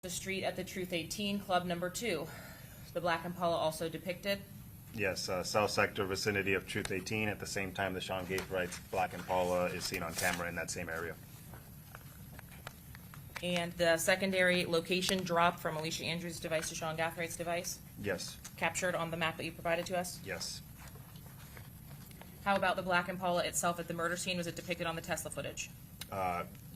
The street at the Truth 18, Club Number 2. The Black Impala also depicted. Yes, south sector vicinity of Truth 18 at the same time the Sean Gaithwright's Black Impala is seen on camera in that same area. And the secondary location drop from Alicia Andrews' device to Sean Gaithwright's device, Yes, captured on the map that you provided to us. yes. How about the Black Impala itself at the murder scene? Was it depicted on the Tesla footage?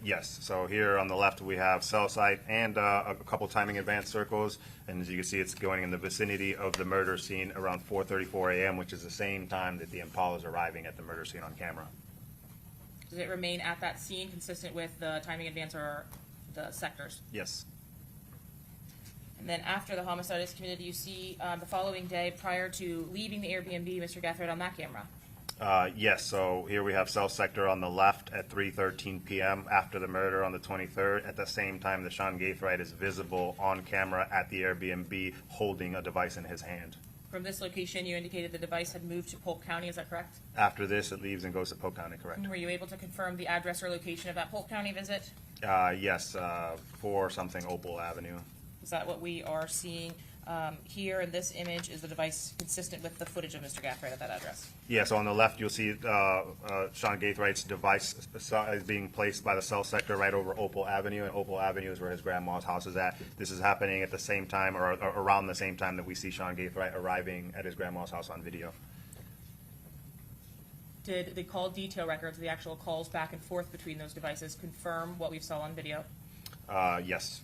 Yes, so here on the left we have cell site and a couple timing advance circles, and as you can see it's going in the vicinity of the murder scene around 4:34 a.m., which is the same time that the Impala is arriving at the murder scene on camera. Does it remain at that scene consistent with the timing advance or the sectors? Yes, And then after the homicide is committed, you see the following day prior to leaving the Airbnb, Mr. Gaithwright on that camera. yes, so here we have cell sector on the left at 3:13 p.m. after the murder on the 23rd. At the same time, the Sean Gaithwright is visible on camera at the Airbnb holding a device in his hand. From this location, you indicated the device had moved to Polk County, is that correct? After this, it leaves and goes to Polk County, correct? Were you able to confirm the address or location of that Polk County visit? Yes, 4 something Opal Avenue. Is that what we are seeing here in this image? Is the device consistent with the footage of Mr. Gaithwright at that address? Yeah, so on the left, you'll see Sean Gaithwright's device is being placed by the cell sector right over Opal Avenue, and Opal Avenue is where his grandma's house is at. This is happening at the same time, or around the same time that we see Sean Gaithwright arriving at his grandma's house on video. Did the call detail records, the actual calls back and forth between those devices, confirm what we saw on video? Yes.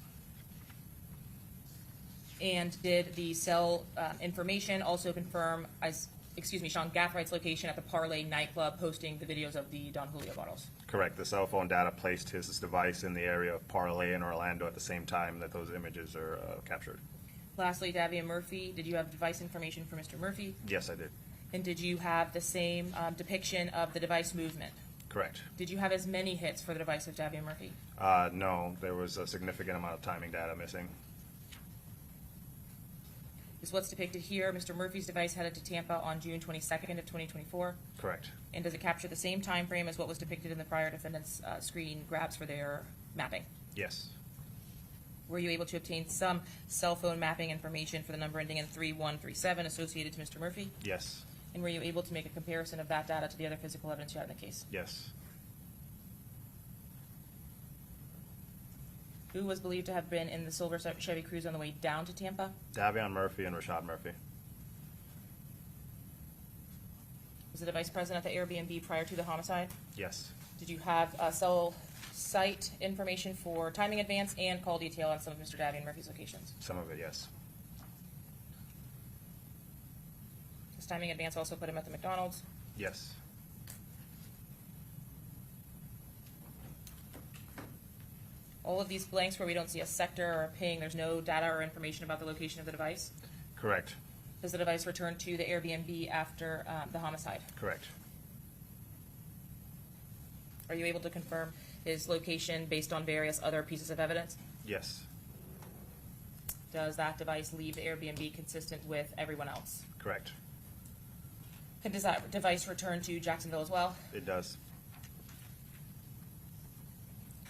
And did the cell information also confirm, Sean Gaithwright's location at the Parlay nightclub hosting the videos of the Don Julio bottles? Correct. The cell phone data placed his device in the area of Parlay in Orlando at the same time that those images are captured. Lastly, Davian Murphy, did you have device information for Mr. Murphy? Yes, I did. And did you have the same depiction of the device movement? Correct. Did you have as many hits for the device of Davian Murphy? No, there was a significant amount of timing data missing. Is what's depicted here, Mr. Murphy's device headed to Tampa on June 22nd of 2024? Correct. And does it capture the same time frame as what was depicted in the prior defendant's screen grabs for their mapping? Yes. Were you able to obtain some cell phone mapping information for the number ending in 3137 associated to Mr. Murphy? Yes. And were you able to make a comparison of that data to the other physical evidence you had in the case? Yes. Who was believed to have been in the silver Chevy Cruze on the way down to Tampa? Davion Murphy and Rashad Murphy. Was the device present at the Airbnb prior to the homicide? Yes. Did you have cell site information for timing advance and call detail on some of Mr. Davian Murphy's locations? Some of it, yes. Does timing advance also put him at the McDonald's? Yes. All of these blanks where we don't see a sector or a ping, there's no data or information about the location of the device? Correct. Does the device return to the Airbnb after the homicide? Correct. Are you able to confirm his location based on various other pieces of evidence? Yes. Does that device leave the Airbnb consistent with everyone else? Correct. And does that device return to Jacksonville as well, It does.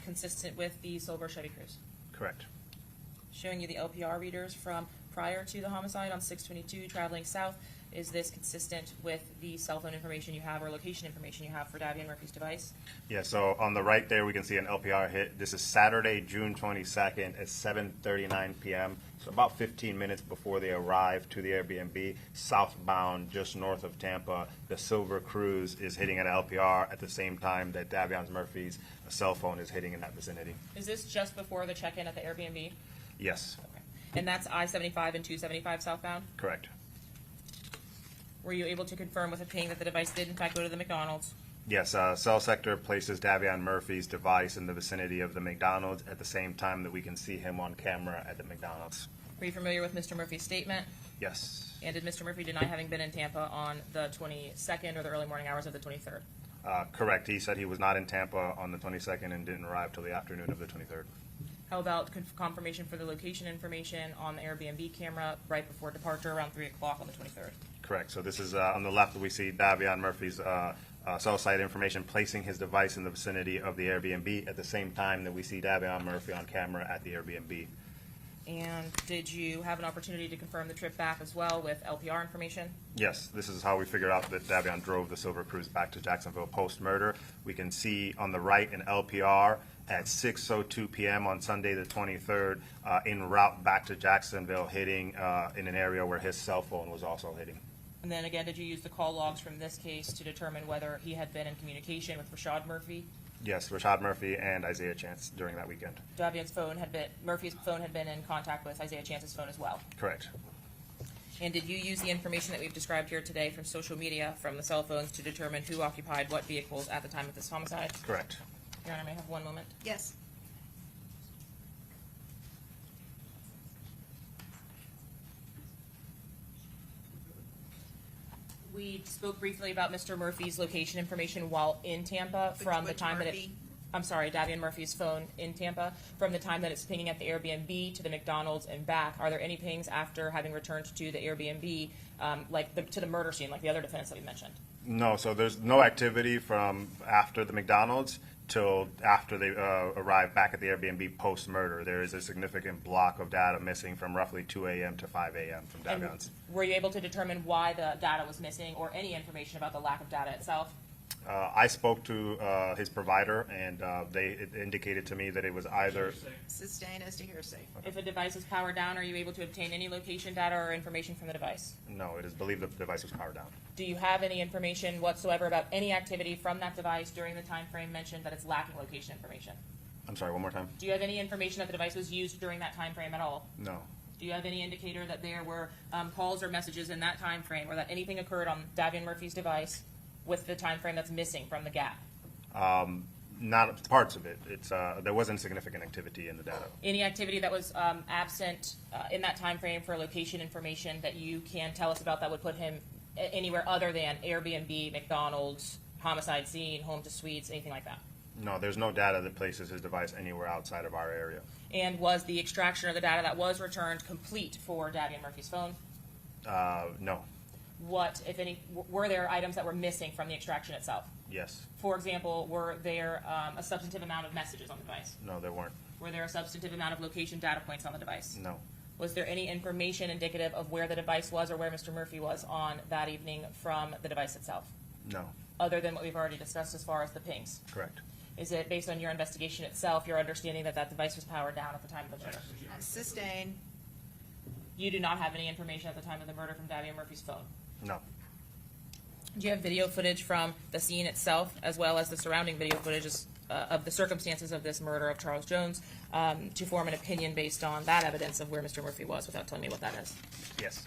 consistent with the silver Chevy Cruze? Correct. Showing you the LPR readers from prior to the homicide on 622 traveling south. Is this consistent with the cell phone information you have or location information you have for Davian Murphy's device? Yeah, so on the right there we can see an LPR hit. This is Saturday, June 22nd at 7:39 p.m. So about 15 minutes before they arrive to the Airbnb, southbound just north of Tampa. The Silver Cruze is hitting an LPR at the same time that Davion Murphy's cell phone is hitting in that vicinity. Is this just before the check-in at the Airbnb? Yes, Okay. And that's I-75 and 275 southbound? correct. Were you able to confirm with a ping that the device did in fact go to the McDonald's? Yes, cell sector places Davion Murphy's device in the vicinity of the McDonald's at the same time that we can see him on camera at the McDonald's. Were you familiar with Mr. Murphy's statement? Yes. And did Mr. Murphy deny having been in Tampa on the 22nd or the early morning hours of the 23rd? Correct. He said he was not in Tampa on the 22nd and didn't arrive till the afternoon of the 23rd. How about confirmation for the location information on the Airbnb camera right before departure around 3 o'clock on the 23rd? Correct. So this is on the left we see Davion Murphy's cell site information placing his device in the vicinity of the Airbnb at the same time that we see Davion Murphy on camera at the Airbnb. And did you have an opportunity to confirm the trip back as well with LPR information? Yes, this is how we figured out that Davion drove the Silver Cruise back to Jacksonville post-murder. We can see on the right an LPR at 6:02 p.m. on Sunday the 23rd en route back to Jacksonville, hitting in an area where his cell phone was also hitting. And then again, did you use the call logs from this case to determine whether he had been in communication with Rashad Murphy? Yes, Rashad Murphy and Isaiah Chance during that weekend. Murphy's phone had been in contact with Isaiah Chance's phone as well. Correct. And did you use the information that we've described here today from social media, from the cell phones, to determine who occupied what vehicles at the time of this homicide? Correct. Your Honor, may I have one moment? Yes. We spoke briefly about Mr. Murphy's location information while in Tampa from the Which time that it, Murphy? I'm sorry, Davion Murphy's phone in Tampa, from the time that it's pinging at the Airbnb to the McDonald's and back. Are there any pings after having returned to the Airbnb, to the murder scene, like the other defendants that we mentioned? No, so there's no activity from after the McDonald's till after they arrived back at the Airbnb post-murder. There is a significant block of data missing from roughly 2 a.m. to 5 a.m. from And Davion's. were you able to determine why the data was missing or any information about the lack of data itself? I spoke to his provider, and they indicated to me that it was either Sustained as to hearsay. If a device is powered down, are you able to obtain any location data or information from the device? no, it is believed that the device was powered down. Do you have any information whatsoever about any activity from that device during the time frame mentioned that it's lacking location information? I'm sorry, one more time. Do you have any information that the device was used during that time frame at all? No, Do you have any indicator that there were calls or messages in that time frame, or that anything occurred on Davion Murphy's device with the time frame that's missing from the gap? not parts of it. It's there wasn't significant activity in the data. Any activity that was absent in that time frame for location information that you can tell us about that would put him anywhere other than Airbnb, McDonald's, homicide scene, home to suites, anything like that? No, there's no data that places his device anywhere outside of our area. And was the extraction of the data that was returned complete for Davion Murphy's phone? No. What, if any, were there items that were missing from the extraction itself? Yes. For example, were there a substantive amount of messages on the device? No, there weren't. Were there a substantive amount of location data points on the device? No. Was there any information indicative of where the device was or where Mr. Murphy was on that evening from the device itself, No. other than what we've already discussed as far as the pings? Correct. Is it based on your investigation itself, your understanding that that device was powered down at the time of the murder? Sustained. You do not have any information at the time of the murder from Davion Murphy's phone? No. Do you have video footage from the scene itself, as well as the surrounding video footage of the circumstances of this murder of Charles Jones, to form an opinion based on that evidence of where Mr. Murphy was, without telling me what that is? Yes.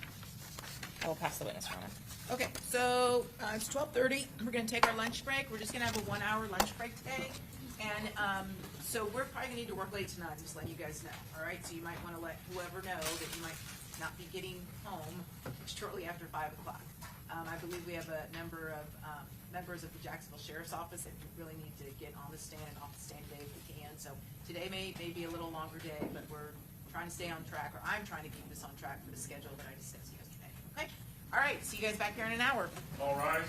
I will pass the witness, Your Honor. Okay, so it's 12:30. We're going to take our lunch break. We're just going to have a 1 hour lunch break today. And so we're probably going to need to work late tonight, just letting you guys know. All right, so you might want to let whoever know that you might not be getting home shortly after 5 o'clock. I believe we have a number of members of the Jacksonville Sheriff's Office that really need to get on the stand and off the stand today if we can. So today may be a little longer day, but we're trying to stay on track, or I'm trying to keep us on track for the schedule that I discussed yesterday. Okay? All right, see you guys back here in an hour. All right.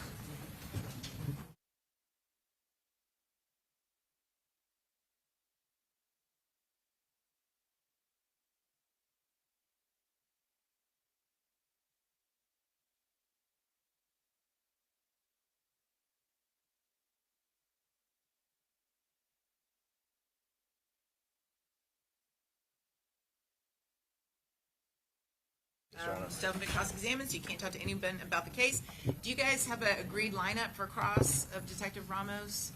Still haven't been cross-examined, so you can't talk to anyone about the case. Do you guys have an agreed lineup for cross of Detective Ramos?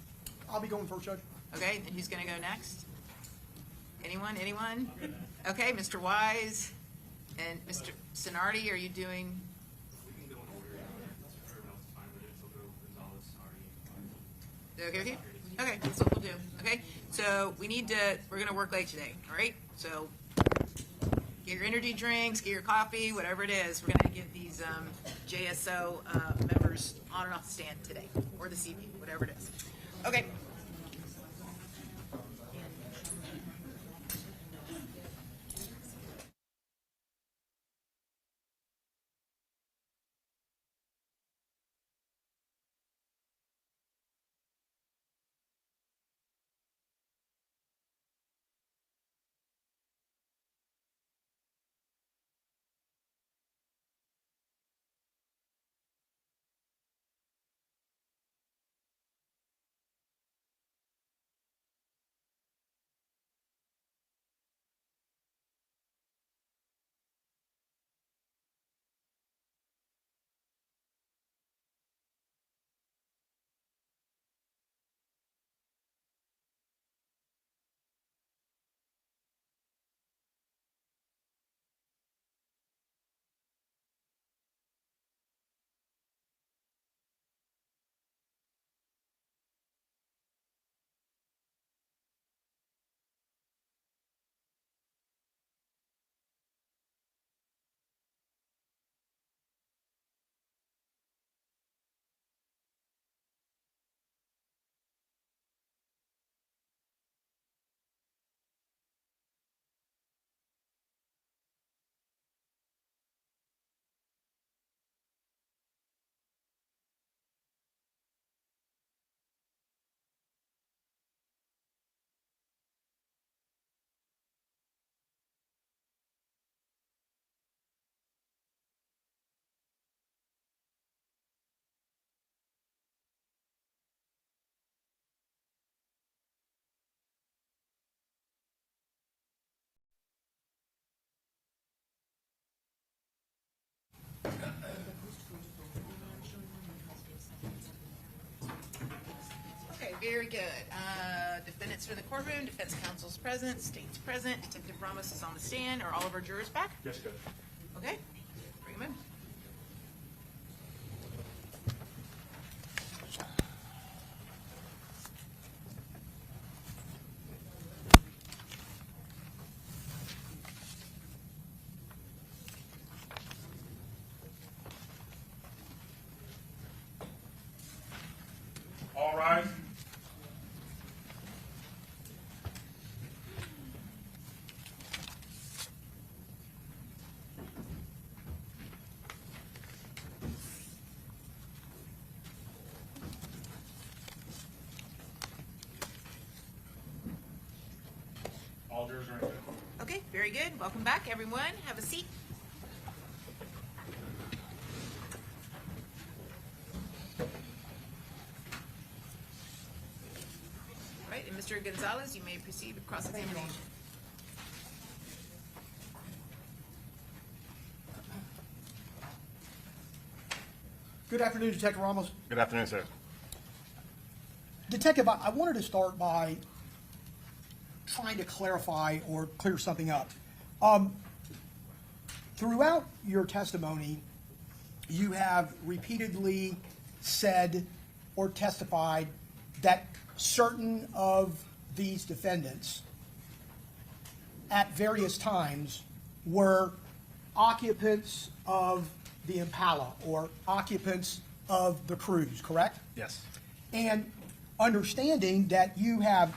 I'll be going first, Judge. Okay, and who's going to go next? Anyone? Anyone? Okay, Mr. Wise and Mr. Sonardi, are you doing? We can go in order. Everyone else is fine with it. So go Gonzalez, Artie. Is that okay with you? Okay, that's what we'll do. Okay, so we're going to work late today, all right? So get your energy drinks, get your coffee, whatever it is. We're going to get these JSO members on and off the stand today, or this evening, whatever it is. Okay. very good. Defendants are in the courtroom, defense counsel's present, state's present, Detective Ramos is on the stand. Are all of our jurors back? Yes, Judge. Okay, bring them in. All rise. All jurors are in. Judge. Okay, very good. Welcome back, everyone. Have a seat. All right, and Mr. Gonzalez, you may proceed with cross-examination. Good afternoon, Detective Ramos. Good afternoon, sir. Detective, I wanted to start by trying to clarify or clear something up. Throughout your testimony, you have repeatedly said or testified that certain of these defendants at various times were occupants of the Impala or occupants of the cruise, correct? Yes. And understanding that you have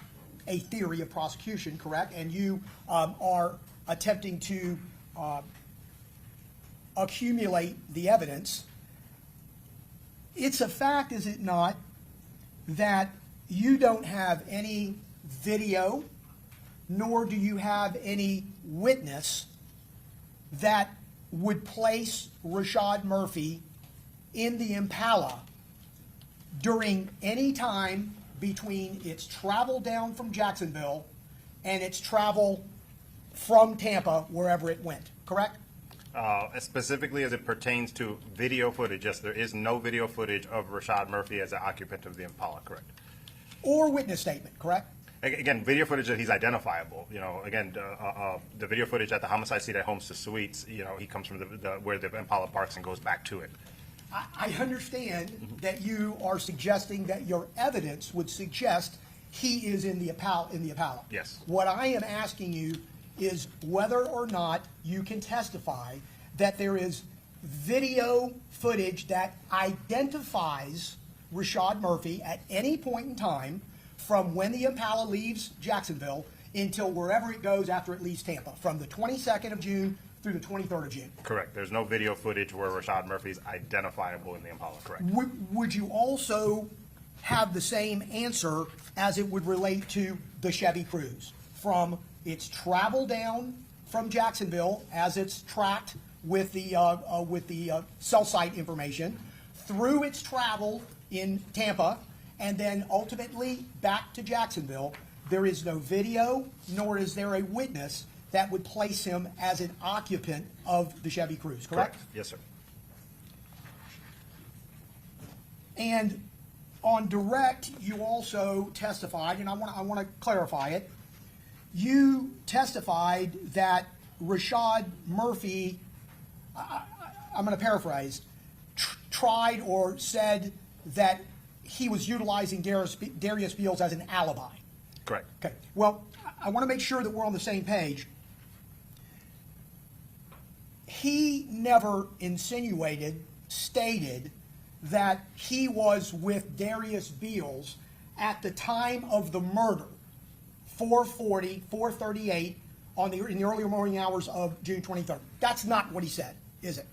a theory of prosecution, correct? And you are attempting to accumulate the evidence. It's a fact, is it not, that you don't have any video, nor do you have any witness that would place Rashad Murphy in the Impala during any time between its travel down from Jacksonville and its travel from Tampa, wherever it went, correct? Specifically as it pertains to video footage, yes, there is no video footage of Rashad Murphy as an occupant of the Impala, correct? Or witness statement, correct? Again, video footage that he's identifiable. You know, again, the video footage at the homicide scene at Homestead Suites, you know, he comes from where the Impala parks and goes back to it. I understand that you are suggesting that your evidence would suggest he is in the Impala. Yes. What I am asking you is whether or not you can testify that there is video footage that identifies Rashad Murphy at any point in time from when the Impala leaves Jacksonville until wherever it goes after it leaves Tampa, from the 22nd of June through the 23rd of June. Correct. There's no video footage where Rashad Murphy is identifiable in the Impala, correct? Would you also have the same answer as it would relate to the Chevy Cruise, from its travel down from Jacksonville as it's tracked with the cell site information, through its travel in Tampa, and then ultimately back to Jacksonville? There is no video, nor is there a witness that would place him as an occupant of the Chevy Cruise, correct? Yes, sir. And on direct, you also testified, and I want to clarify it. You testified that Rashad Murphy, I'm going to paraphrase, tried or said that he was utilizing Darius Beals as an alibi. Correct. Okay. Well, I want to make sure that we're on the same page. He never stated that he was with Darius Beals at the time of the murder, 4:38 in the early morning hours of June 23rd. That's not what he said, is it?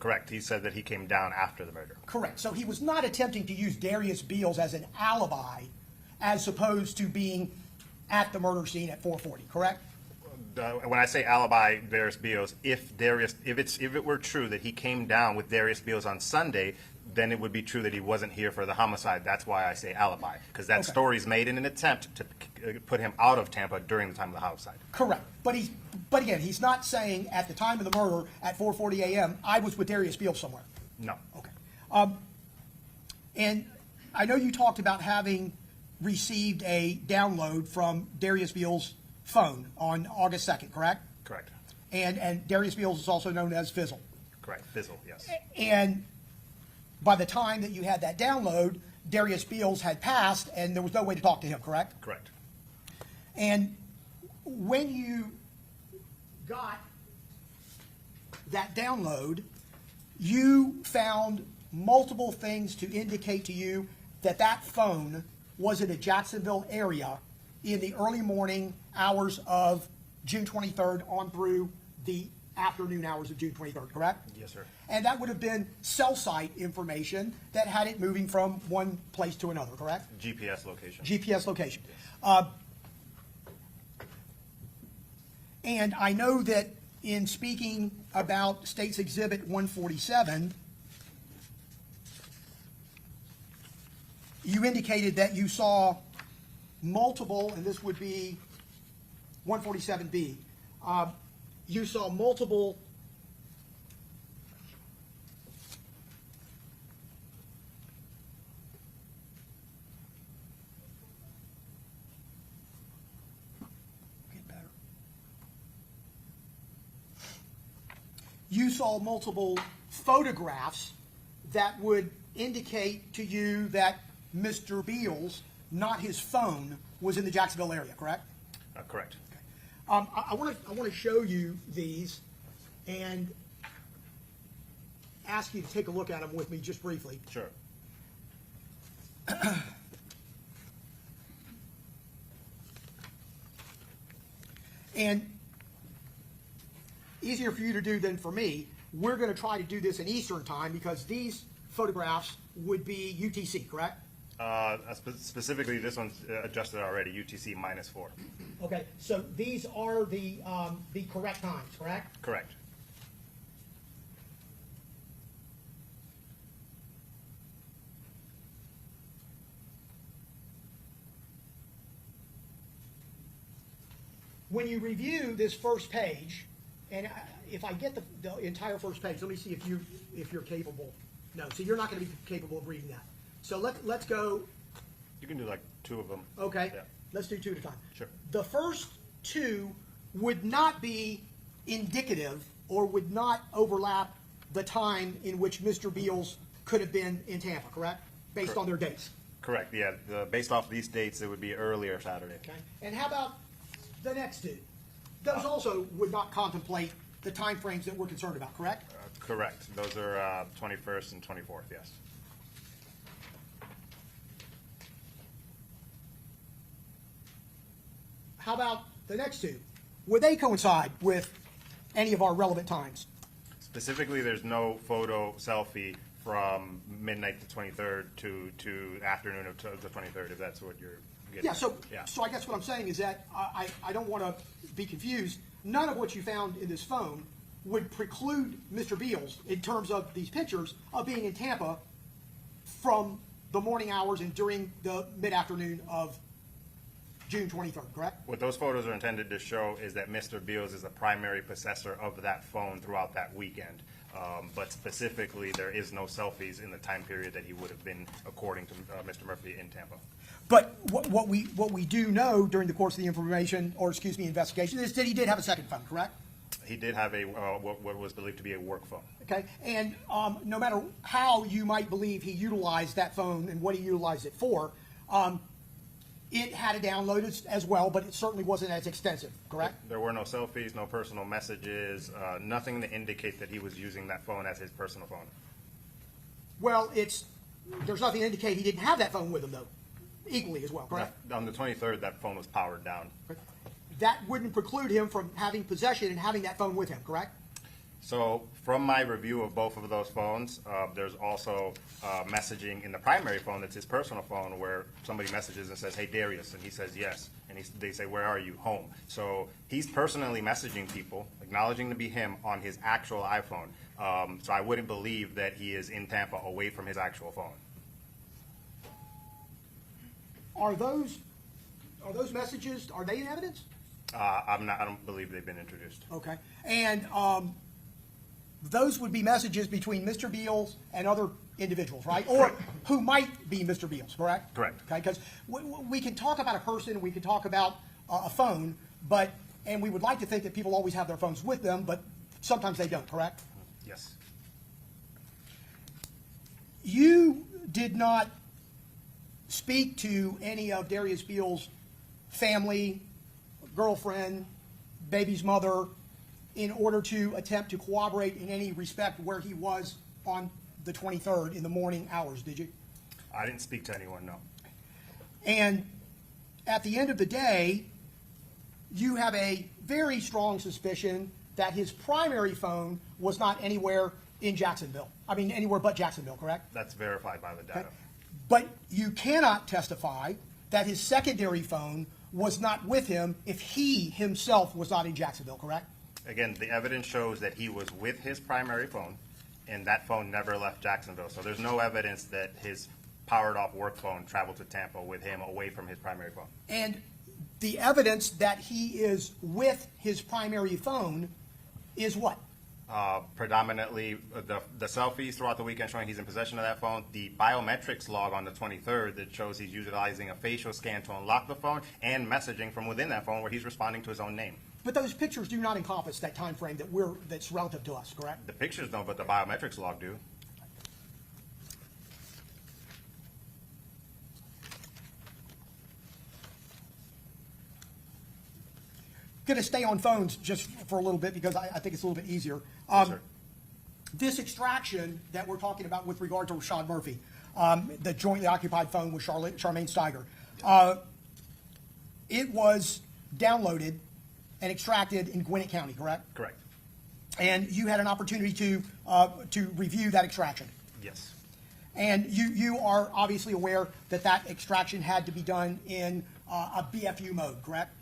Correct. He said that he came down after the murder. Correct. So he was not attempting to use Darius Beals as an alibi as opposed to being at the murder scene at 4:40, correct? When I say alibi, Darius Beals, if it were true that he came down with Darius Beals on Sunday, then it would be true that he wasn't here for the homicide. That's why I say alibi, because that Okay. story is made in an attempt to put him out of Tampa during the time of the homicide. Correct. But again, he's not saying at the time of the murder at 4:40 a.m. I was with Darius Beals somewhere. No. Okay. And I know you talked about having received a download from Darius Beal's phone on August 2nd, correct? Correct. And Darius Beals is also known as Fizzle. Correct. Fizzle, yes. And by the time that you had that download, Darius Beals had passed, and there was no way to talk to him, correct? Correct. And when you got that download, you found multiple things to indicate to you that that phone was in a Jacksonville area in the early morning hours of June 23rd on through the afternoon hours of June 23rd, correct? Yes, sir. And that would have been cell site information that had it moving from one place to another, correct? GPS location. GPS location. And I know that in speaking about State's Exhibit 147, you indicated that you saw multiple, and this would be 147B, you saw multiple get better. You saw multiple photographs that would indicate to you that Mr. Beals, not his phone, was in the Jacksonville area, correct? Correct. I want to show you these and ask you to take a look at them with me just briefly. Sure. And easier for you to do than for me, we're going to try to do this in Eastern time because these photographs would be UTC, correct? Specifically, this one's adjusted already, UTC -4. Okay, so these are the correct times, correct? Correct. When you review this first page, and if I get the entire first page, let me see if you're capable. No, so you're not going to be capable of reading that. So let's go. You can do like 2 of them. Okay, Yeah. let's do 2 at a time. Sure. The first 2 would not be indicative or would not overlap the time in which Mr. Beals could have been in Tampa, correct? Based on their dates. Correct, yeah. Based off these dates, it would be earlier Saturday. Okay. And how about the next 2? Those also would not contemplate the time frames that we're concerned about, correct? Correct. Those are 21st and 24th, yes. How about the next 2? Would they coincide with any of our relevant times? Specifically, there's no photo selfie from midnight the 23rd to afternoon of the 23rd, if that's what you're getting Yeah, at. so I guess what I'm saying is that I don't want to be confused. None of what you found in this phone would preclude Mr. Beals, in terms of these pictures, of being in Tampa from the morning hours and during the mid-afternoon of June 23rd, correct? What those photos are intended to show is that Mr. Beals is the primary possessor of that phone throughout that weekend. But specifically, there is no selfies in the time period that he would have been, according to Mr. Murphy, in Tampa. But what we do know during the course of the investigation is that he did have a second phone, correct? He did have what was believed to be a work phone. Okay, and no matter how you might believe he utilized that phone and what he utilized it for, it had a download as well, but it certainly wasn't as extensive, correct? There were no selfies, no personal messages, nothing to indicate that he was using that phone as his personal phone. Well, there's nothing to indicate he didn't have that phone with him, though, equally as well, correct? On the 23rd, that phone was powered down. That wouldn't preclude him from having possession and having that phone with him, correct? So from my review of both of those phones, there's also messaging in the primary phone that's his personal phone where somebody messages and says, "Hey, Darius," and he says yes, and they say, "Where are you?" "Home." So he's personally messaging people, acknowledging to be him on his actual iPhone. So I wouldn't believe that he is in Tampa away from his actual phone. Are those messages, are they in evidence? I don't believe they've been introduced. Okay, and those would be messages between Mr. Beals and other individuals, right? Or who might be Mr. Beals, correct? Correct. Okay, because we can talk about a person, we can talk about a phone, and we would like to think that people always have their phones with them, but sometimes they don't, correct? Yes. You did not speak to any of Darius Beals' family, girlfriend, baby's mother, in order to attempt to corroborate in any respect where he was on the 23rd in the morning hours, did you? I didn't speak to anyone, no. And at the end of the day, you have a very strong suspicion that his primary phone was not anywhere in Jacksonville. I mean, anywhere but Jacksonville, correct? That's verified by the data. But you cannot testify that his secondary phone was not with him if he himself was not in Jacksonville, correct? Again, the evidence shows that he was with his primary phone, and that phone never left Jacksonville. So there's no evidence that his powered-off work phone traveled to Tampa with him away from his primary phone. And the evidence that he is with his primary phone is what? Predominantly the selfies throughout the weekend showing he's in possession of that phone. The biometrics log on the 23rd that shows he's utilizing a facial scan to unlock the phone, and messaging from within that phone where he's responding to his own name. But those pictures do not encompass that time frame that's relative to us, correct? The pictures don't, but the biometrics log do. Going to stay on phones just for a little bit because I think it's a little bit easier. Sir. This extraction that we're talking about with regard to Rashad Murphy, the jointly occupied phone with Charmaine Steiger, it was downloaded and extracted in Gwinnett County, correct? Correct. And you had an opportunity to review that extraction. Yes. And you are obviously aware that that extraction had to be done in a BFU mode, correct?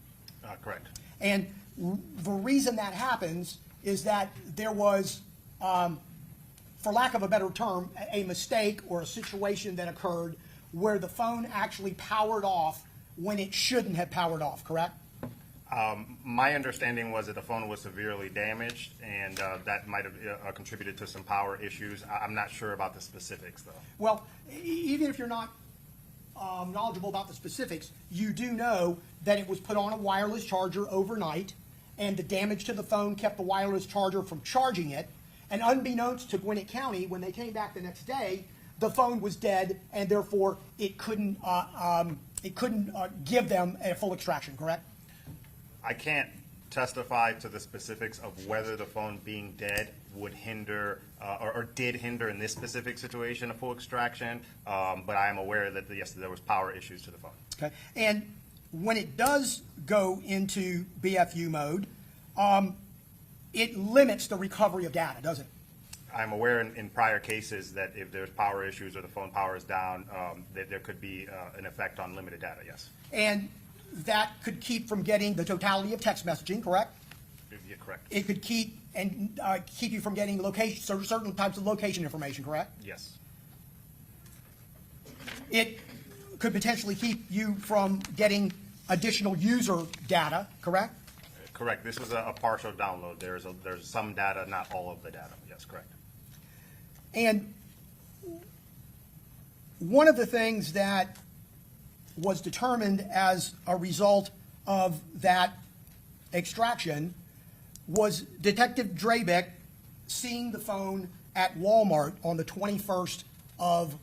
Correct. And the reason that happens is that there was, for lack of a better term, a mistake or a situation that occurred where the phone actually powered off when it shouldn't have powered off, correct? My understanding was that the phone was severely damaged, and that might have contributed to some power issues. I'm not sure about the specifics, though. Well, even if you're not knowledgeable about the specifics, you do know that it was put on a wireless charger overnight, and the damage to the phone kept the wireless charger from charging it. And unbeknownst to Gwinnett County, when they came back the next day, the phone was dead, and therefore it couldn't give them a full extraction, correct? I can't testify to the specifics of whether the phone being dead would hinder or did hinder in this specific situation a full extraction, but I am aware that, yes, there was power issues to the phone. Okay. And when it does go into BFU mode, it limits the recovery of data, doesn't it? I'm aware in prior cases that if there's power issues or the phone power is down, that there could be an effect on limited data, yes. And that could keep from getting the totality of text messaging, correct? Yeah, correct. It could keep you from getting location, certain types of location information, correct? Yes. It could potentially keep you from getting additional user data, correct? Correct. This was a partial download. There's some data, not all of the data. Yes, correct. And one of the things that was determined as a result of that extraction was Detective Drabeck seeing the phone at Walmart on the 21st of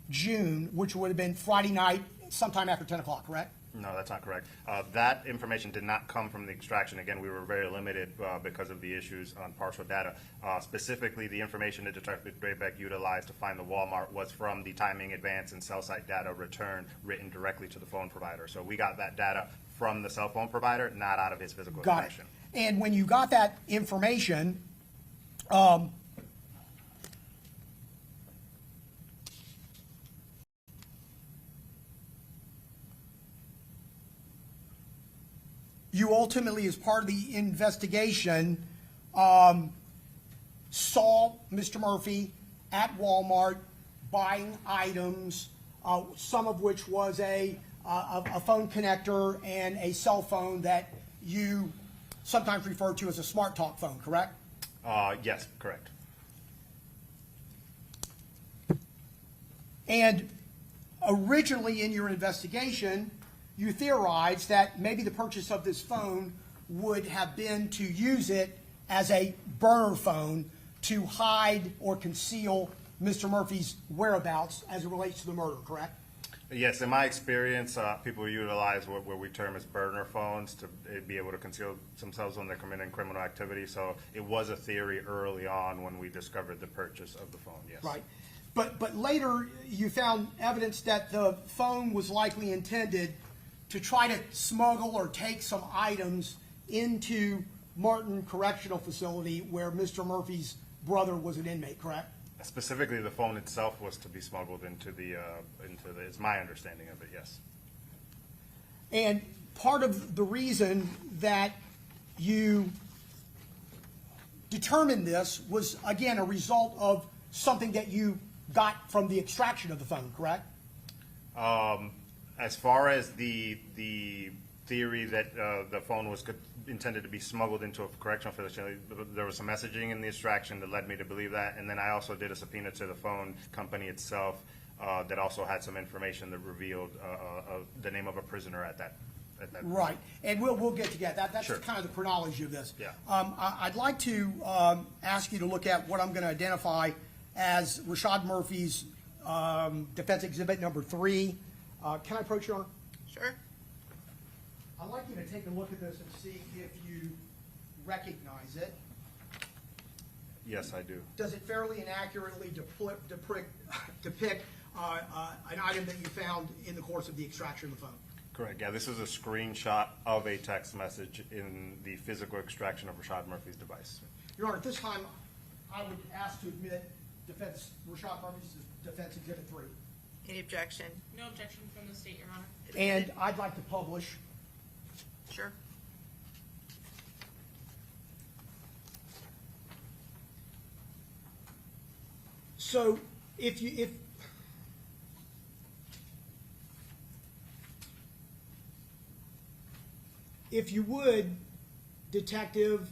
June, which would have been Friday night, sometime after 10 o'clock, correct? No, that's not correct. That information did not come from the extraction. Again, we were very limited because of the issues on partial data. Specifically, the information that Detective Drabeck utilized to find the Walmart was from the timing advance and cell site data return written directly to the phone provider. So we got that data from the cell phone provider, not out of his physical Got it. information. And when you got that information, you ultimately, as part of the investigation, saw Mr. Murphy at Walmart buying items, some of which was a phone connector and a cell phone that you sometimes refer to as a smart talk phone, correct? Yes, correct. And originally in your investigation, you theorized that maybe the purchase of this phone would have been to use it as a burner phone to hide or conceal Mr. Murphy's whereabouts as it relates to the murder, correct? Yes, in my experience, people utilize what we term as burner phones to be able to conceal themselves when they're committing criminal activity. So it was a theory early on when we discovered the purchase of the phone, yes. Right. But later, you found evidence that the phone was likely intended to try to smuggle or take some items into Martin Correctional Facility where Mr. Murphy's brother was an inmate, correct? Specifically, the phone itself was to be smuggled into the, it's my understanding of it, yes. And part of the reason that you determined this was, again, a result of something that you got from the extraction of the phone, correct? As far as the theory that the phone was intended to be smuggled into a correctional facility, there was some messaging in the extraction that led me to believe that, and then I also did a subpoena to the phone company itself that also had some information that revealed the name of a prisoner at that. Right, and we'll get to that. That's Sure. kind of the chronology of this. Yeah. I'd like to ask you to look at what I'm going to identify as Rashad Murphy's defense exhibit number 3. Can I approach you, Your Honor? Sure. I'd like you to take a look at this and see if you recognize it. Yes, I do. Does it fairly and accurately depict an item that you found in the course of the extraction of the phone? Correct. Yeah, this is a screenshot of a text message in the physical extraction of Rashad Murphy's device. Your Honor, at this time, I would ask to admit Rashad Murphy's defense exhibit 3. Any objection? No objection from the state, Your Honor. And I'd like to publish. Sure. So if you would, Detective,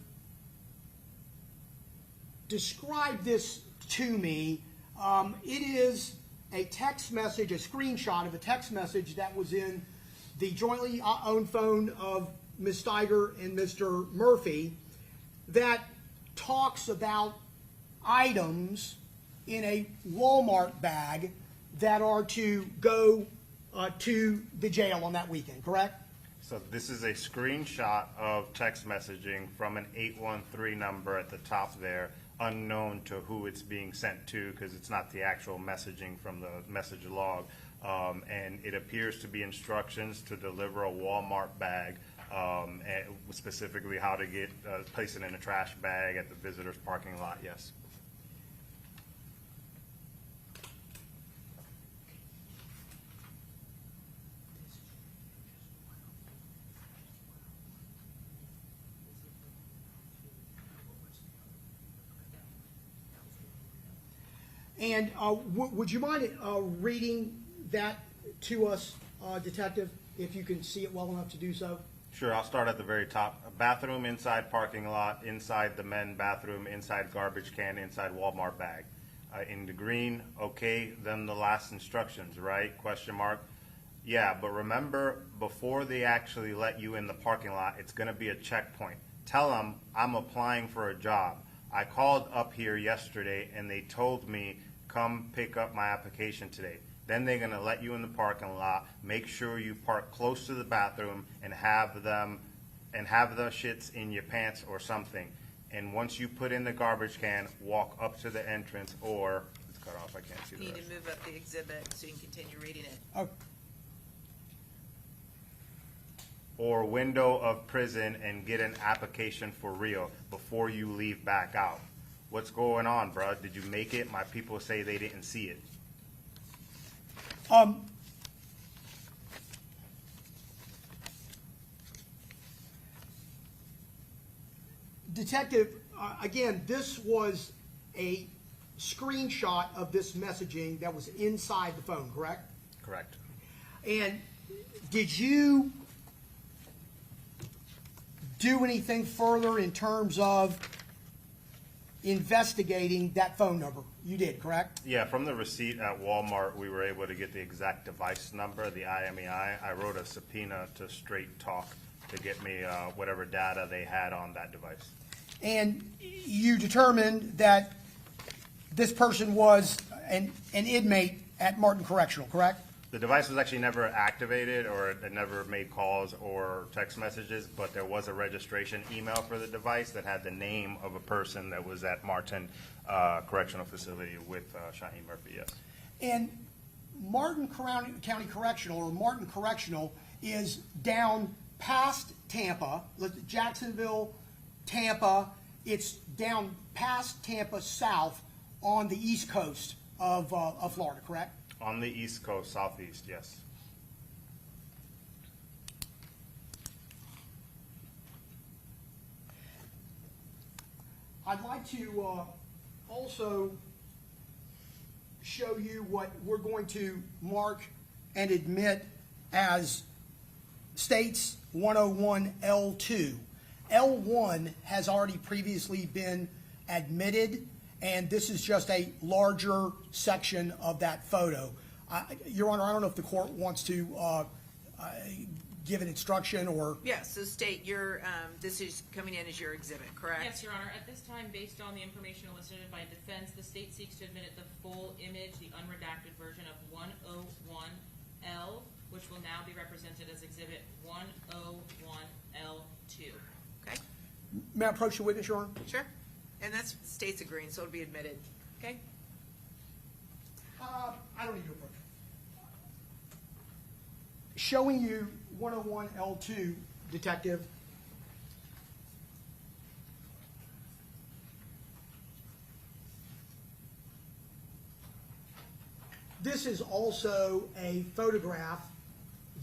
describe this to me. It is a text message, a screenshot of a text message that was in the jointly owned phone of Ms. Steiger and Mr. Murphy that talks about items in a Walmart bag that are to go to the jail on that weekend, correct? So this is a screenshot of text messaging from an 813 number at the top there, unknown to who it's being sent to because it's not the actual messaging from the message log. And it appears to be instructions to deliver a Walmart bag, and specifically how to get place it in a trash bag at the visitor's parking lot, yes. And would you mind reading that to us, Detective, if you can see it well enough to do so? Sure, I'll start at the very top. A bathroom inside parking lot, inside the men bathroom, inside garbage can, inside Walmart bag. In the green, okay, then the last instructions, right? Question mark. Yeah, but remember, before they actually let you in the parking lot, it's going to be a checkpoint. Tell them I'm applying for a job. I called up here yesterday and they told me come pick up my application today. Then they're going to let you in the parking lot, make sure you park close to the bathroom and have the shits in your pants or something. And once you put in the garbage can, walk up to the entrance or, it's cut off, I can't see the Need rest. to move up the exhibit so you can continue reading it. Oh, Or window of prison and get an application for real before you leave back out. What's going on, bro? Did you make it? My people say they didn't see it. Detective, again, this was a screenshot of this messaging that was inside the phone, correct? Correct. And did you do anything further in terms of investigating that phone number. You did, correct? Yeah, from the receipt at Walmart, we were able to get the exact device number, the IMEI. I wrote a subpoena to Straight Talk to get me whatever data they had on that device. And you determined that this person was an inmate at Martin Correctional, correct? The device was actually never activated, or it never made calls or text messages, but there was a registration email for the device that had the name of a person that was at Martin Correctional Facility with Shaheem Murphy, yes. And Martin County Correctional, or Martin Correctional, is down past Tampa, Jacksonville, Tampa. It's down past Tampa south on the east coast of Florida, correct? On the East Coast, southeast, yes. I'd like to also show you what we're going to mark and admit as States 101 L2. L1 has already previously been admitted, and this is just a larger section of that photo. Your Honor, I don't know if the court wants to give an instruction or... Yeah, so state your, this is coming in as your exhibit, correct? Yes, Your Honor. At this time, based on the information elicited by defense, the state seeks to admit the full image, the unredacted version of 101L, which will now be represented as Exhibit 101L2. Okay, May I approach the witness, Your Honor? sure. And that's state's agreeing, so it'll be admitted, okay? I don't need to approach. Showing you 101 L2, Detective. This is also a photograph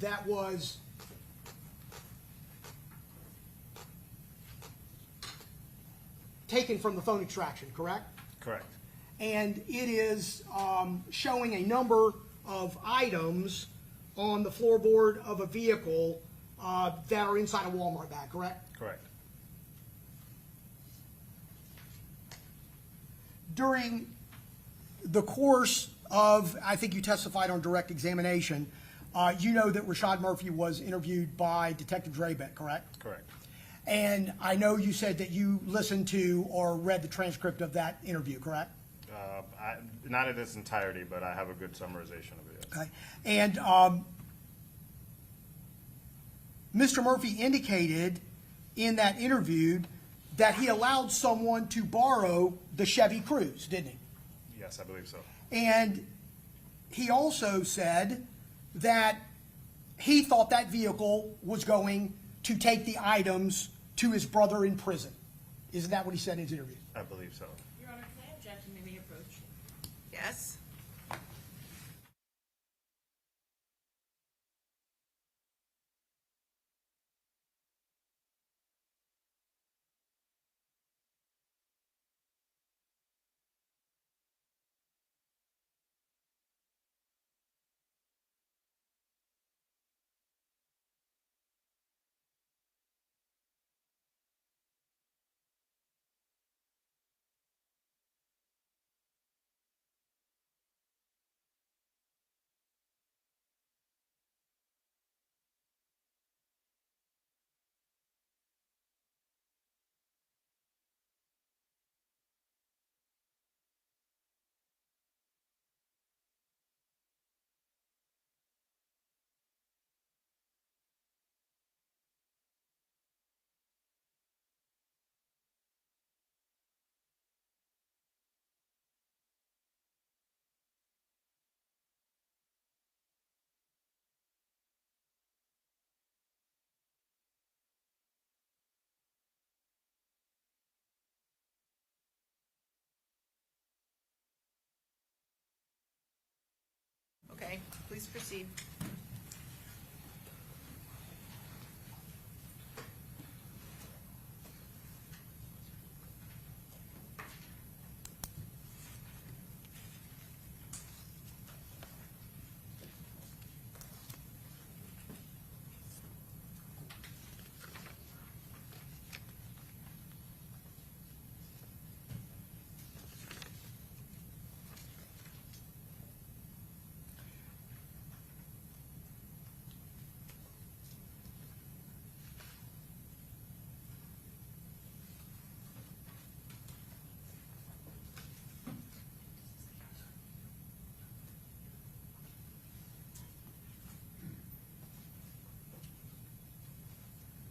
that was taken from the phone extraction, correct? Correct. And it is showing a number of items on the floorboard of a vehicle that are inside a Walmart bag, correct? Correct. During the course of, I think you testified on direct examination, you know that Rashad Murphy was interviewed by Detective Drabek, correct? Correct. And I know you said that you listened to or read the transcript of that interview, correct? Not in its entirety, but I have a good summarization of it, yes. Okay. And Mr. Murphy indicated in that interview that he allowed someone to borrow the Chevy Cruze, didn't he? Yes, I believe so. And he also said that he thought that vehicle was going to take the items to his brother in prison. Isn't that what he said in his interview? I believe so. Your Honor, can I object and maybe approach? Yes? Okay, please proceed.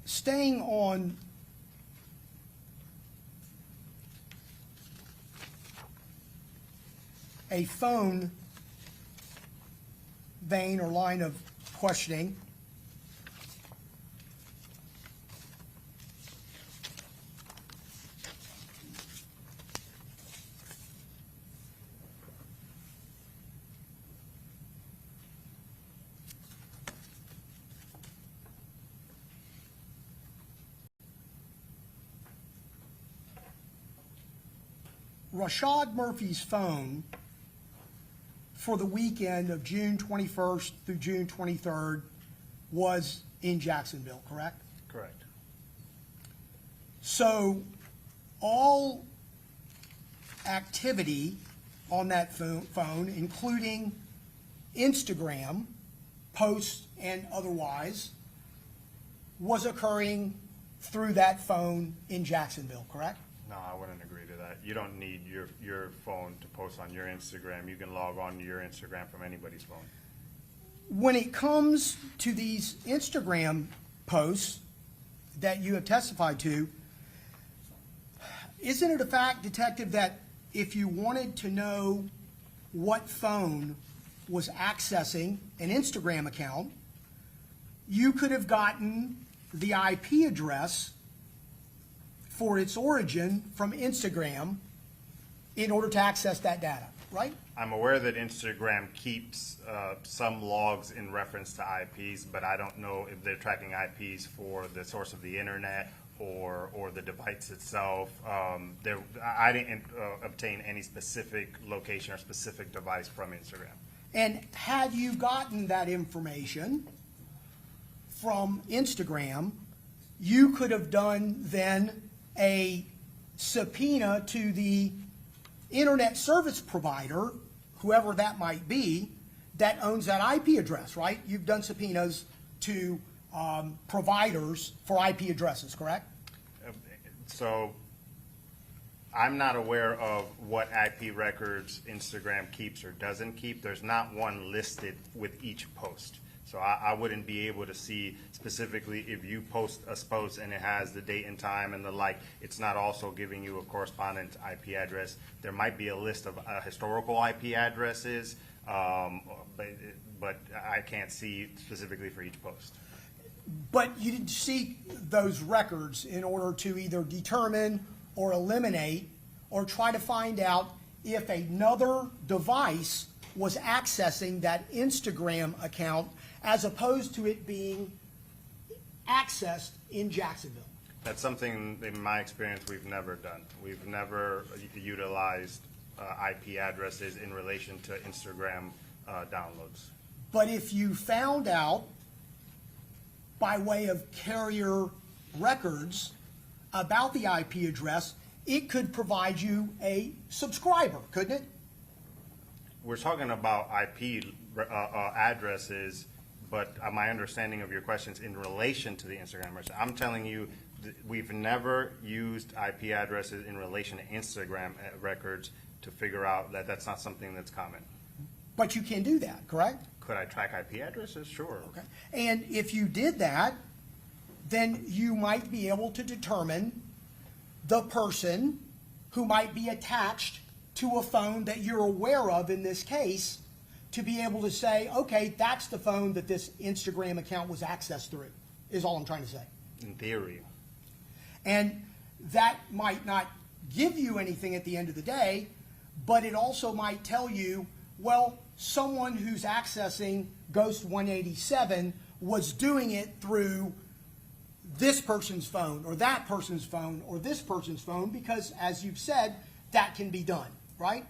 staying on a phone vein or line of questioning, Rashad Murphy's phone for the weekend of June 21st through June 23rd was in Jacksonville, correct? Correct. So all activity on that phone, including Instagram, posts and otherwise, was occurring through that phone in Jacksonville, correct? No, I wouldn't agree to that. You don't need your phone to post on your Instagram. You can log on to your Instagram from anybody's phone. When it comes to these Instagram posts that you have testified to, isn't it a fact, Detective, that if you wanted to know what phone was accessing an Instagram account, you could have gotten the IP address for its origin from Instagram in order to access that data, right? I'm aware that Instagram keeps some logs in reference to IPs, but I don't know if they're tracking IPs for the source of the internet or the device itself. I didn't obtain any specific location or specific device from Instagram. And had you gotten that information from Instagram, you could have done then a subpoena to the internet service provider, whoever that might be, that owns that IP address, right? You've done subpoenas to providers for IP addresses, correct? So I'm not aware of what IP records Instagram keeps or doesn't keep. There's not one listed with each post. So I wouldn't be able to see specifically if you post a post and it has the date and time and the like. It's not also giving you a correspondent IP address. There might be a list of historical IP addresses, but I can't see specifically for each post. But you didn't seek those records in order to either determine or eliminate or try to find out if another device was accessing that Instagram account as opposed to it being accessed in Jacksonville. That's something, in my experience, we've never done. We've never utilized IP addresses in relation to Instagram downloads. But if you found out by way of carrier records about the IP address, it could provide you a subscriber, couldn't it? We're talking about IP addresses, but my understanding of your questions in relation to the Instagram records, I'm telling you we've never used IP addresses in relation to Instagram records to figure out that that's not something that's common. But you can do that, correct? Could I track IP addresses? Sure. Okay. And if you did that, then you might be able to determine the person who might be attached to a phone that you're aware of in this case to be able to say, okay, that's the phone that this Instagram account was accessed through, is all I'm trying to say. In theory. And that might not give you anything at the end of the day, but it also might tell you, well, someone who's accessing Ghost 187 was doing it through this person's phone or that person's phone or this person's phone because, as you've said, that can be done, right?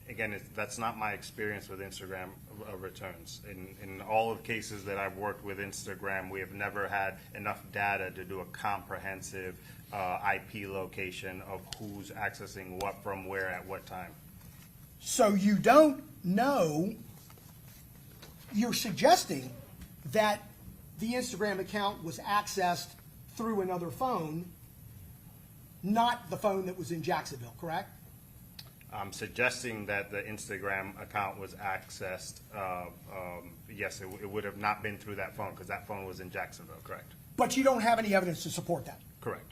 Again, that's not my experience with Instagram returns. In all of the cases that I've worked with Instagram, we have never had enough data to do a comprehensive IP location of who's accessing what from where at what time. So you don't know, you're suggesting that the Instagram account was accessed through another phone, not the phone that was in Jacksonville, correct? I'm suggesting that the Instagram account was accessed. Yes, it would have not been through that phone because that phone was in Jacksonville, correct? But you don't have any evidence to support that. Correct.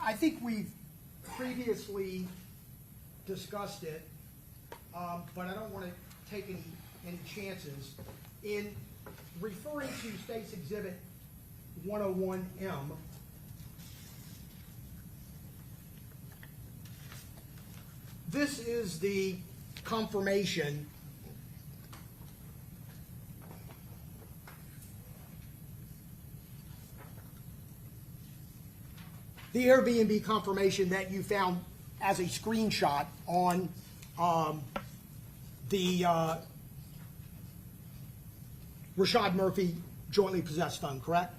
I think we've previously discussed it, but I don't want to take any chances. In referring to State's Exhibit 101M, this is the confirmation the Airbnb confirmation that you found as a screenshot on the Rashad Murphy jointly possessed phone, correct?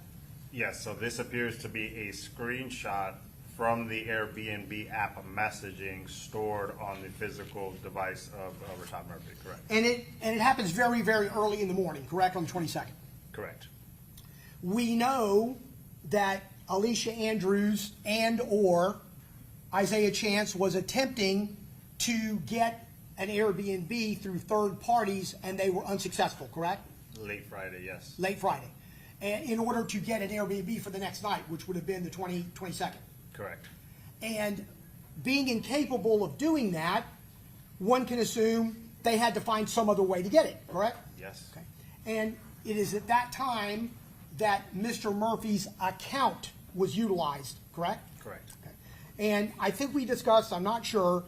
Yes, so this appears to be a screenshot from the Airbnb app messaging stored on the physical device of Rashad Murphy, correct? And it happens very, very early in the morning, correct, on the 22nd? Correct. We know that Alicia Andrews and or Isaiah Chance was attempting to get an Airbnb through third parties, and they were unsuccessful, correct? Late Friday, yes. Late Friday, and in order to get an Airbnb for the next night, which would have been the 22nd. Correct. And being incapable of doing that, one can assume they had to find some other way to get it, correct? Yes. Okay. And it is at that time that Mr. Murphy's account was utilized, correct? Correct. Okay. And I think we discussed, I'm not sure,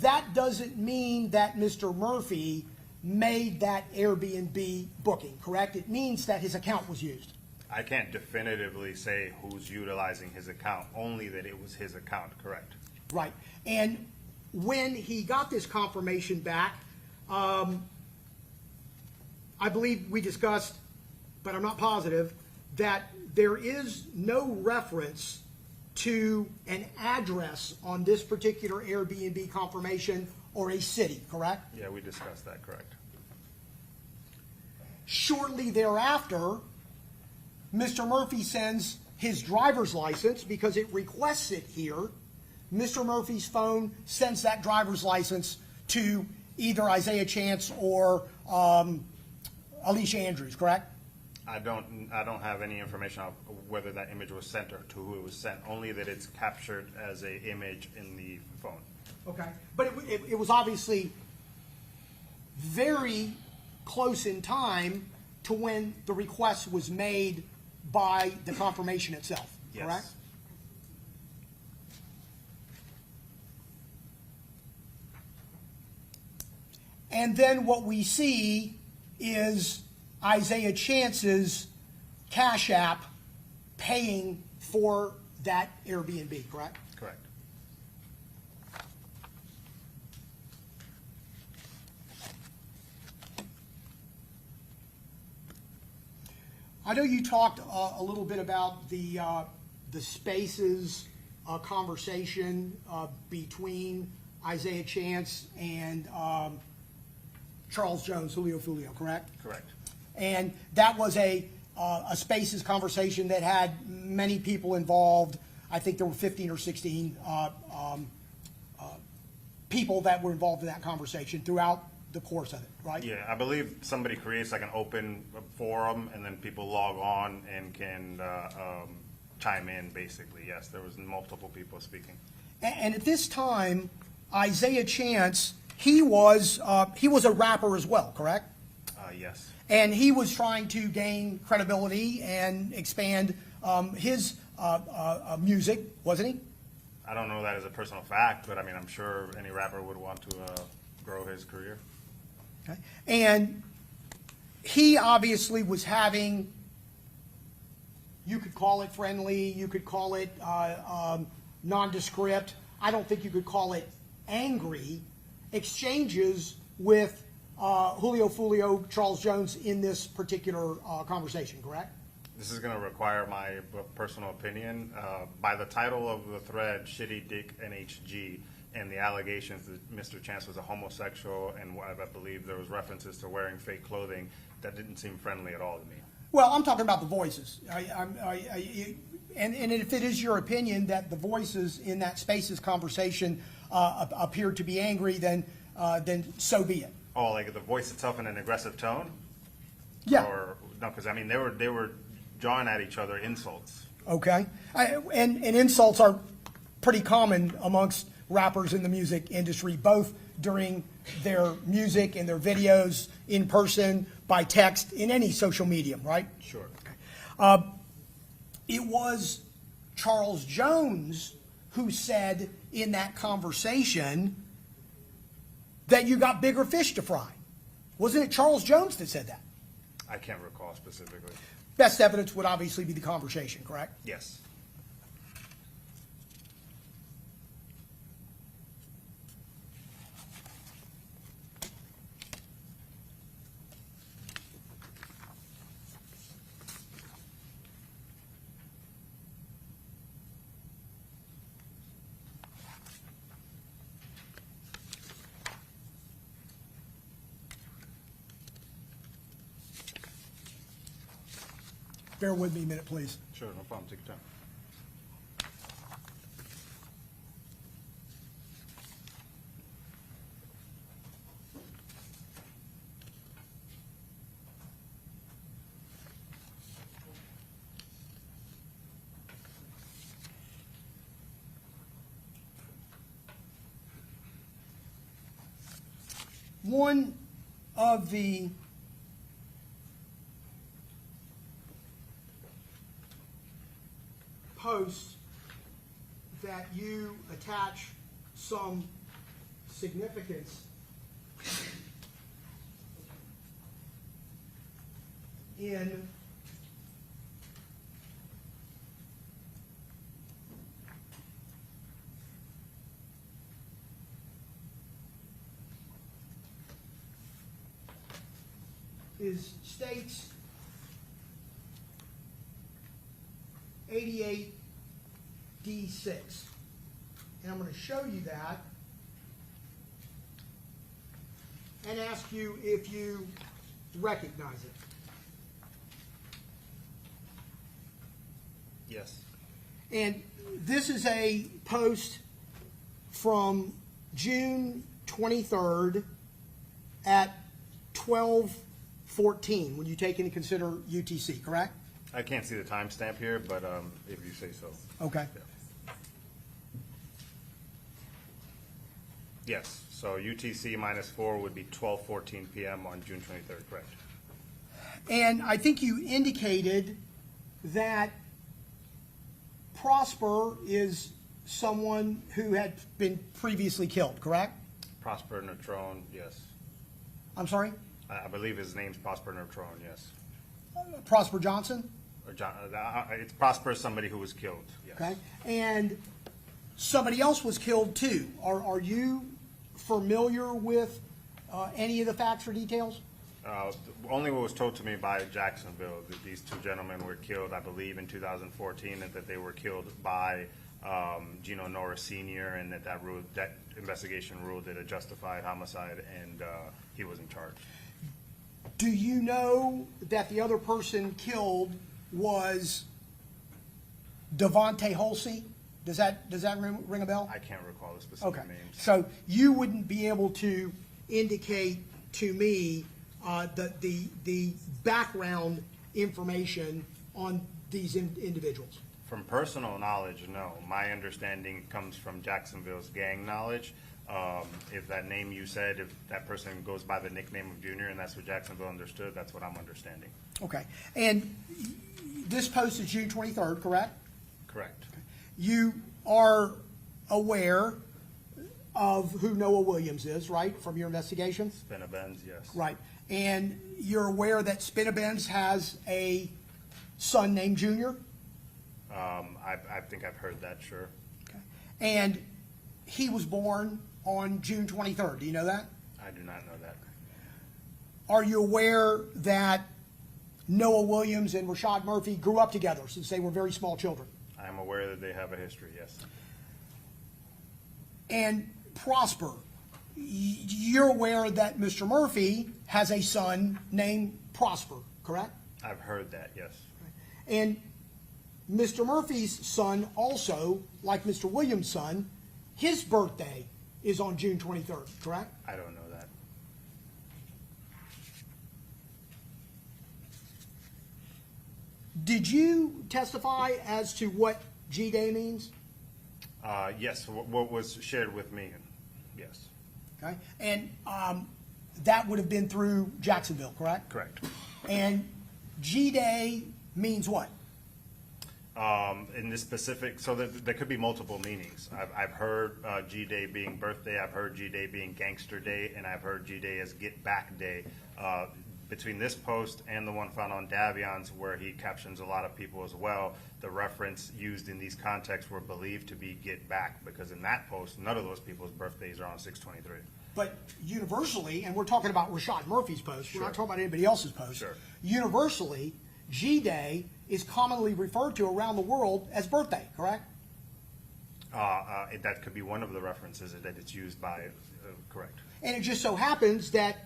that doesn't mean that Mr. Murphy made that Airbnb booking, correct? It means that his account was used. I can't definitively say who's utilizing his account, only that it was his account, correct? Right. And when he got this confirmation back, I believe we discussed, but I'm not positive, that there is no reference to an address on this particular Airbnb confirmation or a city, correct? Yeah, we discussed that, correct. Shortly thereafter, Mr. Murphy sends his driver's license because it requests it here. Mr. Murphy's phone sends that driver's license to either Isaiah Chance or Alicia Andrews, correct? I don't have any information on whether that image was sent or to who it was sent, only that it's captured as an image in the phone. Okay. But it was obviously very close in time to when the request was made by the confirmation itself, Yes. correct? And then what we see is Isaiah Chance's Cash App paying for that Airbnb, correct? Correct. I know you talked a little bit about the Spaces conversation between Isaiah Chance and Charles Jones, Julio Foolio, correct? Correct. And that was a Spaces conversation that had many people involved. I think there were 15 or 16 people that were involved in that conversation throughout the course of it, right? Yeah, I believe somebody creates like an open forum, and then people log on and can chime in, basically. Yes, there was multiple people speaking. And at this time, Isaiah Chance, he was a rapper as well, correct? Yes. And he was trying to gain credibility and expand his music, wasn't he? I don't know that as a personal fact, but I mean, I'm sure any rapper would want to grow his career. Okay. And he obviously was having, you could call it friendly, you could call it nondescript, I don't think you could call it angry, exchanges with Julio Foolio, Charles Jones in this particular conversation, correct? This is going to require my personal opinion. By the title of the thread, Shitty Dick NHG, and the allegations that Mr. Chance was a homosexual, and I believe there was references to wearing fake clothing, that didn't seem friendly at all to me. Well, I'm talking about the voices. And if it is your opinion that the voices in that Spaces conversation appear to be angry, then so be it. Oh, like the voice itself in an aggressive tone? Yeah. Or, no, because I mean, they were jawing at each other insults. Okay. And insults are pretty common amongst rappers in the music industry, both during their music and their videos, in person, by text, in any social medium, right? Sure. It was Charles Jones who said in that conversation that you got bigger fish to fry. Wasn't it Charles Jones that said that? I can't recall specifically. Best evidence would obviously be the conversation, correct? Yes. Bear with me a minute, please. Sure, no problem. Take your time. One of the posts that you attach some significance in states 88D6. And I'm going to show you that and ask you if you recognize it. Yes. And this is a post from June 23rd at 12:14, when you take into consider UTC, correct? I can't see the timestamp here, but if you say so. Okay. Yeah. Yes, so UTC -4 would be 12:14 p.m. on June 23rd, correct? And I think you indicated that Prosper is someone who had been previously killed, correct? Prosper Neutron, yes. I'm sorry? I believe his name's Prosper Neutron, yes. Prosper Johnson? Or it's Prosper, somebody who was killed, yes. Okay. And somebody else was killed too. Are you familiar with any of the facts or details? Only what was told to me by Jacksonville, that these two gentlemen were killed, I believe, in 2014, and that they were killed by Gino Norris Sr., and that investigation ruled it a justified homicide, and he was in charge. Do you know that the other person killed was Devontae Holsey? Does that ring a bell? I can't recall the specific Okay. names. So you wouldn't be able to indicate to me the background information on these individuals? From personal knowledge, no. My understanding comes from Jacksonville's gang knowledge. If that name you said, if that person goes by the nickname of Junior, and that's what Jacksonville understood, that's what I'm understanding. Okay. And this post is June 23rd, correct? Correct. You are aware of who Noah Williams is, right, from your investigation? Benz, yes. Right. And you're aware that Benz has a son named Junior? I think I've heard that, sure. Okay. And he was born on June 23rd. Do you know that? I do not know that. Are you aware that Noah Williams and Rashad Murphy grew up together since they were very small children? I am aware that they have a history, yes. And Prosper, you're aware that Mr. Murphy has a son named Prosper, correct? I've heard that, yes. And Mr. Murphy's son also, like Mr. Williams' son, his birthday is on June 23rd, correct? I don't know that. Did you testify as to what G-Day means? Yes, what was shared with me, yes. Okay, and that would have been through Jacksonville, correct? Correct. And G-Day means what? In this specific, so there could be multiple meanings. I've heard G-Day being birthday, I've heard G-Day being gangster day, and I've heard G-Day as get back day. Between this post and the one found on Davion's, where he captions a lot of people as well, the reference used in these contexts were believed to be get back, because in that post, none of those people's birthdays are on 6/23. But universally, and we're talking about Rashad Murphy's post, we're not Sure. talking about anybody else's post. Sure. Universally, G-Day is commonly referred to around the world as birthday, correct? That could be one of the references that it's used by, correct. And it just so happens that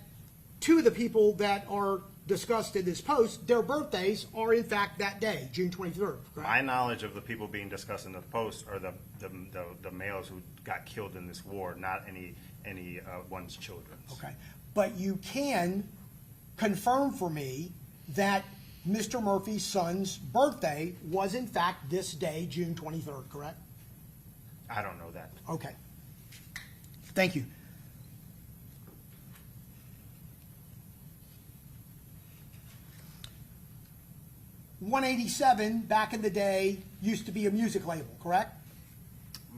two of the people that are discussed in this post, their birthdays are in fact that day, June 23rd, correct? My knowledge of the people being discussed in the post are the males who got killed in this war, not any one's children. Okay, but you can confirm for me that Mr. Murphy's son's birthday was in fact this day, June 23rd, correct? I don't know that. Okay. Thank you. $187 back in the day used to be a music label, correct?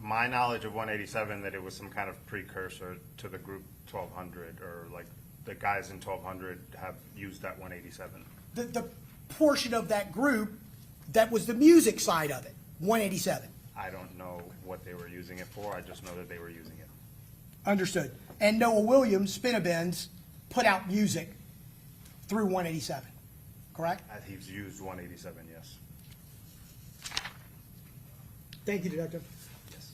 My knowledge of 187, that it was some kind of precursor to the group 1200, or like the guys in 1200 have used that 187. The portion of that group that was the music side of it, 187. I don't know what they were using it for. I just know that they were using it. Understood. And Noah Williams, Spinabends, put out music through 187, correct? He's used 187, yes. Thank you, Detective. Yes.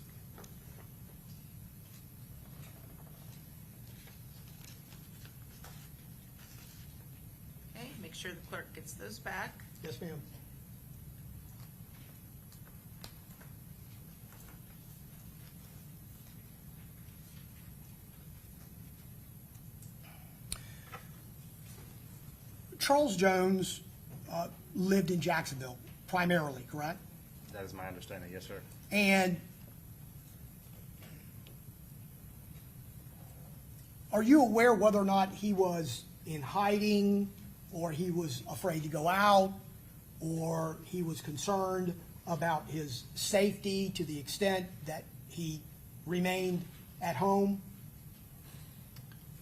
Okay, make sure the clerk gets those back. Yes, ma'am. Charles Jones lived in Jacksonville primarily, correct? That is my understanding, yes, sir. And are you aware whether or not he was in hiding, or he was afraid to go out, or he was concerned about his safety to the extent that he remained at home?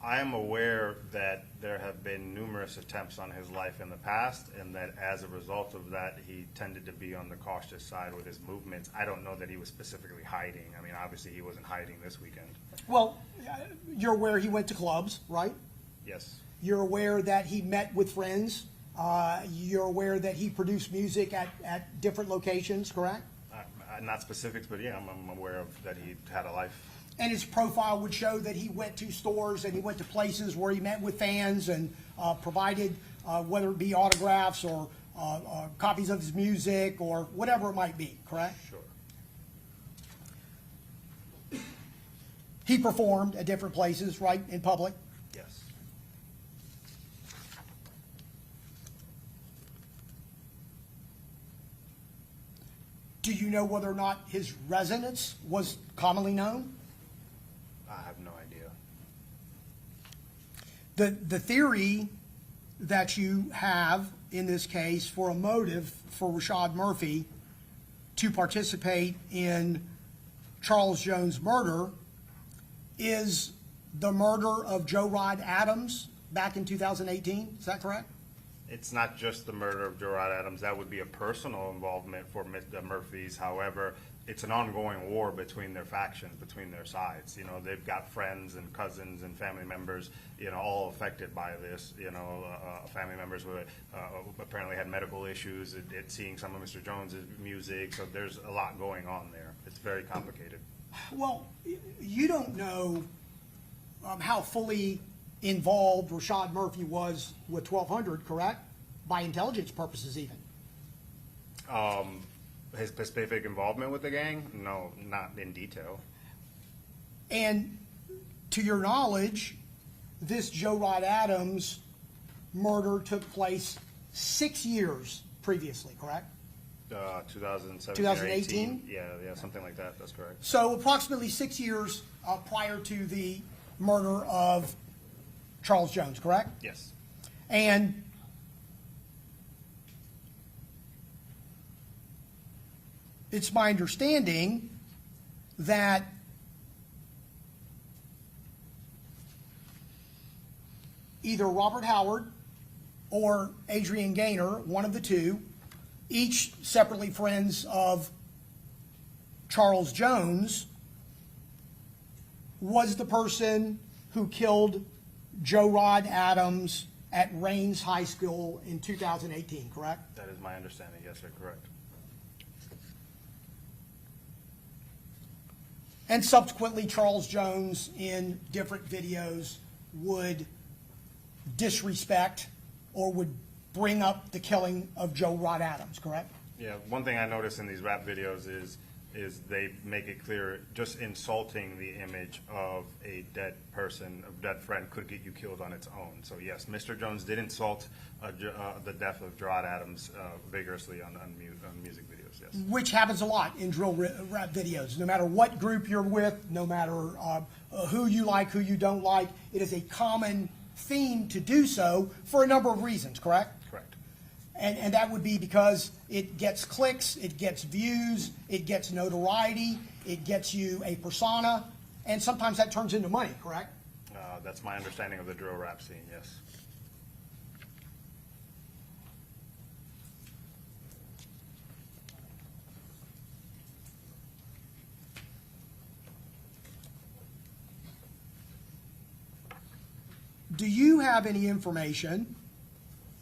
I am aware that there have been numerous attempts on his life in the past, and that as a result of that, he tended to be on the cautious side with his movements. I don't know that he was specifically hiding. I mean, obviously, he wasn't hiding this weekend. Well, you're aware he went to clubs, right? Yes. You're aware that he met with friends. You're aware that he produced music at different locations, correct? Not specifics, but yeah, I'm aware of that he had a life. And his profile would show that he went to stores and he went to places where he met with fans and provided, whether it be autographs or copies of his music or whatever it might be, correct? Sure. He performed at different places, right, in public? Yes. Do you know whether or not his residence was commonly known? I have no idea. The theory that you have in this case for a motive for Rashad Murphy to participate in Charles Jones' murder is the murder of Joe Rod Adams back in 2018. Is that correct? It's not just the murder of Joe Rod Adams. That would be a personal involvement for the Murphys. However, it's an ongoing war between their factions, between their sides. You know, they've got friends and cousins and family members, you know, all affected by this. You know, family members who apparently had medical issues at seeing some of Mr. Jones's music. So there's a lot going on there. It's very complicated. Well, you don't know how fully involved Rashad Murphy was with 1200, correct? by intelligence purposes even. His specific involvement with the gang? No, not in detail. And to your knowledge, this Joe Rod Adams murder took place 6 years previously, correct? 2017 2018? or 18? Yeah, something like that. That's correct. So approximately 6 years prior to the murder of Charles Jones, correct? Yes. And it's my understanding that either Robert Howard or Adrian Gaynor, one of the two, each separately friends of Charles Jones, was the person who killed Joe Rod Adams at Raines High School in 2018, correct? That is my understanding. Yes, sir. Correct. And subsequently, Charles Jones, in different videos, would disrespect or would bring up the killing of Joe Rod Adams, correct? Yeah, one thing I notice in these rap videos is they make it clear just insulting the image of a dead person, a dead friend, could get you killed on its own. So yes, Mr. Jones did insult the death of Rod Adams vigorously on music videos, yes. Which happens a lot in drill rap videos. No matter what group you're with, no matter who you like, who you don't like, it is a common theme to do so for a number of reasons, correct? Correct. And that would be because it gets clicks, it gets views, it gets notoriety, it gets you a persona, and sometimes that turns into money, correct? That's my understanding of the drill rap scene, yes. Do you have any information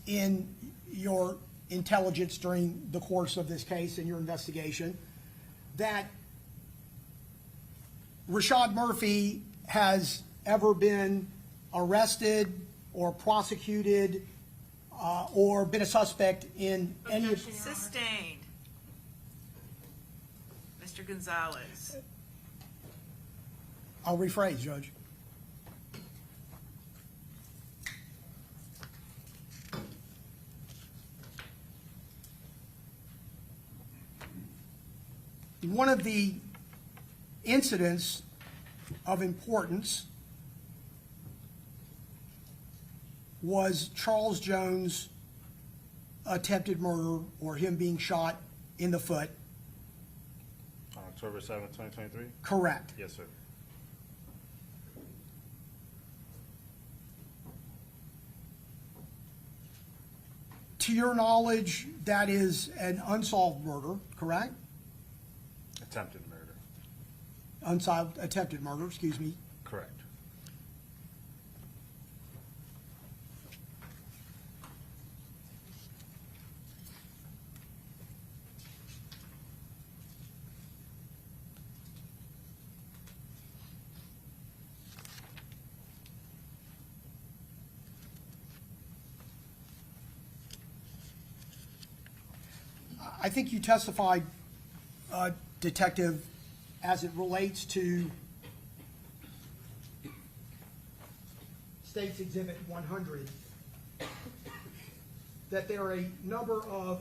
in your intelligence during the course of this case and your investigation that Rashad Murphy has ever been arrested or prosecuted or been a suspect in any of... Sustained. Mr. Gonzalez. I'll rephrase, Judge. One of the incidents of importance was Charles Jones' attempted murder, or him being shot in the foot. On October 7th, 2023? Correct. Yes, sir. To your knowledge, that is an unsolved murder, correct? Attempted murder. Unsolved attempted murder, excuse me. Correct. I think you testified, Detective, as it relates to State's Exhibit 100, that there are a number of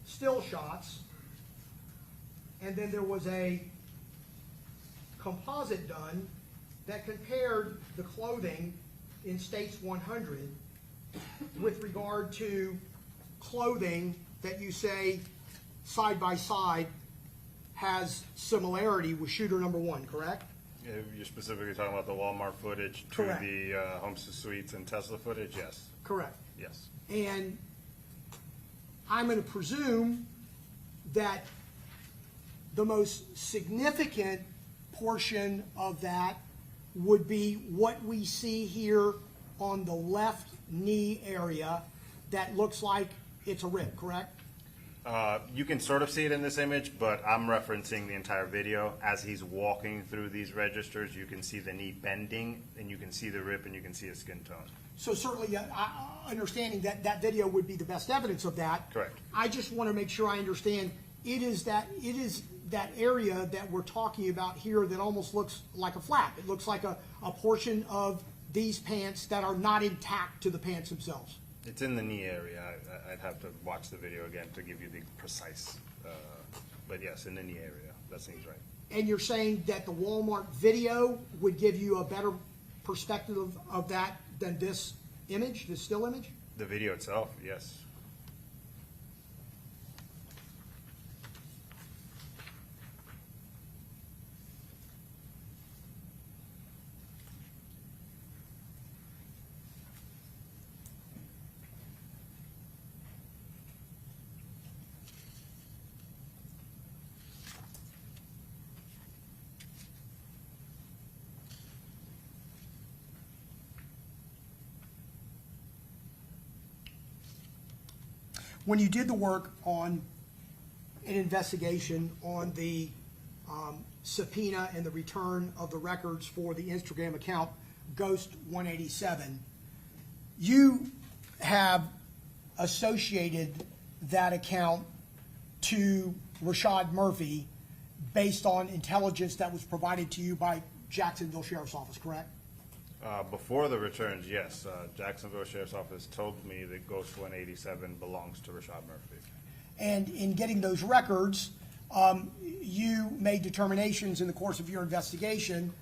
still shots, and then there was a composite done that compared the clothing in State's 100 with regard to clothing that you say side by side has similarity with shooter number one, correct? Yeah, you're specifically talking about the Walmart footage to Correct. the Homestead Suites and Tesla footage? Yes. Correct. Yes. And I'm going to presume that the most significant portion of that would be what we see here on the left knee area that looks like it's a rib, correct? You can sort of see it in this image, but I'm referencing the entire video. As he's walking through these registers, you can see the knee bending, and you can see the rip, and you can see his skin tone. So certainly, understanding that that video would be the best evidence of that. Correct. I just want to make sure I understand, it is that area that we're talking about here that almost looks like a flap. It looks like a portion of these pants that are not intact to the pants themselves. It's in the knee area. I'd have to watch the video again to give you the precise, but yes, in the knee area. That seems right. And you're saying that the Walmart video would give you a better perspective of that than this image, this still image? The video itself, yes. When you did the work on an investigation on the subpoena and the return of the records for the Instagram account Ghost 187, you have associated that account to Rashad Murphy based on intelligence that was provided to you by Jacksonville Sheriff's Office, correct? Before the returns, yes. Jacksonville Sheriff's Office told me that Ghost 187 belongs to Rashad Murphy. And in getting those records, you made determinations in the course of your investigation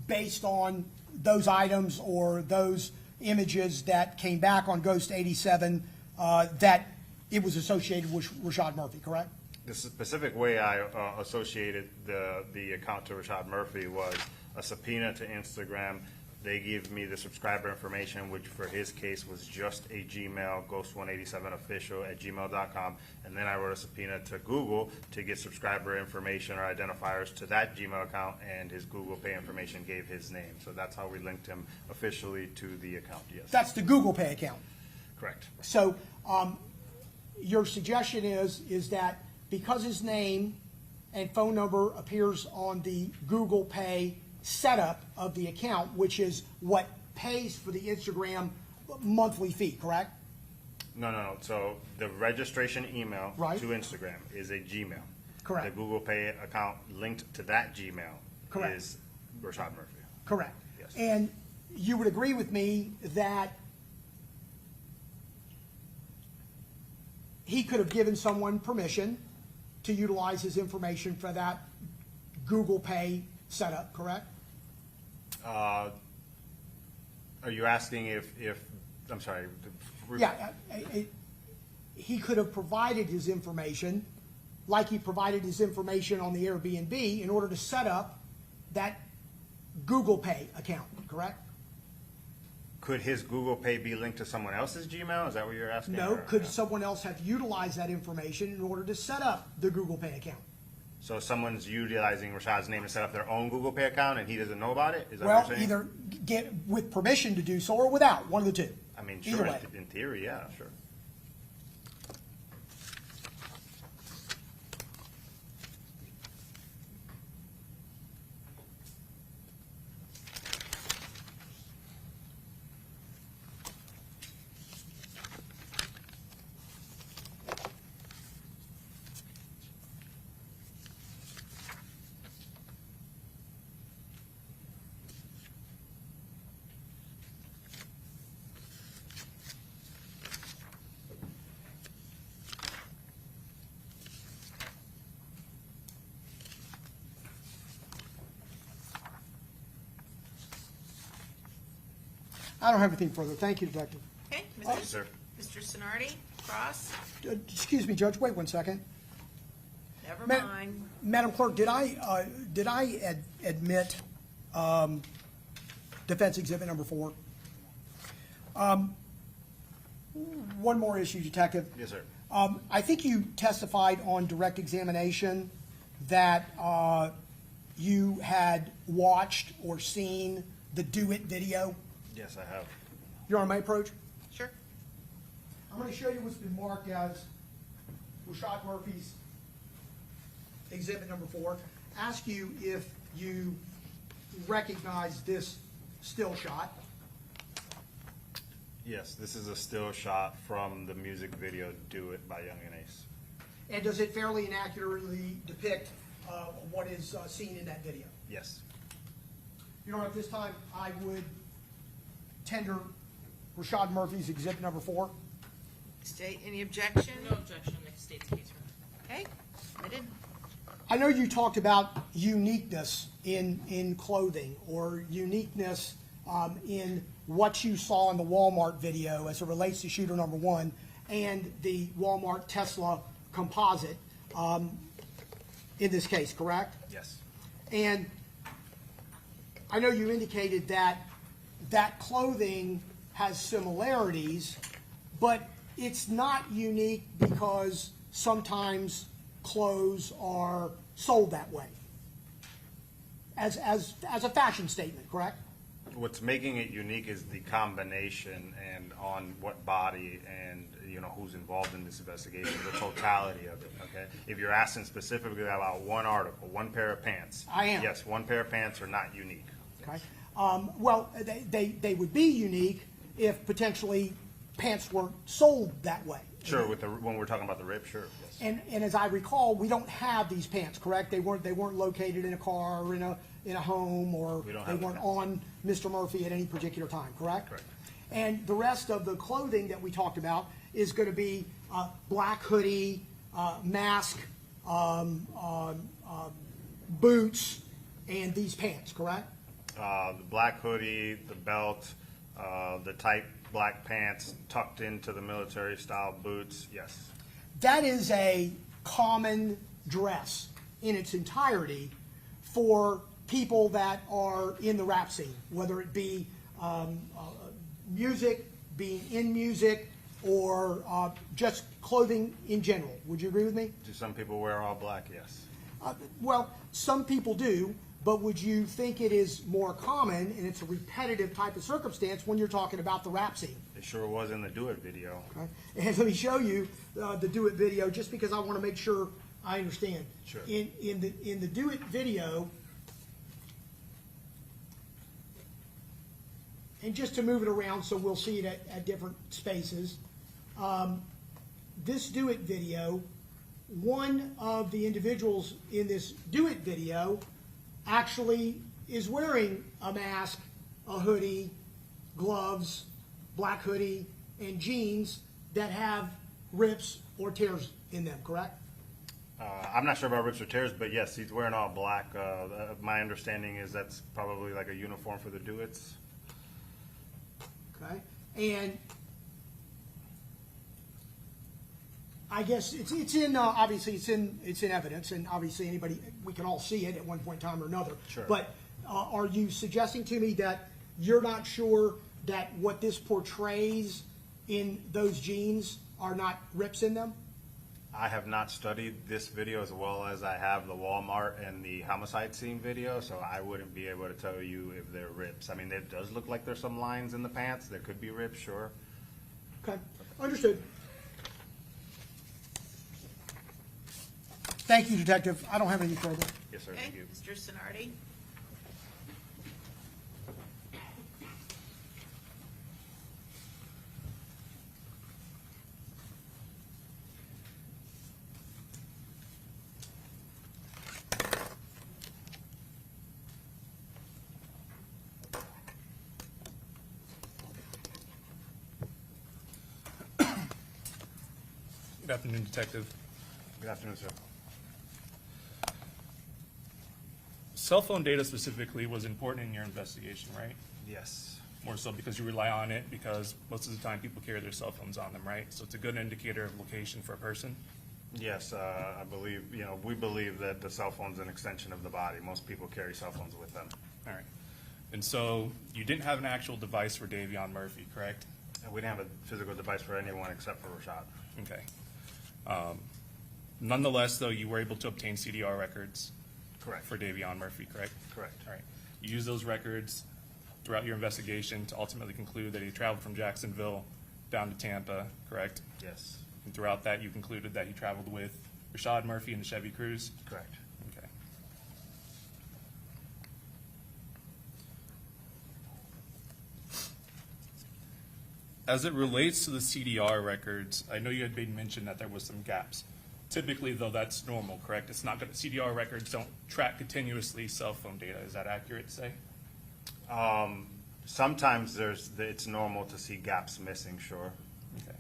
based on those items or those images that came back on Ghost 87 that it was associated with Rashad Murphy, correct? The specific way I associated the account to Rashad Murphy was a subpoena to Instagram. They give me the subscriber information, which for his case was just a Gmail, ghost187official@gmail.com. And then I wrote a subpoena to Google to get subscriber information or identifiers to that Gmail account, and his Google Pay information gave his name. So that's how we linked him officially to the account, yes. That's the Google Pay account. Correct. So your suggestion is that because his name and phone number appears on the Google Pay setup of the account, which is what pays for the Instagram monthly fee, correct? No. So the registration email Right. to Instagram is a Gmail. Correct. The Google Pay account linked to that Gmail Correct. is Rashad Murphy. Correct. Yes. And you would agree with me that he could have given someone permission to utilize his information for that Google Pay setup, correct? Are you asking if I'm sorry. Yeah, he could have provided his information, like he provided his information on the Airbnb, in order to set up that Google Pay account, correct? Could his Google Pay be linked to someone else's Gmail? Is that what you're asking? No, or- could someone else have utilized that information in order to set up the Google Pay account? So someone's utilizing Rashad's name to set up their own Google Pay account and he doesn't know about it? Is that Well, what you're saying? either get with permission to do so or without, one of the two. I mean, Either sure, way. in theory, yeah, sure. I don't have anything further. Thank you, Detective. Okay, Yes, sir. Mr. Sonardi, Cross, Excuse me, Judge, wait one second. never Ma- mind. Madam Clerk, did I admit defense exhibit number 4? One more issue, Detective. Yes, sir. I think you testified on direct examination that you had watched or seen the Do It video. Yes, I have. You're on my approach? Sure. I'm going to show you what's been marked as Rashad Murphy's exhibit number 4, ask you if you recognize this still shot. Yes, this is a still shot from the music video "Do It" by Young and Ace. And does it fairly and accurately depict what is seen in that video? Yes. Your Honor, at this time, I would tender Rashad Murphy's exhibit number 4. State, any objection? No objection, the state's case. Okay, submitted. I know you talked about uniqueness in clothing or uniqueness in what you saw in the Walmart video as it relates to shooter number 1 and the Walmart Tesla composite in this case, correct? Yes. And I know you indicated that that clothing has similarities, but it's not unique because sometimes clothes are sold that way as a fashion statement, correct? What's making it unique is the combination and on what body and, you know, who's involved in this investigation, the totality of it, okay? If you're asking specifically about one article, one pair of pants. I am. Yes, one pair of pants are not unique. Okay. Well, they would be unique if potentially pants weren't sold that way. Sure, when we're talking about the rip, sure, yes. And as I recall, we don't have these pants, correct? They weren't located in a car or in a home, or We don't they have the weren't pants. on Mr. Murphy at any particular time, correct? Correct. And the rest of the clothing that we talked about is going to be black hoodie, mask, boots, and these pants, correct? The black hoodie, the belt, the tight black pants tucked into the military style boots, yes. That is a common dress in its entirety for people that are in the rap scene, whether it be music, being in music, or just clothing in general. Would you agree with me? Do some people wear all black? Yes. Well, some people do, but would you think it is more common and it's a repetitive type of circumstance when you're talking about the rap scene? It sure was in the Do It video. Okay? And let me show you the Do It video just because I want to make sure I understand. Sure. In the Do It video, and just to move it around so we'll see it at different spaces, this Do It video, one of the individuals in this Do It video actually is wearing a mask, a hoodie, gloves, black hoodie, and jeans that have rips or tears in them, correct? I'm not sure about rips or tears, but yes, he's wearing all black. My understanding is that's probably like a uniform for the Do-Its. Okay, and I guess it's in obviously it's in evidence, and obviously we can all see it at one point in time or another. Sure. But are you suggesting to me that you're not sure that what this portrays in those jeans are not rips in them? I have not studied this video as well as I have the Walmart and the homicide scene video, so I wouldn't be able to tell you if they're rips. I mean, it does look like there's some lines in the pants. There could be rips, sure. Okay, understood. Thank you, Detective. I don't have any further. Yes, sir. Okay, Thank you. Mr. Sonardi? Good afternoon, Detective. Good afternoon, sir. Cell phone data specifically was important in your investigation, right? Yes. More so because you rely on it, because most of the time people carry their cell phones on them, right? So it's a good indicator of location for a person. Yes, I believe, we believe that the cell phone's an extension of the body. Most people carry cell phones with them. All right. And so you didn't have an actual device for Davion Murphy, correct? And we didn't have a physical device for anyone except for Rashad. Okay. Nonetheless, though, you were able to obtain CDR records Correct. for Davion Murphy, correct? Correct. All right. You used those records throughout your investigation to ultimately conclude that he traveled from Jacksonville down to Tampa, correct? Yes. And throughout that, you concluded that he traveled with Rashad Murphy in the Chevy Cruze? Correct. Okay. As it relates to the CDR records, I know you had made mention that there was some gaps. Typically, though, that's normal, correct? It's not good. CDR records don't track continuously cell phone data. Is that accurate to say? Sometimes it's normal to see gaps missing, sure. Okay.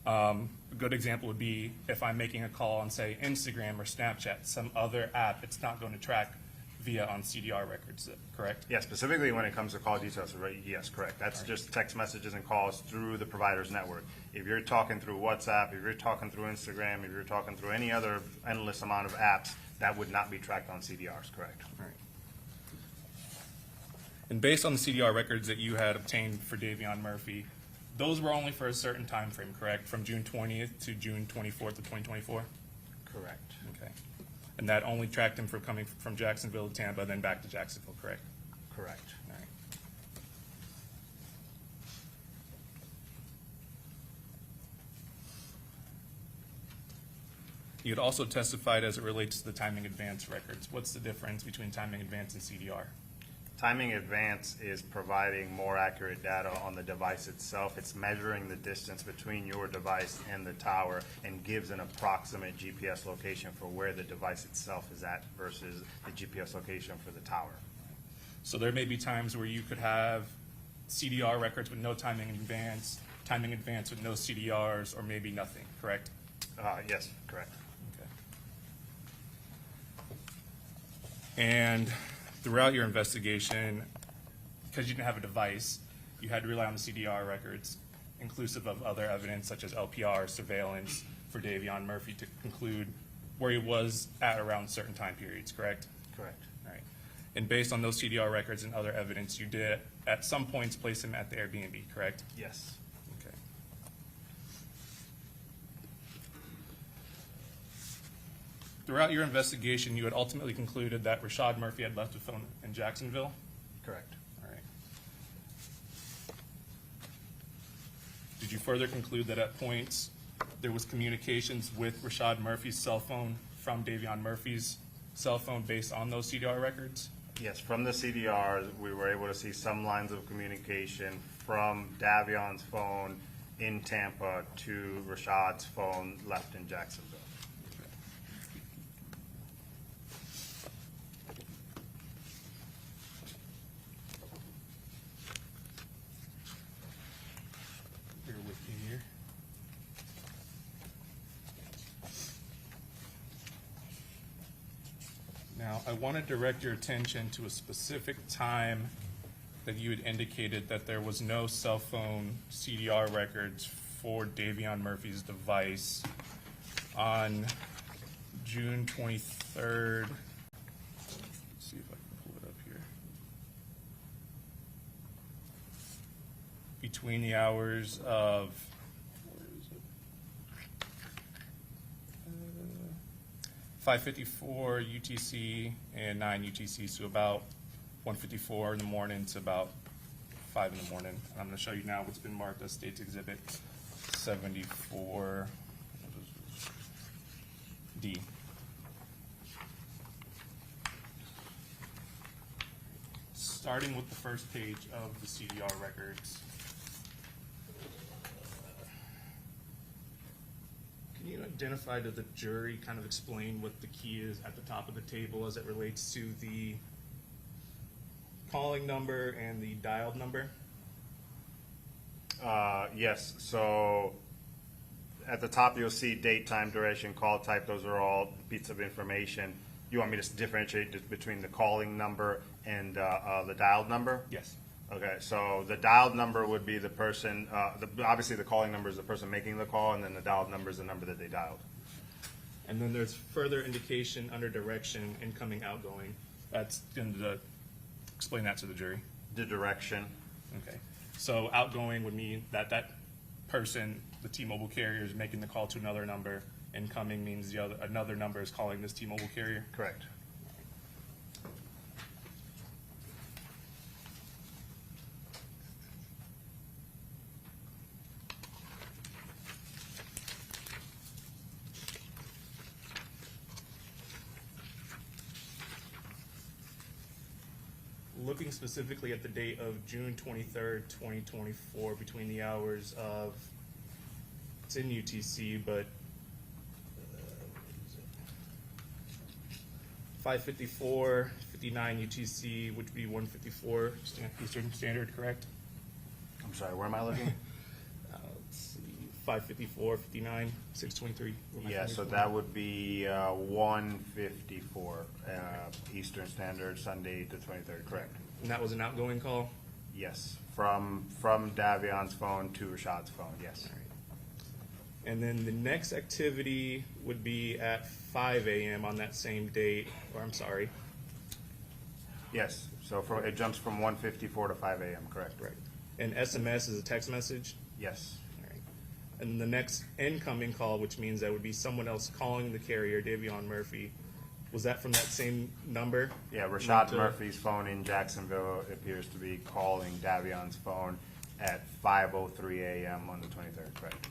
A good example would be if I'm making a call on, say, Instagram or Snapchat, some other app, it's not going to track via on CDR records, correct? Yeah, specifically when it comes to call details, right? Yes, correct. That's just text messages and calls through the provider's network. If you're talking through WhatsApp, if you're talking through Instagram, if you're talking through any other endless amount of apps, that would not be tracked on CDRs, correct? Right. And based on the CDR records that you had obtained for Davion Murphy, those were only for a certain time frame, correct? From June 20th to June 24th of 2024? Correct. Okay. And that only tracked him from coming from Jacksonville to Tampa, then back to Jacksonville, correct? Correct. All right. You had also testified as it relates to the timing advance records. What's the difference between timing advance and CDR? Timing advance is providing more accurate data on the device itself. It's measuring the distance between your device and the tower and gives an approximate GPS location for where the device itself is at versus the GPS location for the tower. So there may be times where you could have CDR records with no timing advance with no CDRs, or maybe nothing, correct? Yes, correct. Okay. And throughout your investigation, because you didn't have a device, you had to rely on the CDR records, inclusive of other evidence such as LPR, surveillance, for Davion Murphy to conclude where he was at around certain time periods, correct? Correct. All right. And based on those CDR records and other evidence, you did at some points place him at the Airbnb, correct? Yes. Okay. Throughout your investigation, you had ultimately concluded that Rashad Murphy had left a phone in Jacksonville? Correct. All right. Did you further conclude that at points there was communications with Rashad Murphy's cell phone from Davion Murphy's cell phone based on those CDR records? Yes, from the CDR, we were able to see some lines of communication from Davion's phone in Tampa to Rashad's phone left in Jacksonville. Bear with me here. Now, I want to direct your attention to a specific time that you had indicated that there was no cell phone CDR records for Davion Murphy's device on June 23rd. Let's see if I can pull it up here. Between the hours of, where is it? 5:54 UTC and 9 UTC, so about 1:54 in the morning to about 5 in the morning. And I'm going to show you now what's been marked as State's Exhibit 74D. Starting with the first page of the CDR records. Can you identify to the jury, kind of explain what the key is at the top of the table as it relates to the calling number and the dialed number? Yes, so at the top you'll see date, time, duration, call type. Those are all bits of information. You want me to differentiate between the calling number and the dialed number? Yes. Okay, so the dialed number would be the person, obviously the calling number is the person making the call, and then the dialed number is the number that they dialed. And then there's further indication under direction, incoming, outgoing. That's going to explain that to the jury. The direction. Okay. So outgoing would mean that that person, the T-Mobile carrier, is making the call to another number. Incoming means another number is calling this T-Mobile carrier. Correct. looking specifically at the date of June 23rd, 2024, between the hours of, it's in UTC, but 5:54, 59 UTC, which would be 1:54 Eastern Standard, correct? I'm sorry, where am I looking? Let's see, 5:54, 59, 6:23. Yeah, so that would be 1:54 Eastern Standard, Sunday the 23rd, correct? And that was an outgoing call? Yes, from Davion's phone to Rashad's phone, yes. All right. And then the next activity would be at 5 a.m. on that same date, or I'm sorry, Yes, so it jumps from 1:54 to 5 a.m., correct? right. And SMS is a text message? Yes, All right. And the next incoming call, which means that would be someone else calling the carrier, Davion Murphy, was that from that same number? yeah, Rashad Murphy's phone in Jacksonville appears to be calling Davion's phone at 5:03 a.m. on the 23rd, correct?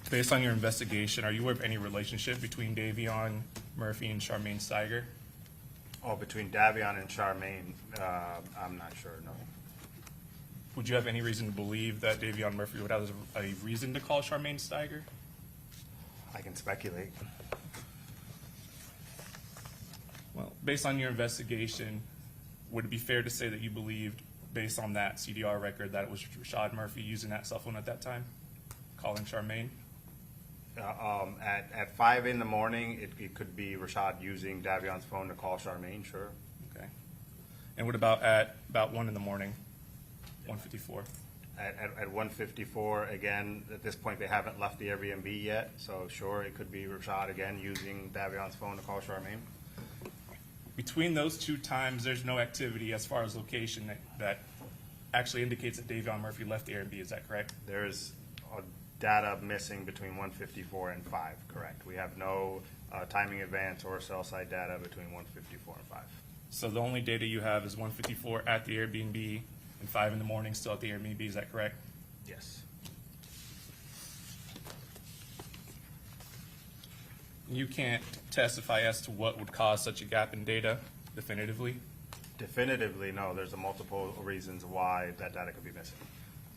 Based on your investigation, are you aware of any relationship between Davion Murphy and Charmaine Steiger? Oh, between Davion and Charmaine, I'm not sure, no. Would you have any reason to believe that Davion Murphy would have a reason to call Charmaine Steiger? I can speculate. Well, based on your investigation, would it be fair to say that you believed, based on that CDR record, that it was Rashad Murphy using that cell phone at that time, calling Charmaine? At 5 in the morning, it could be Rashad using Davion's phone to call Charmaine, sure. Okay. And what about at about 1 in the morning, 1:54? At 1:54, again, at this point, they haven't left the Airbnb yet, so sure, it could be Rashad again using Davion's phone to call Charmaine. Between those two times, there's no activity as far as location that actually indicates that Davion Murphy left the Airbnb, is that correct? There's data missing between 1:54 and 5, correct. We have no timing advance or cell site data between 1:54 and 5. So the only data you have is 1:54 at the Airbnb and 5 in the morning still at the Airbnb, is that correct? Yes. You can't testify as to what would cause such a gap in data definitively? Definitively, no. There's a multiple reasons why that data could be missing.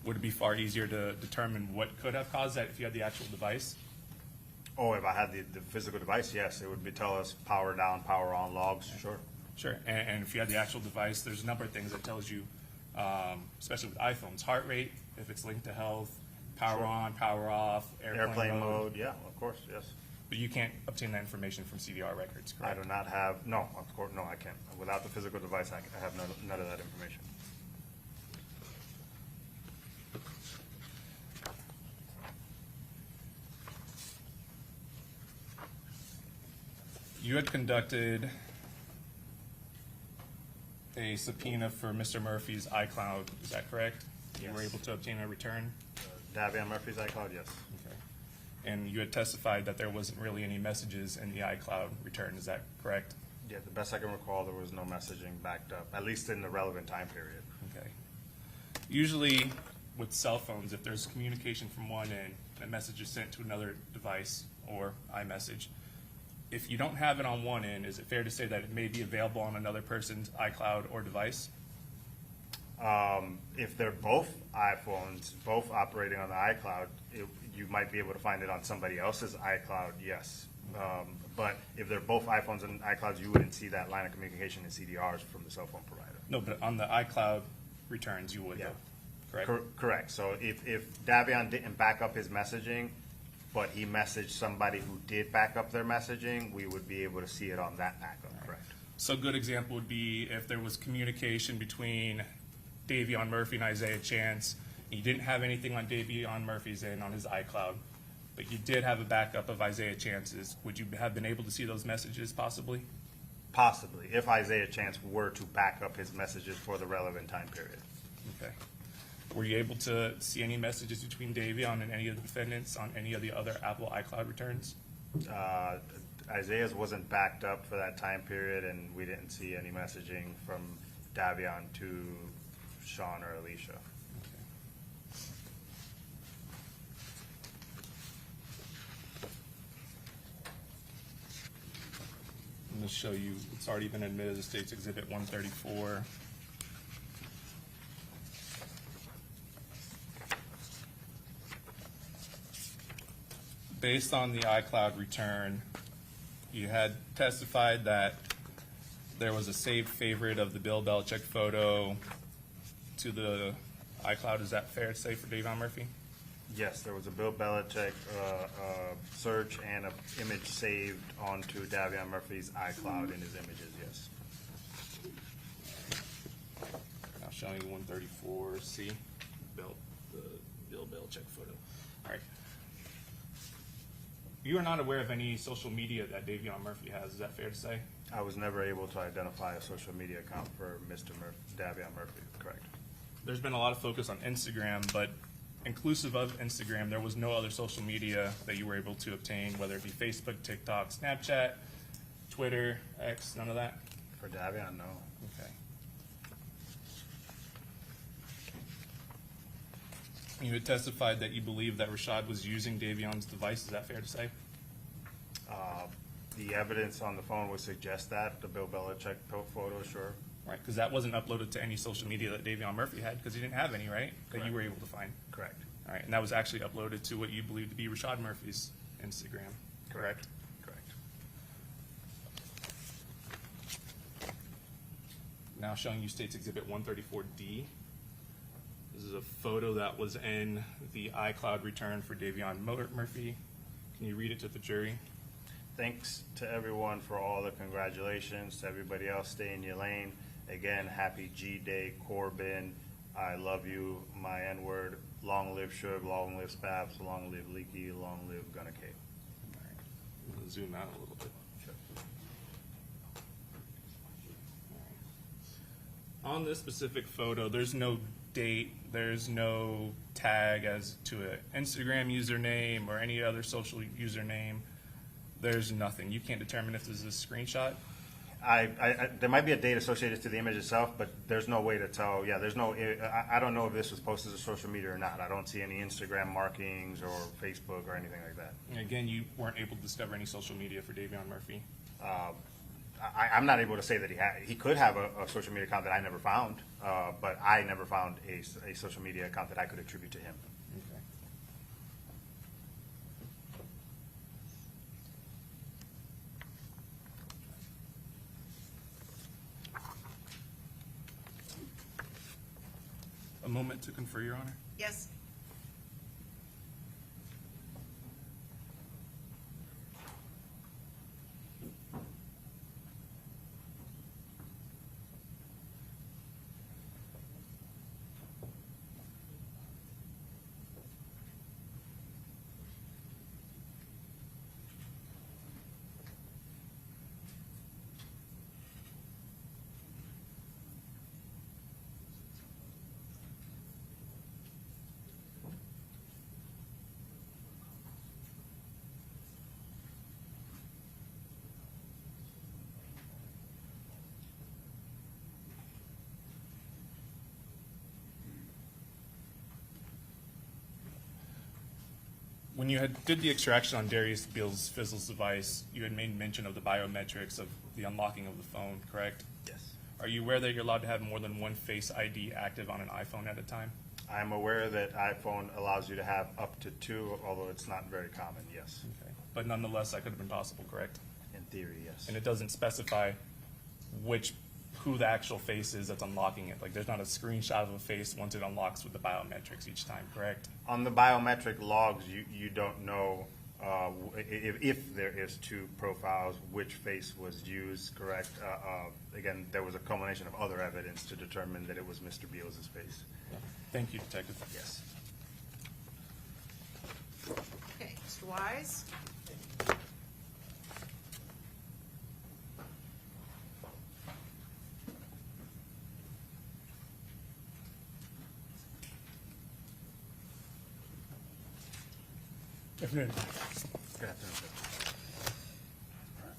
Would it be far easier to determine what could have caused that if you had the actual device? Oh, if I had the physical device, yes, it would tell us power down, power on logs, sure. Sure, and if you had the actual device, there's a number of things that tells you, especially with iPhones, heart rate, if it's linked to health, power Sure. on, power off, Airplane mode, yeah, of course, yes. But you can't obtain that information from CDR records, I correct? do not have, no, of course, no, I can't. Without the physical device, I have none of that information. You had conducted a subpoena for Mr. Murphy's iCloud, is that correct? You were Yes. able to obtain a return? Davion Murphy's iCloud, yes. Okay. And you had testified that there wasn't really any messages in the iCloud return, is that correct? Yeah, the best I can recall, there was no messaging backed up, at least in the relevant time period. Okay. Usually with cell phones, if there's communication from one end, and a message is sent to another device or iMessage, if you don't have it on one end, is it fair to say that it may be available on another person's iCloud or device? If they're both iPhones, both operating on the iCloud, you might be able to find it on somebody else's iCloud, yes. But if they're both iPhones and iClouds, you wouldn't see that line of communication in CDRs from the cell phone provider. No, but on the iCloud returns, you would, Yeah. though, correct? Correct. So if Davion didn't back up his messaging, but he messaged somebody who did back up their messaging, we would be able to see it on that backup, correct? So a good example would be if there was communication between Davion Murphy and Isaiah Chance, and you didn't have anything on Davion Murphy's end on his iCloud, but you did have a backup of Isaiah Chance's, would you have been able to see those messages possibly? Possibly, if Isaiah Chance were to back up his messages for the relevant time period. Okay. Were you able to see any messages between Davion and any of the defendants on any of the other Apple iCloud returns? Isaiah's wasn't backed up for that time period, and we didn't see any messaging from Davion to Sean or Alicia. show you, it's already been admitted as State's Exhibit 134. Based on the iCloud return, you had testified that there was a saved favorite of the Bill Belichick photo to the iCloud. Is that fair to say for Davion Murphy? Yes, there was a Bill Belichick search and an image saved onto Davion Murphy's iCloud in his images, yes. Now showing you 134C, the Bill Belichick photo. All right. You are not aware of any social media that Davion Murphy has. Is that fair to say? I was never able to identify a social media account for Mr. Davion Murphy, correct. There's been a lot of focus on Instagram, but inclusive of Instagram, there was no other social media that you were able to obtain, whether it be Facebook, TikTok, Snapchat, Twitter, X, none of that? For Davion, no. Okay. You had testified that you believe that Rashad was using Davion's device. Is that fair to say? The evidence on the phone would suggest that, the Bill Belichick photo, sure. Right, because that wasn't uploaded to any social media that Davion Murphy had, because he didn't have any, right? That you Correct. were able to find. Correct. All right, and that was actually uploaded to what you believe to be Rashad Murphy's Instagram, correct? Correct. Now showing you State's Exhibit 134D. This is a photo that was in the iCloud return for Davion Murphy. Can you read it to the jury? Thanks to everyone for all the congratulations. To everybody else, stay in your lane. Again, happy G-Day, Corbin. I love you, my N-word. Long live Suge, long live Spabs, long live Leaky, long live Gunna K. All right. I'm gonna zoom out a little bit. On this specific photo, there's no date, there's no tag as to an Instagram username or any other social username. There's nothing. You can't determine if this is a screenshot. There might be a date associated to the image itself, but there's no way to tell. Yeah, there's no. I don't know if this was posted to social media or not. I don't see any Instagram markings or Facebook or anything like that. And again, you weren't able to discover any social media for Davion Murphy. I'm not able to say that he could have a social media account that I never found, but I never found a social media account that I could attribute to him. Okay. A moment to confer, Your Honor. Yes. When you did the extraction on Darius Beals Fizzle's device, you had made mention of the biometrics of the unlocking of the phone, correct? Yes. Are you aware that you're allowed to have more than one Face ID active on an iPhone at a time? I'm aware that iPhone allows you to have up to 2, although it's not very common. Yes. Okay. But nonetheless, that could have been possible, correct? In theory, yes. And it doesn't specify who the actual face is that's unlocking it. Like, there's not a screenshot of a face once it unlocks with the biometrics each time, correct? On the biometric logs, you don't know if there is 2 profiles, which face was used, correct? Again, there was a culmination of other evidence to determine that it was Mr. Beals' face. Thank you, Detective. Yes. Okay, Mr. Wise? Afternoon. Good afternoon, sir. All right,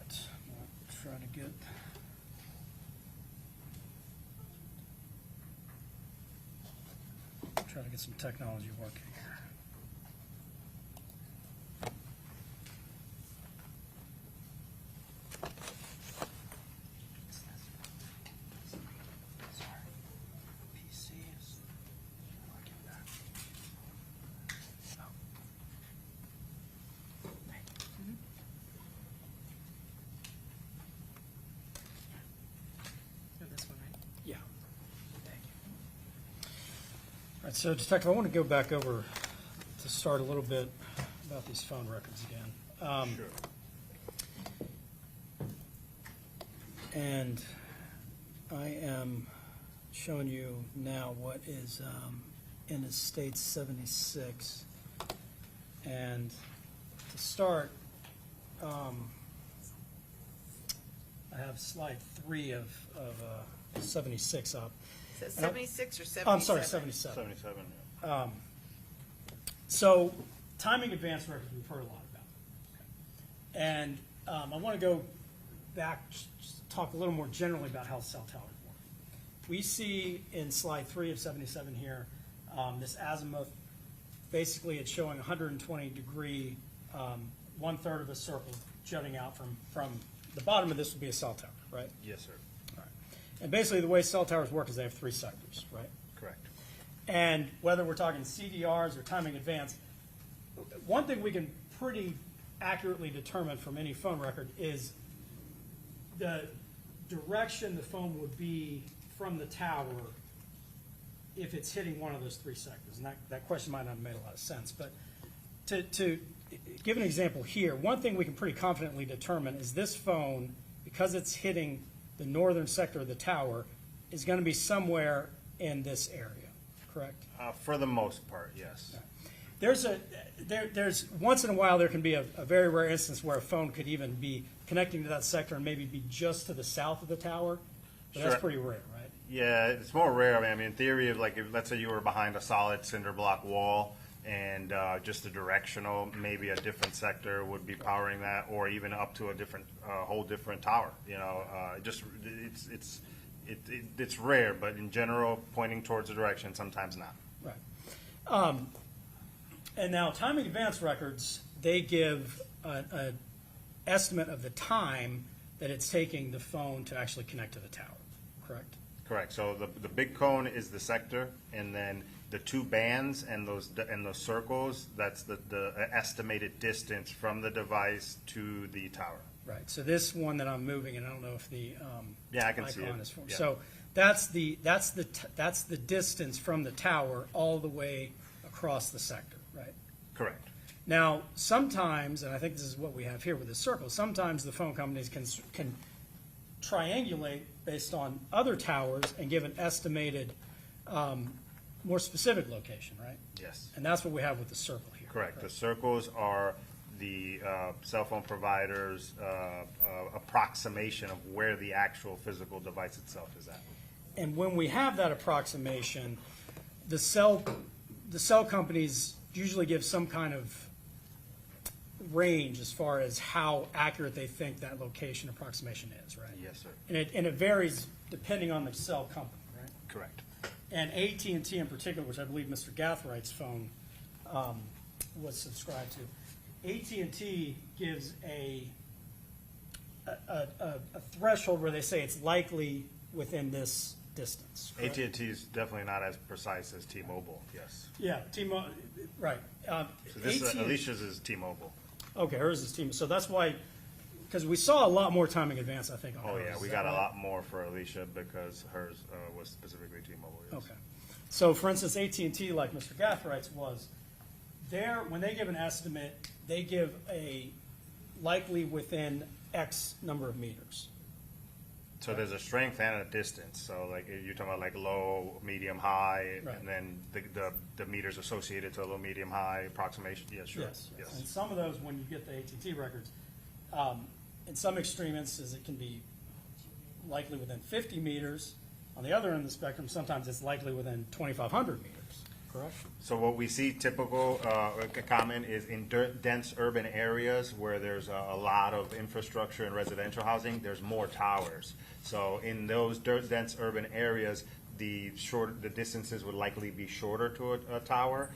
I'll try to get some technology working here. right, so Detective, I want to go back over to start a little bit about these phone records again. Sure. And I am showing you now what is in Estate 76. And to start, I have slide 3 of 76 up. Is that 76 or 77? I'm sorry, 77. 77, yeah. So, timing advance records we've heard a lot about. And I want to go back, just talk a little more generally about how cell towers work. We see in slide 3 of 77 here, this azimuth, basically it's showing 120-degree, 1/3 of a circle jutting out from the bottom of this would be a cell tower, right? Yes, sir. All right. And basically the way cell towers work is they have 3 sectors, right? Correct. And whether we're talking CDRs or timing advance, one thing we can pretty accurately determine from any phone record is the direction the phone would be from the tower if it's hitting one of those 3 sectors. And that question might not have made a lot of sense. But to give an example here, one thing we can pretty confidently determine is this phone, because it's hitting the northern sector of the tower, is going to be somewhere in this area, correct? For the most part, yes. There's once in a while there can be a very rare instance where a phone could even be connecting to that sector and maybe be just to the south of the tower, but that's Sure. pretty rare, right? Yeah, it's more rare. I mean, in theory, of like, if, let's say you were behind a solid cinder block wall and just a directional, maybe a different sector would be powering that, or even up to a different, whole different tower. You know, it's rare, but in general, pointing towards a direction, sometimes not. Right. And now timing advance records, they give an estimate of the time that it's taking the phone to actually connect to the tower, correct? Correct. So the big cone is the sector, and then the 2 bands and those circles, that's the estimated distance from the device to the tower. Right. So this one that I'm moving, and I don't know if the Yeah, I can see icon it. is formed. Yeah. So that's the distance from the tower all the way across the sector, right? Correct. Now, sometimes, and I think this is what we have here with this circle, sometimes the phone companies can triangulate based on other towers and give an estimated, more specific location, right? Yes. And that's what we have with the circle here. Correct. The circles are the cell phone provider's approximation of where the actual physical device itself is at. And when we have that approximation, the cell companies usually give some kind of range as far as how accurate they think that location approximation is, right? Yes, sir. And it varies depending on the cell company, right? Correct. And AT&T in particular, which I believe Mr. Gathwright's phone was subscribed to, AT&T gives a threshold where they say it's likely within this distance. correct? AT&T is definitely not as precise as T-Mobile, yes. Yeah, T-Mobile, right. So this, AT&T Alicia's is T-Mobile. Okay, hers is T-Mobile. So that's why, because we saw a lot more timing advance, I think, on Oh, hers. yeah, Is we that got a right? lot more for Alicia because hers was specifically T-Mobile, yes. Okay. So, for instance, AT&T, like Mr. Gathwright's was, when they give an estimate, they give a likely within X number of meters. So there's a strength and a distance. So like you're talking about like low, medium, high, Right. and then the meters associated to low, medium, high approximation. Yeah, sure. Yes. And Yes. some of those, when you get the AT&T records, in some extreme instances, it can be likely within 50 meters. On the other end of the spectrum, sometimes it's likely within 2,500 meters, correct? So what we see typical, common is in dense urban areas where there's a lot of infrastructure and residential housing, there's more towers. So in those dense urban areas, the distances would likely be shorter to a tower.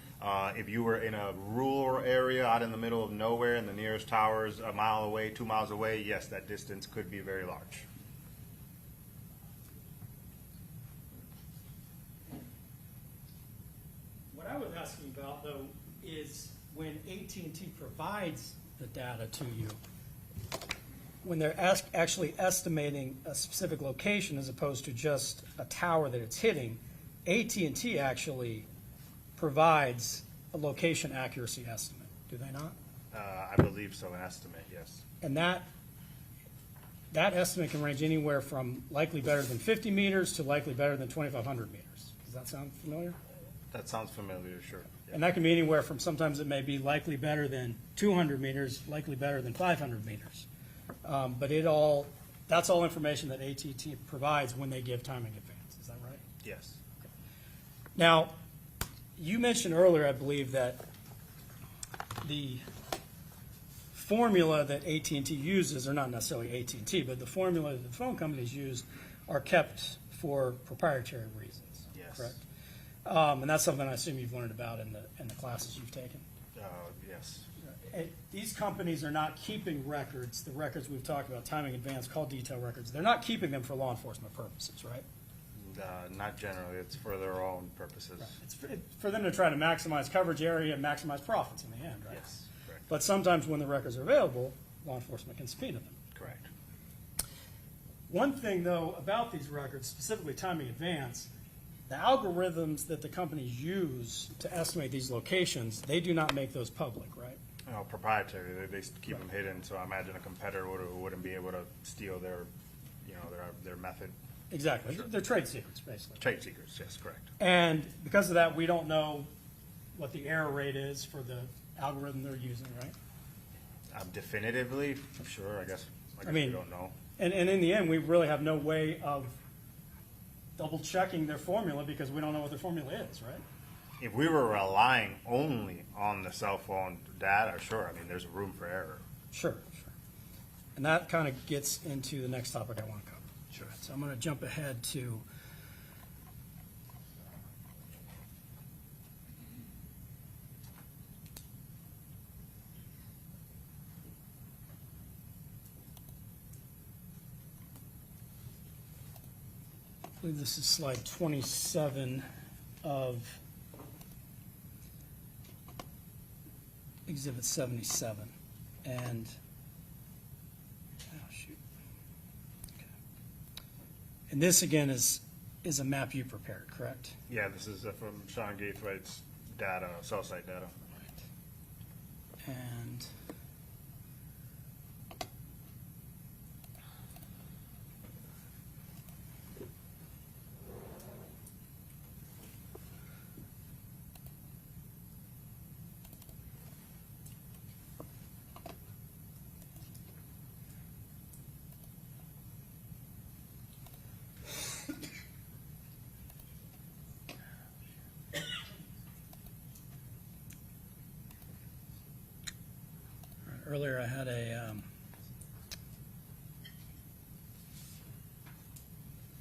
If you were in a rural area out in the middle of nowhere and the nearest tower is a mile away, 2 miles away, yes, that distance could be very large. What I was asking about, though, is when AT&T provides the data to you, when they're actually estimating a specific location as opposed to just a tower that it's hitting, AT&T actually provides a location accuracy estimate, do they not? I believe so, an estimate, yes. And that estimate can range anywhere from likely better than 50 meters to likely better than 2,500 meters. Does that sound familiar? That sounds familiar, sure. Yeah. And that can be anywhere from, sometimes it may be likely better than 200 meters, likely better than 500 meters. But that's all information that AT&T provides when they give timing advance. Is that right? Yes. Now, you mentioned earlier, I believe, that the formula that AT&T uses, or not necessarily AT&T, but the formula that the phone companies use are kept for proprietary reasons, Yes. correct? And that's something I assume you've learned about in the classes you've taken. Yes. These companies are not keeping records, the records we've talked about, timing advance, call detail records. They're not keeping them for law enforcement purposes, right? Not generally, it's for their own purposes. It's for them to try to maximize coverage area and maximize profits in the end, right? Yes, correct. But sometimes when the records are available, law enforcement can subpoena them. Correct. One thing, though, about these records, specifically timing advance, the algorithms that the companies use to estimate these locations, they do not make those public, right? Proprietary, they keep them hidden, so I imagine a competitor wouldn't be able to steal their method. Exactly. They're trade secrets, basically. Trade secrets, yes, correct. And because of that, we don't know what the error rate is for the algorithm they're using, right? Definitively, sure, I guess I mean, we don't know. And in the end, we really have no way of double checking their formula because we don't know what their formula is, right? If we were relying only on the cell phone data, sure, I mean, there's room for error. Sure. And that kind of gets into the next topic I want to cover. Sure. So I'm going to jump ahead to I believe this is slide 27 of Exhibit 77. And, oh, shoot. Okay. And this, again, is a map you prepared, correct? Yeah, this is from Sean Gaithwaite's data, cell site data. And earlier I had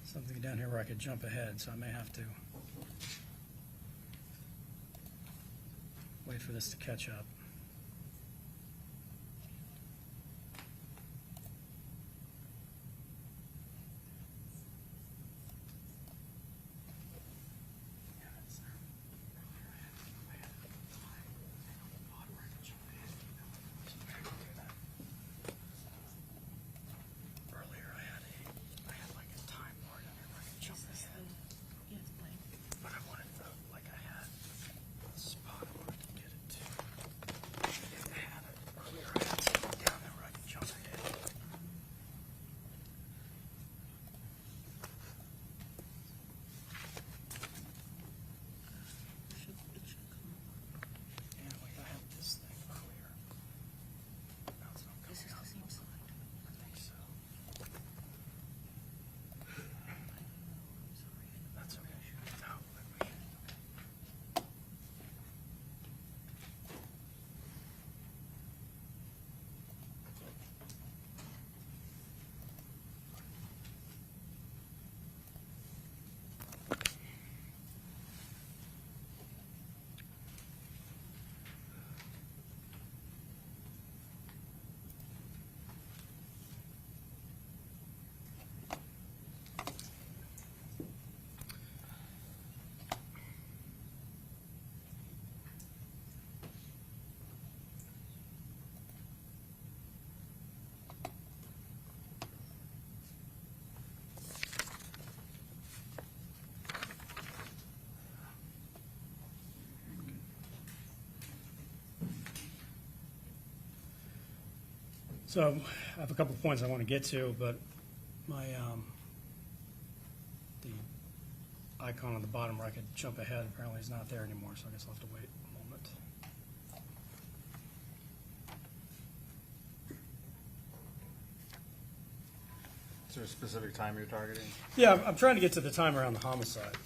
something down here where I could jump ahead, so I may have to wait for this to catch up. Earlier I had like a time board on here where I could jump ahead. But I wanted to, like I had a spot where I could get it to. So I have a couple of points I want to get to, but my, the icon on the bottom where I could jump ahead apparently is not there anymore, so I guess I'll have to wait a moment. Is there a specific time you're targeting? Yeah, I'm trying to get to the time around the homicide.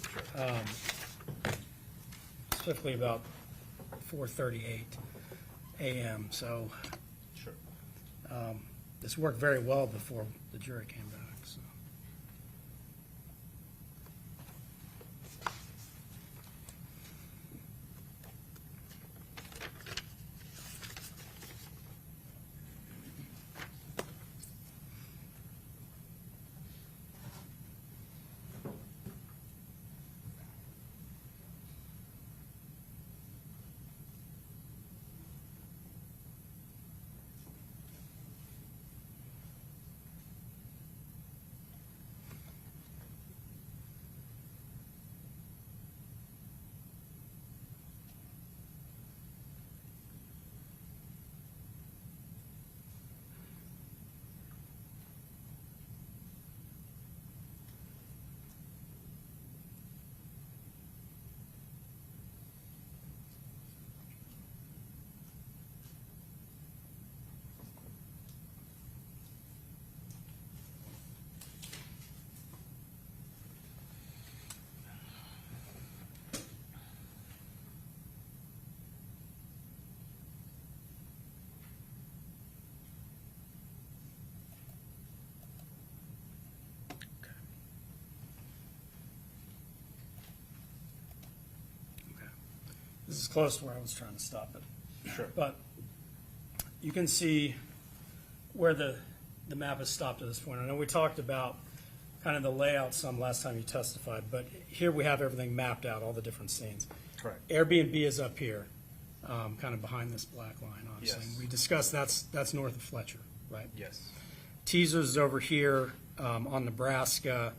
Specifically about 4:38 a.m. So Sure. this worked very well before the jury came back. So. This is close to where I was trying to stop it. Sure. But you can see where the map has stopped at this point. I know we talked about kind of the layout some last time you testified, but here we have everything mapped out, all the different scenes. Correct. Airbnb is up here, kind of behind this black line, obviously. Yes. We discussed that's north of Fletcher, right? Yes. Teasers is over here on Nebraska,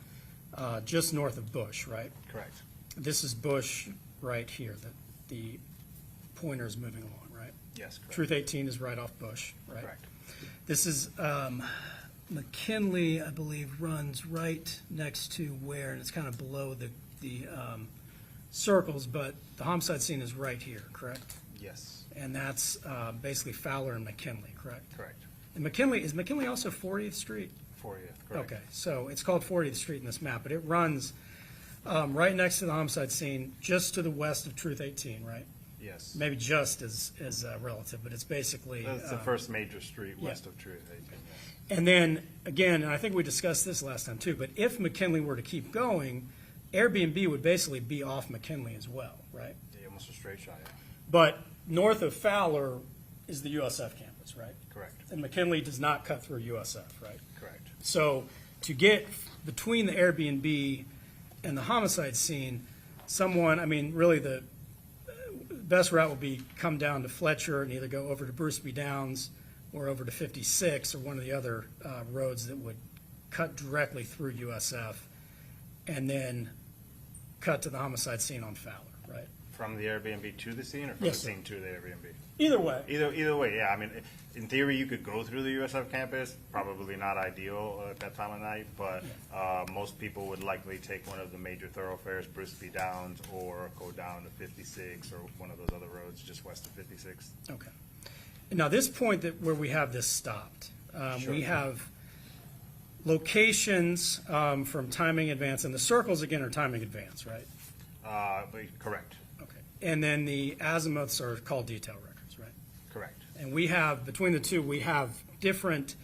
just north of Bush, right? Correct. This is Bush right here, the pointer is moving along, right? Yes, correct. Truth 18 is right off Bush, right? Correct. This is McKinley, I believe, runs right next to where, and it's kind of below the circles, but the homicide scene is right here, correct? Yes. And that's basically Fowler and McKinley, correct? Correct. And McKinley, is McKinley also 40th Street? 40th. Correct. Okay, so it's called 40th Street in this map, but it runs right next to the homicide scene, just to the west of Truth 18, right? Yes. Maybe just is relative, but it's basically. That's the first major street yeah. west of Truth 18. Yes. And then, again, and I think we discussed this last time too, but if McKinley were to keep going, Airbnb would basically be off McKinley as well, right? Yeah, almost a straight shot. Yeah. But north of Fowler is the USF campus, right? Correct. And McKinley does not cut through USF, right? Correct. So to get between the Airbnb and the homicide scene, really the best route would be come down to Fletcher and either go over to Bruce B. Downs or over to 56 or one of the other roads that would cut directly through USF and then cut to the homicide scene on Fowler, right? From the Airbnb to the scene, or from Yes, the sir. scene to the Airbnb? Either way. Either way, yeah. I mean, in theory, you could go through the USF campus. Probably not ideal at that time of night, but most people would likely take one of the major thoroughfares, Bruce B. Downs, or go down to 56 or one of those other roads just west of 56. Okay. Now, this point where we have this stopped, Sure. we have locations from timing advance, and the circles, again, are timing advance, right? But correct. Okay. And then the azimuths are called detail records, right? Correct. And we have, between the two, we have different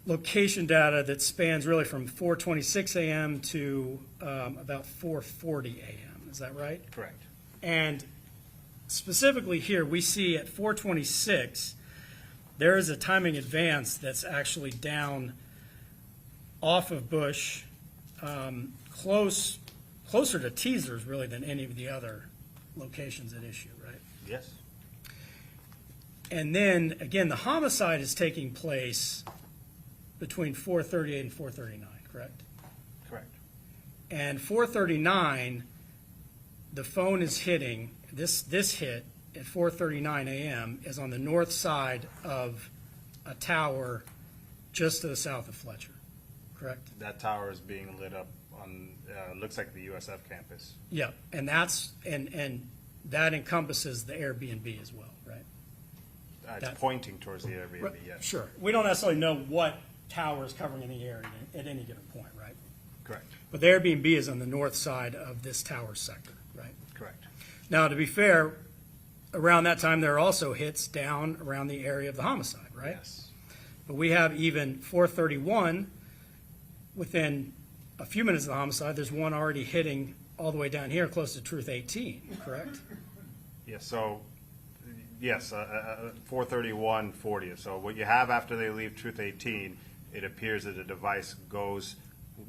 location data that spans really from 4:26 a.m. to about 4:40 a.m. Is that right? Correct. And specifically here, we see at 4:26, there is a timing advance that's actually down off of Bush, closer to Teasers really than any of the other locations at issue, right? Yes. And then, again, the homicide is taking place between 4:38 and 4:39, correct? Correct. And 4:39, the phone is hitting, this hit at 4:39 a.m. is on the north side of a tower just to the south of Fletcher, correct? That tower is being lit up on, looks like the USF campus. Yeah, and that's, and that encompasses the Airbnb as well, right? It's That- pointing towards the Airbnb, yes. Sure. We don't necessarily know what tower is covering in the area at any given point, right? Correct, But the Airbnb is on the north side of this tower sector, right? correct. Now, to be fair, around that time, there are also hits down around the area of the homicide, right? Yes, But we have even 431, within a few minutes of the homicide, there's one already hitting all the way down here, close to Truth 18, correct? yes, so, yes, 43140. So what you have after they leave Truth 18, it appears that the device goes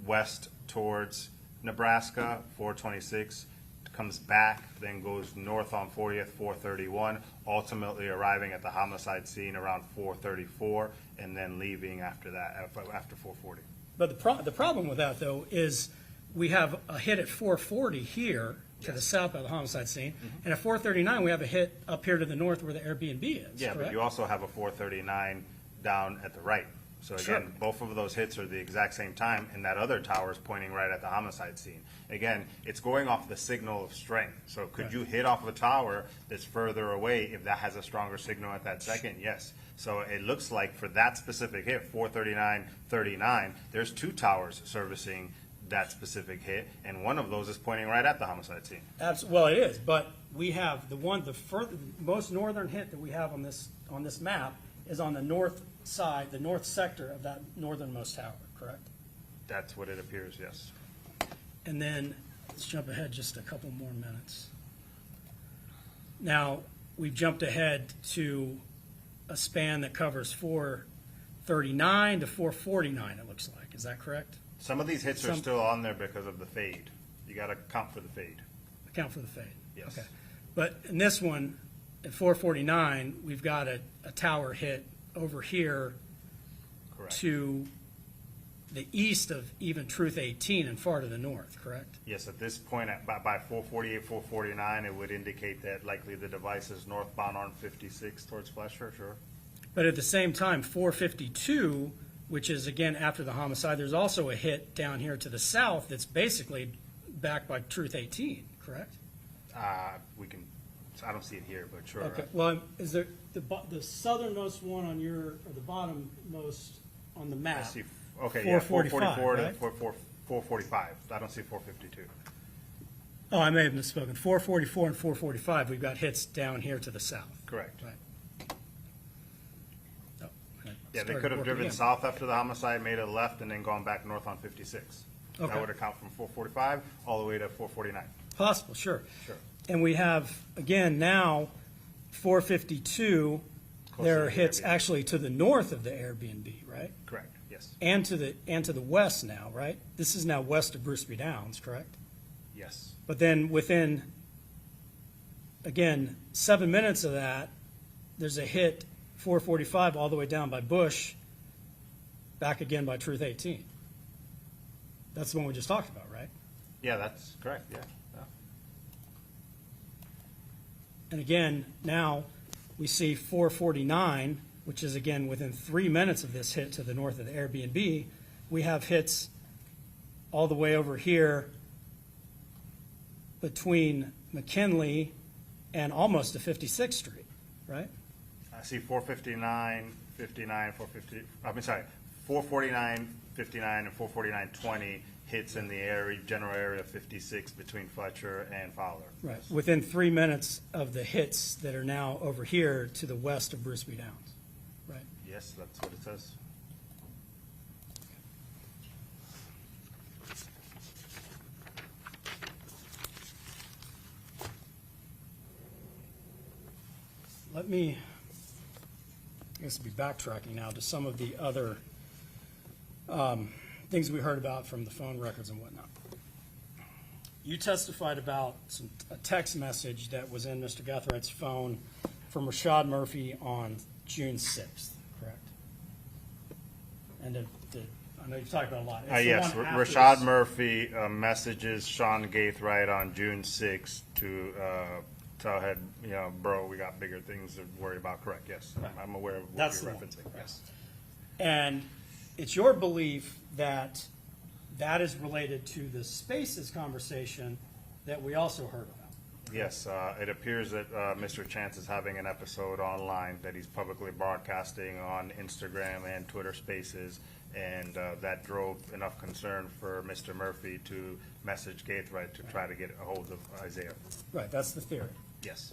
west towards Nebraska, 426, comes back, then goes north on 40th, 431, ultimately arriving at the homicide scene around 434, and then leaving after that, after 440. But the problem with that, though, is we have a hit at 440 here to the south of the homicide scene, and at 439, we have a hit up here to the north where the Airbnb is, Yeah, but correct? you also have a 439 down at the right. So Sure. again, both of those hits are the exact same time, and that other tower is pointing right at the homicide scene. Again, it's going off the signal of strength. So could Right. you hit off a tower that's further away if that has a stronger signal at that second? Yes. So it looks like for that specific hit, 439-39, there's two towers servicing that specific hit, and one of those is pointing right at the homicide scene. Well, it is, but we have the most northern hit that we have on this map is on the north side, the north sector of that northernmost tower, correct? That's what it appears, yes. And then, let's jump ahead just a couple more minutes. Now, we've jumped ahead to a span that covers 439 to 449, it looks like. Is that correct? Some of these hits are Some- still on there because of the fade. You gotta count for the fade. Account for the fade? Yes. Okay. But in this one, at 449, we've got a tower hit over here Correct. to the east of even Truth 18 and far to the north, correct? Yes, at this point, by 448, 449, it would indicate that likely the device is northbound on 56 towards Fletcher, sure. But at the same time, 452, which is again after the homicide, there's also a hit down here to the south that's basically back by Truth 18, correct? We can, I don't see it here, but sure. Okay, well, is there, the southernmost one on your, or the bottommost on the I map? see, okay, yeah, 445, 444 to right? 445. I don't see 452. Oh, I may have misspoken. 444 and 445, we've got hits down here to the south. Correct. Right. Oh, I Yeah, they started could have working driven again. south after the homicide, made a left, and then gone back north on 56. Okay. That would account from 445 all the way to 449. Possible, sure. Sure. And we have, again, now, 452, Closer there to are the hits Airbnb. actually to the north of the Airbnb, right? Correct, yes. And to the west now, right? This is now west of Bruceby Downs, correct? Yes. But then within, again, 7 minutes of that, there's a hit 445 all the way down by Bush, back again by Truth 18. That's the one we just talked about, right? Yeah, that's correct, yeah. Yeah. And again, now we see 449, which is again within 3 minutes of this hit to the north of the Airbnb. We have hits all the way over here between McKinley and almost to 56th Street, right? I see 459, 59, 450, I'm sorry, 449, 59, and 449, 20 hits in the area, general area of 56 between Fletcher and Fowler. Right. Within 3 minutes of the hits that are now over here to the west of Bruceby Downs, right? Yes, that's what it says. Let me, I guess, be backtracking now to some of the other things we heard about from the phone records and whatnot. You testified about a text message that was in Mr. Guthright's phone from Rashad Murphy on June 6th, correct? And I know you've talked about a lot. It's the Yes, one after Rashad this. Murphy messages Sean Gaithright on June 6th to trailhead, bro, we got bigger things to worry about, correct, yes. I'm aware of what That's you're the one. referencing, yes. And it's your belief that that is related to the Spaces conversation that we also heard about. Yes, it appears that Mr. Chance is having an episode online that he's publicly broadcasting on Instagram and Twitter Spaces, and that drove enough concern for Mr. Murphy to message Gaithright to try to get a hold of Isaiah. Right, that's the theory. Yes,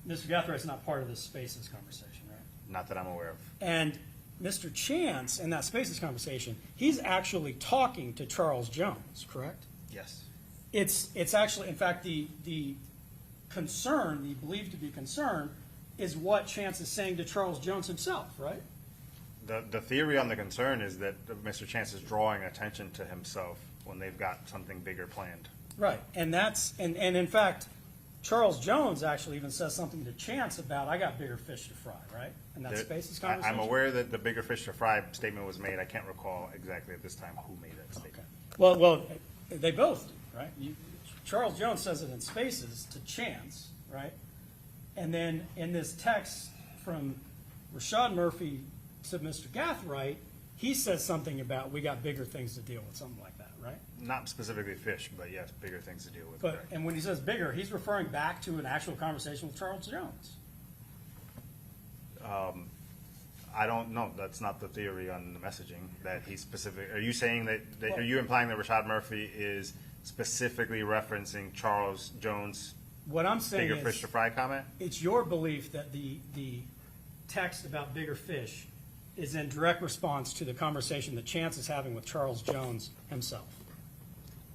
Mr. Guthright's not part of this Spaces conversation, right? not that I'm aware of. And Mr. Chance, in that Spaces conversation, he's actually talking to Charles Jones, correct? Yes, It's actually, in fact, the concern, the believed to be concern, is what Chance is saying to Charles Jones himself, right? the theory on the concern is that Mr. Chance is drawing attention to himself when they've got something bigger planned. Right, and that's, and in fact, Charles Jones actually even says something to Chance about, I got bigger fish to fry, right? In that Spaces conversation? I'm aware that the bigger fish to fry statement was made. I can't recall exactly at this time who made that statement. Well, they both do, right? Charles Jones says it in Spaces to Chance, right? And then in this text from Rashad Murphy to Mr. Gathright, he says something about, we got bigger things to deal with, something like that, right? Not specifically fish, but yes, bigger things to deal with. But, correct. and when he says bigger, he's referring back to an actual conversation with Charles Jones. I don't know. That's not the theory on the messaging that he's specific. Are you saying that are you implying that Rashad Murphy is specifically referencing Charles Jones' What I'm saying bigger fish is, to fry comment? it's your belief that the text about bigger fish is in direct response to the conversation that Chance is having with Charles Jones himself.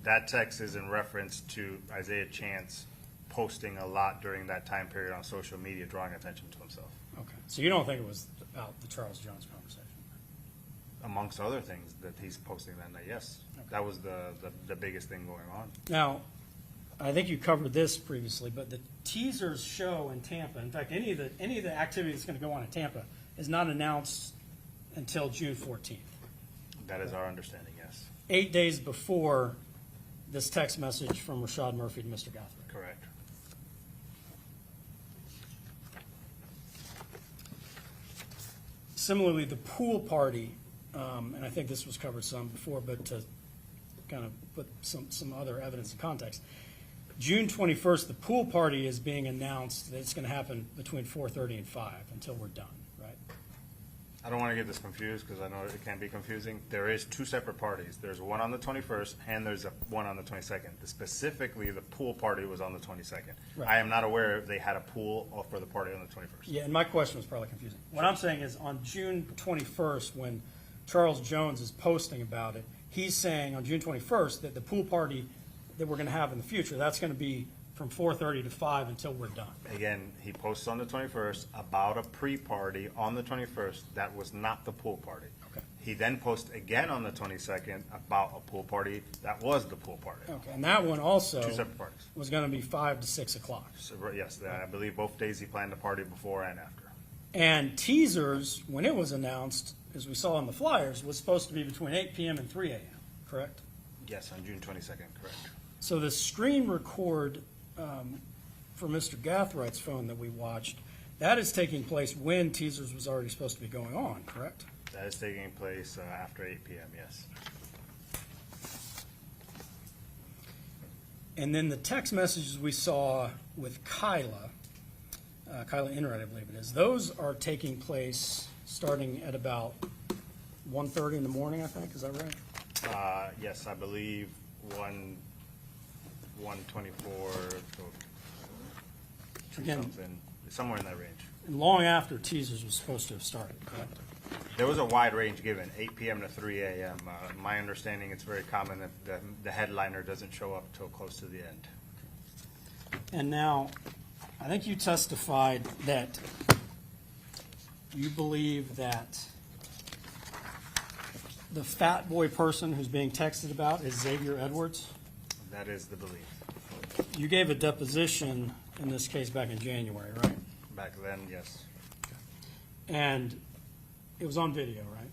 That text is in reference to Isaiah Chance posting a lot during that time period on social media, drawing attention to himself, Okay. So you don't think it was about the Charles Jones conversation? amongst other things that he's posting that night. Yes, that was the biggest thing going on. Now, I think you covered this previously, but the teasers show in Tampa, in fact, any of the activity that's going to go on in Tampa is not announced until June 14th, That is our understanding. Yes, 8 days before this text message from Rashad Murphy to Mr. Gathright. correct. Similarly, the pool party, and I think this was covered some before, but to kind of put some other evidence in context, June 21st, the pool party is being announced that it's going to happen between 4:30 and 5 until we're done, right? I don't want to get this confused because I know it can be confusing. There is two separate parties. There's one on the 21st and there's one on the 22nd. Specifically, the pool party was on the 22nd. Right. I am not aware if they had a pool for the party on the 21st. Yeah, and my question was probably confusing. What I'm saying is on June 21st, when Charles Jones is posting about it, he's saying on June 21st that the pool party that we're going to have in the future, that's going to be from 4:30 to 5 until we're done. Again, he posts on the 21st about a pre-party on the 21st. That was not the pool party. Okay. He then posts again on the 22nd about a pool party. That was the pool party. Okay, and that one also Two separate parties. was going to be 5 to 6 o'clock. So, yes, I believe both days he planned the party before and after. And teasers, when it was announced, as we saw in the flyers, was supposed to be between 8 p.m. and 3 a.m., correct? Yes, on June 22nd, correct. So the screen record for Mr. Gathwright's phone that we watched, that is taking place when teasers was already supposed to be going on, correct? That is taking place after 8 p.m., yes. And then the text messages we saw with Kyla Enright, I believe it is, those are taking place starting at about 1:30 in the morning, I think, is that right? Yes, I believe 124 to Again- something, somewhere in that range. And long after teasers was supposed to have started, correct? There was a wide range given, 8 p.m. to 3 a.m. My understanding, it's very common that the headliner doesn't show up till close to the end. And now, I think you testified that you believe that the fat boy person who's being texted about is Xavier Edwards. That is the belief. You gave a deposition in this case back in January, right? Back then, yes. And it was on video, right?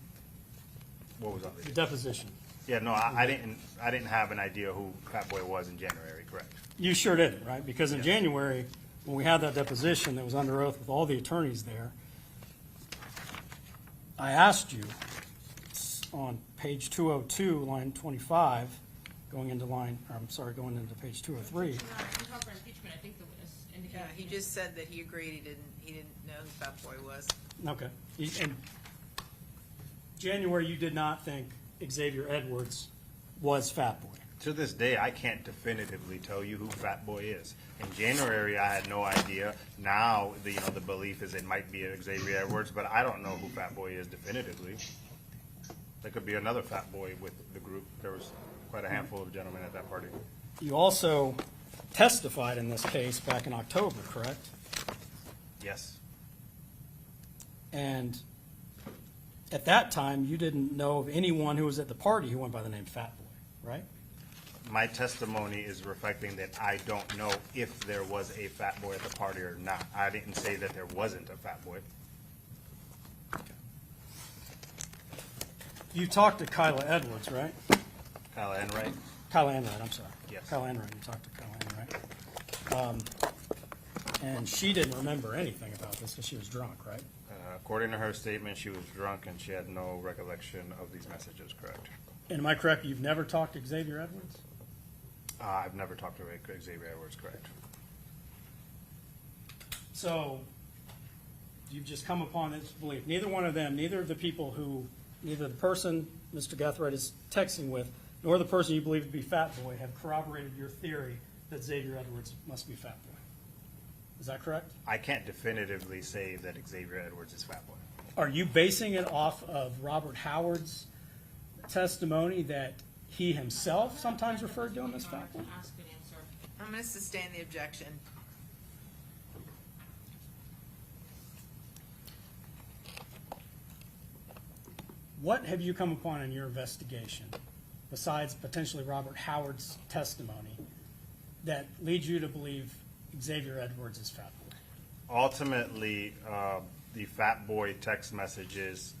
What was on The the? deposition. Yeah, no, I didn't have an idea who Fat Boy was in January, correct? You sure didn't, right? Because in Yes. January, when we had that deposition that was under oath with all the attorneys there, I asked you on page 202, line 25, going into page 203. In proper impeachment, I think the witness Yeah, indicated. he just said that he agreed he didn't know who Fat Boy was. Okay. In January, you did not think Xavier Edwards was Fat Boy. To this day, I can't definitively tell you who Fat Boy is. In January, I had no idea. Now, the belief is it might be Xavier Edwards, but I don't know who Fat Boy is definitively. There could be another Fat Boy with the group. There was quite a handful of gentlemen at that party. You also testified in this case back in October, correct? Yes. And at that time, you didn't know of anyone who was at the party who went by the name Fat Boy, right? My testimony is reflecting that I don't know if there was a Fat Boy at the party or not. I didn't say that there wasn't a Fat Boy. You talked to Kyla Edwards, right? Kyla Enright? Kyla Enright, I'm sorry. Yes. Kyla Enright, you talked to Kyla Enright. And she didn't remember anything about this because she was drunk, right? According to her statement, she was drunk and she had no recollection of these messages, correct? And am I correct, you've never talked to Xavier Edwards? I've never talked to Xavier Edwards, correct? So you've just come upon this belief. Neither one of them, neither of the people who, neither the person Mr. Gathright is texting with, nor the person you believe to be Fat Boy have corroborated your theory that Xavier Edwards must be Fat Boy. Is that correct? I can't definitively say that Xavier Edwards is Fat Boy. Are you basing it off of Robert Howard's testimony that he himself sometimes referred to him as Fat Boy? Ask and answer. I'm going to sustain the objection. What have you come upon in your investigation, besides potentially Robert Howard's testimony, that leads you to believe Xavier Edwards is Fat Boy? Ultimately, the Fat Boy text messages,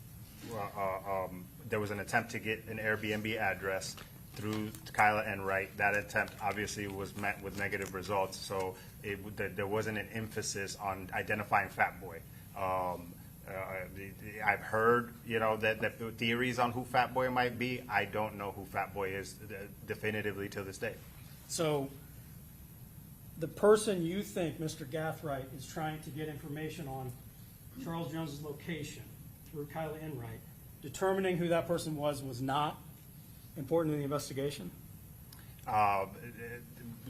there was an attempt to get an Airbnb address through Kyla Enright. That attempt obviously was met with negative results, so there wasn't an emphasis on identifying Fat Boy. I've heard, that the theories on who Fat Boy might be. I don't know who Fat Boy is definitively to this day. So the person you think Mr. Gathright is trying to get information on Charles Jones's location through Kyla Enright, determining who that person was not important in the investigation?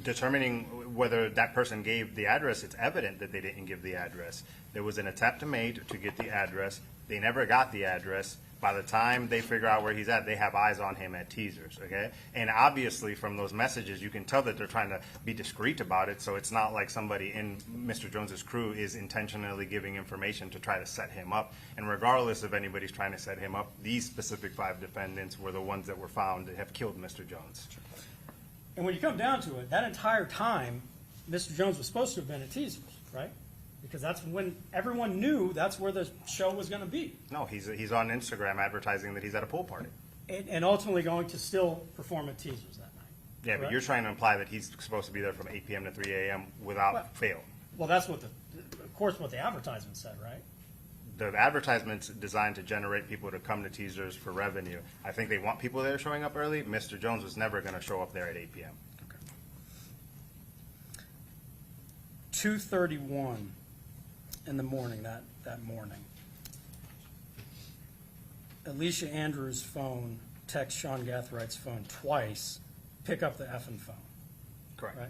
Determining whether that person gave the address, it's evident that they didn't give the address. There was an attempt made to get the address. They never got the address. By the time they figure out where he's at, they have eyes on him at teasers, okay? And obviously from those messages, you can tell that they're trying to be discreet about it, so it's not like somebody in Mr. Jones's crew is intentionally giving information to try to set him up. And regardless if anybody's trying to set him up, these specific 5 defendants were the ones that were found that have killed Mr. Jones. And when you come down to it, that entire time, Mr. Jones was supposed to have been at teasers, right? Because that's when everyone knew that's where the show was going to be. No, he's on Instagram advertising that he's at a pool party. And ultimately going to still perform at teasers that night. Yeah, but correct? you're trying to imply that he's supposed to be there from 8 p.m. to 3 a.m. without fail. Well, that's what of course, what the advertisement said, right? The advertisement's designed to generate people to come to teasers for revenue. I think they want people there showing up early. Mr. Jones was never going to show up there at 8 p.m. 2:31 in the morning, that morning, Alicia Andrews' phone texts Sean Gathwright's phone twice, pick up the effing phone, Correct. right?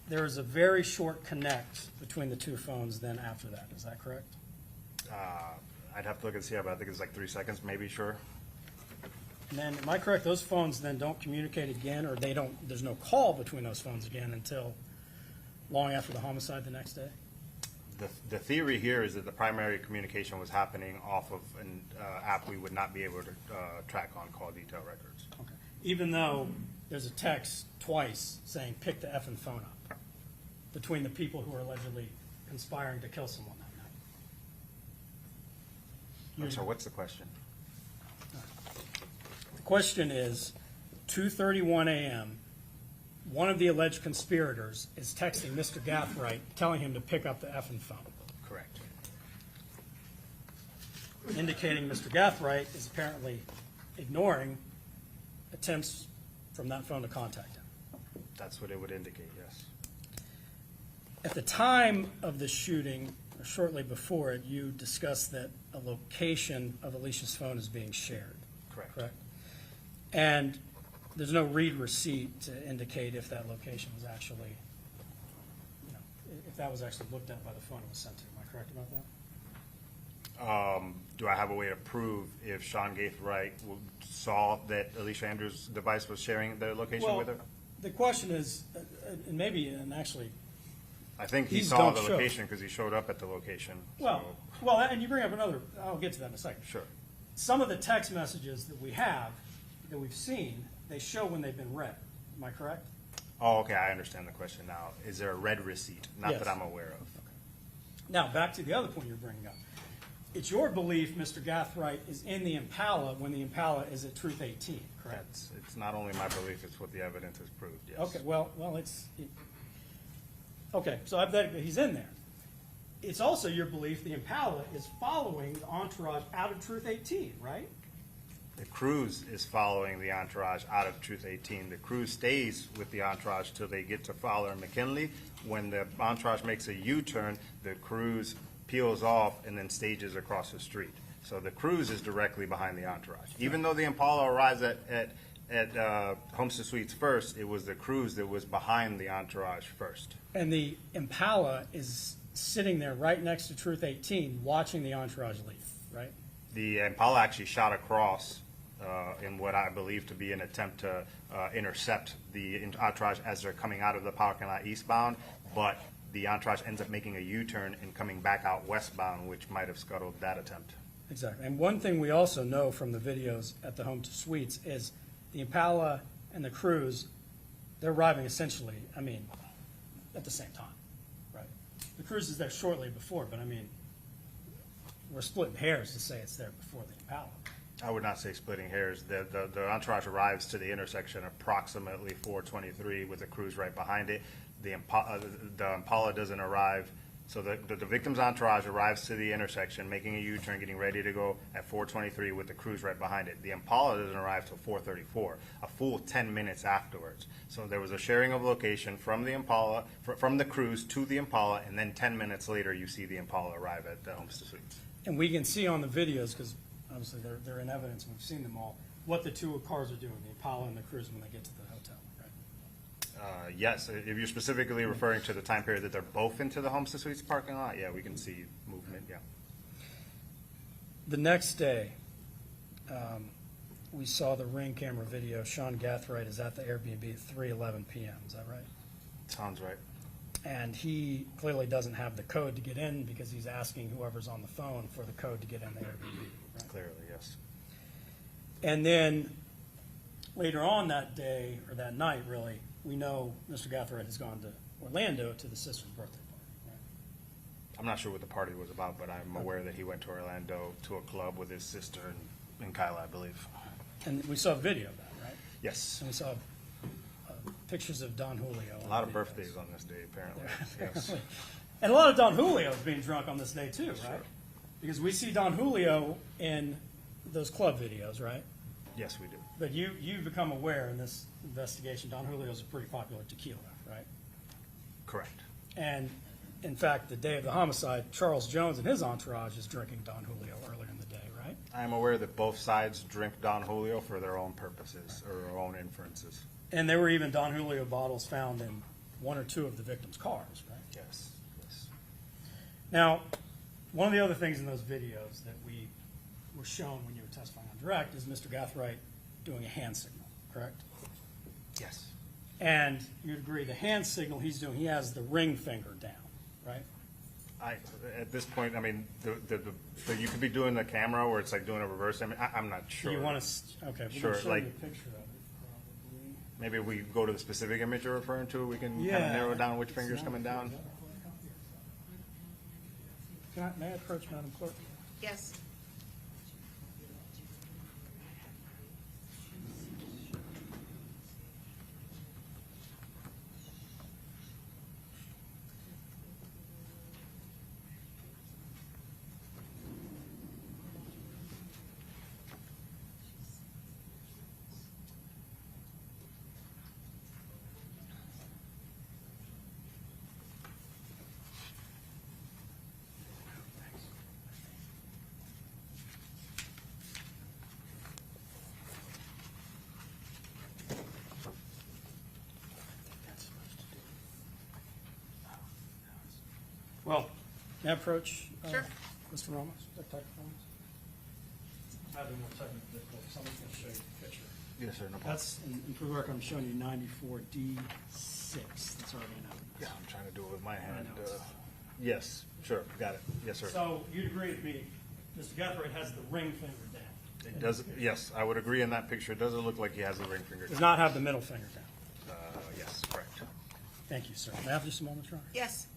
There is a very short connect between the two phones then after that, is that correct? I'd have to look and see, but I think it's like 3 seconds, maybe, sure. And then, am I correct, those phones then don't communicate again, or there's no call between those phones again until long after the homicide the next day? The theory here is that the primary communication was happening off of an app we would not be able to track on call detail records. Okay. Even though there's a text twice saying pick the effing phone up between the people who are allegedly conspiring to kill someone that night. So what's the question? The question is, 2:31 a.m., one of the alleged conspirators is texting Mr. Gathright, telling him to pick up the effing phone, Correct. indicating Mr. Gathright is apparently ignoring attempts from that phone to contact him. That's what it would indicate, yes. At the time of the shooting, or shortly before it, you discussed that a location of Alicia's phone is being shared, Correct. correct? And there's no read receipt to indicate if that location was actually, you know, if that was actually looked at by the phone it was sent to. Am I correct about that? Do I have a way to prove if Sean Gaithright saw that Alicia Andrews' device was sharing the location with her? The question is, and maybe, and actually, I think he These saw don't the show. location because he showed up at the location. well, so- well, and you bring up another, I'll get to that in a second. Sure. Some of the text messages that we have, that we've seen, they show when they've been read. Am I correct? Oh, okay, I understand the question now. Is there a red receipt? Not Yes. that I'm aware of. Now, back to the other point you're bringing up. It's your belief Mr. Gathright is in the Impala when the Impala is at Truth 18, correct? It's not only my belief, it's what the evidence has proved, yes. Okay, well, okay, so I bet he's in there. It's also your belief the Impala is following the entourage out of Truth 18, right? The cruise is following the entourage out of Truth 18. The cruise stays with the entourage till they get to Fowler and McKinley. When the entourage makes a U-turn, the cruise peels off and then stages across the street. So the cruise is directly behind the entourage. Even though the Impala arrives at Homestead Suites first, it was the cruise that was behind the entourage first. And the Impala is sitting there right next to Truth 18, watching the entourage leave, right? The Impala actually shot across in what I believe to be an attempt to intercept the entourage as they're coming out of the parking lot eastbound, but the entourage ends up making a U-turn and coming back out westbound, which might have scuttled that attempt. Exactly. And one thing we also know from the videos at the Home to Suites is the Impala and the cruise, they're arriving essentially, I mean, at the same time, right? The cruise is there shortly before, but I mean, we're splitting hairs to say it's there before the Impala. I would not say splitting hairs. The entourage arrives to the intersection approximately 4:23 with the cruise right behind it. The Impala doesn't arrive. So the victim's entourage arrives to the intersection, making a U-turn, getting ready to go at 4:23 with the cruise right behind it. The Impala doesn't arrive till 4:34, a full 10 minutes afterwards. So there was a sharing of location from the Impala, from the cruise to the Impala, and then 10 minutes later you see the Impala arrive at the Homestead Suites. And we can see on the videos, because obviously they're in evidence and we've seen them all, what the two cars are doing, the Impala and the cruise when they get to the hotel, right? Yes, if you're specifically referring to the time period that they're both into the Homestead Suites parking lot, yeah, we can see movement, yeah. The next day, we saw the Ring camera video. Sean Gathright is at the Airbnb at 3:11 p.m. Is that right? Sounds right. And he clearly doesn't have the code to get in because he's asking whoever's on the phone for the code to get in the Airbnb. Right? Clearly, yes. And then later on that day, or that night really, we know Mr. Gathright has gone to Orlando to the sister's birthday party. Right? I'm not sure what the party was about, but I'm aware that he went to Orlando to a club with his sister and Kyla, I believe. And we saw a video of that, right? Yes. And we saw pictures of Don Julio. A lot of birthdays on this day, apparently. Yes. And a lot of Don Julio is being drunk on this day too, right? Sure. Because we see Don Julio in those club videos, right? Yes, we do. But you've become aware in this investigation, Don Julio's a pretty popular tequila, right? Correct. And in fact, the day of the homicide, Charles Jones and his entourage is drinking Don Julio earlier in the day, right? I am aware that both sides drink Don Julio for their own purposes or their own inferences. And there were even Don Julio bottles found in one or two of the victims' cars, right? Yes, yes. Now, one of the other things in those videos that we were shown when you were testifying on direct is Mr. Gathright doing a hand signal, correct? Yes. And you'd agree the hand signal he's doing, he has the ring finger down, right? At this point, I mean, so you could be doing the camera where it's like doing a reverse image. I'm not sure. Do you want to, okay, we're Sure, going to show like- you a picture of it, probably. Maybe if we go to the specific image you're referring to, we can kind Yeah. of narrow down which finger's coming down. May I approach Madam Clerk? Yes. May I approach? Sure. Mr. Ramos, Dr. Ramos? Having more technical difficulty, someone's going to show you the picture. Yes, sir, no problem. That's, and for the record, I'm showing you 94D6. That's already an evidence. Yeah, I'm trying to do it with my hand. know it's- Yes, sure, got it. Yes, sir. So you'd agree with me, Mr. Gathright has the ring finger down. It does, yes, I would agree in that picture. It doesn't look like he has a ring finger. Does not have the middle finger down. Yes, correct. Thank you, sir. May I have just a moment, Your Honor? Yes.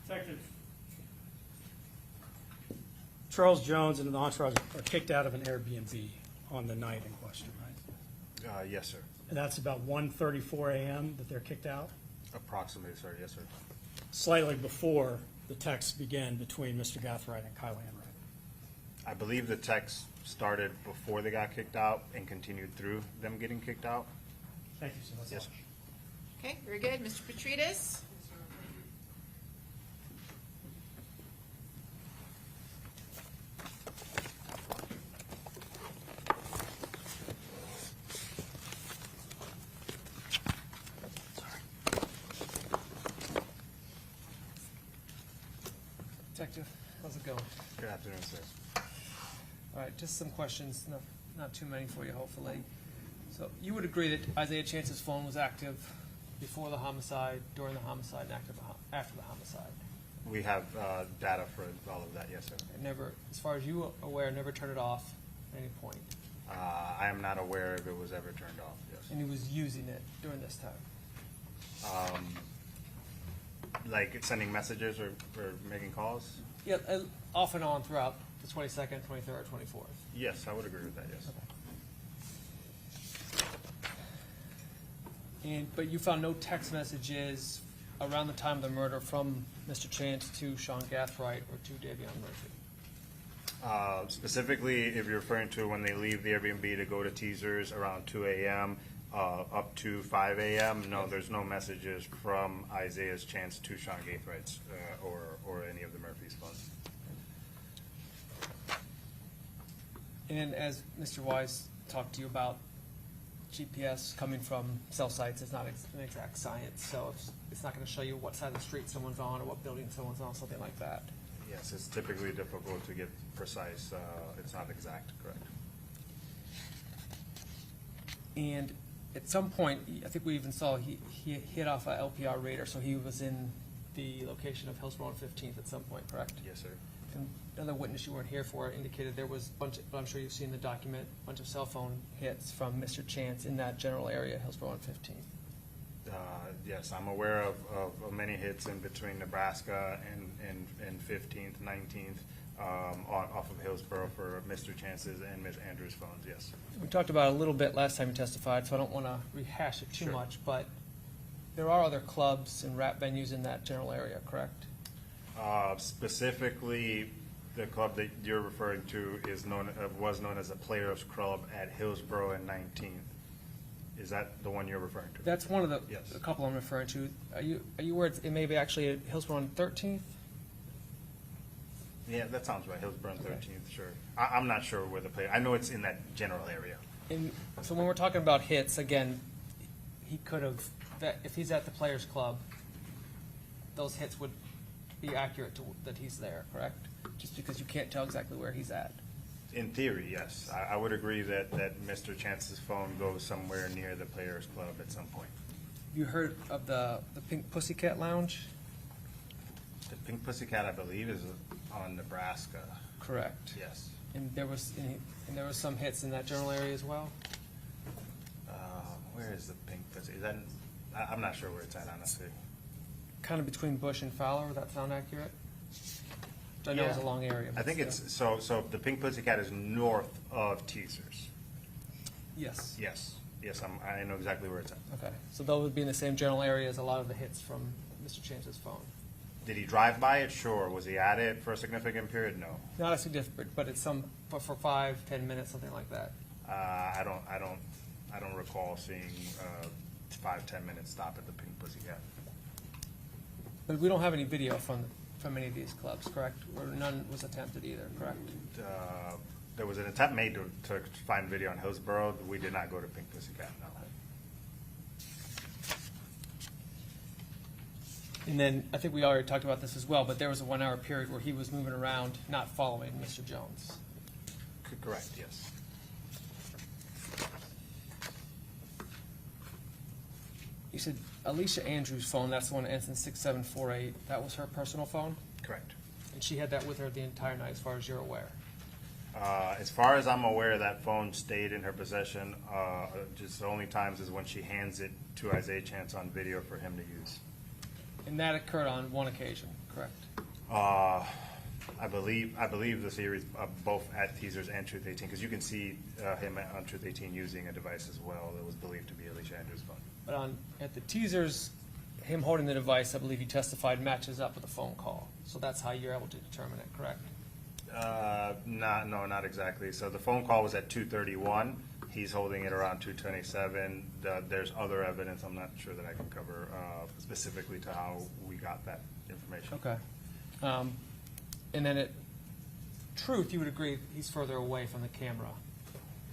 Detective Charles Jones and the entourage are kicked out of an Airbnb on the night in question, right? Yes, sir. And that's about 1:34 a.m. that they're kicked out, Approximately, sir, yes, sir. slightly before the text began between Mr. Gathright and Kyle Enright. I believe the text started before they got kicked out and continued through them getting kicked out. Thank you, sir. That's Yes, all. sir. Okay, very good. Mr. Petrides? Detective, how's it going? Good afternoon, sir. All right, just some questions, not too many for you, hopefully. So you would agree that Isaiah Chance's phone was active before the homicide, during the homicide, and active after the homicide? We have data for all of that, yes, sir. And never, as far as you are aware, never turned it off at any point? I am not aware if it was ever turned off, yes. And he was using it during this time? Like sending messages or making calls? Yeah, off and on throughout the 22nd, 23rd, 24th? Yes, I would agree with that, yes. But you found no text messages around the time of the murder from Mr. Chance to Sean Gathright or to Davion Murphy? Specifically, if you're referring to when they leave the Airbnb to go to teasers around 2 a.m. Up to 5 a.m., no, there's no messages from Isaiah's Chance to Sean Gaithright's or any of the Murphy's phones. And as Mr. Wise talked to you about, GPS coming from cell sites is not an exact science, so it's not going to show you what side of the street someone's on or what building someone's on, something like that. Yes, it's typically difficult to get precise. It's not exact, correct. And at some point, I think we even saw he hit off a LPR radar, so he was in the location of Hillsborough and 15th at some point, correct? Yes, sir. And another witness you weren't here for indicated there was a bunch, but I'm sure you've seen the document, a bunch of cell phone hits from Mr. Chance in that general area, Hillsborough and 15th. Yes, I'm aware of many hits in between Nebraska and 15th, 19th, off of Hillsborough for Mr. Chance's and Ms. Andrews' phones, yes. We talked about it a little bit last time you testified, so I don't want to rehash it too Sure. much, but there are other clubs and rap venues in that general area, correct? Specifically, the club that you're referring to was known as the Players Club at Hillsborough and 19th. Is that the one you're referring to? That's one of the, Yes. a couple I'm referring to. Are you aware it may be actually at Hillsborough and 13th? Yeah, that sounds right, Hillsborough and 13th, sure. I'm not sure where the player, I know it's in that general area. And so when we're talking about hits, again, he could have, if he's at the Players Club, those hits would be accurate to that he's there, correct? Just because you can't tell exactly where he's at. In theory, yes. I would agree that Mr. Chance's phone goes somewhere near the Players Club at some point. Have you heard of the Pink Pussycat Lounge? The Pink Pussycat, I believe, is on Nebraska. Correct. Yes. And there was some hits in that general area as well? Where is the Pink Pussycat? I'm not sure where it's at, honestly. Kind of between Bush and Fowler, would that sound accurate? Which I know is a Yeah. long area. I but think still. it's, so the Pink Pussycat is north of Teasers. Yes. Yes, I know exactly where it's at. Okay, so those would be in the same general area as a lot of the hits from Mr. Chance's phone. Did he drive by it? Sure. Was he at it for a significant period? No. Not a significant, but it's for 5-10 minutes, something like that. I don't recall seeing 5-10 minutes stop at the Pink Pussycat. But we don't have any video from any of these clubs, correct? Or none was attempted either, correct? There was an attempt made to find video on Hillsborough. We did not go to Pink Pussycat, no. And then, I think we already talked about this as well, but there was a 1 hour period where he was moving around, not following Mr. Jones. Correct, yes. You said Alicia Andrews' phone, that's the one that ends in 6748, that was her personal phone? Correct. And she had that with her the entire night, as far as you're aware? As far as I'm aware, that phone stayed in her possession. Just the only times is when she hands it to Isaiah Chance on video for him to use. And that occurred on one occasion, correct? I believe the series both at Teasers and Truth 18, because you can see him on Truth 18 using a device as well that was believed to be Alicia Andrews' phone. But at the teasers, him holding the device, I believe he testified, matches up with a phone call. So that's how you're able to determine it, correct? No, not exactly. So the phone call was at 2:31. He's holding it around 2:27. There's other evidence I'm not sure that I can cover specifically to how we got that information. Okay. And then at Truth, you would agree he's further away from the camera.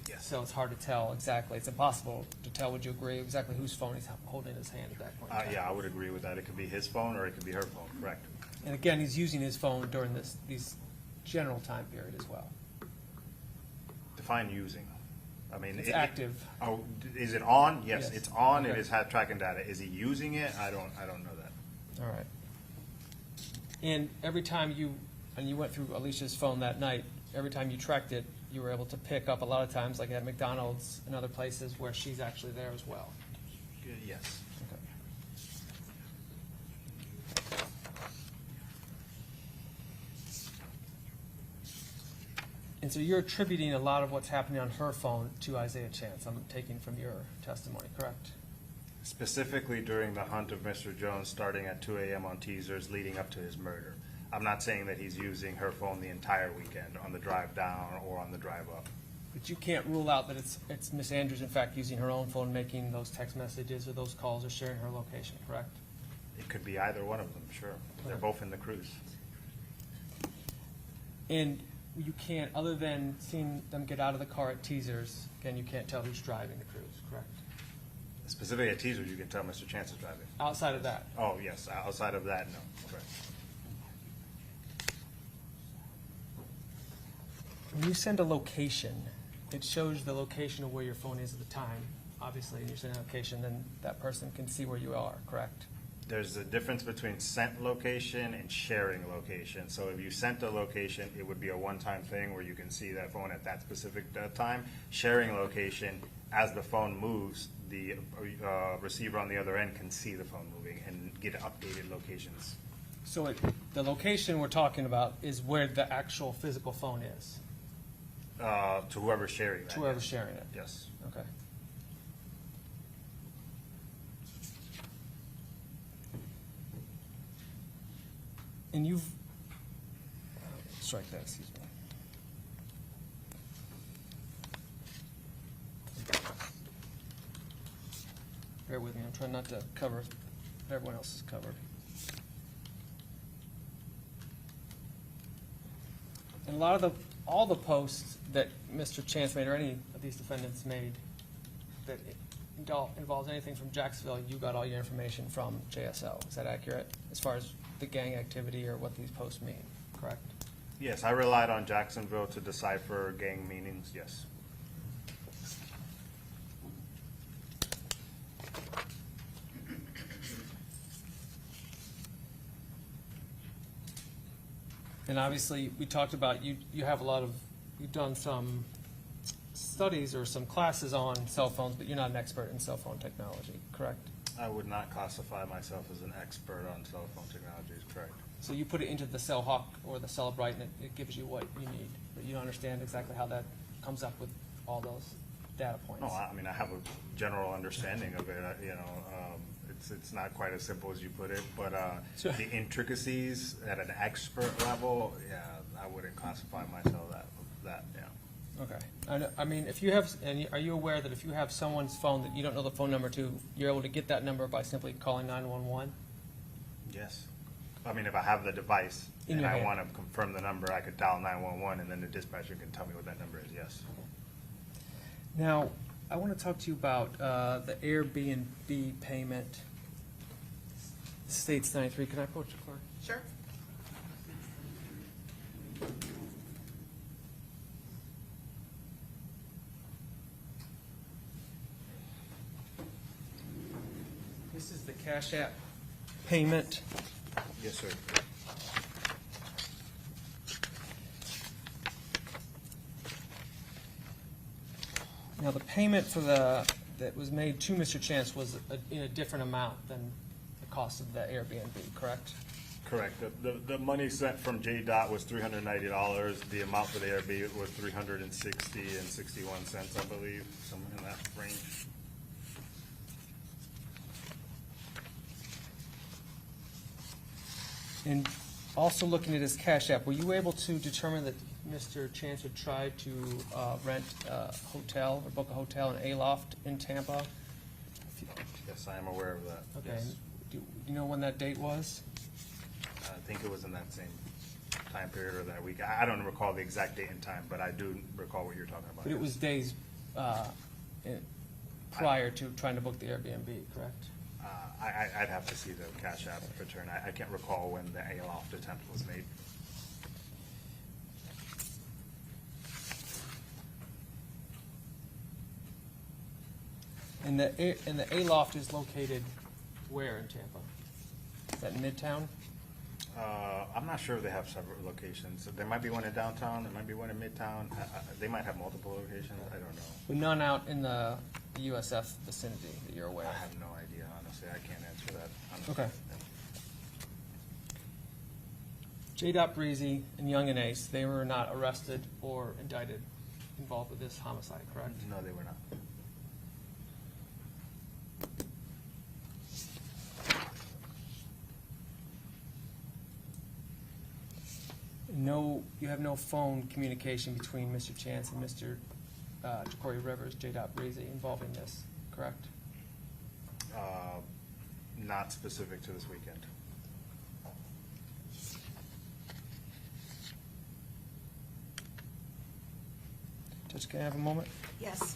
Yes. So it's hard to tell exactly. It's impossible to tell, would you agree, exactly whose phone he's holding in his hand at that point in time? Yeah, I would agree with that. It could be his phone or it could be her phone, correct. And again, he's using his phone during these general time period as well. Define using. I mean, It's active. Oh, is it on? Yes, Yes. it's on. Okay. It is tracking data. Is he using it? I don't know that. All right. And every time you went through Alicia's phone that night, every time you tracked it, you were able to pick up a lot of times, like at McDonald's and other places where she's actually there as well. Yes. Okay. And so you're attributing a lot of what's happening on her phone to Isaiah Chance, I'm taking from your testimony, correct? Specifically during the hunt of Mr. Jones starting at 2 a.m. on Teasers leading up to his murder. I'm not saying that he's using her phone the entire weekend on the drive down or on the drive up. But you can't rule out that it's Miss Andrews, in fact, using her own phone, making those text messages or those calls or sharing her location, correct? It could be either one of them, sure. They're both in the cruise. And you can't, other than seeing them get out of the car at Teasers, again, you can't tell who's driving the cruise, correct? Specifically at Teasers, you can tell Mr. Chance is driving. Outside of that? Oh, yes. Outside of that, no. Correct. When you send a location, it shows the location of where your phone is at the time. Obviously, when you send a location, then that person can see where you are, correct? There's a difference between sent location and sharing location. So if you sent a location, it would be a one-time thing where you can see that phone at that specific time. Sharing location, as the phone moves, the receiver on the other end can see the phone moving and get updated locations. So the location we're talking about is where the actual physical phone is, To whoever's sharing that. to whoever's yes. sharing it? Yes. Okay. And you've, strike that, excuse me. Bear with me, I'm trying not to cover what everyone else has covered. And all the posts that Mr. Chance made, or any of these defendants made, that involves anything from Jacksonville, you got all your information from JSO. Is that accurate, as far as the gang activity or what these posts mean, correct? Yes, I relied on Jacksonville to decipher gang meanings, yes. And obviously, we talked about, you've done some studies or some classes on cell phones, but you're not an expert in cell phone technology, correct? I would not classify myself as an expert on cell phone technologies, correct? So you put it into the Cell Hawk or the Celebrite, and it gives you what you need, but you don't understand exactly how that comes up with all those data points. No, I mean, I have a general understanding of it. It's not quite as simple as you put it, but Sure. the intricacies at an expert level, yeah, I wouldn't classify myself that, yeah. Okay. I mean, if you have, and are you aware that if you have someone's phone that you don't know the phone number to, you're able to get that number by simply calling 911? Yes. I mean, if I have the device In and your I hand. want to confirm the number, I could dial 911 and then the dispatcher can tell me what that number is, yes. Now, I want to talk to you about the Airbnb payment. States 93. Can I approach the clerk? Sure. This is the Cash App payment. Yes, sir. Now, the payment for that was made to Mr. Chance was in a different amount than the cost of the Airbnb, correct? Correct. The money sent from JDOT was $390. The amount for the Airbnb was $360.61, I believe, somewhere in that range. And also looking at his Cash App, were you able to determine that Mr. Chance had tried to rent a hotel or book a hotel in Aloft in Tampa? Yes, I am aware of that. Okay. Yes. Do you know when that date was? I think it was in that same time period or that week. I don't recall the exact date and time, but I do recall what you're talking about. But it yes. was days prior to trying to book the Airbnb, correct? I'd have to see the Cash App return. I can't recall when the Aloft attempt was made. And the Aloft is located where in Tampa? Is that in Midtown? I'm not sure if they have separate locations. There might be one in downtown, there might be one in Midtown. They might have multiple locations, I don't know. But none out in the USF vicinity that you're aware I of? have no idea, honestly. I can't answer that. honestly. Okay. J. Breezy and Young and Ace, they were not arrested or indicted involved with this homicide, correct? No, they were not. No, you have no phone communication between Mr. Chance and Mr. Jacory Rivers, J. Breezy, involving this, correct? Not specific to this weekend. Judge, can I have a moment? Yes.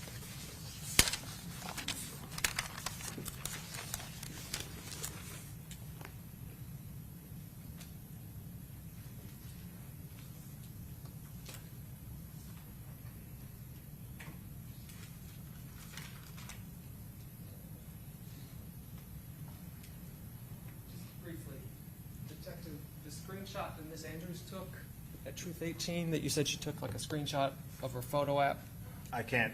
Briefly, Detective, the screenshot that Ms. Andrews took at Truth 18, that you said she took like a screenshot of her photo app? I can't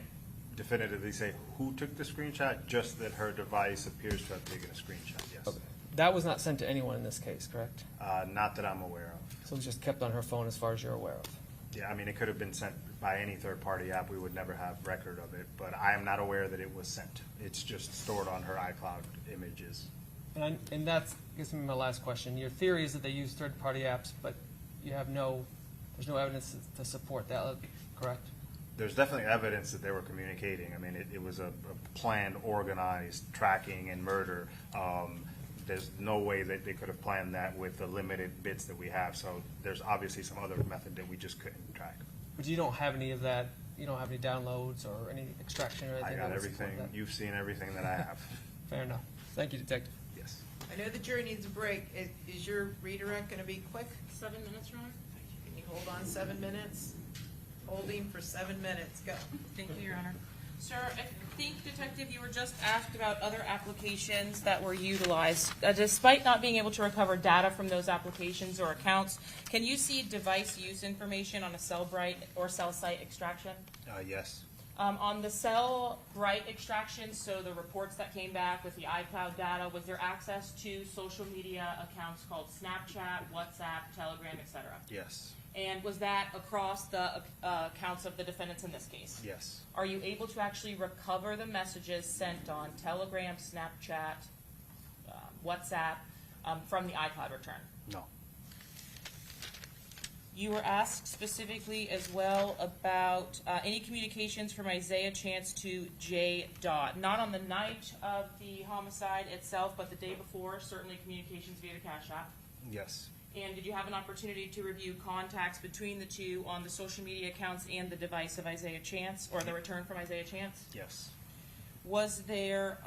definitively say who took the screenshot, just that her device appears to have taken a screenshot, yes. Okay. That was not sent to anyone in this case, correct? Not that I'm aware of. So it was just kept on her phone as far as you're aware of? Yeah, I mean, it could have been sent by any third-party app. We would never have record of it, but I am not aware that it was sent. It's just stored on her iCloud images. And that's, gets me to my last question. Your theory is that they use third-party apps, but you have there's no evidence to support that, correct? There's definitely evidence that they were communicating. I mean, it was a planned, organized tracking and murder. There's no way that they could have planned that with the limited bits that we have. So there's obviously some other method that we just couldn't track. But you don't have any of that, you don't have any downloads or any extraction or anything? I got that would support everything. that? You've seen everything that I have. Fair enough. Thank you, Detective. Yes. I know the jury needs a break. Is your redirect going to be quick? 7 minutes, Your Honor? Can you hold on 7 minutes? Holding for 7 minutes. Go. Thank you, Your Honor. Sir, I think, Detective, you were just asked about other applications that were utilized. Despite not being able to recover data from those applications or accounts, can you see device use information on a Cellbrite or cell site extraction? Yes. On the Cellbrite extraction, so the reports that came back with the iCloud data, was there access to social media accounts called Snapchat, WhatsApp, Telegram, et cetera? Yes. And was that across the accounts of the defendants in this case? Yes. Are you able to actually recover the messages sent on Telegram, Snapchat, WhatsApp from the iPod return. No. You were asked specifically as well about any communications from Isaiah Chance to J. Dot, not on the night of the homicide itself, but the day before, certainly communications via the Cash App. Yes. And did you have an opportunity to review contacts between the two on the social media accounts and the device of Isaiah Chance, or the return from Isaiah Chance? Yes. Was there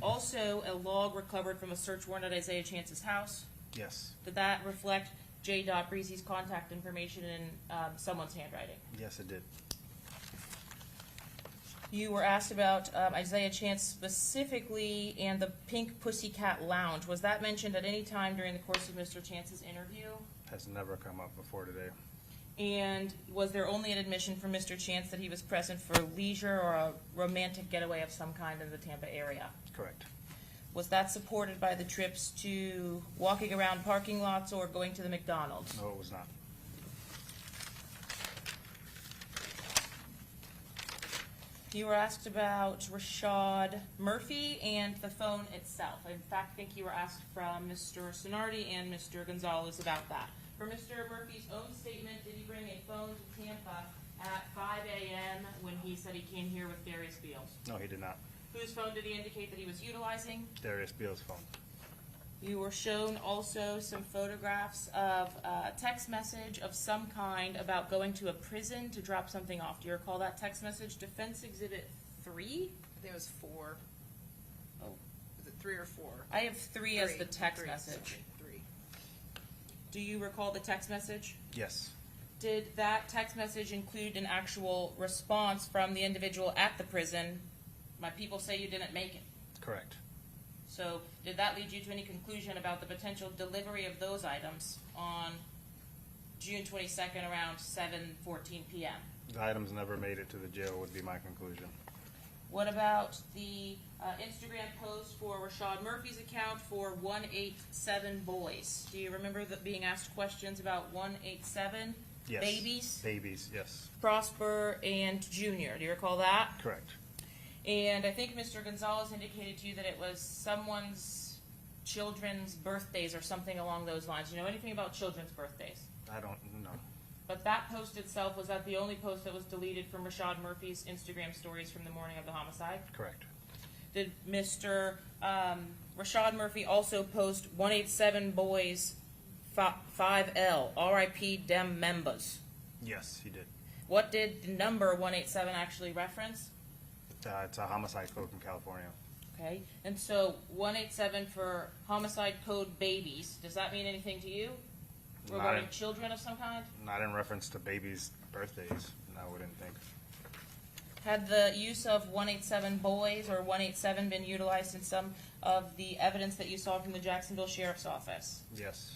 also a log recovered from a search warrant at Isaiah Chance's house? Yes. Did that reflect J. Breezy's contact information in someone's handwriting? Yes, it did. You were asked about Isaiah Chance specifically and the Pink Pussycat Lounge. Was that mentioned at any time during the course of Mr. Chance's interview? Has never come up before today. And was there only an admission from Mr. Chance that he was present for leisure or a romantic getaway of some kind in the Tampa area? Correct. Was that supported by the trips to walking around parking lots or going to the McDonald's? No, it was not. You were asked about Rashad Murphy and the phone itself. In fact, I think you were asked from Mr. Sonardi and Mr. Gonzalez about that. For Mr. Murphy's own statement, did he bring a phone to Tampa at 5 a.m. when he said he came here with Darius Beals? No, he did not. Whose phone did he indicate that he was utilizing? Darius Beals' phone. You were shown also some photographs of a text message of some kind about going to a prison to drop something off. Do you recall that text message? Defense Exhibit 3? I think it was 4. Oh, Was it 3 or 4? I have 3 as the text Three, message. sorry, 3. Do you recall the text message? Yes. Did that text message include an actual response from the individual at the prison? My people say you didn't make it. Correct. So did that lead you to any conclusion about the potential delivery of those items on June 22nd around 7:14 p.m.? The items never made it to the jail would be my conclusion. What about the Instagram post for Rashad Murphy's account for 187 Boys? Do you remember being asked questions about 187 Yes. babies? Babies, yes. Prosper and Junior. Do you recall that? Correct. And I think Mr. Gonzalez indicated to you that it was someone's children's birthdays or something along those lines. You know anything about children's birthdays? I don't know. But that post itself, was that the only post that was deleted from Rashad Murphy's Instagram stories from the morning of the homicide? Correct. Did Mr. Rashad Murphy also post 187 Boys 5L, RIP Dem Members? Yes, he did. What did the number 187 actually reference? It's a homicide code from California. Okay, and so 187 for homicide code babies, does that mean anything to you? Not Regarding in- children of some kind? Not in reference to babies' birthdays, I wouldn't think. Had the use of 187 boys or 187 been utilized in some of the evidence that you saw from the Jacksonville Sheriff's Office? Yes.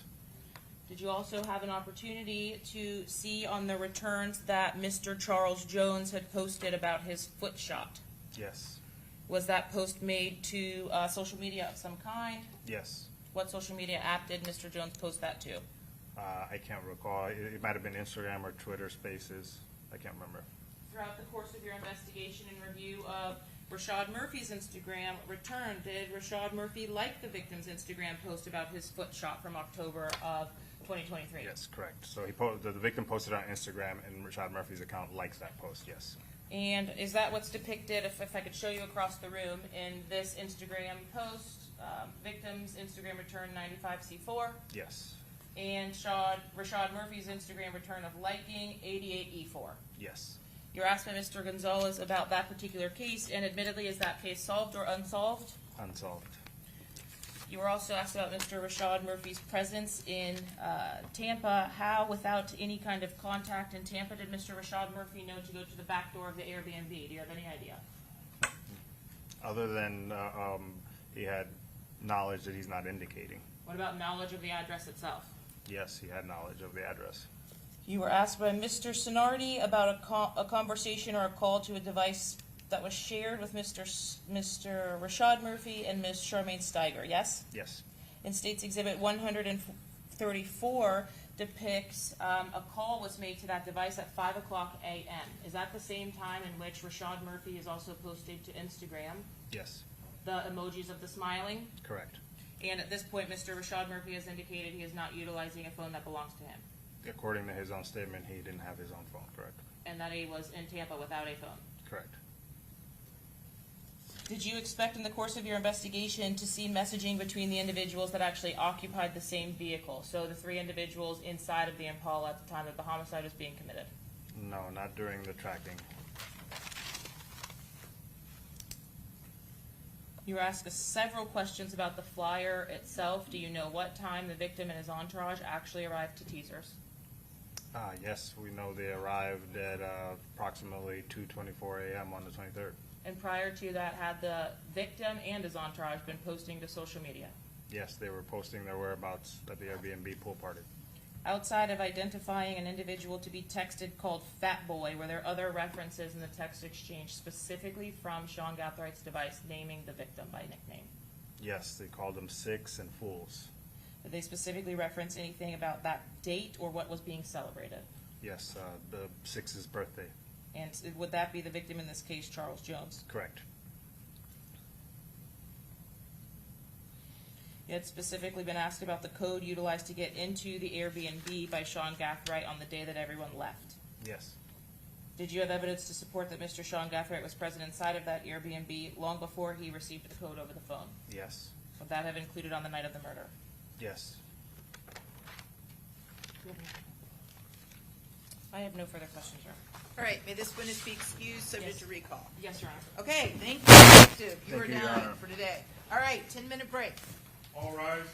Did you also have an opportunity to see on the returns that Mr. Charles Jones had posted about his foot shot? Yes. Was that post made to social media of some kind? Yes. What social media app did Mr. Jones post that to? I can't recall. It might have been Instagram or Twitter Spaces. I can't remember. Throughout the course of your investigation and review of Rashad Murphy's Instagram return, did Rashad Murphy like the victim's Instagram post about his foot shot from October of 2023? Yes, correct. So the victim posted on Instagram, and Rashad Murphy's account likes that post, yes. And is that what's depicted, if I could show you across the room, in this Instagram post, victim's Instagram return 95C4, Yes. and Rashad Murphy's Instagram return of liking 88E4? Yes. You're asked by Mr. Gonzalez about that particular case, and admittedly, is that case solved or unsolved? Unsolved. You were also asked about Mr. Rashad Murphy's presence in Tampa. How, without any kind of contact in Tampa, did Mr. Rashad Murphy know to go to the back door of the Airbnb? Do you have any idea? Other than he had knowledge that he's not indicating. What about knowledge of the address itself? Yes, he had knowledge of the address. You were asked by Mr. Sonardi about a conversation or a call to a device that was shared with Mr. Rashad Murphy and Ms. Charmaine Steiger, yes? Yes. In State's Exhibit 134 depicts a call was made to that device at 5 o'clock a.m. Is that the same time in which Rashad Murphy is also posted to Instagram Yes. the emojis of the smiling? Correct. And at this point, Mr. Rashad Murphy has indicated he is not utilizing a phone that belongs to him, According to his own statement, he didn't have his own phone, correct? and that he was in Tampa without a phone. Correct. Did you expect in the course of your investigation to see messaging between the individuals that actually occupied the same vehicle? So the three individuals inside of the Impala at the time that the homicide was being committed? No, not during the tracking. You were asked several questions about the flyer itself. Do you know what time the victim and his entourage actually arrived to Teasers? Yes, we know they arrived at approximately 2:24 a.m. on the 23rd. And prior to that, had the victim and his entourage been posting to social media? Yes, they were posting their whereabouts at the Airbnb pool party. Outside of identifying an individual to be texted called Fat Boy, were there other references in the text exchange specifically from Sean Gathrigh's device naming the victim by nickname? Yes, they called them six and fools. Did they specifically reference anything about that date or what was being celebrated? Yes, the six's birthday. And would that be the victim in this case, Charles Jones? Correct. You had specifically been asked about the code utilized to get into the Airbnb by Sean Gathright on the day that everyone left. Yes. Did you have evidence to support that Mr. Sean Gathright was present inside of that Airbnb long before he received the code over the phone? Yes. Would that have included on the night of the murder? Yes. I have no further questions, Your Honor. All right, may this witness be excused, subject Yes. to recall. Yes, Your Honor. Okay, thank you, detective. You are Thank you, Your done Honor. for today. All right, 10-minute break. All rise.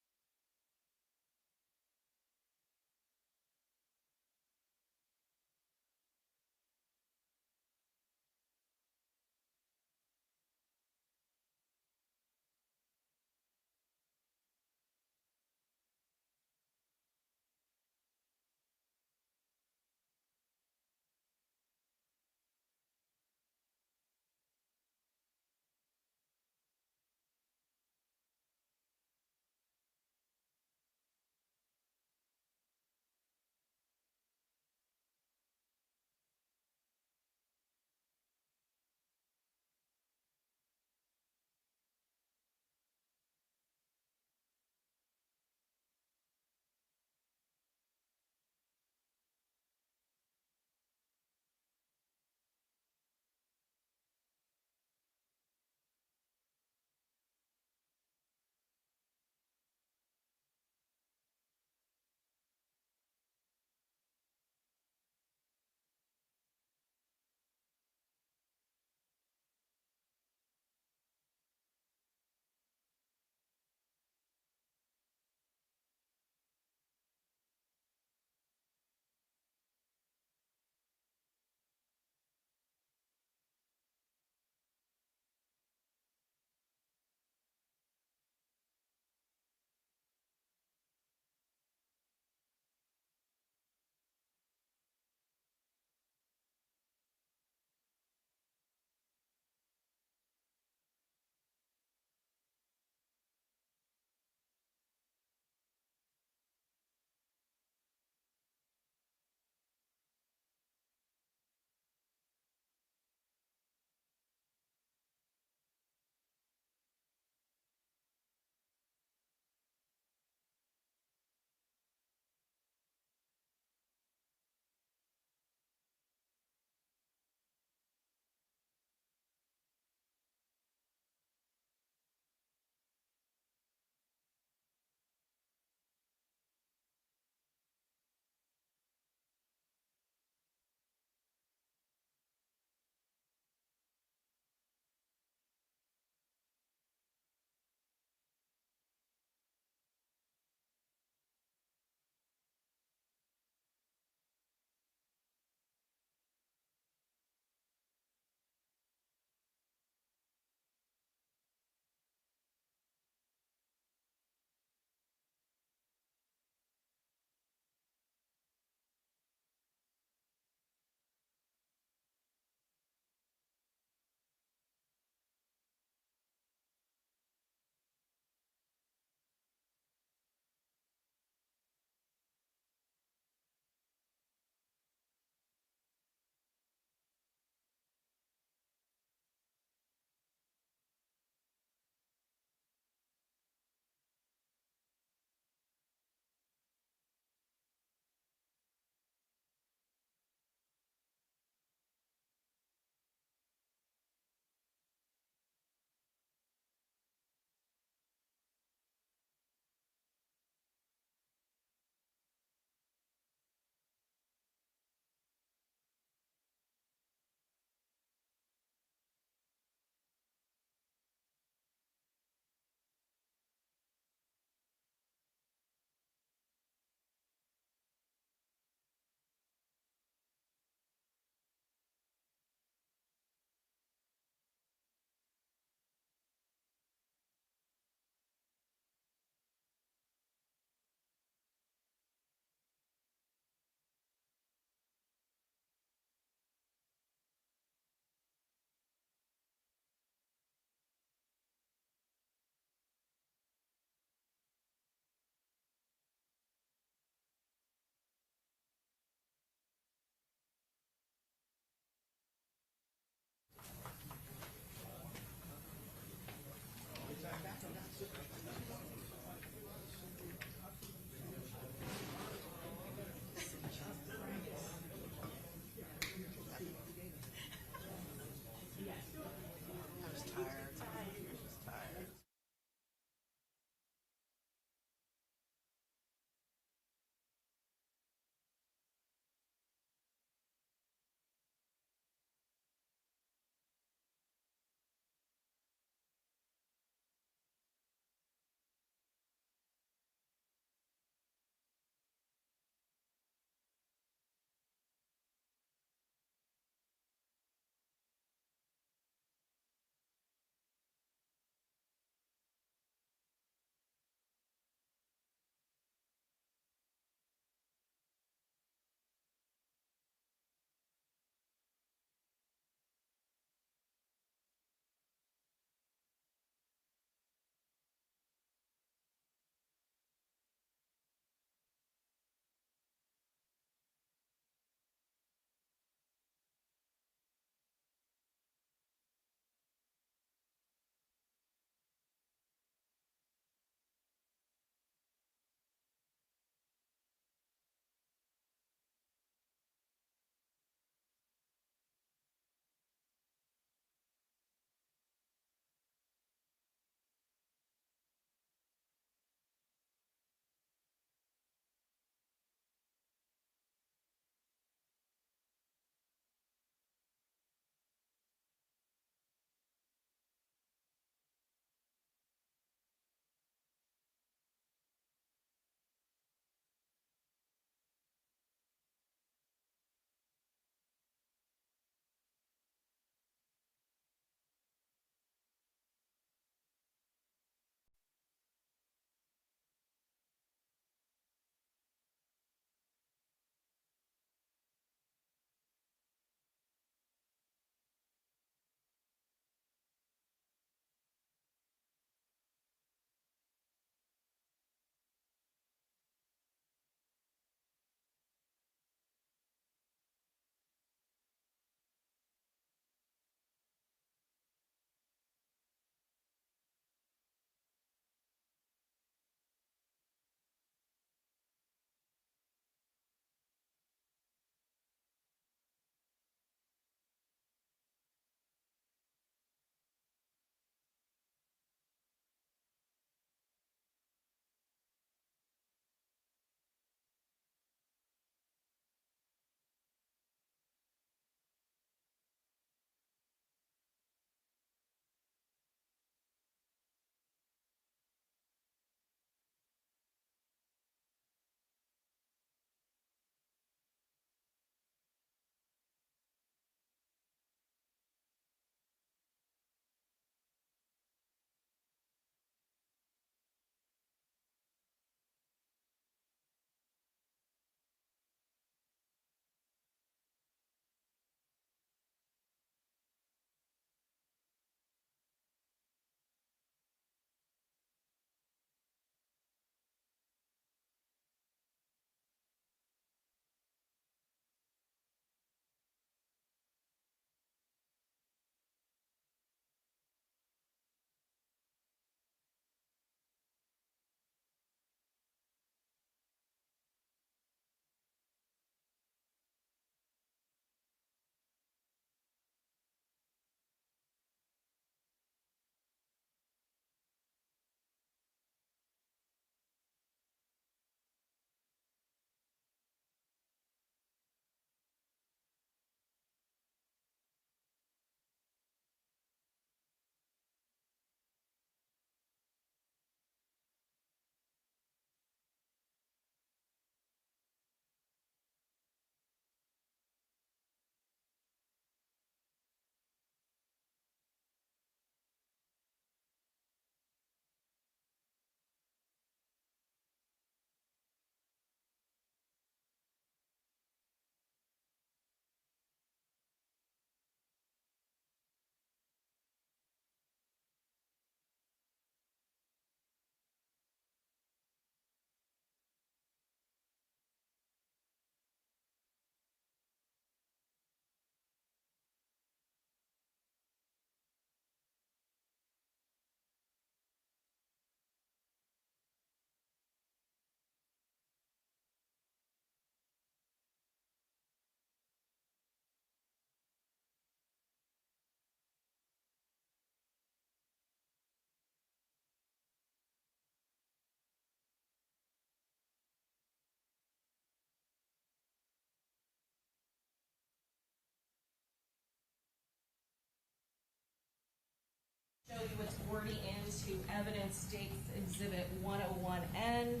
already into evidence dates exhibit 101N.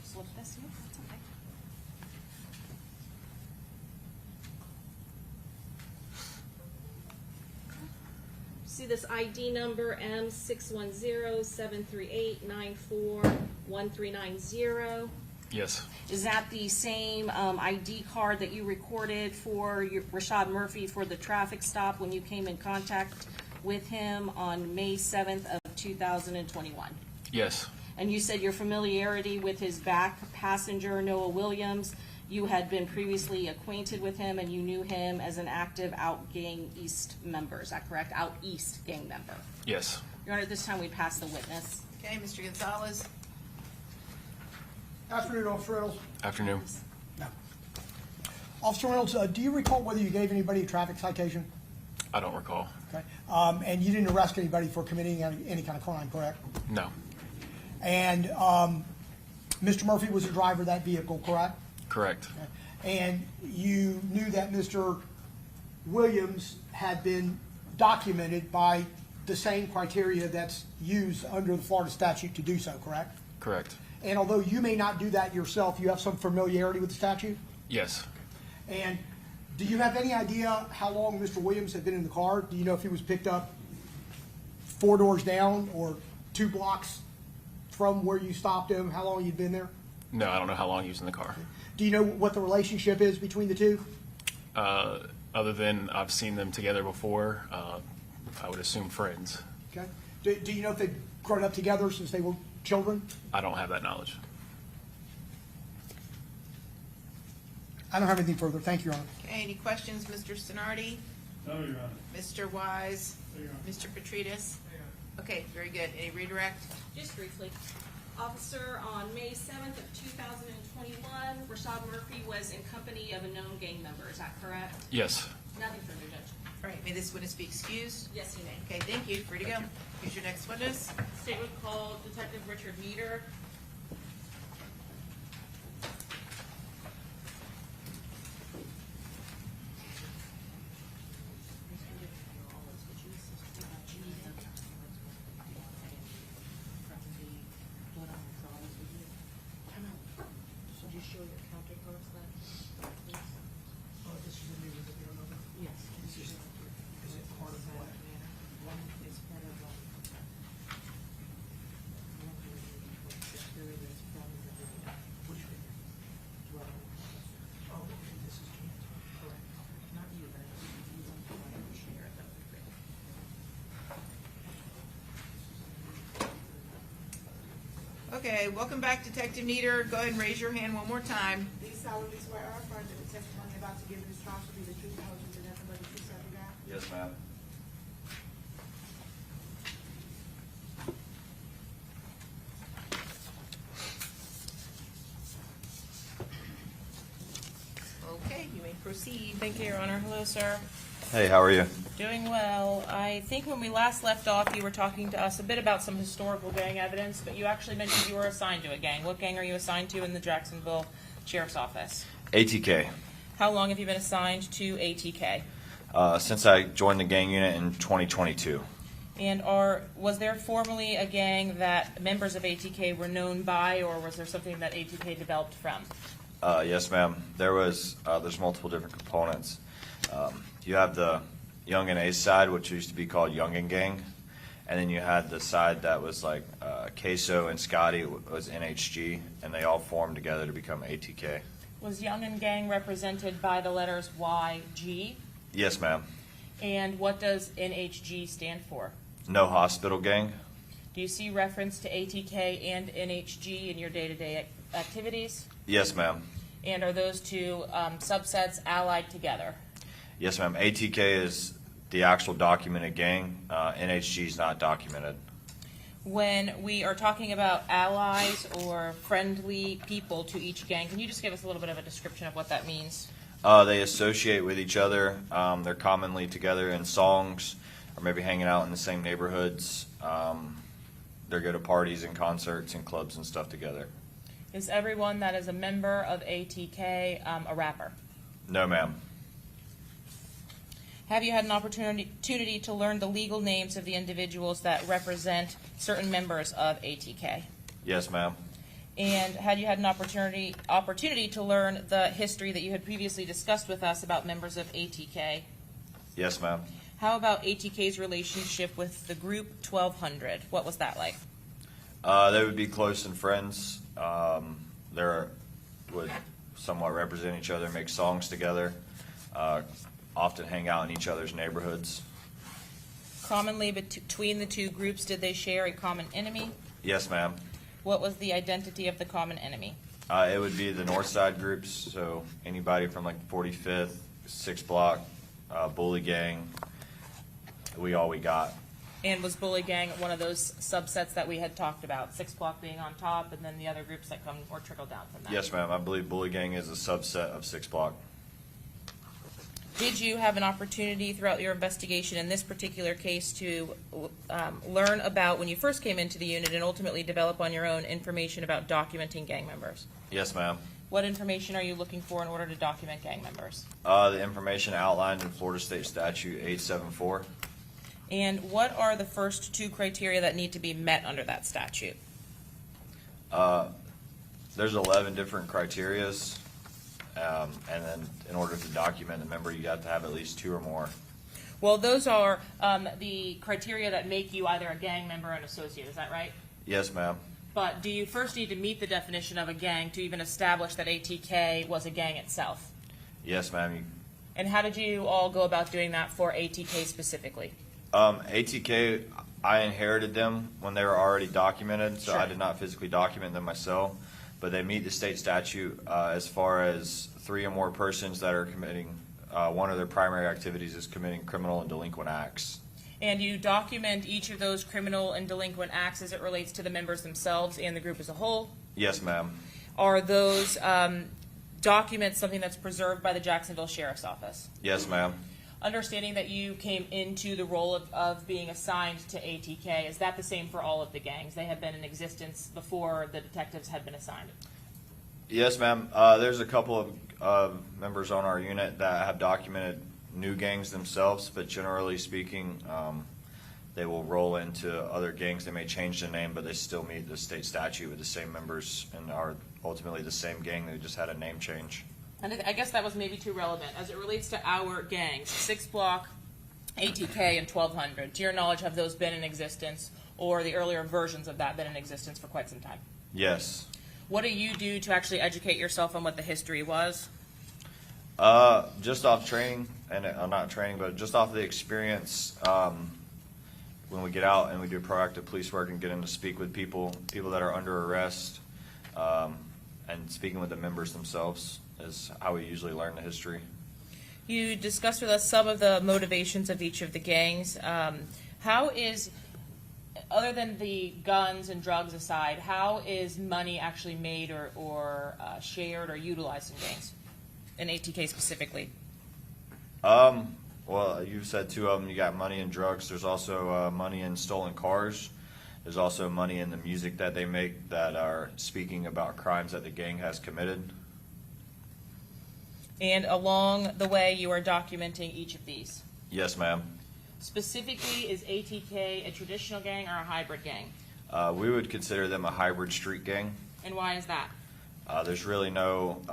Slip this here, that's okay. See this ID number M610-738-941390? Yes. Is that the same ID card that you recorded for Rashad Murphy for the traffic stop when you came in contact with him on May 7th of 2021? Yes. And you said your familiarity with his back passenger, Noah Williams, you had been previously acquainted with him and you knew him as an active Out Gang East member. Is that correct? Out East gang member. Yes. Your Honor, at this time we pass the witness. Okay, Mr. Gonzalez? Afternoon, Officer Reynolds. Afternoon. No. Officer Reynolds, do you recall whether you gave anybody a traffic citation? I don't recall. Okay. And you didn't arrest anybody for committing any kind of crime, correct? No. And Mr. Murphy was the driver of that vehicle, correct? Correct. Okay. And you knew that Mr. Williams had been documented by the same criteria that's used under the Florida statute to do so, correct? Correct. And although you may not do that yourself, you have some familiarity with the statute? Yes. And do you have any idea how long Mr. Williams had been in the car? Do you know if he was picked up 4 doors down or 2 blocks from where you stopped him? How long he'd been there? No, I don't know how long he was in the car. Do you know what the relationship is between the two? Other than I've seen them together before, I would assume friends. Okay. Do you know if they've grown up together since they were children? I don't have that knowledge. I don't have anything further. Thank you, Your Honor. Okay, any questions, Mr. Sonardi? No, Your Honor. Mr. Wise? No, Your Honor. Mr. Petrides? Okay, very good. Any redirect? Just briefly, officer, on May 7th of 2021, Rashad Murphy was in company of a known gang member. Is that correct? Yes. Nothing further, Judge. All right, may this witness be excused? Yes, you may. Okay, thank you. Free to go. Who's your next witness? State would call Detective Richard Meader. Okay, welcome back, Detective Nieder. Go ahead and raise your hand one more time. Do you solemnly swear or affirm that the testimony you're about to give in this trial shall be the truth, the whole truth, and nothing but the truth, so help you God? Yes, ma'am. Okay, you may proceed. Thank you, Your Honor. Hello, sir. Hey, how are you? Doing well. I think when we last left off, you were talking to us a bit about some historical gang evidence, but you actually mentioned you were assigned to a gang. What gang are you assigned to in the Jacksonville Sheriff's Office? ATK. How long have you been assigned to ATK? Since I joined the gang unit in 2022. And was there formerly a gang that members of ATK were known by, or was there something that ATK developed from? Yes, ma'am. There's multiple different components. You have the Young and A side, which used to be called Young and Gang, and then you had the side that was like Queso and Scotty was NHG, and they all formed together to become ATK. Was Young and Gang represented by the letters YG? Yes, ma'am. And what does NHG stand for? No Hospital Gang. Do you see reference to ATK and NHG in your day-to-day activities? Yes, ma'am. And are those two subsets allied together? Yes, ma'am. ATK is the actual documented gang. NHG is not documented. When we are talking about allies or friendly people to each gang, can you just give us a little bit of a description of what that means? They associate with each other. They're commonly together in songs or maybe hanging out in the same neighborhoods. They go to parties and concerts and clubs and stuff together. Is everyone that is a member of ATK a rapper? No, ma'am. Have you had an opportunity to learn the legal names of the individuals that represent certain members of ATK? Yes, ma'am. And had you had an opportunity to learn the history that you had previously discussed with us about members of ATK? Yes, ma'am. How about ATK's relationship with the group 1200? What was that like? They would be close and friends. They would somewhat represent each other, make songs together, often hang out in each other's neighborhoods. Commonly between the two groups, did they share a common enemy? Yes, ma'am. What was the identity of the common enemy? It would be the North Side groups, so anybody from like 45th, 6th Block, Bully Gang, we got. And was Bully Gang one of those subsets that we had talked about, 6 Block being on top, and then the other groups that come or trickle down from that? Yes, ma'am. I believe Bully Gang is a subset of 6 Block. Did you have an opportunity throughout your investigation in this particular case to learn about when you first came into the unit and ultimately develop on your own information about documenting gang members? Yes, ma'am. What information are you looking for in order to document gang members? The information outlined in Florida State Statute 874. And what are the first 2 criteria that need to be met under that statute? There's 11 different criterias, and then in order to document a member, you have to have at least 2 or more. Well, those are the criteria that make you either a gang member or an associate, is that right? Yes, ma'am. But do you first need to meet the definition of a gang to even establish that ATK was a gang itself? Yes, ma'am. And how did you all go about doing that for ATK specifically? ATK, I inherited them when they were already documented, so Sure. I did not physically document them myself. But they meet the state statute as far as 3 or more persons that are committing, one of their primary activities is committing criminal and delinquent acts. And you document each of those criminal and delinquent acts as it relates to the members themselves and the group as a whole? Yes, ma'am. Are those documents something that's preserved by the Jacksonville Sheriff's Office? Yes, ma'am. Understanding that you came into the role of being assigned to ATK, is that the same for all of the gangs? They have been in existence before the detectives had been assigned? Yes, ma'am. There's a couple of members on our unit that have documented new gangs themselves, but generally speaking, they will roll into other gangs. They may change the name, but they still meet the state statute with the same members and are ultimately the same gang. They just had a name change. And I guess that was maybe too relevant. As it relates to our gangs, 6 Block, ATK, and 1200, to your knowledge, have those been in existence, or the earlier versions of that been in existence for quite some time? Yes. What do you do to actually educate yourself on what the history was? Just off training, and not training, but just off the experience, when we get out and we do proactive police work and get in to speak with people that are under arrest, and speaking with the members themselves is how we usually learn the history. You discussed with us some of the motivations of each of the gangs. How is, other than the guns and drugs aside, how is money actually made or shared or utilized in gangs, in ATK specifically? Well, you've said 2 of them. You got money in drugs. There's also money in stolen cars. There's also money in the music that they make that are speaking about crimes that the gang has committed. And along the way, you are documenting each of these. Yes, ma'am. Specifically, is ATK a traditional gang or a hybrid gang? We would consider them a hybrid street gang. And why is that? There's really no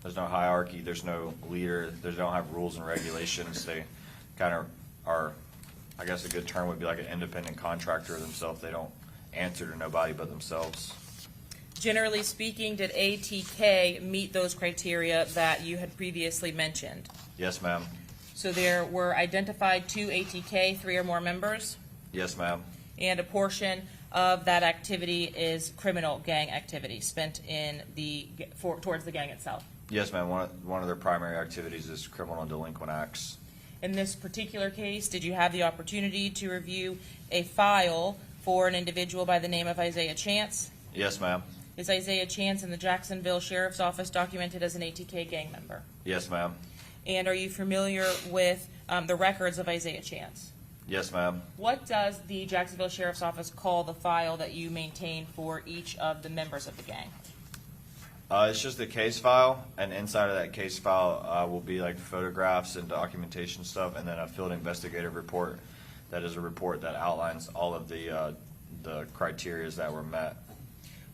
hierarchy. There's no leader. They don't have rules and regulations. They kind of are, I guess a good term would be like an independent contractor themselves. They don't answer to nobody but themselves. Generally speaking, did ATK meet those criteria that you had previously mentioned? Yes, ma'am. So there were identified 2 ATK, 3 or more members, Yes, ma'am. and a portion of that activity is criminal gang activity spent in towards the gang itself. Yes, ma'am. One of their primary activities is criminal and delinquent acts. In this particular case, did you have the opportunity to review a file for an individual by the name of Isaiah Chance? Yes, ma'am. Is Isaiah Chance in the Jacksonville Sheriff's Office documented as an ATK gang member? Yes, ma'am. And are you familiar with the records of Isaiah Chance? Yes, ma'am. What does the Jacksonville Sheriff's Office call the file that you maintain for each of the members of the gang? It's just a case file, and inside of that case file will be like photographs and documentation stuff, and then a field investigative report. That is a report that outlines all of the criteria that were met.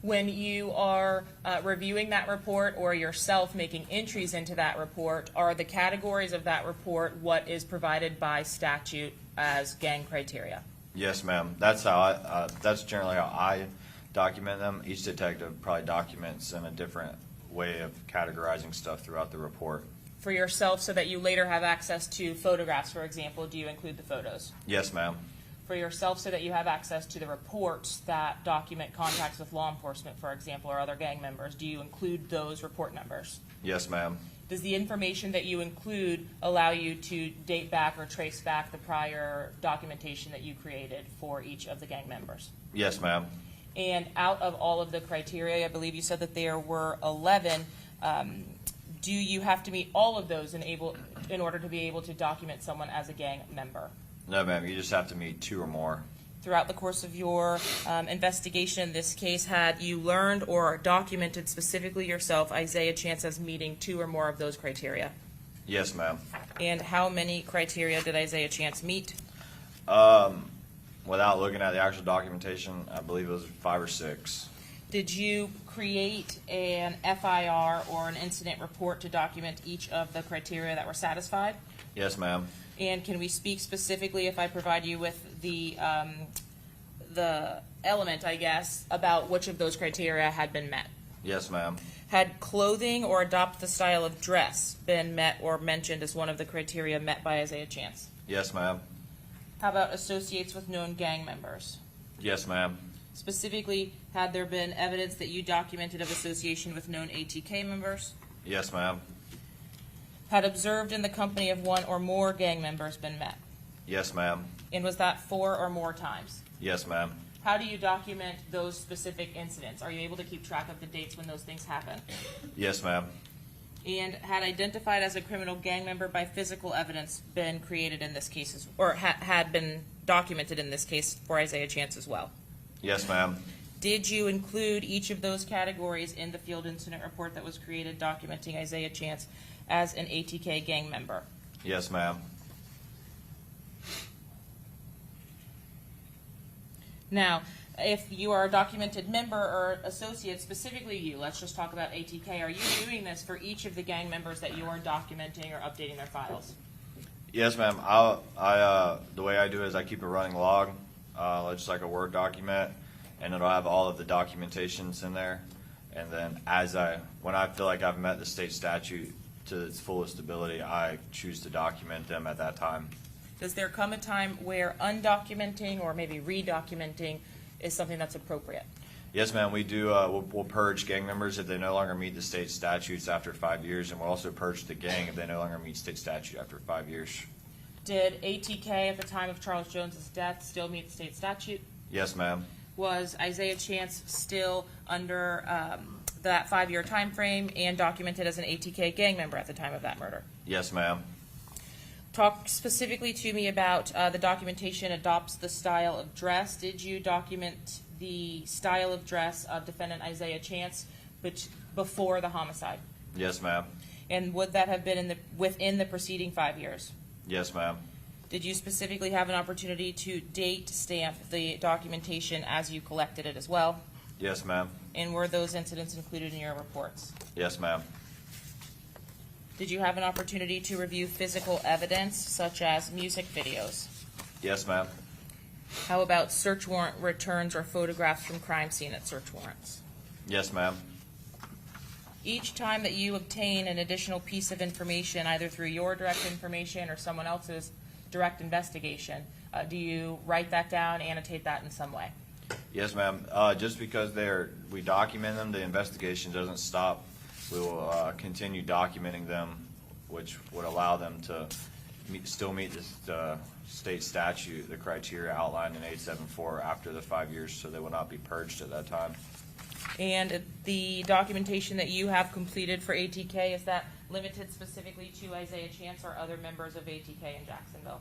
When you are reviewing that report or yourself making entries into that report, are the categories of that report what is provided by statute as gang criteria? Yes, ma'am. That's how that's generally how I document them. Each detective probably documents in a different way of categorizing stuff throughout the report. For yourself, so that you later have access to photographs, for example, do you include the photos? Yes, ma'am. For yourself, so that you have access to the reports that document contacts with law enforcement, for example, or other gang members, do you include those report numbers? Yes, ma'am. Does the information that you include allow you to date back or trace back the prior documentation that you created for each of the gang members? Yes, ma'am. And out of all of the criteria, I believe you said that there were 11, do you have to meet all of those in order to be able to document someone as a gang member? No, ma'am. You just have to meet 2 or more. Throughout the course of your investigation in this case, had you learned or documented specifically yourself Isaiah Chance as meeting 2 or more of those criteria? Yes, ma'am. And how many criteria did Isaiah Chance meet? Without looking at the actual documentation, I believe it was 5 or 6. Did you create an FIR or an incident report to document each of the criteria that were satisfied? Yes, ma'am. And can we speak specifically, if I provide you with the element, I guess, about which of those criteria had been met? Yes, ma'am. Had clothing or adopt the style of dress been met or mentioned as one of the criteria met by Isaiah Chance? Yes, ma'am. How about associates with known gang members? Yes, ma'am. Specifically, had there been evidence that you documented of association with known ATK members? Yes, ma'am. Had observed in the company of 1 or more gang members been met? Yes, ma'am. And was that 4 or more times? Yes, ma'am. How do you document those specific incidents? Are you able to keep track of the dates when those things happen? Yes, ma'am. And had identified as a criminal gang member by physical evidence been created in this case, or had been documented in this case for Isaiah Chance as well? Yes, ma'am. Did you include each of those categories in the field incident report that was created documenting Isaiah Chance as an ATK gang member? Yes, ma'am. Now, if you are a documented member or associate, specifically you, let's just talk about ATK, are you doing this for each of the gang members that you are documenting or updating their files? Yes, ma'am. The way I do it is I keep a running log, just like a Word document, and it'll have all of the documentations in there. And then when I feel like I've met the state statute to its fullest ability, I choose to document them at that time. Does there come a time where undocumenting or maybe redocumenting is something that's appropriate? Yes, ma'am. We do. We'll purge gang members if they no longer meet the state statutes after 5 years, and we'll also purge the gang if they no longer meet state statute after 5 years. Did ATK at the time of Charles Jones's death still meet the state statute? Yes, ma'am. Was Isaiah Chance still under that 5-year time frame and documented as an ATK gang member at the time of that murder? Yes, ma'am. Talk specifically to me about the documentation adopts the style of dress. Did you document the style of dress of defendant Isaiah Chance before the homicide? Yes, ma'am. And would that have been within the preceding 5 years? Yes, ma'am. Did you specifically have an opportunity to date stamp the documentation as you collected it as well? Yes, ma'am. And were those incidents included in your reports? Yes, ma'am. Did you have an opportunity to review physical evidence such as music videos? Yes, ma'am. How about search warrant returns or photographs from crime scene at search warrants? Yes, ma'am. Each time that you obtain an additional piece of information, either through your direct information or someone else's direct investigation, do you write that down, annotate that in some way? Yes, ma'am. Just because we document them, the investigation doesn't stop. We will continue documenting them, which would allow them to still meet the state statute, the criteria outlined in 874 after the 5 years, so they will not be purged at that time. And the documentation that you have completed for ATK, is that limited specifically to Isaiah Chance or other members of ATK in Jacksonville?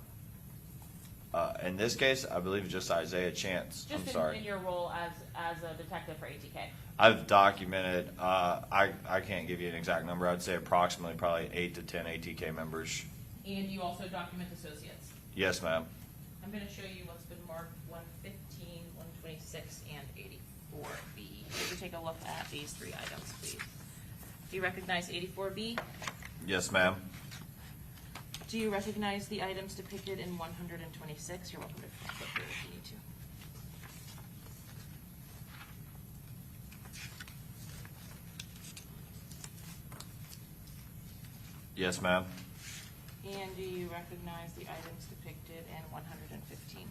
In this case, I believe it's just Isaiah Chance. I'm Just sorry. in your role as a detective for ATK. I've documented, I can't give you an exact number. I'd say approximately probably 8 to 10 ATK members. And you also document associates. Yes, ma'am. I'm going to show you what's been marked 115, 126, and 84B. If you take a look at these three items, please. Do you recognize 84B? Yes, ma'am. Do you recognize the items depicted in 126? You're welcome to flip through if you need to. Yes, ma'am. And do you recognize the items depicted in 115?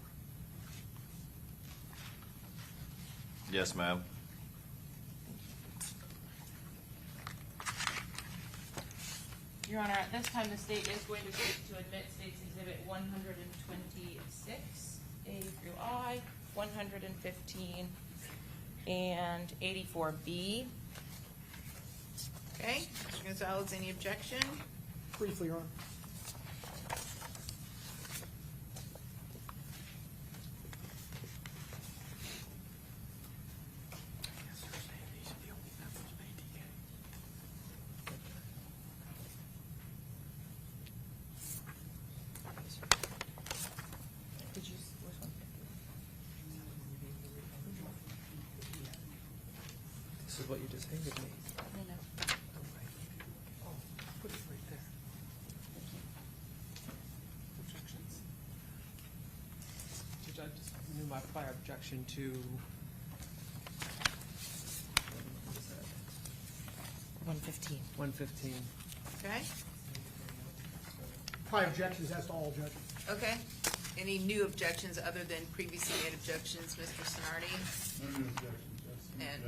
Yes, ma'am. Your Honor, at this time, the state is going to seek to admit State's Exhibit 126, A through I, 115, and 84B. Okay, Mr. Gonzalez, any objection? Briefly, Your Honor. Did you, which one? This is what you just handed me. No, no. Put it right there. Objections. Judge, I just renew my prior objection to. What is that? 115. 115. Okay, Prior objections as to all judges. okay. Any new objections other than previously made objections, Mr. Sonardi? And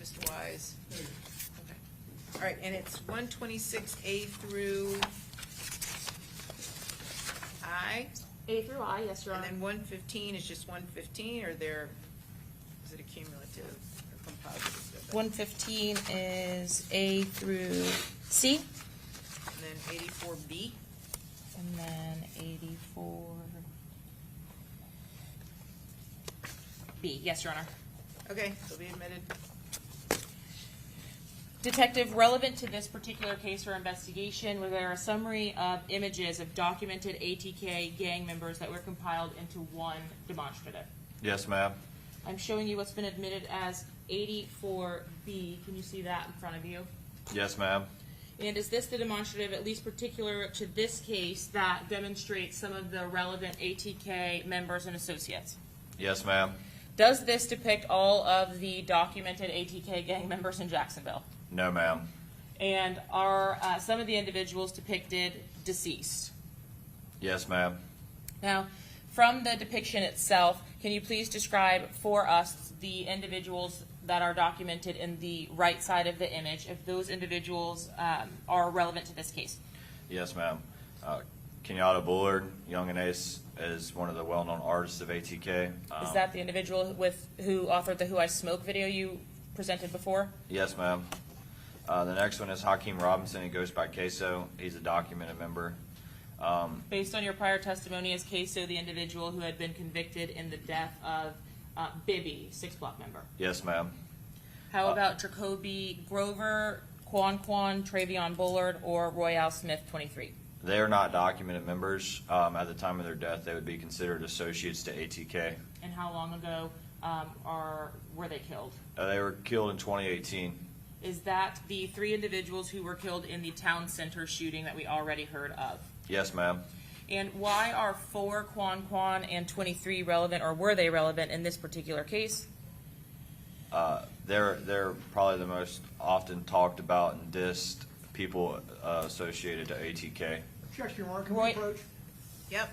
Mr. Wise? Okay. All right, and it's 126A through I? A through I, yes, Your And Honor. then 115 is just 115, or is it accumulative or compositive? 115 is A through C, And then 84B? and then 84B. Yes, Your Honor. Okay, so be admitted. Detective, relevant to this particular case or investigation, was there a summary of images of documented ATK gang members that were compiled into one demonstrative? Yes, ma'am. I'm showing you what's been admitted as 84B. Can you see that in front of you? Yes, ma'am. And is this the demonstrative, at least particular to this case, that demonstrates some of the relevant ATK members and associates? Yes, ma'am. Does this depict all of the documented ATK gang members in Jacksonville? No, ma'am. And are some of the individuals depicted deceased? Yes, ma'am. Now, from the depiction itself, can you please describe for us the individuals that are documented in the right side of the image, if those individuals are relevant to this case? Yes, ma'am. Kenyatta Bullard, Young and Ace, is one of the well-known artists of ATK. Is that the individual who authored the Who I Smoke video you presented before? Yes, ma'am. The next one is Hakeem Robinson. He goes by Queso. He's a documented member. Based on your prior testimony, is Queso the individual who had been convicted in the death of Bibby, 6 Block member? Yes, ma'am. How about Jacoby Grover, Quan, Travion Bullard, or Royale Smith, 23? They are not documented members. At the time of their death, they would be considered associates to ATK. And how long ago were they killed? They were killed in 2018. Is that the 3 individuals who were killed in the town center shooting that we already heard of? Yes, ma'am. And why are 4, Quan, and 23 relevant, or were they relevant in this particular case? They're probably the most often talked about and dissed people associated to ATK. Objection, Your Honor. Can we Roy- approach? Yep.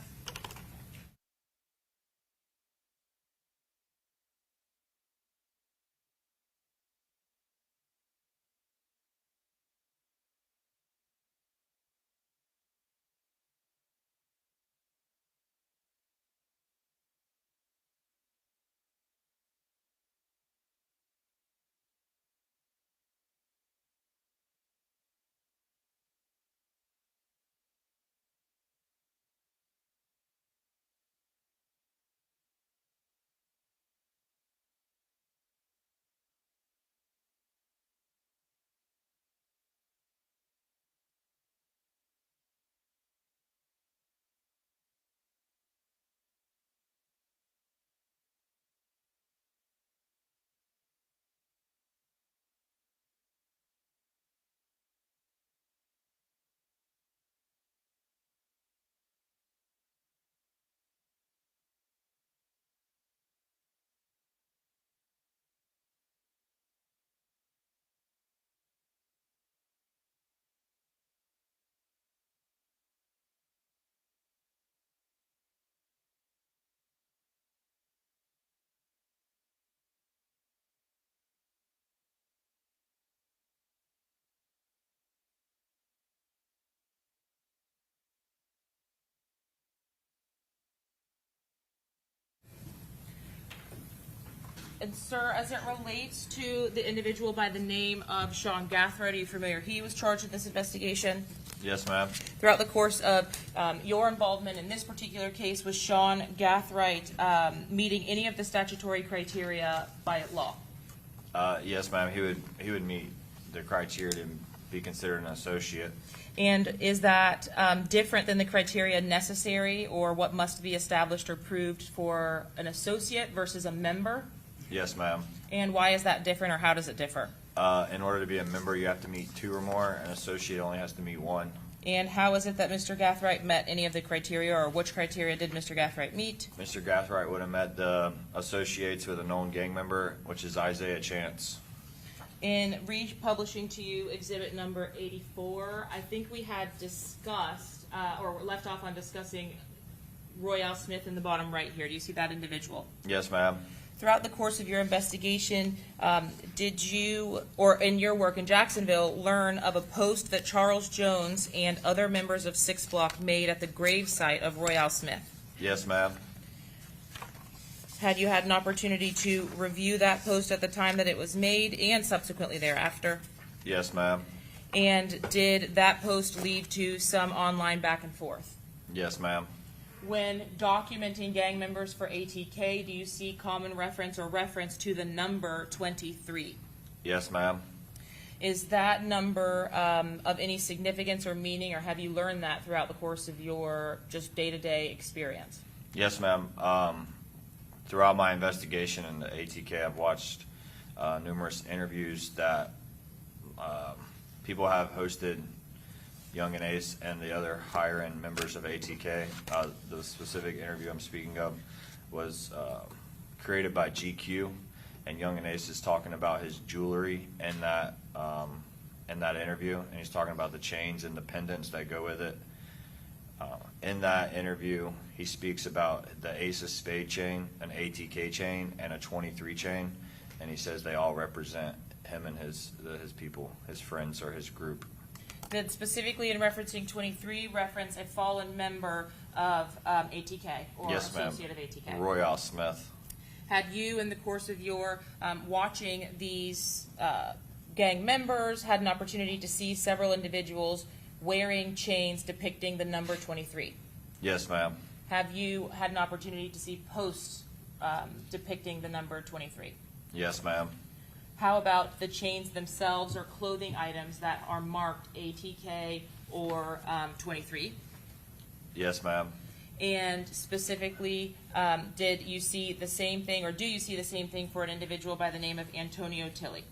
And sir, as it relates to the individual by the name of Sean Gathright, are you familiar? He was charged in this investigation. Yes, ma'am. Throughout the course of your involvement in this particular case, was Sean Gathright meeting any of the statutory criteria by law? Yes, ma'am. He would meet the criteria to be considered an associate. And is that different than the criteria necessary or what must be established or proved for an associate versus a member? Yes, ma'am. And why is that different, or how does it differ? In order to be a member, you have to meet 2 or more. An associate only has to meet 1. And how is it that Mr. Gathright met any of the criteria, or which criteria did Mr. Gathright meet? Mr. Gathright would have met the associates with a known gang member, which is Isaiah Chance. In republishing to you exhibit number 84, I think we had discussed, or left off on discussing Royale Smith in the bottom right here. Do you see that individual? Yes, ma'am. Throughout the course of your investigation, did you, or in your work in Jacksonville, learn of a post that Charles Jones and other members of 6 Block made at the grave site of Royale Smith? Yes, ma'am. Had you had an opportunity to review that post at the time that it was made and subsequently thereafter? Yes, ma'am. And did that post lead to some online back and forth? Yes, ma'am. When documenting gang members for ATK, do you see common reference or reference to the number 23? Yes, ma'am. Is that number of any significance or meaning, or have you learned that throughout the course of your just day-to-day experience? Yes, ma'am. Throughout my investigation in the ATK, I've watched numerous interviews that people have hosted Young and Ace and the other higher-end members of ATK. The specific interview I'm speaking of was created by GQ, and Young and Ace is talking about his jewelry in that interview, and he's talking about the chains and the pendants that go with it. In that interview, he speaks about the Ace of Spade chain, an ATK chain, and a 23 chain, and he says they all represent him and his people, his friends, or his group. Did specifically in referencing 23 reference a fallen member of ATK or Yes, ma'am. associate of ATK? Royale Smith. Had you, in the course of your watching these gang members, had an opportunity to see several individuals wearing chains depicting the number 23? Yes, ma'am. Have you had an opportunity to see posts depicting the number 23? Yes, ma'am. How about the chains themselves or clothing items that are marked ATK or 23? Yes, ma'am. And specifically, did you see the same thing, or do you see the same thing for an individual by the name of Antonio Tilley?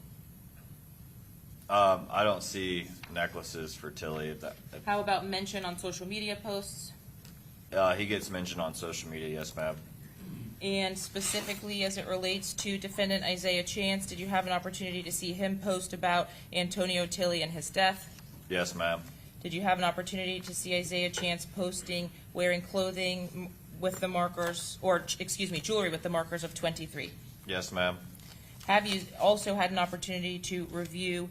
I don't see necklaces for Tilly. How about mention on social media posts? He gets mentioned on social media, yes, ma'am. And specifically as it relates to defendant Isaiah Chance, did you have an opportunity to see him post about Antonio Tilley and his death? Yes, ma'am. Did you have an opportunity to see Isaiah Chance posting, wearing clothing with the markers, or excuse me, jewelry with the markers of 23? Yes, ma'am. Have you also had an opportunity to review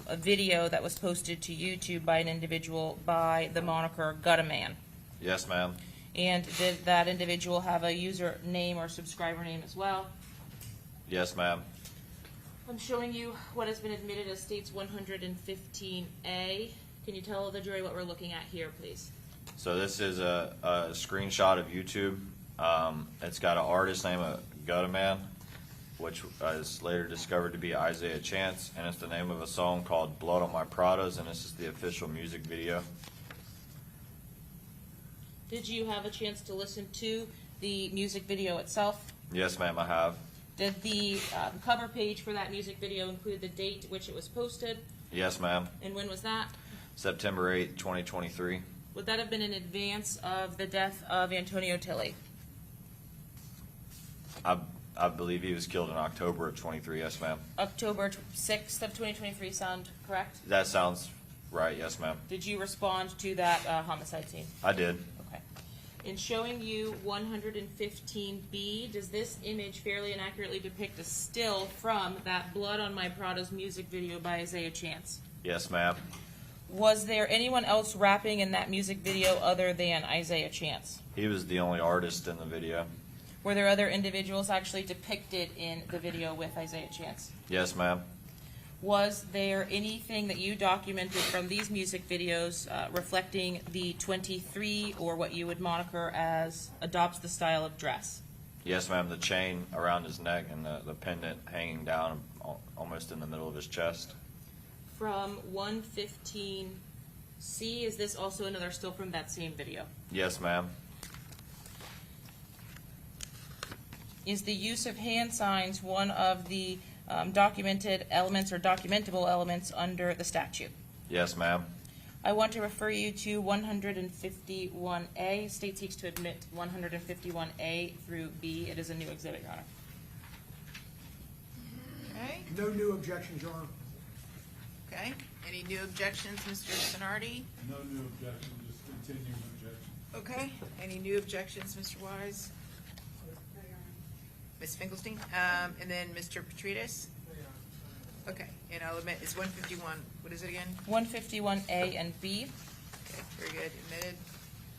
a video that was posted to YouTube by an individual by the moniker Guttaman? Yes, ma'am. And did that individual have a username or subscriber name as well? Yes, ma'am. I'm showing you what has been admitted as States 115A. Can you tell the jury what we're looking at here, please? So this is a screenshot of YouTube. It's got an artist named Guttaman, which is later discovered to be Isaiah Chance, and it's the name of a song called Blood on My Pradas, and this is the official music video. Did you have a chance to listen to the music video itself? Yes, ma'am, I have. Did the cover page for that music video include the date which it was posted? Yes, ma'am. And when was that? September 8th, 2023. Would that have been in advance of the death of Antonio Tilley? I believe he was killed in October of 23, yes, ma'am. October 6th of 2023 sound correct? That sounds right, yes, ma'am. Did you respond to that homicide scene? I did. Okay. In showing you 115B, does this image fairly and accurately depict a still from that Blood on My Prada's music video by Isaiah Chance? Yes, ma'am. Was there anyone else rapping in that music video other than Isaiah Chance? He was the only artist in the video. Were there other individuals actually depicted in the video with Isaiah Chance? Yes, ma'am. Was there anything that you documented from these music videos reflecting the 23, or what you would moniker as adopts the style of dress? Yes, ma'am. The chain around his neck and the pendant hanging down almost in the middle of his chest. From 115C, is this also another still from that same video? Yes, ma'am. Is the use of hand signs one of the documented elements or documentable elements under the statute? Yes, ma'am. I want to refer you to 151A. State seeks to admit 151A through B. It is a new exhibit, Your Honor. Okay, No new objections, Your Honor. okay. Any new objections, Mr. Sonardi? No new objection, just continuing objection. Okay. Any new objections, Mr. Wise? Ms. Finkelstein? And then Mr. Petrides? Okay, and I'll admit, it's 151, what is it again? 151A and B. Okay, very good, admitted.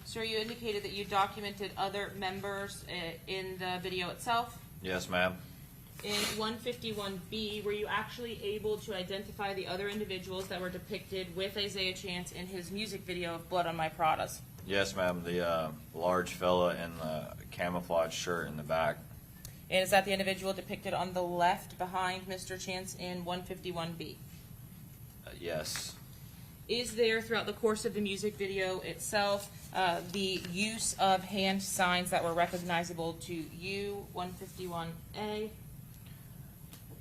Sir, you indicated that you documented other members in the video itself. Yes, ma'am. In 151B, were you actually able to identify the other individuals that were depicted with Isaiah Chance in his music video of Blood on My Pradas? Yes, ma'am. The large fella in the camouflage shirt in the back. And is that the individual depicted on the left behind Mr. Chance in 151B? Yes. Is there, throughout the course of the music video itself, the use of hand signs that were recognizable to you, 151A?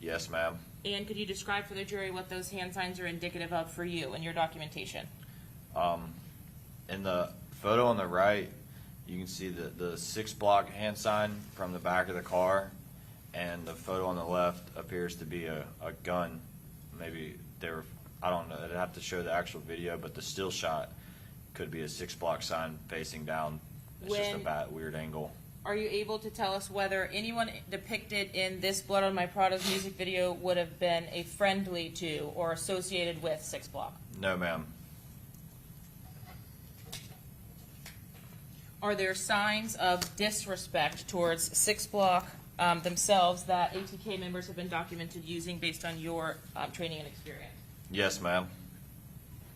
Yes, ma'am. And could you describe for the jury what those hand signs are indicative of for you in your documentation? In the photo on the right, you can see the 6-block hand sign from the back of the car, and the photo on the left appears to be a gun. Maybe they were, I don't know, I'd have to show the actual video, but the still shot could be a 6-block sign facing down. It's just a bad, weird angle. Are you able to tell us whether anyone depicted in this Blood on My Pradas music video would have been a friendly to or associated with 6 Block? No, ma'am. Are there signs of disrespect towards 6 Block themselves that ATK members have been documented using based on your training and experience? Yes, ma'am.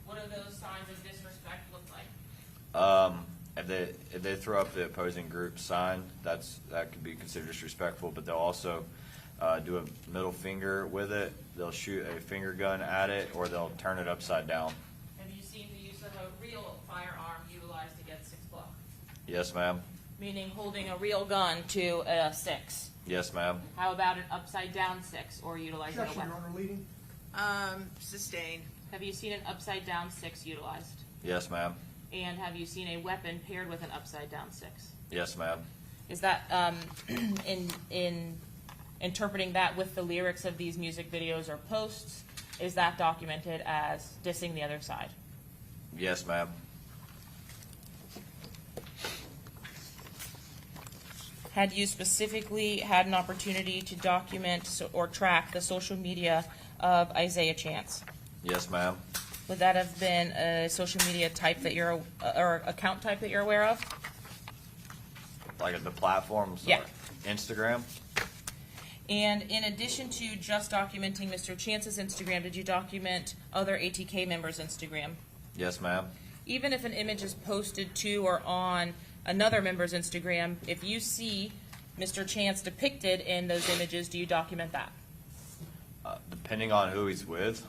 What do those signs of disrespect look like? If they throw up the opposing group sign, that could be considered disrespectful. But they'll also do a middle finger with it. They'll shoot a finger gun at it, or they'll turn it upside down. Have you seen the use of a real firearm utilized against 6 Block? Yes, ma'am. Meaning holding a real gun to a 6. Yes, ma'am. How about an upside down 6 or utilizing a Objection, weapon? Your Honor, leading. Sustained. Have you seen an upside down 6 utilized? Yes, ma'am. And have you seen a weapon paired with an upside down 6? Yes, ma'am. Is that in interpreting that with the lyrics of these music videos or posts, is that documented as dissing the other side? Yes, ma'am. Had you specifically had an opportunity to document or track the social media of Isaiah Chance? Yes, ma'am. Would that have been a social media type that you're, or account type that you're aware of? Like the platforms? Yeah. Instagram? And in addition to just documenting Mr. Chance's Instagram, did you document other ATK members' Instagram? Yes, ma'am. Even if an image is posted to or on another member's Instagram, if you see Mr. Chance depicted in those images, do you document that? Depending on who he's with.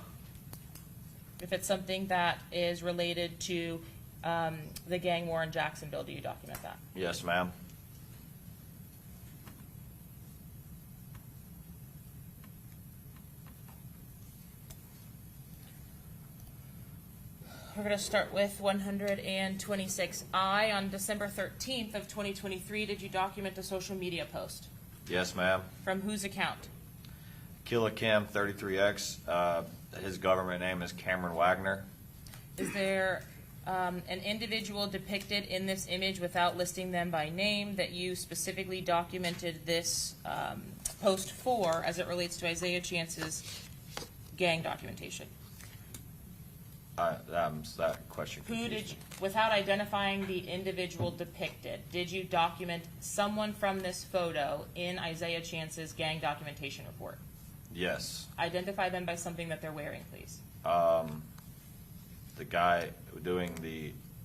If it's something that is related to the gang war in Jacksonville, do you document that? Yes, ma'am. We're going to start with 126I. On December 13th of 2023, did you document a social media post? Yes, ma'am. From whose account? KillaCam33X. His government name is Cameron Wagner. Is there an individual depicted in this image without listing them by name that you specifically documented this post for as it relates to Isaiah Chance's gang documentation? That question Who confused did, me. without identifying the individual depicted, did you document someone from this photo in Isaiah Chance's gang documentation report? Yes. Identify them by something that they're wearing, please. The guy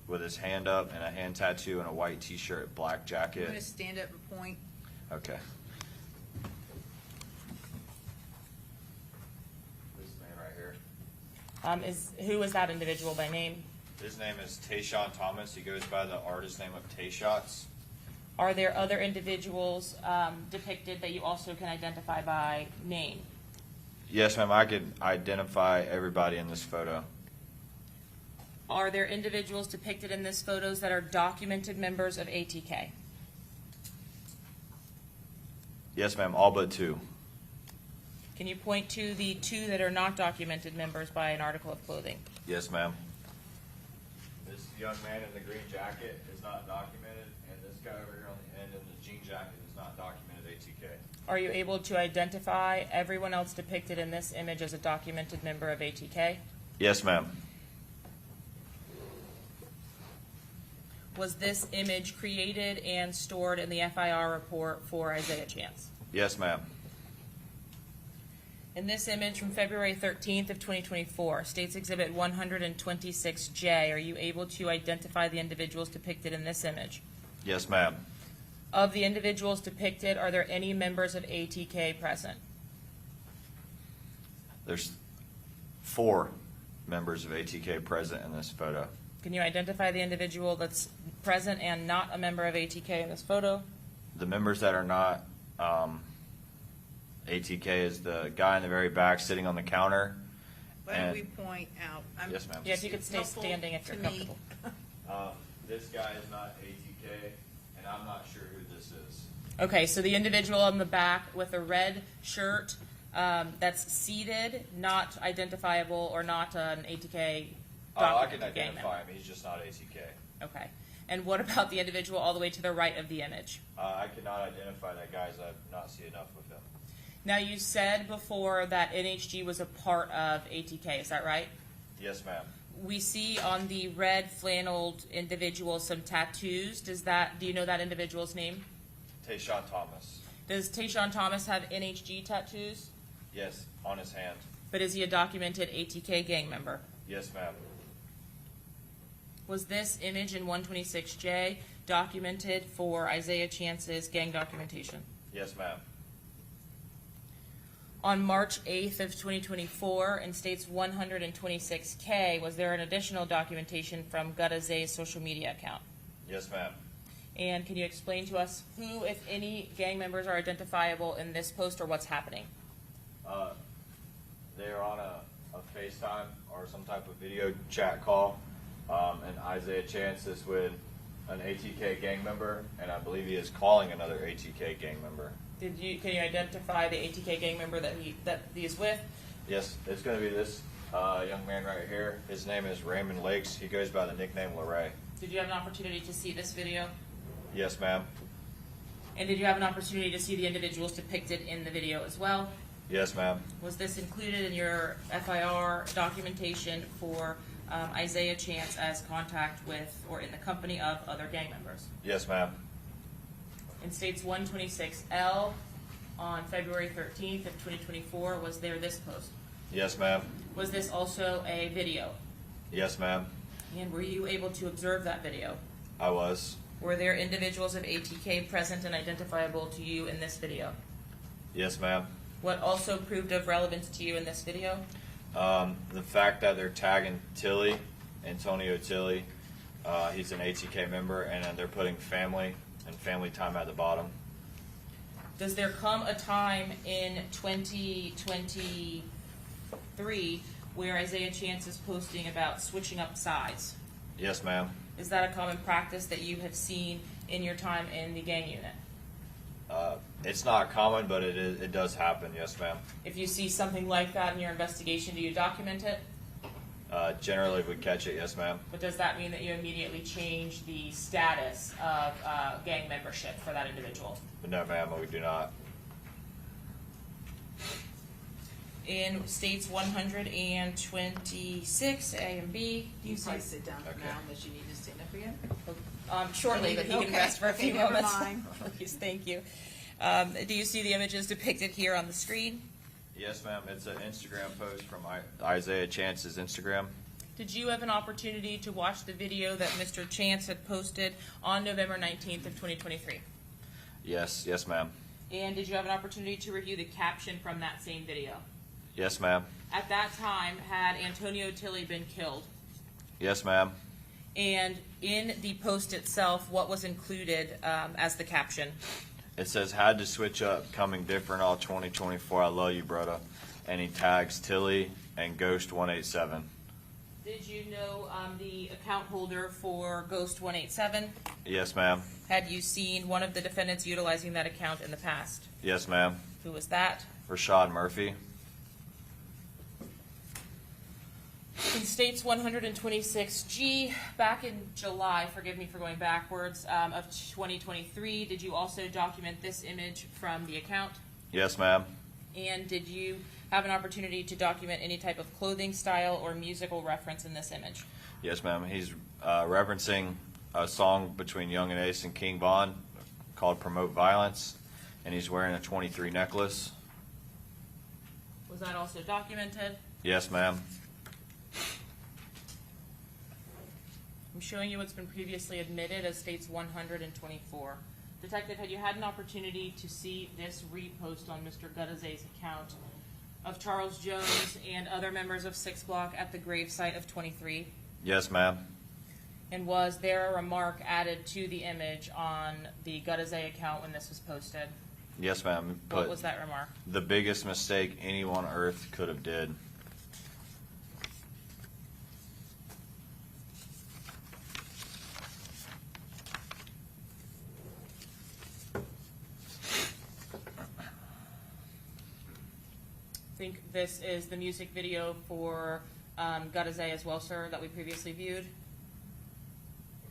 with his hand up and a hand tattoo and a white T-shirt, black I'm jacket. gonna stand up and point. Okay. This man right here. Who is that individual by name? His name is Tayshawn Thomas. He goes by the artist name of Tayshots. Are there other individuals depicted that you also can identify by name? Yes, ma'am. I could identify everybody in this photo. Are there individuals depicted in this photos that are documented members of ATK? Yes, ma'am. All but two. Can you point to the two that are not documented members by an article of clothing? Yes, ma'am. This young man in the green jacket is not documented, and this guy over here on the end in the jean jacket is not documented ATK. Are you able to identify everyone else depicted in this image as a documented member of ATK? Yes, ma'am. Was this image created and stored in the FIR report for Isaiah Chance? Yes, ma'am. In this image from February 13th of 2024, States Exhibit 126J, are you able to identify the individuals depicted in this image? Yes, ma'am. Of the individuals depicted, are there any members of ATK present? There's 4 members of ATK present in this photo. Can you identify the individual that's present and not a member of ATK in this photo? The members that are not ATK is the guy in the very back sitting on the counter. Why don't And- we point out? Yes, ma'am. Yes, you could stay Helpful standing if to you're me. comfortable. This guy is not ATK, and I'm not sure who this is. Okay, so the individual on the back with a red shirt that's seated, not identifiable or not an ATK Oh, I can documented gang identify member. him. He's just not ATK. Okay. And what about the individual all the way to the right of the image? I cannot identify that guy as I've not seen enough with him. Now, you said before that NHG was a part of ATK, is that right? Yes, ma'am. We see on the red flanneled individual some tattoos. Do you know that individual's name? Tayshawn Thomas. Does Tayshawn Thomas have NHG tattoos? Yes, on his hand. But is he a documented ATK gang member? Yes, ma'am. Was this image in 126J documented for Isaiah Chance's gang documentation? Yes, ma'am. On March 8th of 2024, in States 126K, was there an additional documentation from Gutazay's social media account? Yes, ma'am. And can you explain to us who, if any, gang members are identifiable in this post or what's happening? They're on a FaceTime or some type of video chat call, and Isaiah Chance is with an ATK gang member, and I believe he is calling another ATK gang member. Can you identify the ATK gang member that he is with? Yes, it's going to be this young man right here. His name is Raymond Lakes. He goes by the nickname LeRae. Did you have an opportunity to see this video? Yes, ma'am. And did you have an opportunity to see the individuals depicted in the video as well? Yes, ma'am. Was this included in your FIR documentation for Isaiah Chance as contact with or in the company of other gang members? Yes, ma'am. In States 126L on February 13th of 2024, was there this post? Yes, ma'am. Was this also a video? Yes, ma'am. And were you able to observe that video? I was. Were there individuals of ATK present and identifiable to you in this video? Yes, ma'am. What also proved of relevance to you in this video? The fact that they're tagging Tilly, Antonio Tilly, he's an ATK member, and then they're putting family and family time at the bottom. Does there come a time in 2023 where Isaiah Chance is posting about switching up sides? Yes, ma'am. Is that a common practice that you have seen in your time in the gang unit? It's not common, but it does happen. Yes, ma'am. If you see something like that in your investigation, do you document it? Generally, we catch it. Yes, ma'am. But does that mean that you immediately change the status of gang membership for that individual? But no, ma'am, we do not. In states 126, A and B. Do You you probably see? sit down for now unless you need to stand up again. Shortly, but he can Okay. rest for a Okay, few never moments. mind. Please, thank you. Do you see the images depicted here on the screen? Yes, ma'am. It's an Instagram post from Isaiah Chance's Instagram. Did you have an opportunity to watch the video that Mr. Chance had posted on November 19th of 2023? Yes, yes, ma'am. And did you have an opportunity to review the caption from that same video? Yes, ma'am. At that time, had Antonio Tilley been killed? Yes, ma'am. And in the post itself, what was included as the caption? It says, had to switch up, coming different all 2024. I love you, brother. And he tags Tilly and Ghost 187. Did you know the account holder for Ghost 187? Yes, ma'am. Had you seen one of the defendants utilizing that account in the past? Yes, ma'am. Who was that? Rashad Murphy. In states 126G, back in July, forgive me for going backwards, of 2023, did you also document this image from the account? Yes, ma'am. And did you have an opportunity to document any type of clothing style or musical reference in this image? Yes, ma'am. He's referencing a song between Young and Ace and King Von called Promote Violence, and he's wearing a 23 necklace. Was that also documented? Yes, ma'am. I'm showing you what's been previously admitted as states 124. Detective, had you had an opportunity to see this repost on Mr. Gutazay's account of Charles Jones and other members of 6 Block at the gravesite of 23? Yes, ma'am. And was there a remark added to the image on the Gutazay account when this was posted? Yes, ma'am. What was that remark? The biggest mistake anyone on earth could have did. I think this is the music video for Gutazay as well, sir, that we previously viewed.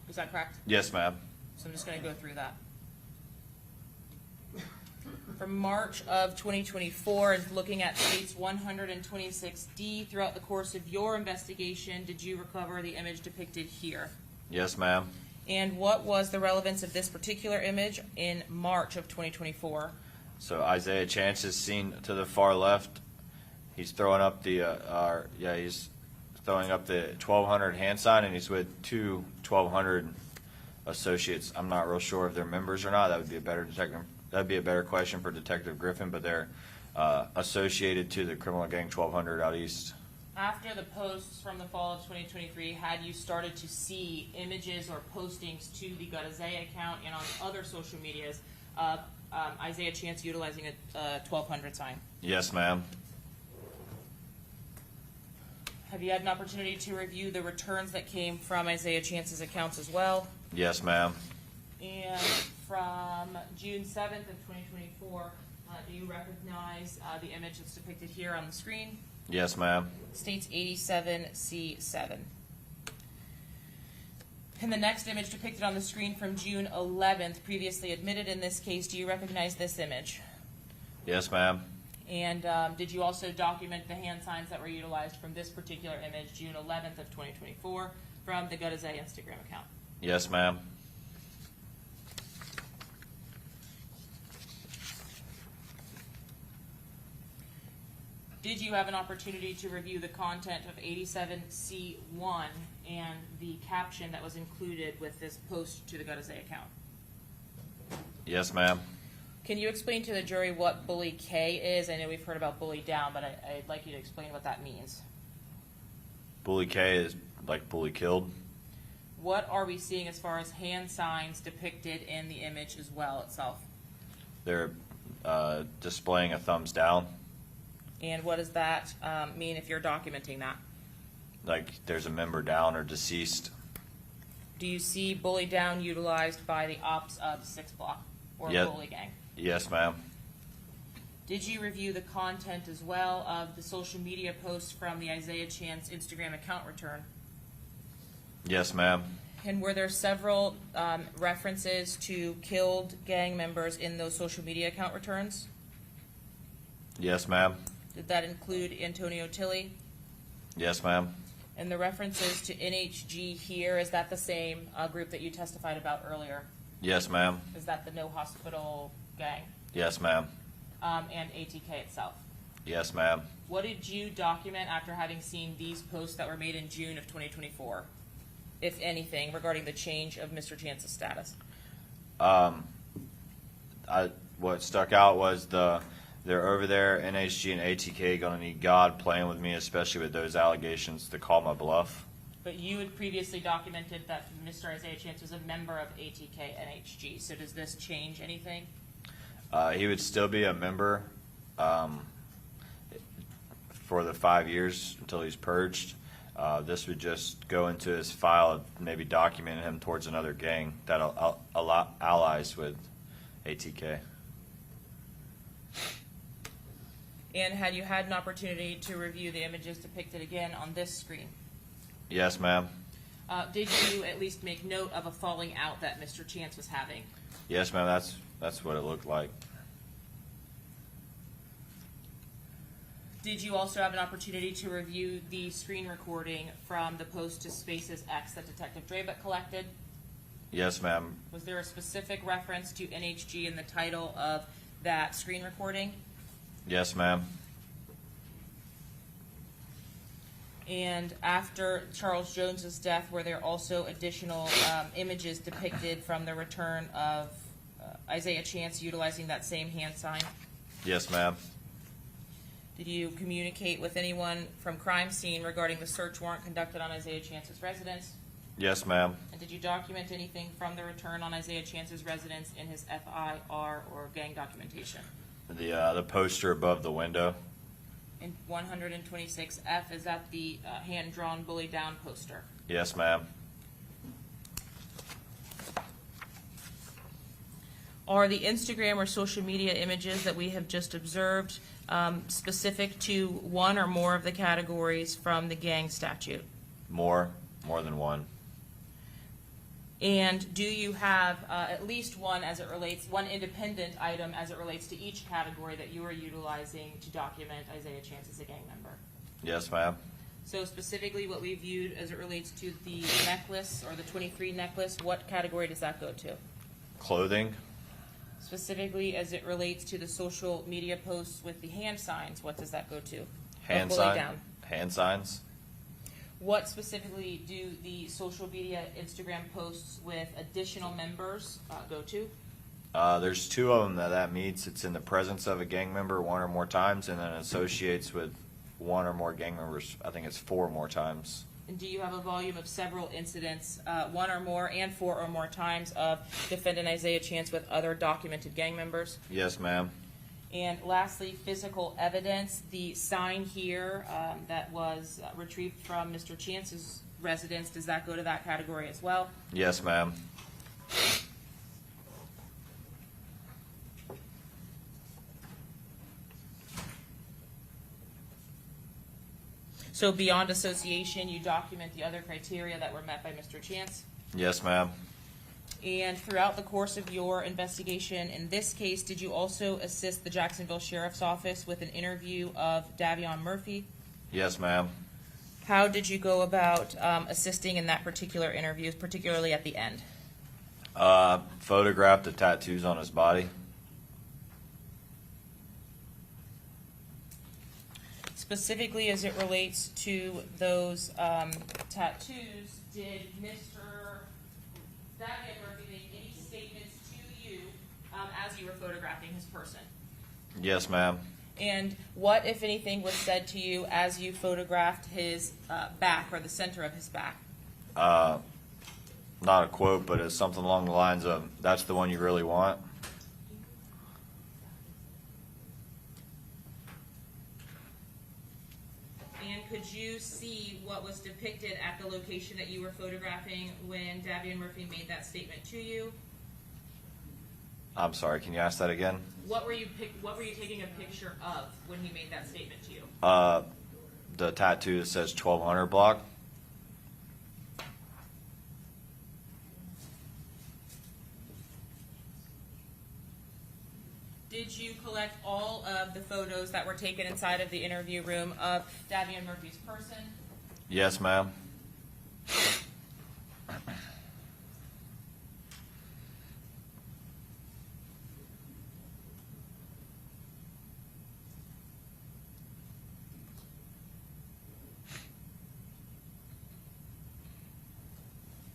Is that correct? Yes, ma'am. So I'm just going to go through that. From March of 2024, and looking at states 126D, throughout the course of your investigation, did you recover the image depicted here? Yes, ma'am. And what was the relevance of this particular image in March of 2024? So Isaiah Chance is seen to the far left. He's throwing up the he's throwing up the 1200 hand sign, and he's with two 1200 associates. I'm not real sure if they're members or not. That would be a better detective. That'd be a better question for Detective Griffin. But they're associated to the criminal gang 1200 out east. After the posts from the fall of 2023, had you started to see images or postings to the Gutazay account and on other social medias of Isaiah Chance utilizing a 1200 sign? Yes, ma'am. Have you had an opportunity to review the returns that came from Isaiah Chance's accounts as well? Yes, ma'am. And from June 7th of 2024, do you recognize the image that's depicted here on the screen? Yes, ma'am. States 87C7. And the next image depicted on the screen from June 11th, previously admitted in this case, do you recognize this image? Yes, ma'am. And did you also document the hand signs that were utilized from this particular image, June 11th of 2024, from the Gutazay Instagram account? Yes, ma'am. Did you have an opportunity to review the content of 87C1 and the caption that was included with this post to the Gutazay account? Yes, ma'am. Can you explain to the jury what bully K is? I know we've heard about bully down, but I'd like you to explain what that means. Bully K is like bully killed. What are we seeing as far as hand signs depicted in the image as well itself? They're displaying a thumbs down. And what does that mean if you're documenting that? Like there's a member down or deceased. Do you see bully down utilized by the ops of 6 Block or Yeah. bully gang? Yes, ma'am. Did you review the content as well of the social media posts from the Isaiah Chance Instagram account return? Yes, ma'am. And were there several references to killed gang members in those social media account returns? Yes, ma'am. Did that include Antonio Tilly? Yes, ma'am. And the references to NHG here, is that the same group that you testified about earlier? Yes, ma'am. Is that the No Hospital gang? Yes, ma'am. And ATK itself? Yes, ma'am. What did you document after having seen these posts that were made in June of 2024, if anything, regarding the change of Mr. Chance's status? What stuck out was they're over there, NHG and ATK, gonna need God playing with me, especially with those allegations to call my bluff. But you had previously documented that Mr. Isaiah Chance was a member of ATK NHG, so does this change anything? He would still be a member for the 5 years until he's purged. This would just go into his file of maybe documenting him towards another gang that allies with ATK. And had you had an opportunity to review the images depicted again on this screen? Yes, ma'am. Did you at least make note of a falling out that Mr. Chance was having? Yes, ma'am. That's what it looked like. Did you also have an opportunity to review the screen recording from the post to Spaces X that Detective Drabek collected? Yes, ma'am. Was there a specific reference to NHG in the title of that screen recording? Yes, ma'am. And after Charles Jones's death, were there also additional images depicted from the return of Isaiah Chance utilizing that same hand sign? Yes, ma'am. Did you communicate with anyone from crime scene regarding the search warrant conducted on Isaiah Chance's residence? Yes, ma'am. And did you document anything from the return on Isaiah Chance's residence in his FIR or gang documentation? The poster above the window. In 126F, is that the hand-drawn bully down poster? Yes, ma'am. Are the Instagram or social media images that we have just observed specific to one or more of the categories from the gang statute? More than one. And do you have at least one independent item as it relates to each category that you are utilizing to document Isaiah Chance as a gang member? Yes, ma'am. So specifically what we viewed as it relates to the necklace or the 23 necklace, what category does that go to? Clothing. Specifically as it relates to the social media posts with the hand signs, what does that go to? Hand Bully sign. down. Hand signs. What specifically do the social media Instagram posts with additional members go to? There's two of them that meets. It's in the presence of a gang member one or more times, and then associates with one or more gang members. I think it's 4 more times. And do you have a volume of several incidents, 1 or more and 4 or more times, of defendant Isaiah Chance with other documented gang members? Yes, ma'am. And lastly, physical evidence. The sign here that was retrieved from Mr. Chance's residence, does that go to that category as well? Yes, ma'am. So beyond association, you document the other criteria that were met by Mr. Chance? Yes, ma'am. And throughout the course of your investigation in this case, did you also assist the Jacksonville Sheriff's Office with an interview of Davion Murphy? Yes, ma'am. How did you go about assisting in that particular interview, particularly at the end? Photographed the tattoos on his body. Specifically as it relates to those tattoos, did Mr. Davion Murphy make any statements to you as you were photographing his person? Yes, ma'am. And what, if anything, was said to you as you photographed his back or the center of his back? Not a quote, but it's something along the lines of, "That's the one you really want." And could you see what was depicted at the location that you were photographing when Davion Murphy made that statement to you? I'm sorry, can you ask that again? What were you taking a picture of when he made that statement to you? The tattoo that says 1200 block. Did you collect all of the photos that were taken inside of the interview room of Davion Murphy's person? Yes, ma'am.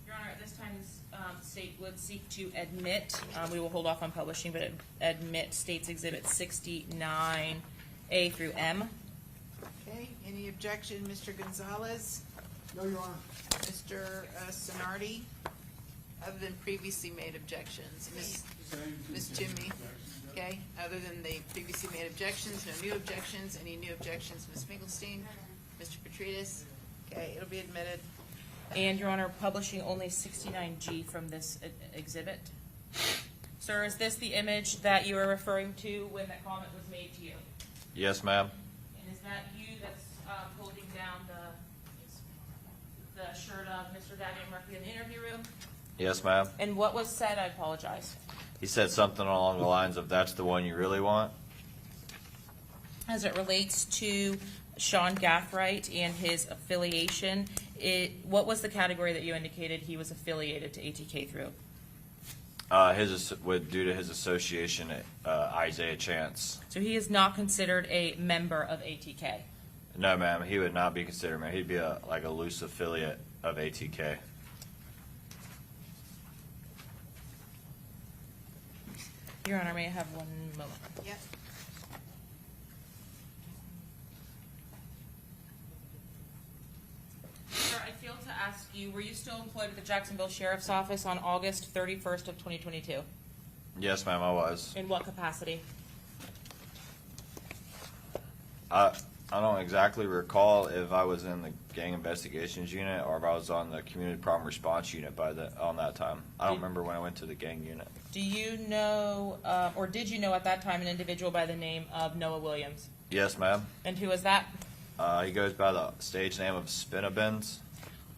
Your Honor, at this time, the state would seek to admit, we will hold off on publishing, but admit State's Exhibit 69A through M. Okay, any objection, Mr. Gonzalez? No, Your Honor. Mr. Sonardi? Other than previously made objections. Ms. Toomey? Okay, other than the previously made objections, no new objections, any new objections, Ms. Finkelstein? Mr. Petridis? Okay, it'll be admitted. And, Your Honor, publishing only 69G from this exhibit. Sir, is this the image that you were referring to when that comment was made to you? Yes, ma'am. And is that you that's holding down the shirt of Mr. Davion Murphy in the interview room? Yes, ma'am. And what was said? I apologize. He said something along the lines of, "That's the one you really want." As it relates to Sean Gathright and his affiliation, what was the category that you indicated he was affiliated to ATK through? Due to his association at Isaiah Chance. So he is not considered a member of ATK. No, ma'am. He would not be considered, ma'am. He'd be like a loose affiliate of ATK. Your Honor, may I have one moment? Yep. Sir, I failed to ask you, were you still employed at the Jacksonville Sheriff's Office on August 31st of 2022? Yes, ma'am, I was. In what capacity? I don't exactly recall if I was in the gang investigations unit or if I was on the community problem response unit on that time. I don't remember when I went to the gang unit. Do you know, or did you know at that time an individual by the name of Noah Williams? Yes, ma'am. And who was that? He goes by the stage name of Spinabins.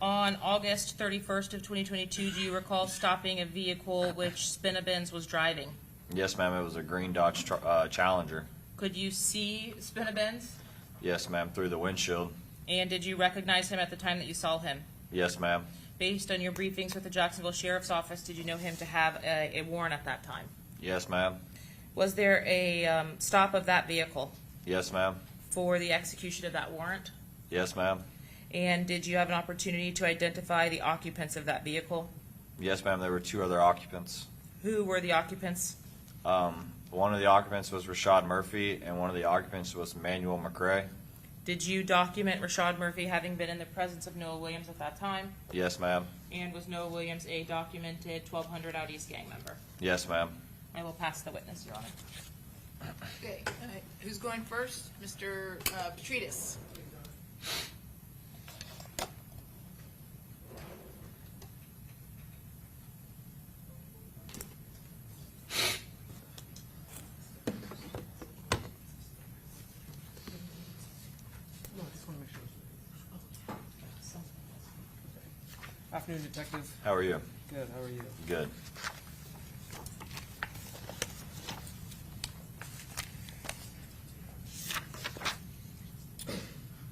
On August 31st of 2022, do you recall stopping a vehicle which Spinabins was driving? Yes, ma'am. It was a green Dodge Challenger. Could you see Spinabins? Yes, ma'am, through the windshield. And did you recognize him at the time that you saw him? Yes, ma'am. Based on your briefings with the Jacksonville Sheriff's Office, did you know him to have a warrant at that time? Yes, ma'am. Was there a stop of that vehicle Yes, ma'am. for the execution of that warrant? Yes, ma'am. And did you have an opportunity to identify the occupants of that vehicle? Yes, ma'am. There were two other occupants. Who were the occupants? One of the occupants was Rashad Murphy, and one of the occupants was Manuel McRae. Did you document Rashad Murphy having been in the presence of Noah Williams at that time? Yes, ma'am. And was Noah Williams a documented 1200 Out East gang member? Yes, ma'am. I will pass the witness, Your Honor. Okay, all right. Who's going first? Mr. Petridis. Afternoon, Detective. How are you? Good, how are you? Good.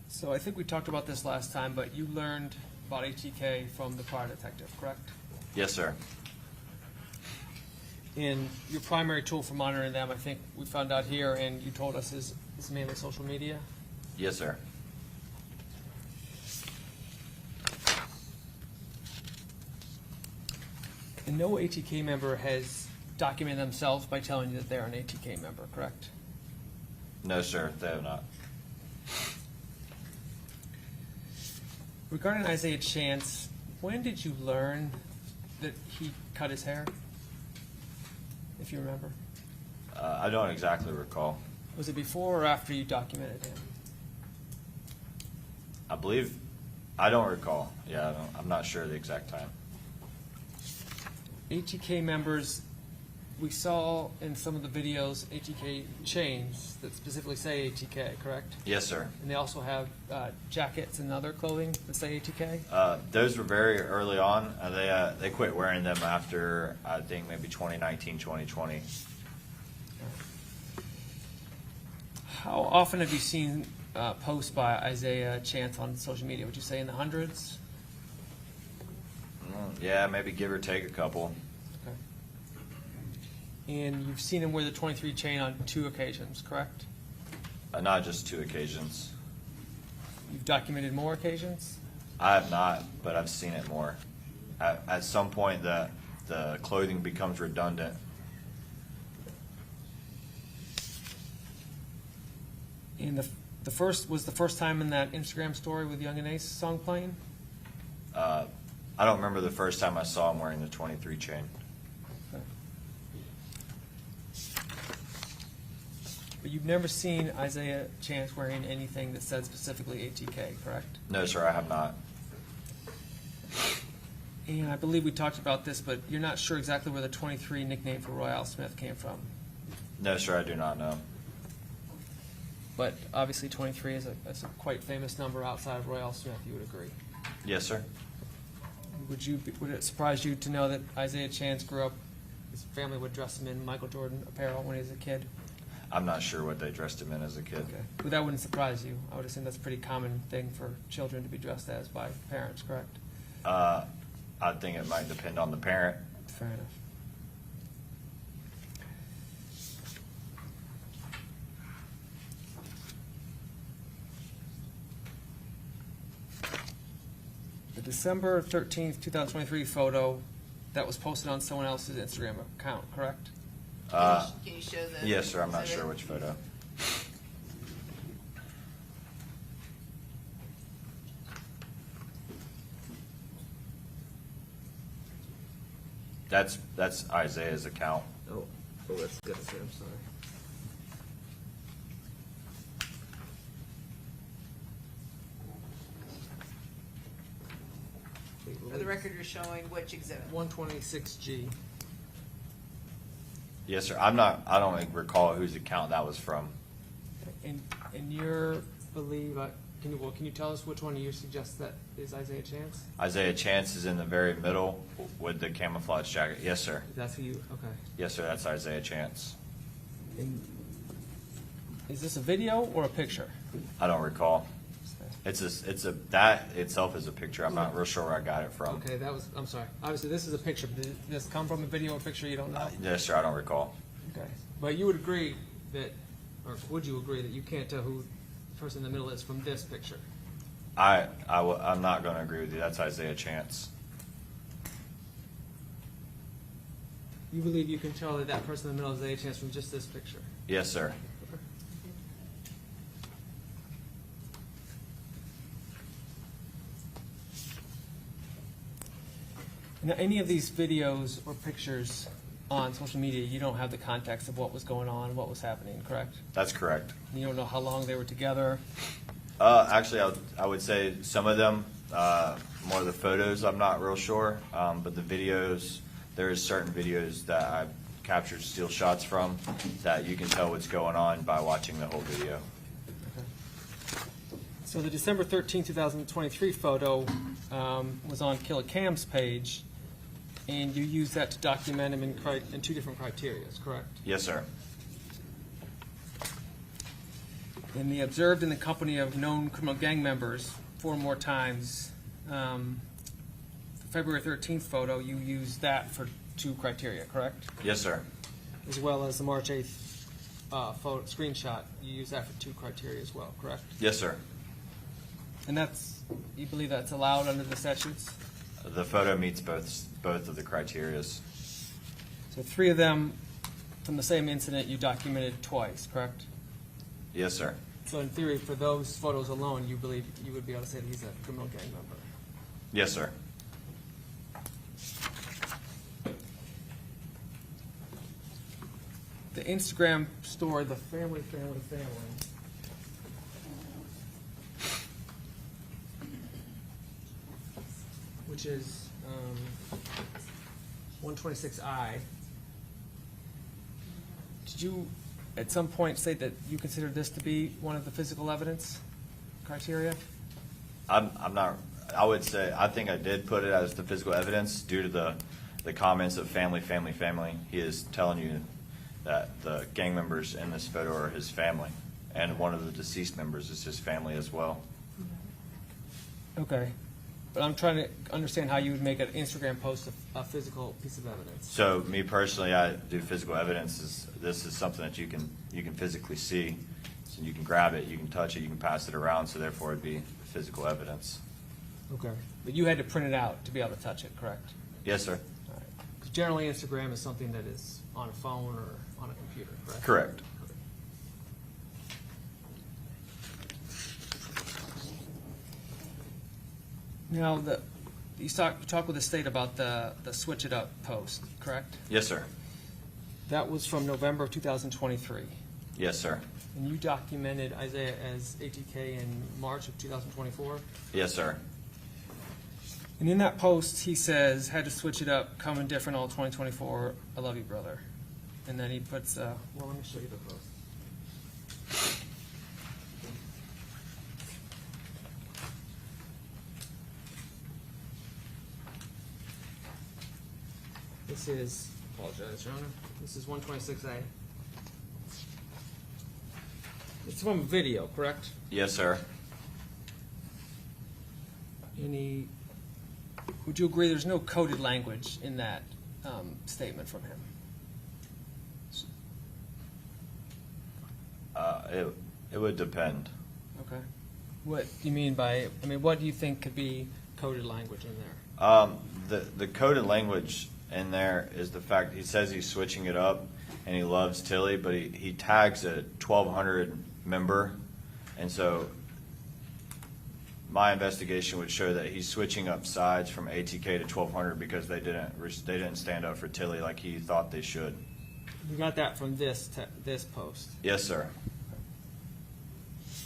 So I think we talked about this last time, but you learned about ATK from the prior detective, correct? Yes, sir. And your primary tool for monitoring them, I think we found out here, and you told us, is mainly social media? Yes, sir. And no ATK member has documented themselves by telling you that they're an ATK member, correct? No, sir. They have not. Regarding Isaiah Chance, when did you learn that he cut his hair? If you remember. I don't exactly recall. Was it before or after you documented him? I don't recall. Yeah, I'm not sure the exact time. ATK members, we saw in some of the videos ATK chains that specifically say ATK, correct? Yes, sir. And they also have jackets and other clothing that say ATK? Those were very early on. They quit wearing them after, I think, maybe 2019, 2020. How often have you seen posts by Isaiah Chance on social media? Would you say in the hundreds? Yeah, maybe give or take a couple. Okay. And you've seen him wear the 23 chain on 2 occasions, correct? Not just 2 occasions. You've documented more occasions? I have not, but I've seen it more. At some point, the clothing becomes redundant. And the first time in that Instagram story with Young and Ace song playing? I don't remember the first time I saw him wearing the 23 chain. Okay. But you've never seen Isaiah Chance wearing anything that said specifically ATK, correct? No, sir, I have not. And I believe we talked about this, but you're not sure exactly where the 23 nickname for Royale Smith came from. No, sir, I do not know. But obviously 23 is a quite famous number outside of Royale Smith, you would agree. Yes, sir. Would it surprise you to know that Isaiah Chance grew up, his family would dress him in Michael Jordan apparel when he was a kid? I'm not sure what they dressed him in as a kid. Okay. But that wouldn't surprise you. I would assume that's a pretty common thing for children to be dressed as by parents, correct? I think it might depend on the parent. Fair enough. The December 13th, 2023 photo, that was posted on someone else's Instagram account, correct? Can you show the? Yes, sir, I'm not exhibit? sure which photo. That's Isaiah's account. Oh, that's good. I'm sorry. For the record, you're showing which exhibit? 126G. Yes, sir. I don't recall whose account that was from. And your believe, can you tell us which one you suggest that is Isaiah Chance? Isaiah Chance is in the very middle with the camouflage jacket. Yes, sir. That's who you, okay. Yes, sir. That's Isaiah Chance. And is this a video or a picture? I don't recall. That itself is a picture. I'm not real sure where I got it from. Okay, I'm sorry. Obviously, this is a picture. But did this come from a video or picture you don't know? Yes, sir. I don't recall. Okay. But you would agree that, or would you agree that you can't tell who the person in the middle is from this picture? I'm not going to agree with you. That's Isaiah Chance. You believe you can tell that that person in the middle is Isaiah Chance from just this picture? Yes, sir. Now, any of these videos or pictures on social media, you don't have the context of what was going on, what was happening, correct? That's correct. You don't know how long they were together. Actually, I would say some of them, more of the photos, I'm not real sure. But the videos, there is certain videos that I've captured still shots from that you can tell what's going on by watching the whole video. So the December 13, 2023 photo was on Killer Cam's page, and you used that to document him in 2 different criteria, correct? Yes, sir. And the observed in the company of known criminal gang members 4 more times. The February 13th photo, you used that for 2 criteria, correct? Yes, sir. As well as the March 8th photo screenshot, you used that for 2 criteria as well, correct? Yes, sir. And you believe that's allowed under the statutes? The photo meets both of the criterias. So 3 of them from the same incident you documented twice, correct? Yes, sir. So in theory, for those photos alone, you believe you would be able to say that he's a criminal gang member? Yes, sir. The Instagram story, the family. Which is 126I. Did you at some point say that you consider this to be one of the physical evidence criteria? I'm not. I would say I think I did put it as the physical evidence due to the comments of family. He is telling you that the gang members in this photo are his family, and one of the deceased members is his family as well. Okay. But I'm trying to understand how you would make an Instagram post a physical piece of evidence. So me personally, I do physical evidence. This is something that you can physically see. So you can grab it, you can touch it, you can pass it around, so therefore it'd be physical evidence. Okay. But you had to print it out to be able to touch it, correct? Yes, sir. All right. 'Cause generally Instagram is something that is on a phone or on a computer, correct? Correct. Now, you talk with the state about the switch it up post, correct? Yes, sir. That was from November of 2023. Yes, sir. And you documented Isaiah as ATK in March of 2024? Yes, sir. And in that post, he says, had to switch it up, coming different all 2024, I love you, brother. And then he puts, well, let me show you the post. This is, apologize, Your Honor, this is 126A. It's from video, correct? Yes, sir. Would you agree there's no coded language in that statement from him? It would depend. Okay. What do you mean by, what do you think could be coded language in there? The coded language in there is the fact he says he's switching it up and he loves Tilly, but he tags a 1200 member, and so my investigation would show that he's switching up sides from ATK to 1200 because they didn't stand up for Tilly like he thought they should. You got that from this post. Yes, sir.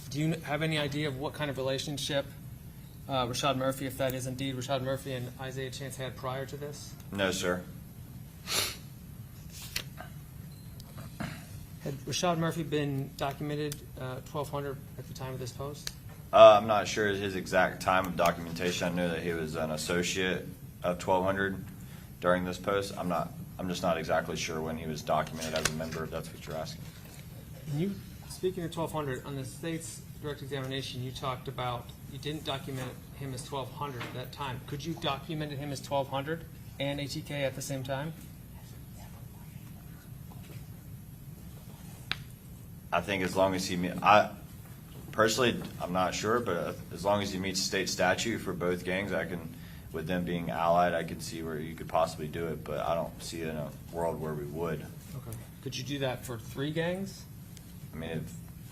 Do you have any idea of what kind of relationship Rashad Murphy, if that is indeed Rashad Murphy and Isaiah Chance had prior to this? No, sir. Had Rashad Murphy been documented 1200 at the time of this post? I'm not sure his exact time of documentation. I know that he was an associate of 1200 during this post. I'm just not exactly sure when he was documented as a member, if that's what you're asking. You, speaking of 1200, on the state's direct examination, you talked about you didn't document him as 1200 at that time. Could you documented him as 1200 and ATK at the same time? I think as long as he personally, I'm not sure, but as long as he meets state statute for both gangs, with them being allied, I can see where you could possibly do it, but I don't see it in a world where we would. Okay. Could you do that for 3 gangs? I mean,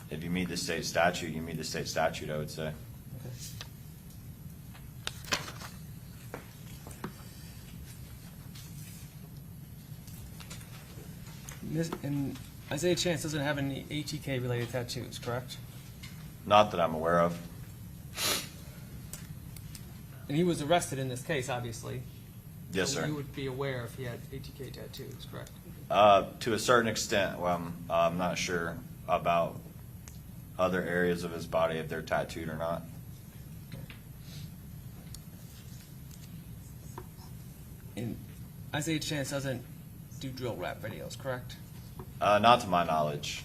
if you meet the state statute, you meet the state statute, I would say. Okay. And Isaiah Chance doesn't have any ATK-related tattoos, correct? Not that I'm aware of. And he was arrested in this case, obviously. Yes, So sir. you would be aware if he had ATK tattoos, correct? To a certain extent, well, I'm not sure about other areas of his body, if they're tattooed or not. And Isaiah Chance doesn't do drill rap videos, correct? Not to my knowledge.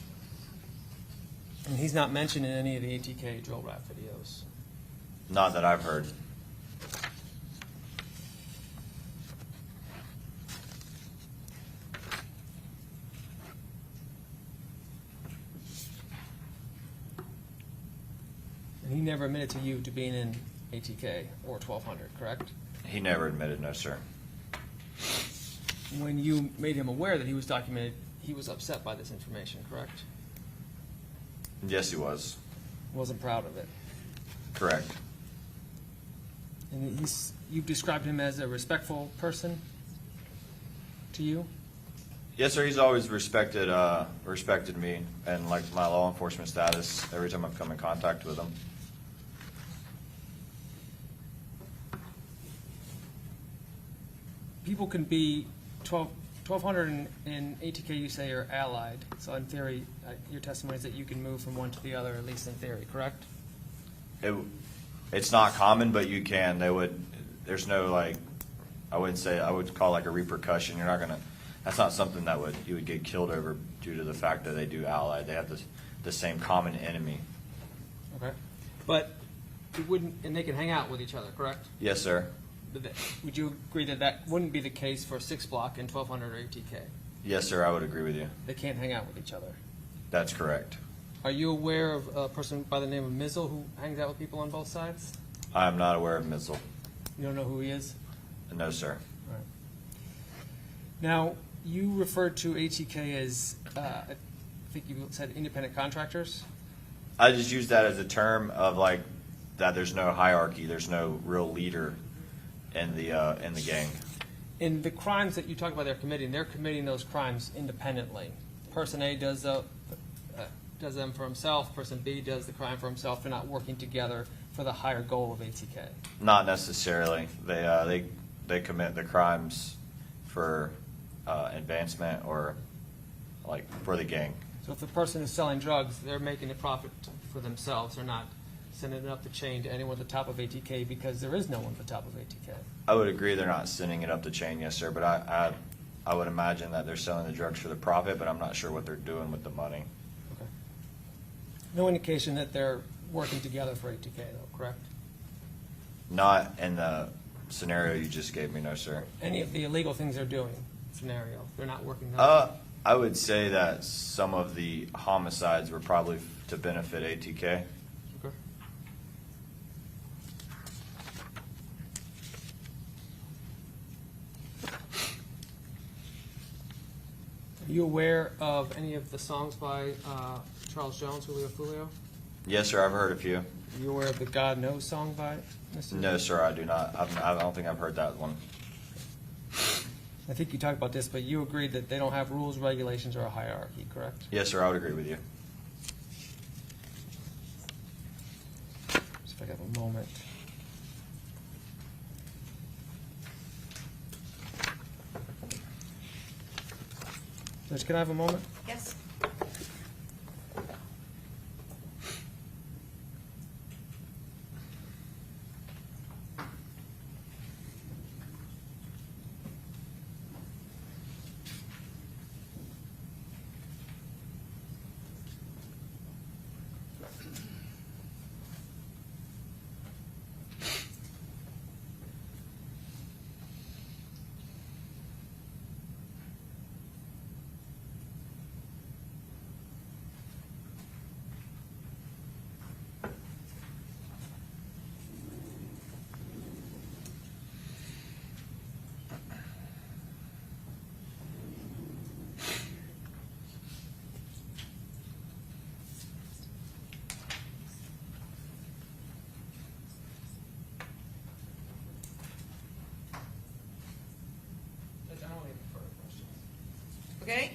And he's not mentioned in any of the ATK drill rap videos. Not that I've heard. And he never admitted to you to being in ATK or 1200, correct? He never admitted, no, sir. When you made him aware that he was documented, he was upset by this information, correct? Yes, he was. Wasn't proud of it. Correct. And you've described him as a respectful person to you? Yes, sir. He's always respected me and like my law enforcement status every time I've come in contact with him. People can be 1200 and ATK, you say, are allied. So in theory, your testimony is that you can move from one to the other, at least in theory, correct? It's not common, but you can. There's no, like, I would call like a repercussion. You're not gonna, that's not something that you would get killed over due to the fact that they do ally. They have the same common enemy. Okay. But it wouldn't, and they can hang out with each other, correct? Yes, sir. Would you agree that that wouldn't be the case for 6 Block and 1200 or ATK? Yes, sir, I would agree with you. They can't hang out with each other. That's correct. Are you aware of a person by the name of Mizzle who hangs out with people on both sides? I am not aware of Mitzel. You don't know who he is? No, sir. All right. Now, you referred to ATK as, I think you said independent contractors? I just use that as a term of like that there's no hierarchy, there's no real leader in the gang. In the crimes that you talk about they're committing those crimes independently. Person A does them for himself, person B does the crime for himself. They're not working together for the higher goal of ATK. Not necessarily. They commit the crimes for advancement or like for the gang. So if the person is selling drugs, they're making a profit for themselves. They're not sending it up the chain to anyone at the top of ATK because there is no one at the top of ATK. I would agree they're not sending it up the chain, yes, sir, but I would imagine that they're selling the drugs for the profit, but I'm not sure what they're doing with the money. Okay. No indication that they're working together for ATK, though, correct? Not in the scenario you just gave me, no, sir. Any of the illegal things they're doing scenario, they're not working. I would say that some of the homicides were probably to benefit ATK. Okay. Are you aware of any of the songs by Charles Jones, Julio Foolio? Yes, sir, I've heard a few. Are you aware of the God Knows song by Mr. No, sir, I do not. I don't think I've heard that one. I think you talked about this, but you agreed that they don't have rules, regulations, or a hierarchy, correct? Yes, sir, I would agree with you. Just if I have a moment. Judge, can I have a moment? Yes. Okay,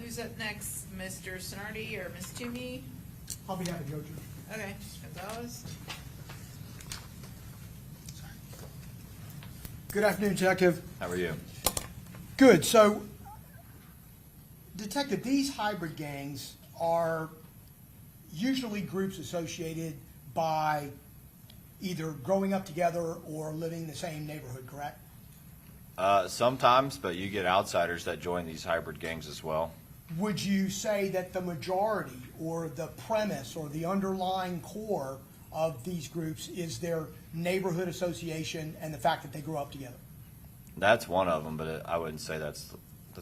who's up next? Mr. Sonardi or Ms. Toomey? I'll be happy to go to. Okay, Gonzalez. Good afternoon, Detective. How are you? Good. So, Detective, these hybrid gangs are usually groups associated by either growing up together or living in the same neighborhood, correct? Sometimes, but you get outsiders that join these hybrid gangs as well. Would you say that the majority or the premise or the underlying core of these groups is their neighborhood association and the fact that they grew up together? That's one of them, but I wouldn't say that's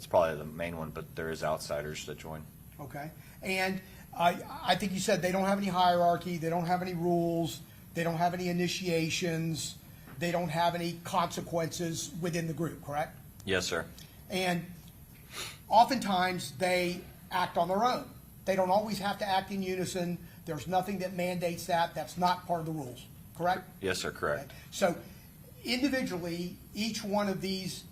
probably the main one, but there is outsiders that join. Okay. And I think you said they don't have any hierarchy, they don't have any rules, they don't have any initiations, they don't have any consequences within the group, correct? Yes, sir. And oftentimes they act on their own. They don't always have to act in unison. There's nothing that mandates that. That's not part of the rules, correct? Yes, sir, correct. Okay. So individually, each one of these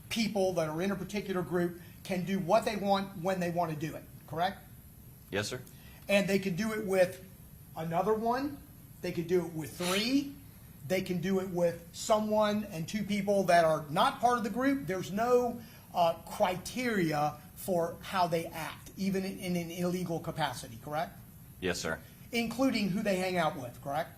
people that are in a particular group can do what they want when they want to do it, correct? Yes, sir. And they can do it with another one. They could do it with three. They can do it with someone and two people that are not part of the group. There's no criteria for how they act, even in an illegal capacity, correct? Yes, sir. Including who they hang out with, correct?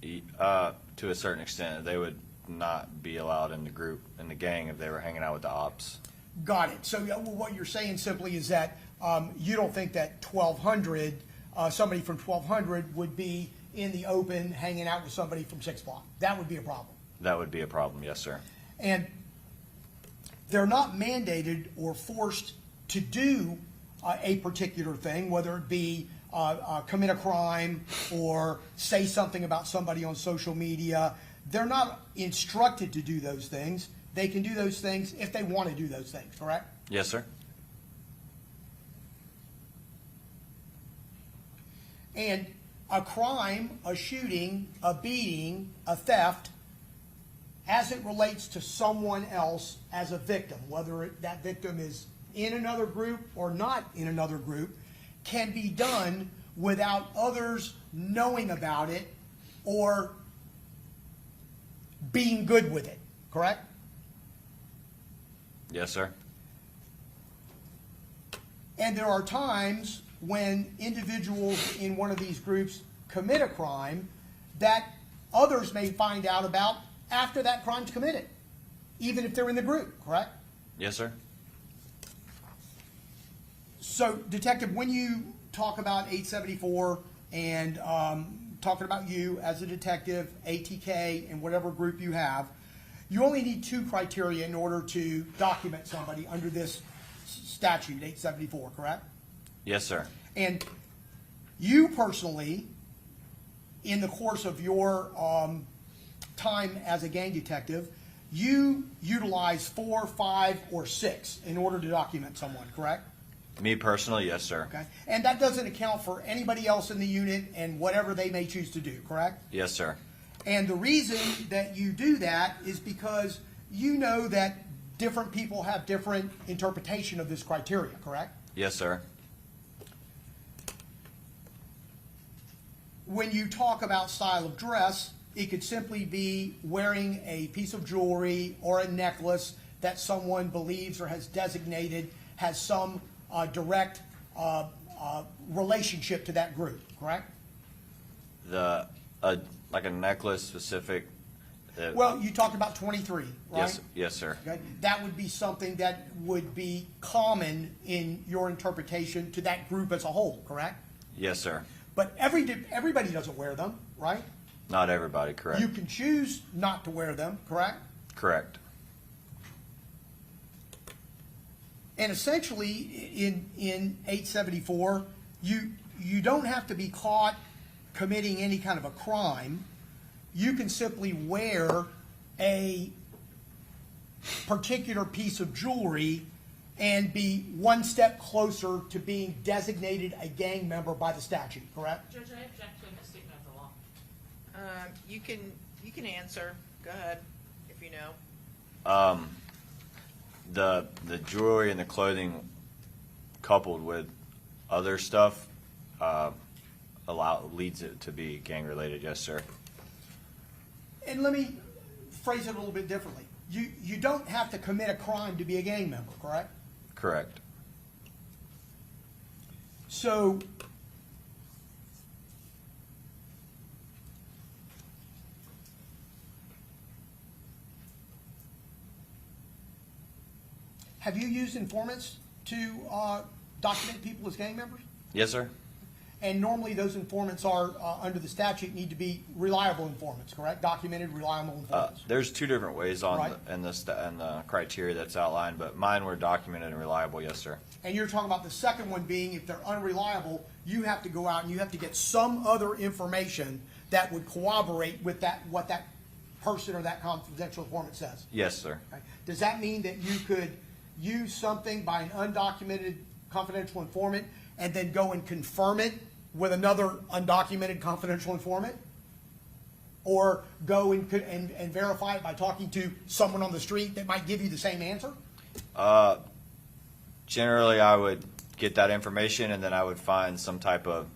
To a certain extent, they would not be allowed in the group, in the gang, if they were hanging out with the ops. Got it. So what you're saying simply is that you don't think that 1200, somebody from 1200 would be in the open hanging out with somebody from 6 Block. That would be a problem. That would be a problem, yes, sir. And they're not mandated or forced to do a particular thing, whether it be commit a crime or say something about somebody on social media. They're not instructed to do those things. They can do those things if they want to do those things, correct? Yes, sir. And a crime, a shooting, a beating, a theft, as it relates to someone else as a victim, whether that victim is in another group or not in another group, can be done without others knowing about it or being good with it, correct? Yes, sir. And there are times when individuals in one of these groups commit a crime that others may find out about after that crime's committed, even if they're in the group, correct? Yes, sir. So, Detective, when you talk about 874 and talking about you as a detective, ATK, and whatever group you have, you only need 2 criteria in order to document somebody under this statute, 874, correct? Yes, sir. And you personally, in the course of your time as a gang detective, you utilize 4, 5, or 6 in order to document someone, correct? Me personally, yes, sir. Okay. And that doesn't account for anybody else in the unit and whatever they may choose to do, correct? Yes, sir. And the reason that you do that is because you know that different people have different interpretation of this criteria, correct? Yes, sir. When you talk about style of dress, it could simply be wearing a piece of jewelry or a necklace that someone believes or has designated has some direct relationship to that group, correct? Like a necklace specific. Well, you talked about 23, right? Yes, yes, sir. Okay. That would be something that would be common in your interpretation to that group as a whole, correct? Yes, sir. But everybody doesn't wear them, right? Not everybody, correct. You can choose not to wear them, correct? Correct. And essentially, in 874, you don't have to be caught committing any kind of a crime. You can simply wear a particular piece of jewelry and be one step closer to being designated a gang member by the statute, correct? Judge, I object to a misstatement of the law. You can answer. Go ahead, if you know. The jewelry and the clothing coupled with other stuff leads it to be gang related, yes, sir. And let me phrase it a little bit differently. You don't have to commit a crime to be a gang member, correct? Correct. So have you used informants to document people as gang members? Yes, sir. And normally those informants are, under the statute, need to be reliable informants, correct? Documented, reliable informants. There's 2 different ways on Right. in the criteria that's outlined, but mine were documented and reliable, yes, sir. And you're talking about the second one being if they're unreliable, you have to go out and you have to get some other information that would corroborate with what that person or that confidential informant says. Yes, sir. Okay? Does that mean that you could use something by an undocumented confidential informant and then go and confirm it with another undocumented confidential informant? Or go and verify it by talking to someone on the street that might give you the same answer? Generally, I would get that information and then I would find some type of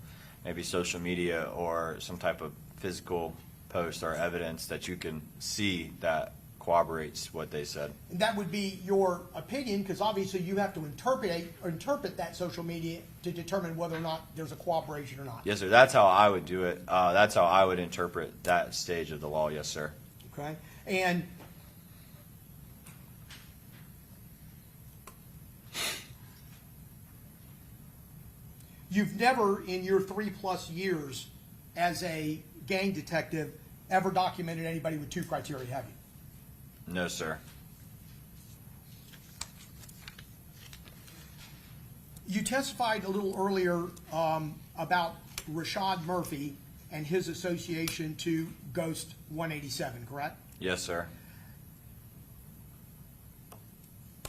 maybe social media or some type of physical post or evidence that you can see that corroborates what they said. And that would be your opinion, because obviously you have to interpret that social media to determine whether or not there's a cooperation or not. Yes, sir. That's how I would do it. That's how I would interpret that stage of the law. Yes, sir. Okay? And You've never, in your 3+ years as a gang detective, ever documented anybody with 2 criteria, have you? No, sir. You testified a little earlier about Rashad Murphy and his association to Ghost 187, correct? Yes, sir.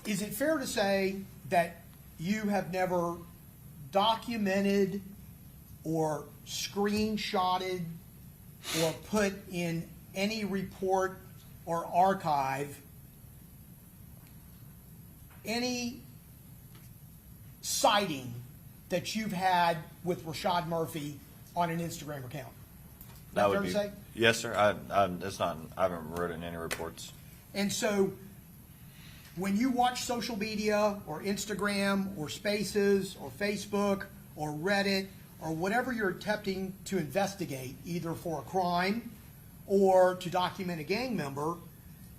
Is it fair to say that you have never documented or screenshotted or put in any report or archive any sighting that you've had with Rashad Murphy on an Instagram account? That fair would to be. say? Yes, sir. It's not. I haven't written any reports. And so when you watch social media or Instagram or Spaces or Facebook or Reddit or whatever you're attempting to investigate, either for a crime or to document a gang member,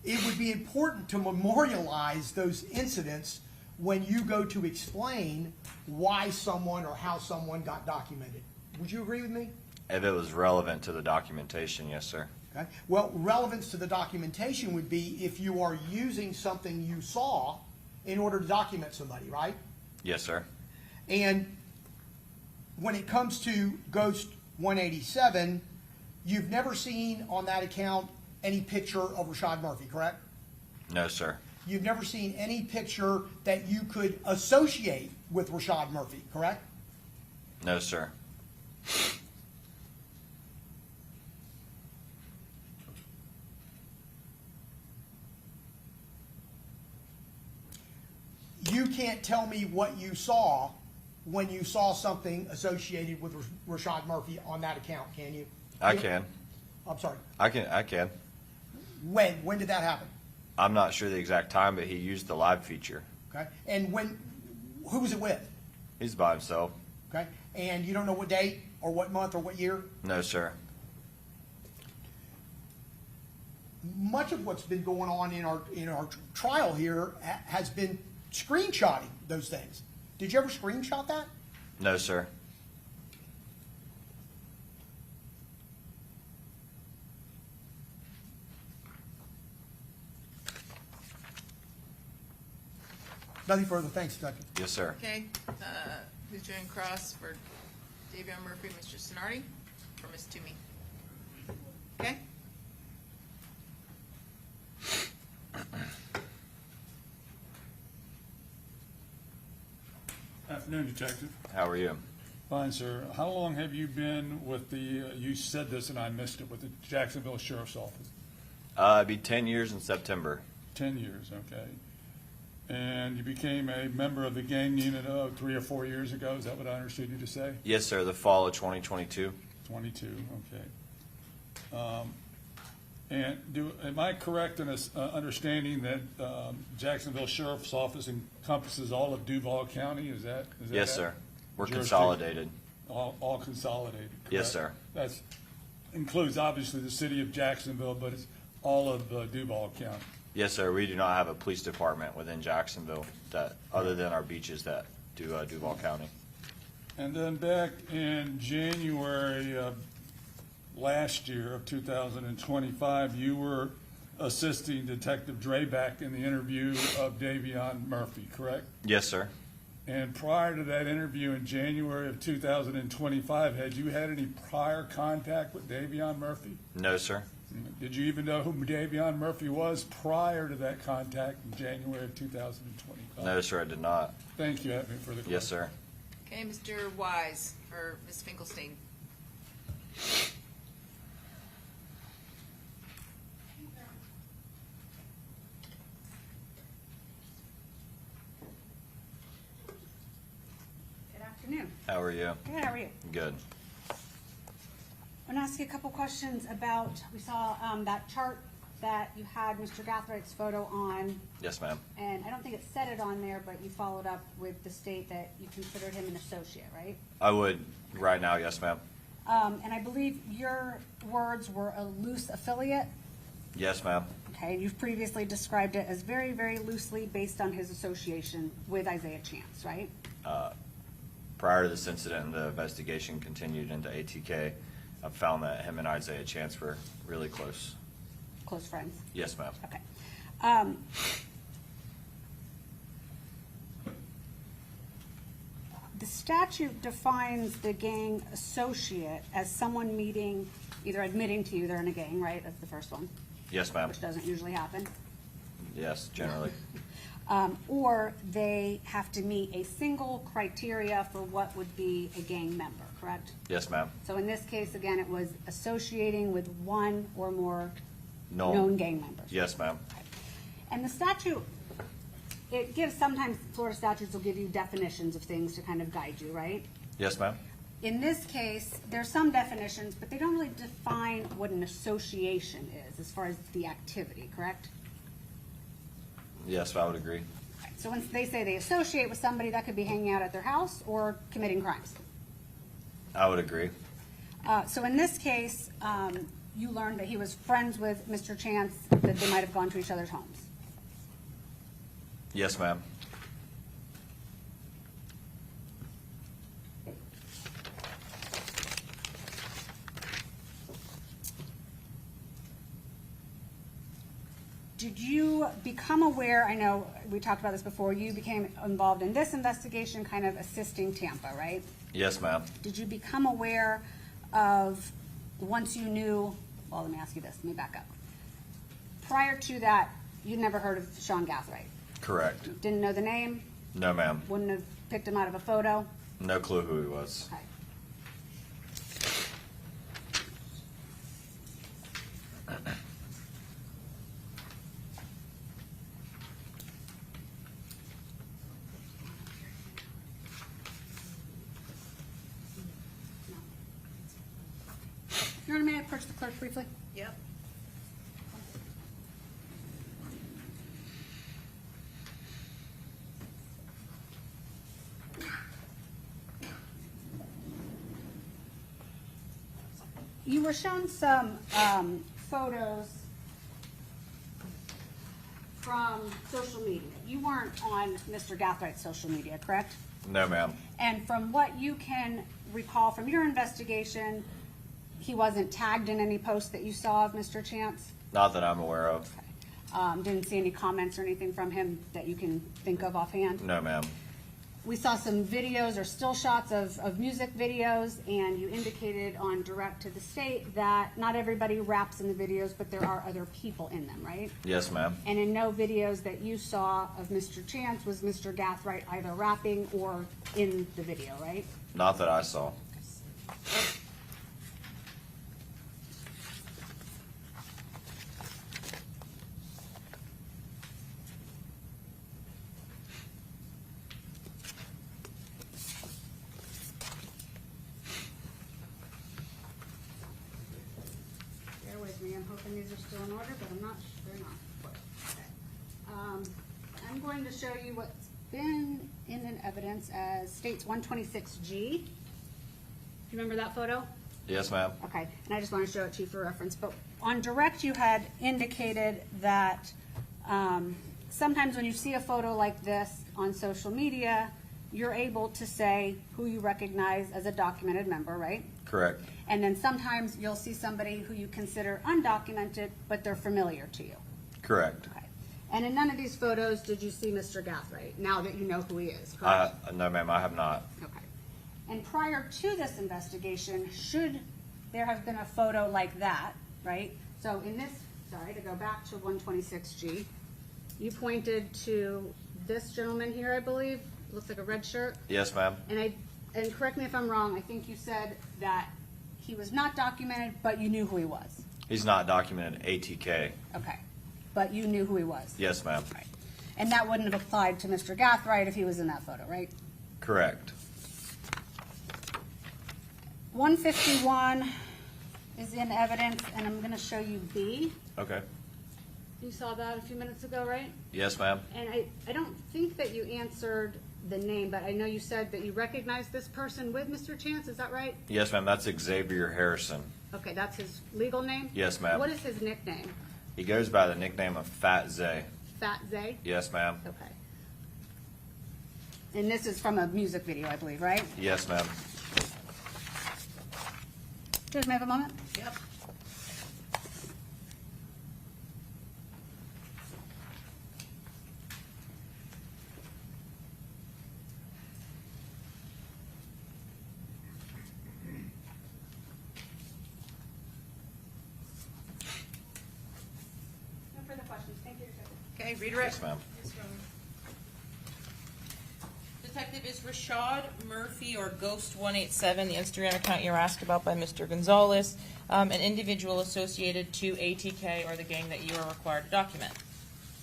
it would be important to memorialize those incidents when you go to explain why someone or how someone got documented. Would you agree with me? If it was relevant to the documentation, yes, sir. Okay. Well, relevance to the documentation would be if you are using something you saw in order to document somebody, right? Yes, sir. And when it comes to Ghost 187, you've never seen on that account any picture of Rashad Murphy, correct? No, sir. You've never seen any picture that you could associate with Rashad Murphy, correct? No, sir. You can't tell me what you saw when you saw something associated with Rashad Murphy on that account, can you? I can. I'm sorry. I can. When? When did that happen? I'm not sure the exact time, but he used the live feature. Okay. And when? Who was it with? He's by himself. Okay. And you don't know what date or what month or what year? No, sir. Much of what's been going on in our trial here has been screenshotting those things. Did you ever screenshot that? No, sir. Nothing further. Thanks, Detective. Yes, sir. Okay, who's doing cross for Davion Murphy, Mr. Sonardi, or Ms. Toomey? Okay? Afternoon, Detective. How are you? Fine, sir. How long have you been with the, you said this and I missed it, with the Jacksonville Sheriff's Office? It'd be 10 years in September. 10 years, okay. And you became a member of the gang unit 3 or 4 years ago, is that what I understood you to say? Yes, sir. The fall of 2022. 22, okay. And am I correct in understanding that Jacksonville Sheriff's Office encompasses all of Duval County? Is that Yes, sir. We're jurisdiction? consolidated. All consolidated? Yes, correct? sir. That includes obviously the city of Jacksonville, but it's all of Duval County. Yes, sir. We do not have a police department within Jacksonville that, other than our beaches that do Duval County. And then back in January of last year of 2025, you were assisting Detective Drayback in the interview of Davion Murphy, correct? Yes, sir. And prior to that interview in January of 2025, had you had any prior contact with Davion Murphy? No, sir. Did you even know who Davion Murphy was prior to that contact in January of 2025? No, sir. I did not. Thank you. I have no further questions. Yes, sir. Okay, Mr. Wise, or Ms. Finkelstein. Good afternoon. How are you? Good, how are you? Good. I want to ask you a couple questions about, we saw that chart that you had Mr. Gathrigh's photo on, Yes, ma'am. and I don't think it said it on there, but you followed up with the state that you considered him an associate, right? I would right now, yes, ma'am. And I believe your words were a loose affiliate. Yes, ma'am. Okay, and you've previously described it as very, very loosely based on his association with Isaiah Chance, right? prior to this incident and the investigation continued into ATK, I've found that him and Isaiah Chance were really close. Close friends? Yes, ma'am. Okay. The statute defines the gang associate as someone meeting, either admitting to you they're in a gang, right? That's the first one, Yes, ma'am. which doesn't usually happen. Yes, generally. Or they have to meet a single criteria for what would be a gang member, correct? Yes, ma'am. So in this case, again, it was associating with one or more No. known gang members. Yes, ma'am. And the statute, it gives, sometimes Florida statutes will give you definitions of things to kind of guide you, right? Yes, ma'am. In this case, there's some definitions, but they don't really define what an association is as far as the activity, correct? Yes, I would agree. So when they say they associate with somebody, that could be hanging out at their house or committing crimes. I would agree. So in this case, you learned that he was friends with Mr. Chance, that they might have gone to each other's homes. Yes, ma'am. Did you become aware, I know we talked about this before, you became involved in this investigation, kind of assisting Tampa, right? Yes, ma'am. Did you become aware of, once you knew, well, let me ask you this, let me back up. Prior to that, you'd never heard of Sean Gathright? Correct. Didn't know the name? No, ma'am. Wouldn't have picked him out of a photo? No clue who he was. Okay. Your Honor, may I approach the clerk briefly? Yep. You were shown some photos from social media. You weren't on Mr. Gathright's social media, correct? No, ma'am. And from what you can recall from your investigation, he wasn't tagged in any posts that you saw of Mr. Chance? Not that I'm aware of. Didn't see any comments or anything from him that you can think of offhand? No, ma'am. We saw some videos or still shots of music videos, and you indicated on direct to the state that not everybody raps in the videos, but there are other people in them, right? Yes, ma'am. And in no videos that you saw of Mr. Chance was Mr. Gathright either rapping or in the video, right? Not that I saw. Bear with me, I'm hoping these are still in order, but I'm not, they're not. Okay. I'm going to show you what's been in an evidence as states 126G. Do you remember that photo? Yes, ma'am. Okay, and I just want to show it to you for reference, but on direct, you had indicated that sometimes when you see a photo like this on social media, you're able to say who you recognize as a documented member, right? Correct. And then sometimes you'll see somebody who you consider undocumented, but they're familiar to you. Correct. Okay. And in none of these photos did you see Mr. Gathright, now that you know who he is, correct? No, ma'am, I have not. Okay. And prior to this investigation, should there have been a photo like that, right? So in this, sorry, to go back to 126G, you pointed to this gentleman here, I believe, looks like a red shirt. Yes, ma'am. And correct me if I'm wrong, I think you said that he was not documented, but you knew who he was. He's not documented ATK. Okay. But you knew who he was. Yes, ma'am. Right. And that wouldn't have applied to Mr. Gathright if he was in that photo, right? Correct. 151 is in evidence, and I'm going to show you B. Okay. You saw that a few minutes ago, right? Yes, ma'am. And I don't think that you answered the name, but I know you said that you recognized this person with Mr. Chance, is that right? Yes, ma'am. That's Xavier Harrison. Okay, that's his legal name? Yes, ma'am. What is his nickname? He goes by the nickname of Fat Zay. Fat Zay? Yes, ma'am. Okay. And this is from a music video, I believe, right? Yes, ma'am. Judge, may I have a moment? Yep. No further questions. Thank you, Judge. Okay, redirect. Yes, ma'am. Detective, is Rashad Murphy or Ghost187, the Instagram account you were asked about by Mr. Gonzalez, an individual associated to ATK or the gang that you are required to document?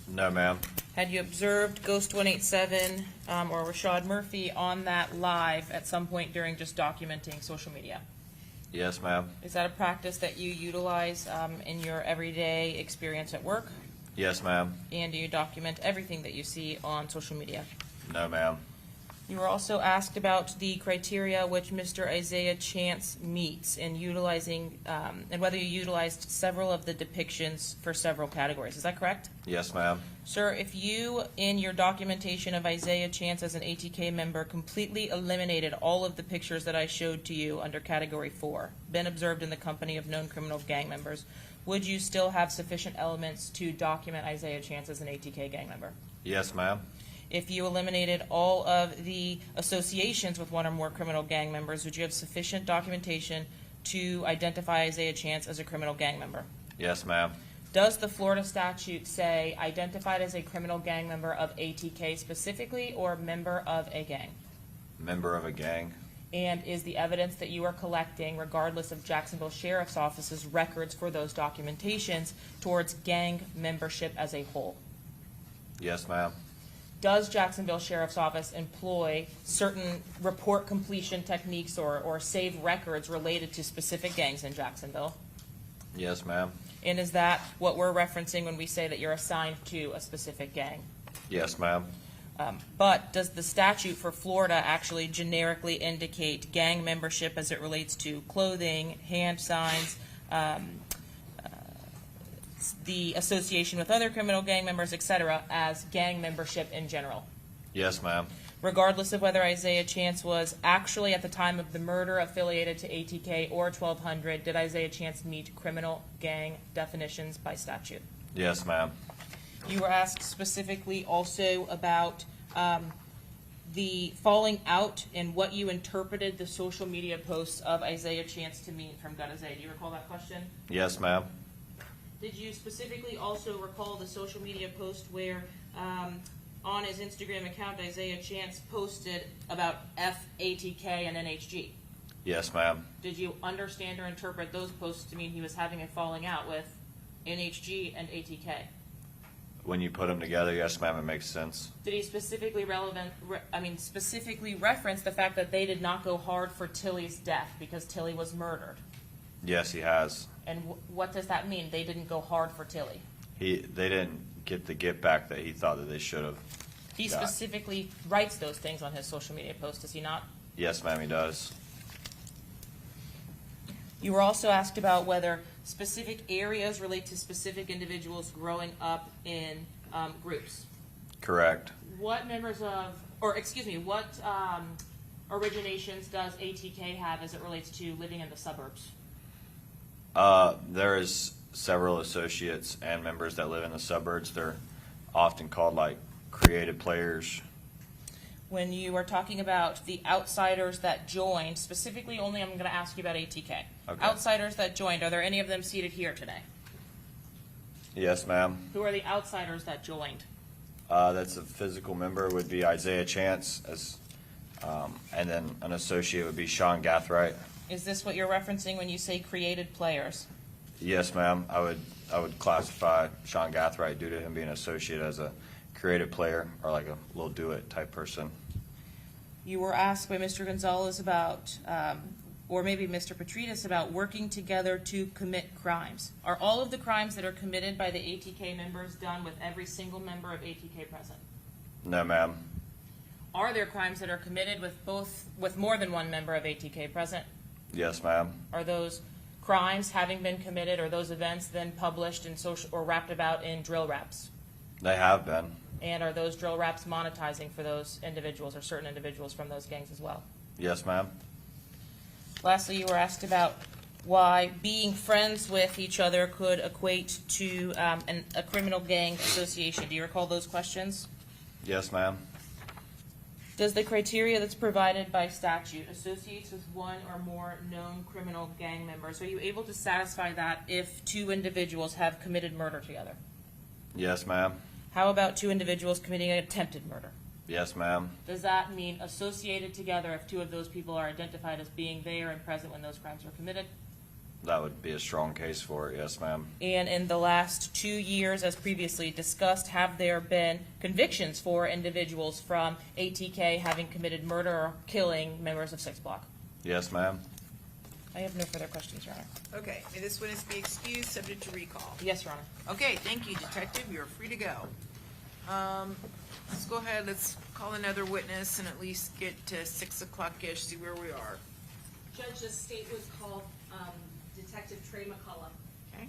No, ma'am. Had you observed Ghost187 or Rashad Murphy on that live at some point during just documenting social media? Yes, ma'am. Is that a practice that you utilize in your everyday experience at work? Yes, ma'am. And do you document everything that you see on social media? No, ma'am. You were also asked about the criteria which Mr. Isaiah Chance meets in utilizing, and whether you utilized several of the depictions for several categories. Is that correct? Yes, ma'am. Sir, if you, in your documentation of Isaiah Chance as an ATK member, completely eliminated all of the pictures that I showed to you under Category 4, been observed in the company of known criminal gang members, would you still have sufficient elements to document Isaiah Chance as an ATK gang member? Yes, ma'am. If you eliminated all of the associations with one or more criminal gang members, would you have sufficient documentation to identify Isaiah Chance as a criminal gang member? Yes, ma'am. Does the Florida statute say identified as a criminal gang member of ATK specifically, or member of a gang? Member of a gang. And is the evidence that you are collecting, regardless of Jacksonville Sheriff's Office's records for those documentations, towards gang membership as a whole? Yes, ma'am. Does Jacksonville Sheriff's Office employ certain report completion techniques or save records related to specific gangs in Jacksonville? Yes, ma'am. And is that what we're referencing when we say that you're assigned to a specific gang? Yes, ma'am. But does the statute for Florida actually generically indicate gang membership as it relates to clothing, hand signs, the association with other criminal gang members, etc., as gang membership in general? Yes, ma'am. Regardless of whether Isaiah Chance was actually at the time of the murder affiliated to ATK or 1200, did Isaiah Chance meet criminal gang definitions by statute? Yes, ma'am. You were asked specifically also about the falling out and what you interpreted the social media posts of Isaiah Chance to mean from Gut Isaiah. Do you recall that question? Yes, ma'am. Did you specifically also recall the social media post where on his Instagram account Isaiah Chance posted about FATK and NHG? Yes, ma'am. Did you understand or interpret those posts to mean he was having a falling out with NHG and ATK? When you put them together, yes, ma'am, it makes sense. Did he specifically specifically reference the fact that they did not go hard for Tilly's death because Tilly was murdered? Yes, he has. And what does that mean? They didn't go hard for Tilly. They didn't get the get back that he thought that they should have. He specifically writes those things on his social media post, does he not? Yes, ma'am, he does. You were also asked about whether specific areas relate to specific individuals growing up in groups. Correct. What members of, or excuse me, what originations does ATK have as it relates to living in the suburbs? There is several associates and members that live in the suburbs. They're often called like creative players. When you are talking about the outsiders that joined, specifically only I'm going to ask you about ATK. Okay. Outsiders that joined, are there any of them seated here today? Yes, ma'am. Who are the outsiders that joined? That's a physical member would be Isaiah Chance, and then an associate would be Sean Gathright. Is this what you're referencing when you say created players? Yes, ma'am. I would classify Sean Gathright due to him being an associate as a creative player or like a little do-it type person. You were asked by Mr. Gonzalez about, or maybe Mr. Petrides, about working together to commit crimes. Are all of the crimes that are committed by the ATK members done with every single member of ATK present? No, ma'am. Are there crimes that are committed with more than one member of ATK present? Yes, ma'am. Are those crimes having been committed or those events then published in social or wrapped about in drill raps? They have been. And are those drill raps monetizing for those individuals or certain individuals from those gangs as well? Yes, ma'am. Lastly, you were asked about why being friends with each other could equate to a criminal gang association. Do you recall those questions? Yes, ma'am. Does the criteria that's provided by statute associates with one or more known criminal gang members? Are you able to satisfy that if two individuals have committed murder together? Yes, ma'am. How about two individuals committing an attempted murder? Yes, ma'am. Does that mean associated together if two of those people are identified as being there and present when those crimes were committed? That would be a strong case for it. Yes, ma'am. And in the last 2 years, as previously discussed, have there been convictions for individuals from ATK having committed murder or killing members of 6 Block? Yes, ma'am. I have no further questions, Your Honor. Okay, may this witness be excused, subject to recall? Yes, Your Honor. Okay, thank you, detective, you're free to go. Let's go ahead, let's call another witness and at least get to 6 o'clock-ish, see where we are. Judge, the state was called Detective Trey McCullough. Okay.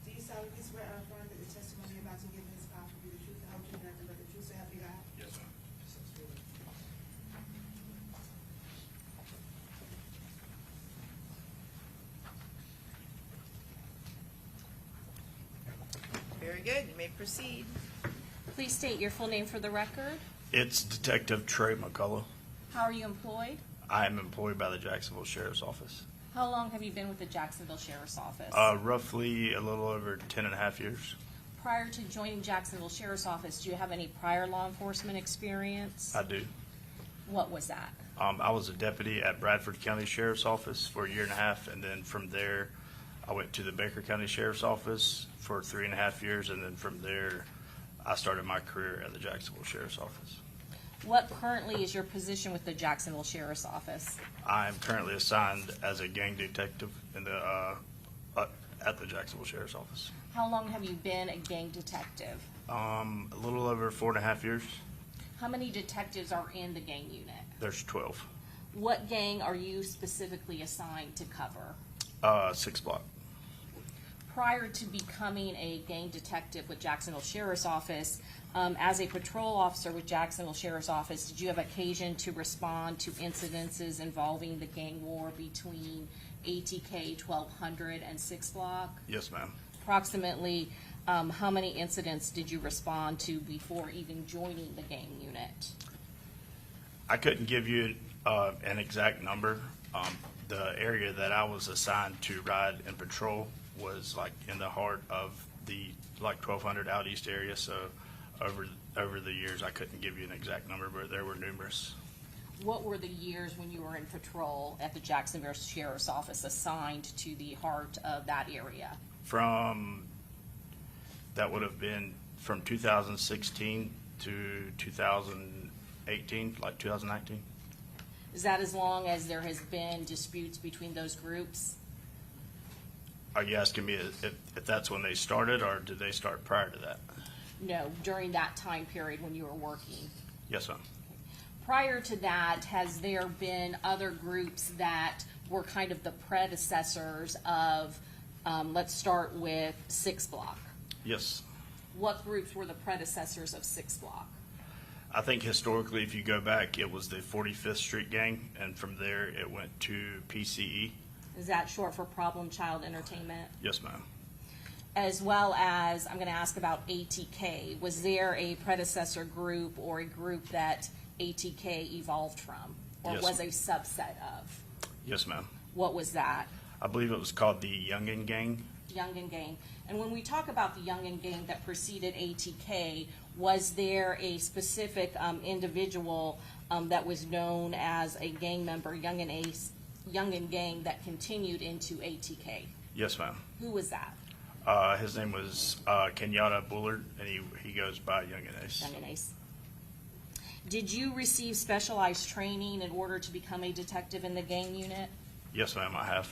Do you solemnly swear or affirm that the testimony you're about to give in this trial will be the truth, the whole truth, nothing but the truth, so help you God? Yes, ma'am. Very good, you may proceed. Please state your full name for the record. It's Detective Trey McCullough. How are you employed? I am employed by the Jacksonville Sheriff's Office. How long have you been with the Jacksonville Sheriff's Office? Roughly a little over 10 and a half years. Prior to joining Jacksonville Sheriff's Office, do you have any prior law enforcement experience? I do. What was that? I was a deputy at Bradford County Sheriff's Office for a year and a half, and then from there, I went to the Baker County Sheriff's Office for 3.5 years, and then from there, I started my career at the Jacksonville Sheriff's Office. What currently is your position with the Jacksonville Sheriff's Office? I am currently assigned as a gang detective in the at the Jacksonville Sheriff's Office. How long have you been a gang detective? A little over 4.5 years. How many detectives are in the gang unit? There's 12. What gang are you specifically assigned to cover? 6 Block. Prior to becoming a gang detective with Jacksonville Sheriff's Office, as a patrol officer with Jacksonville Sheriff's Office, did you have occasion to respond to incidences involving the gang war between ATK 1200 and 6 Block? Yes, ma'am. Approximately how many incidents did you respond to before even joining the gang unit? I couldn't give you an exact number. The area that I was assigned to ride and patrol was like in the heart of the 1200 out east area. So over the years, I couldn't give you an exact number, but there were numerous. What were the years when you were in patrol at the Jacksonville Sheriff's Office assigned to the heart of that area? That would have been from 2016 to 2018, like 2019. Is that as long as there has been disputes between those groups? Are you asking me if that's when they started, or did they start prior to that? No, during that time period when you were working. Yes, ma'am. Prior to that, has there been other groups that were kind of the predecessors of, let's start with 6 Block? Yes. What groups were the predecessors of 6 Block? I think historically, if you go back, it was the 45th Street Gang, and from there it went to PCE. Is that short for Problem Child Entertainment? Yes, ma'am. As well as, I'm going to ask about ATK. Was there a predecessor group or a group that ATK evolved from, or Yes. was a subset of? Yes, ma'am. What was that? I believe it was called the Youngin Gang. Youngin Gang. And when we talk about the Youngin Gang that preceded ATK, was there a specific individual that was known as a gang member, Youngin Gang, that continued into ATK? Yes, ma'am. Who was that? His name was Kenyatta Bullard, and he goes by Youngin Ace. Youngin Ace. Did you receive specialized training in order to become a detective in the gang unit? Yes, ma'am, I have.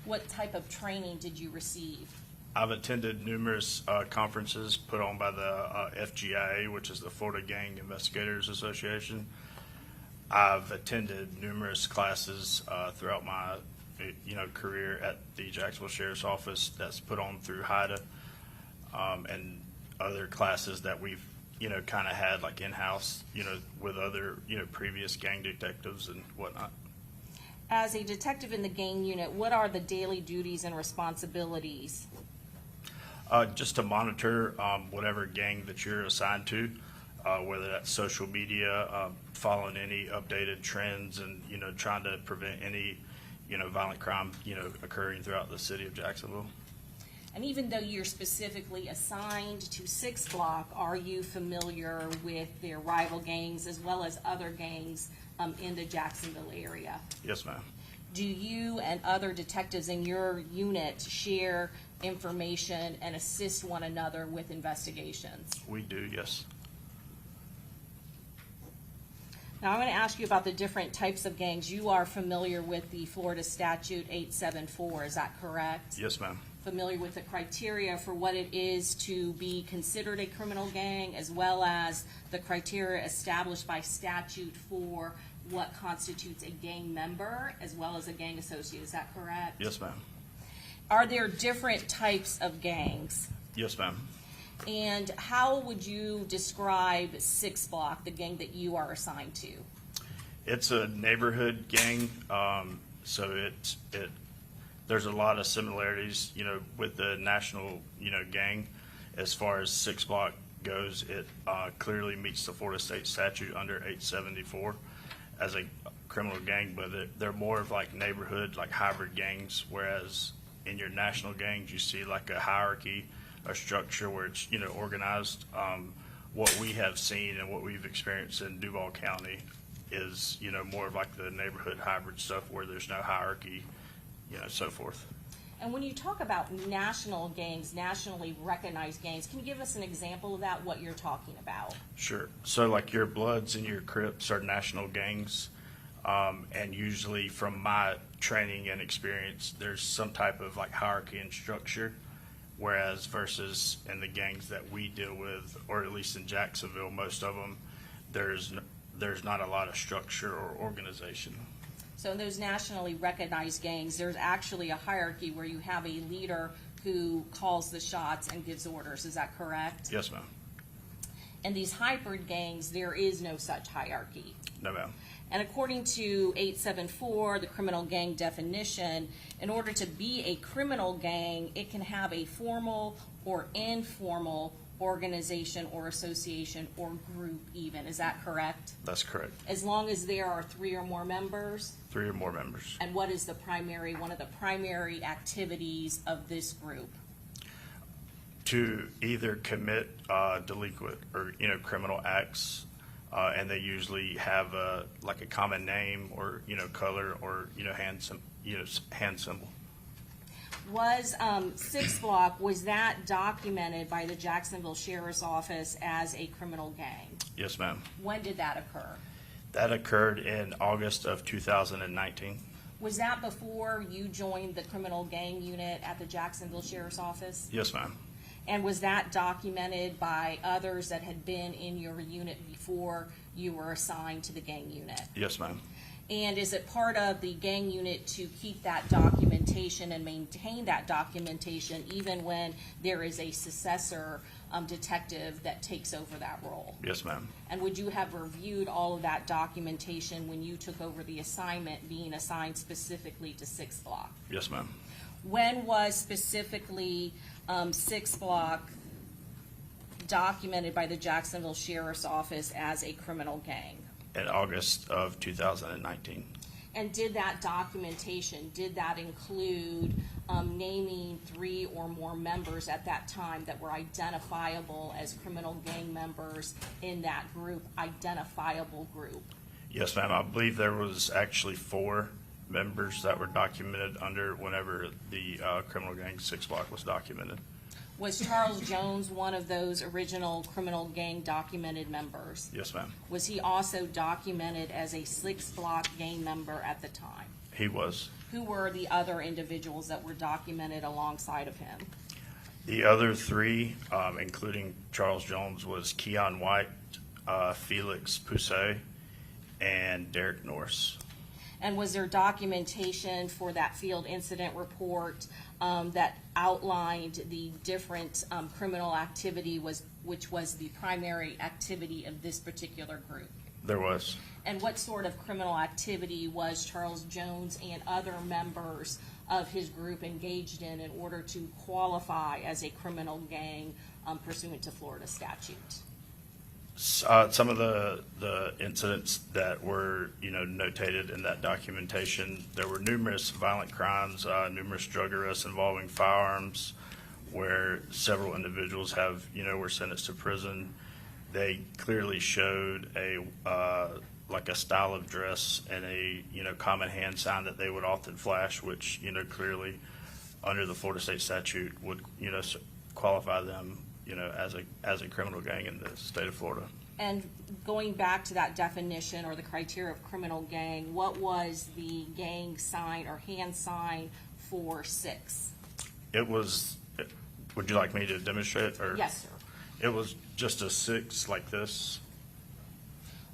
What type of training did you receive? I've attended numerous conferences put on by the FGIA, which is the Florida Gang Investigators Association. I've attended numerous classes throughout my career at the Jacksonville Sheriff's Office that's put on through HIDA, and other classes that we've kind of had like in-house, with other previous gang detectives and whatnot. As a detective in the gang unit, what are the daily duties and responsibilities? Just to monitor whatever gang that you're assigned to, whether that's social media, following any updated trends, and trying to prevent any violent crime occurring throughout the city of Jacksonville. And even though you're specifically assigned to 6 Block, are you familiar with their rival gangs as well as other gangs in the Jacksonville area? Yes, ma'am. Do you and other detectives in your unit share information and assist one another with investigations? We do, yes. Now, I'm going to ask you about the different types of gangs. You are familiar with the Florida Statute 874, is that correct? Yes, ma'am. Familiar with the criteria for what it is to be considered a criminal gang, as well as the criteria established by statute for what constitutes a gang member, as well as a gang associate, is that correct? Yes, ma'am. Are there different types of gangs? Yes, ma'am. And how would you describe 6 Block, the gang that you are assigned to? It's a neighborhood gang, so there's a lot of similarities, with the national, gang. As far as 6 Block goes, it clearly meets the Florida State Statute under 874 as a criminal gang, but they're more of like neighborhood, like hybrid gangs, whereas in your national gangs, you see like a hierarchy, a structure where it's, organized. What we have seen and what we've experienced in Duval County is, more of like the neighborhood hybrid stuff where there's no hierarchy, so forth. And when you talk about national gangs, nationally recognized gangs, can you give us an example of that, what you're talking about? Sure. So like your Bloods and your Crips are national gangs. And usually from my training and experience, there's some type of like hierarchy and structure. Whereas versus in the gangs that we deal with, or at least in Jacksonville, most of them, there's not a lot of structure or organization. So in those nationally recognized gangs, there's actually a hierarchy where you have a leader who calls the shots and gives orders. Is that correct? Yes, ma'am. In these hybrid gangs, there is no such hierarchy. No, ma'am. And according to 874, the criminal gang definition, in order to be a criminal gang, it can have a formal or informal organization or association or group even. Is that correct? That's correct. As long as there are 3 or more members? 3 or more members. And what is one of the primary activities of this group? To either commit delinquent or criminal acts, and they usually have like a common name or color or hand symbol. Was 6 Block, was that documented by the Jacksonville Sheriff's Office as a criminal gang? Yes, ma'am. When did that occur? That occurred in August of 2019. Was that before you joined the criminal gang unit at the Jacksonville Sheriff's Office? Yes, ma'am. And was that documented by others that had been in your unit before you were assigned to the gang unit? Yes, ma'am. And is it part of the gang unit to keep that documentation and maintain that documentation even when there is a successor detective that takes over that role? Yes, ma'am. And would you have reviewed all of that documentation when you took over the assignment, being assigned specifically to 6 Block? Yes, ma'am. When was specifically 6 Block documented by the Jacksonville Sheriff's Office as a criminal gang? in August of 2019. And did that documentation, did that include naming 3 or more members at that time that were identifiable as criminal gang members in that group, identifiable group? Yes, ma'am. I believe there was actually 4 members that were documented under whenever the criminal gang 6 Block was documented. Was Charles Jones one of those original criminal gang documented members? Yes, ma'am. Was he also documented as a 6 Block gang member at the time? He was. Who were the other individuals that were documented alongside of him? The other 3, including Charles Jones, was Keon White, Felix Poussey, and Derek Norris. And was there documentation for that field incident report that outlined the different criminal activity which was the primary activity of this particular group? There was. And what sort of criminal activity was Charles Jones and other members of his group engaged in order to qualify as a criminal gang pursuant to Florida statute? Some of the incidents that were, notated in that documentation, there were numerous violent crimes, numerous drug arrests involving firearms, where several individuals were sentenced to prison. They clearly showed a style of dress and a, common hand sign that they would often flash, which, clearly under the Florida state statute would, qualify them as a criminal gang in the state of Florida. And going back to that definition or the criteria of criminal gang, what was the gang sign or hand sign for 6? It was, would you like me to demonstrate? Or Yes, sir. It was just a 6 like this.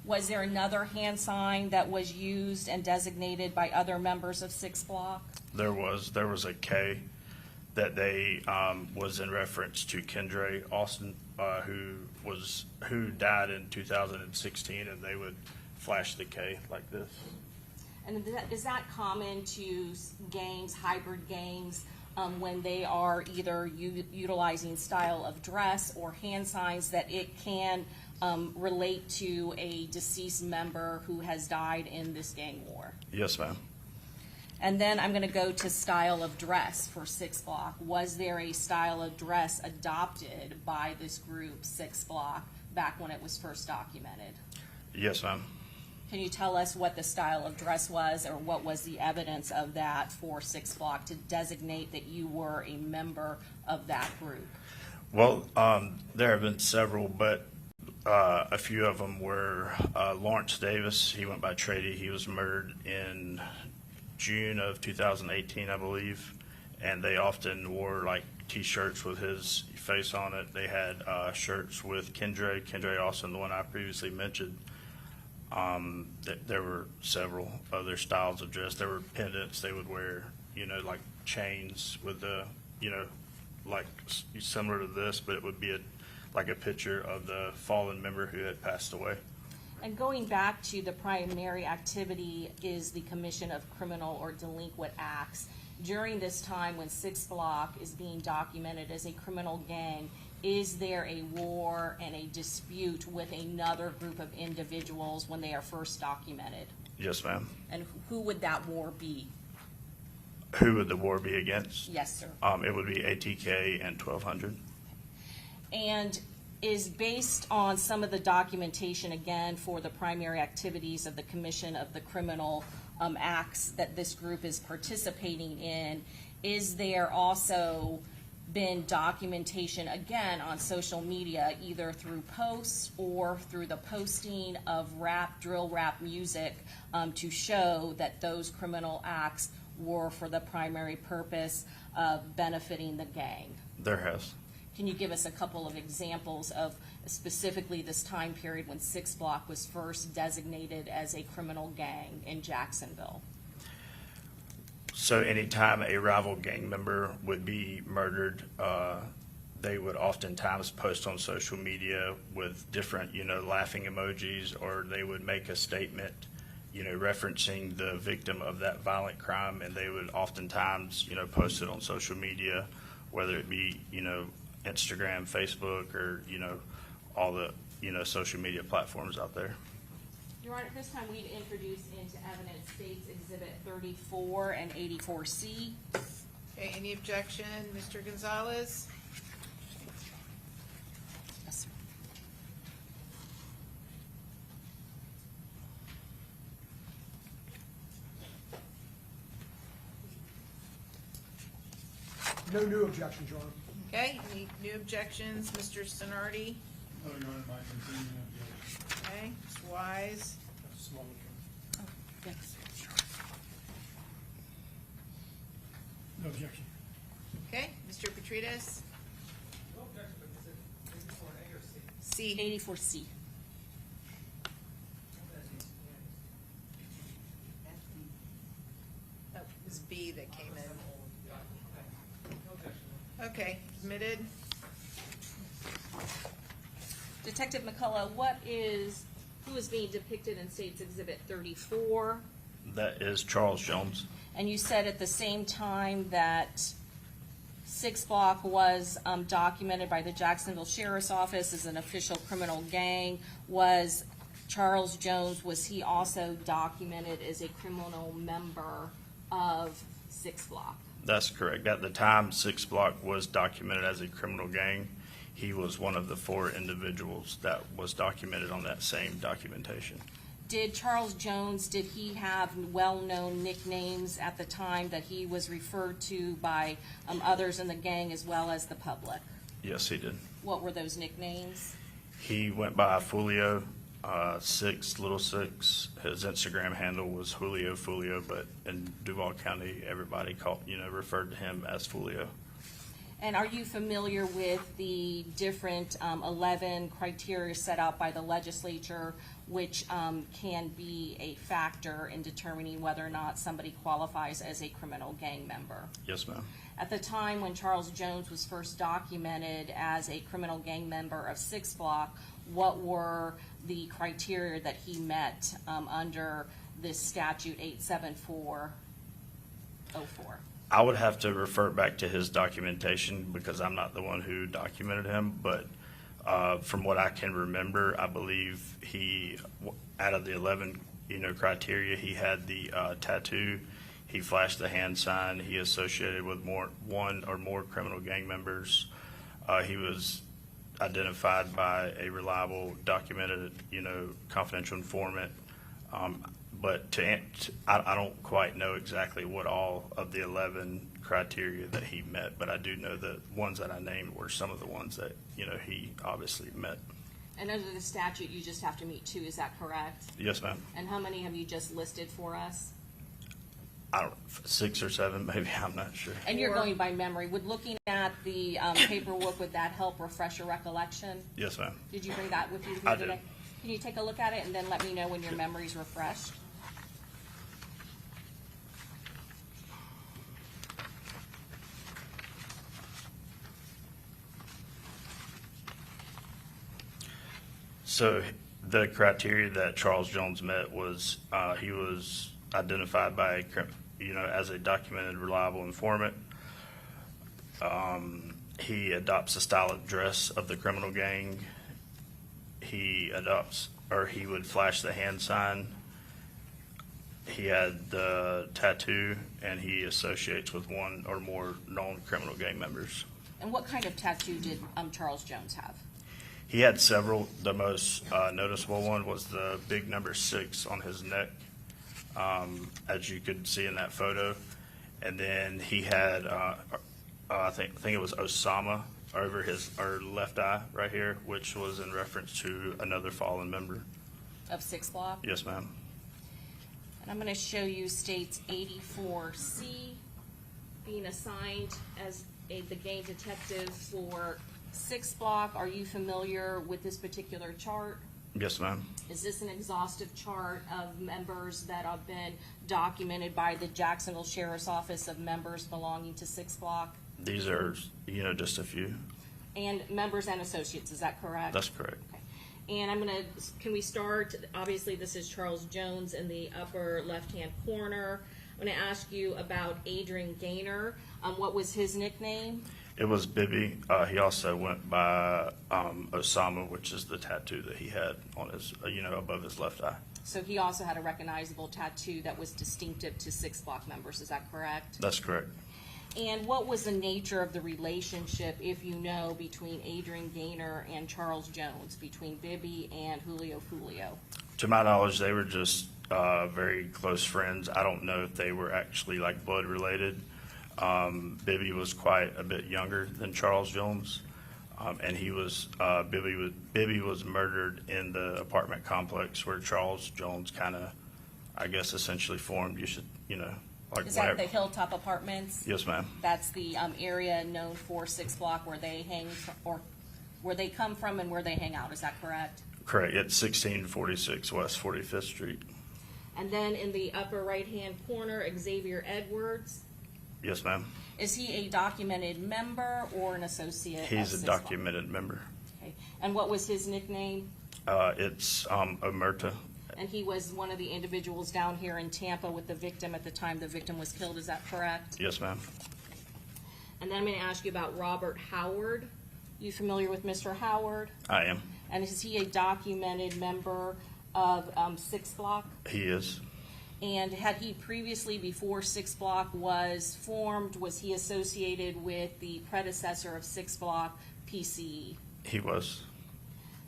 Was there another hand sign that was used and designated by other members of 6 Block? There was a K that they was in reference to Kendra Austin, who died in 2016, and they would flash the K like this. And is that common to gangs, hybrid gangs, when they are either utilizing style of dress or hand signs that it can relate to a deceased member who has died in this gang war? Yes, ma'am. And then I'm going to go to style of dress for 6 Block. Was there a style of dress adopted by this group, 6 Block, back when it was first documented? Yes, ma'am. Can you tell us what the style of dress was, or what was the evidence of that for 6 Block to designate that you were a member of that group? Well, there have been several, but a few of them were Lawrence Davis. He went by Trady. He was murdered in June of 2018, I believe, and they often wore like T-shirts with his face on it. They had shirts with Kendra Austin, the one I previously mentioned. There were several other styles of dress. There were pendants they would wear, like chains with the, like similar to this, but it would be like a picture of the fallen member who had passed away. And going back to the primary activity is the commission of criminal or delinquent acts. During this time when 6 Block is being documented as a criminal gang, is there a war and a dispute with another group of individuals when they are first documented? Yes, ma'am. And who would that war be? Who would the war be against? Yes, sir. It would be ATK and 1200. And is based on some of the documentation, again, for the primary activities of the commission of the criminal acts that this group is participating in, is there also been documentation, again, on social media, either through posts or through the posting of drill rap music to show that those criminal acts were for the primary purpose of benefiting the gang? There has. Can you give us a couple of examples of specifically this time period when 6 Block was first designated as a criminal gang in Jacksonville? So anytime a rival gang member would be murdered, they would oftentimes post on social media with different, laughing emojis, or they would make a statement, referencing the victim of that violent crime, and they would oftentimes, post it on social media, whether it be, Instagram, Facebook, or, all the, social media platforms out there. Your Honor, at this time, we'd introduce into evidence States Exhibit 34 and 84C. Okay, any objection, Mr. Gonzalez? Yes, sir. No new objections, Your Honor. Okay, any new objections, Mr. Sonardi? No, Your Honor, my continuing objection. Okay, Ms. Wise? Yes. No objection. Okay, Mr. Petrides? No objection, but is it 84A or C? C. 84C. Oh, it was B that came in. Okay, admitted. Detective McCullough, who is being depicted in States Exhibit 34? That is Charles Jones. And you said at the same time that 6 Block was documented by the Jacksonville Sheriff's Office as an official criminal gang. Was Charles Jones, was he also documented as a criminal member of 6 Block? That's correct. At the time, 6 Block was documented as a criminal gang. He was one of the 4 individuals that was documented on that same documentation. Did Charles Jones, did he have well-known nicknames at the time that he was referred to by others in the gang as well as the public? Yes, he did. What were those nicknames? He went by Foolio, 6, Little 6. His Instagram handle was Julio Foolio, but in Duval County, everybody referred to him as Foolio. And are you familiar with the different 11 criteria set out by the legislature which can be a factor in determining whether or not somebody qualifies as a criminal gang member? Yes, ma'am. At the time when Charles Jones was first documented as a criminal gang member of 6 Block, what were the criteria that he met under this statute 87404? I would have to refer back to his documentation because I'm not the one who documented him, but from what I can remember, I believe he, out of the 11, criteria, he had the tattoo, he flashed the hand sign, he associated with one or more criminal gang members. He was identified by a reliable, documented, confidential informant. But I don't quite know exactly what all of the 11 criteria that he met, but I do know the ones that I named were some of the ones that, he obviously met. And under the statute, you just have to meet 2, is that correct? Yes, ma'am. And how many have you just listed for us? I don't, 6 or 7 maybe, I'm not sure. And you're going by memory. Would looking at the paperwork, would that help refresh your recollection? Yes, ma'am. Did you bring that with you I today? did. Can you take a look at it and then let me know when your memory's refreshed? So the criteria that Charles Jones met was he was identified by, as a documented, reliable informant. He adopts the style of dress of the criminal gang. He would flash the hand sign. He had the tattoo, and he associates with one or more known criminal gang members. And what kind of tattoo did Charles Jones have? He had several. The most noticeable one was the big number 6 on his neck, as you could see in that photo. And then he had, I think it was Osama over his left eye right here, which was in reference to another fallen member. Of 6 Block? Yes, ma'am. And I'm going to show you States 84C, being assigned as the gang detective for 6 Block. Are you familiar with this particular chart? Yes, ma'am. Is this an exhaustive chart of members that have been documented by the Jacksonville Sheriff's Office of members belonging to 6 Block? These are, just a few. And members and associates, is that correct? That's correct. Okay. And can we start, obviously this is Charles Jones in the upper left-hand corner. I'm going to ask you about Adrian Gaynor. What was his nickname? It was Bibby. He also went by Osama, which is the tattoo that he had on his, above his left eye. So he also had a recognizable tattoo that was distinctive to 6 Block members, is that correct? That's correct. And what was the nature of the relationship, if you know, between Adrian Gaynor and Charles Jones, between Bibby and Julio Foolio? To my knowledge, they were just very close friends. I don't know if they were actually like blood related. Bibby was quite a bit younger than Charles Jones, and he was Bibby was murdered in the apartment complex where Charles Jones kind of, I guess, essentially formed. You should, like Is that the Hilltop Apartments? Yes, ma'am. That's the area known for 6 Block where they or where they come from and where they hang out, is that correct? Correct. It's 1646 West 45th Street. And then in the upper right-hand corner, Xavier Edwards. Yes, ma'am. Is he a documented member or an associate? He's of a 6 Block? documented member. Okay. And what was his nickname? It's Omerta. And he was one of the individuals down here in Tampa with the victim at the time the victim was killed, is that correct? Yes, ma'am. And then I'm going to ask you about Robert Howard. You familiar with Mr. Howard? I am. And is he a documented member of 6 Block? He is. And had he previously, before 6 Block was formed, was he associated with the predecessor of 6 Block, PCE? He was.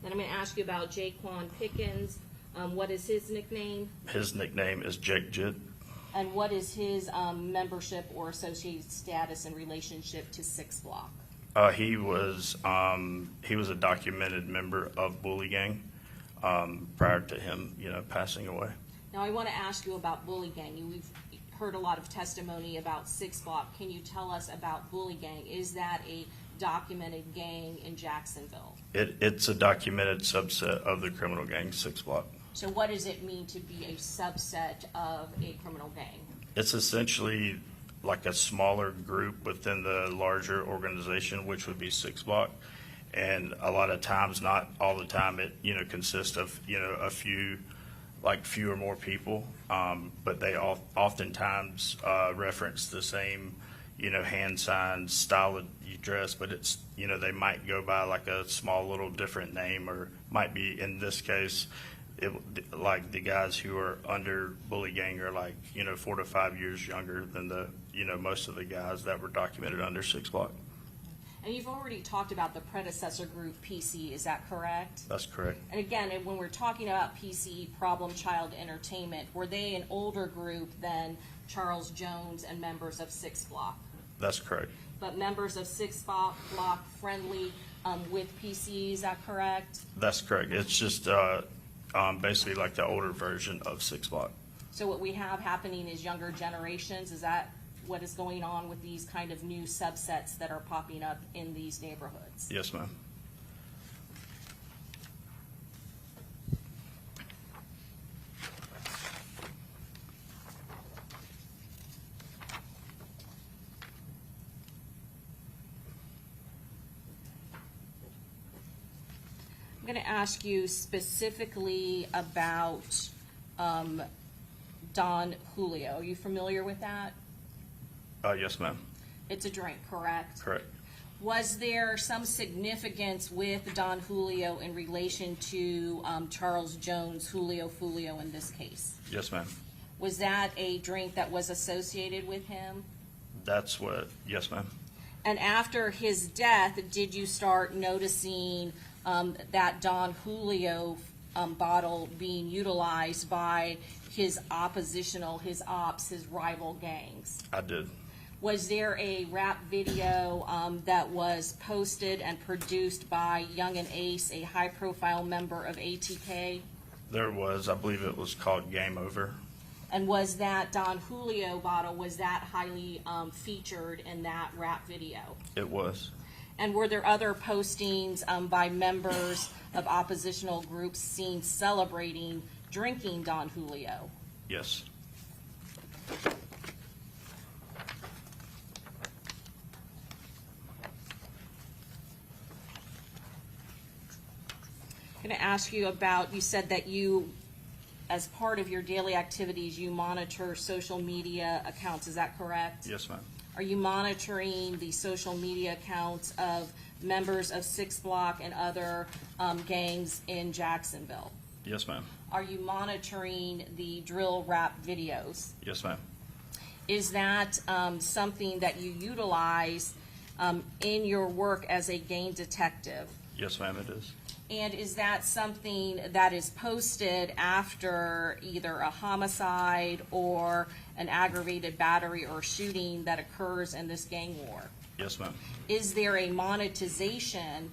Then I'm going to ask you about Jaquan Pickens. What is his nickname? His nickname is Jake Jit. And what is his membership or associated status in relationship to 6 Block? He was a documented member of Bully Gang prior to him, passing away. Now, I want to ask you about Bully Gang. We've heard a lot of testimony about 6 Block. Can you tell us about Bully Gang? Is that a documented gang in Jacksonville? It's a documented subset of the criminal gang 6 Block. So what does it mean to be a subset of a criminal gang? It's essentially like a smaller group within the larger organization, which would be 6 Block. And a lot of times, not all the time, it consists of a few, like few or more people, but they oftentimes reference the same hand signs, style of dress, but it's they might go by like a small little different name, or might be, in this case, like the guys who are under Bully Gang are like 4 to 5 years younger than the most of the guys that were documented under 6 Block. And you've already talked about the predecessor group, PC, is that correct? That's correct. And again, when we're talking about PC, Problem Child Entertainment, were they an older group than Charles Jones and members of 6 Block? That's correct. But members of 6 Block friendly with PC, is that correct? That's correct. It's just basically like the older version of 6 Block. So what we have happening is younger generations, is that what is going on with these kind of new subsets that are popping up in these neighborhoods? Yes, ma'am. I'm going to ask you specifically about Don Julio. Are you familiar with that? Yes, ma'am. It's a drink, correct? Correct. Was there some significance with Don Julio in relation to Charles Jones, Julio Foolio in this case? Yes, ma'am. Was that a drink that was associated with him? Yes, ma'am. And after his death, did you start noticing that Don Julio bottle being utilized by his his rival gangs? I did. Was there a rap video that was posted and produced by Young and Ace, a high-profile member of ATK? There was. I believe it was called Game Over. And was that Don Julio bottle, was that highly featured in that rap video? It was. And were there other postings by members of oppositional groups seen celebrating drinking Don Julio? Yes. I'm going to ask you about, you said that you, as part of your daily activities, you monitor social media accounts. Is that correct? Yes, ma'am. Are you monitoring the social media accounts of members of 6 Block and other gangs in Jacksonville? Yes, ma'am. Are you monitoring the drill rap videos? Yes, ma'am. Is that something that you utilize in your work as a gang detective? Yes, ma'am, it is. And is that something that is posted after either a homicide or an aggravated battery or shooting that occurs in this gang war? Yes, ma'am. Is there a monetization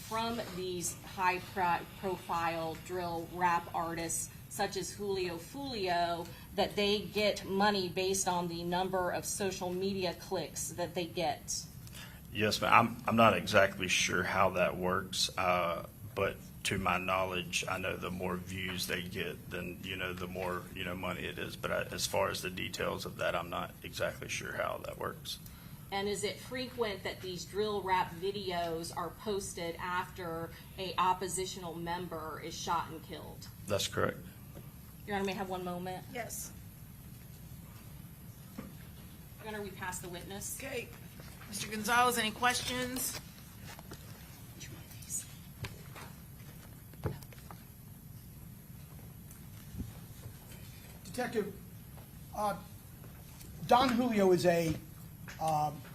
from these high-profile drill rap artists such as Julio Foolio, that they get money based on the number of social media clicks that they get? Yes, ma'am. I'm not exactly sure how that works, but to my knowledge, I know the more views they get, then, the more, money it is. But as far as the details of that, I'm not exactly sure how that works. And is it frequent that these drill rap videos are posted after a oppositional member is shot and killed? That's correct. Your Honor, may I have one moment? Yes. Your Honor, we pass the witness. Okay. Mr. Gonzalez, any questions? Detective, Don Julio is a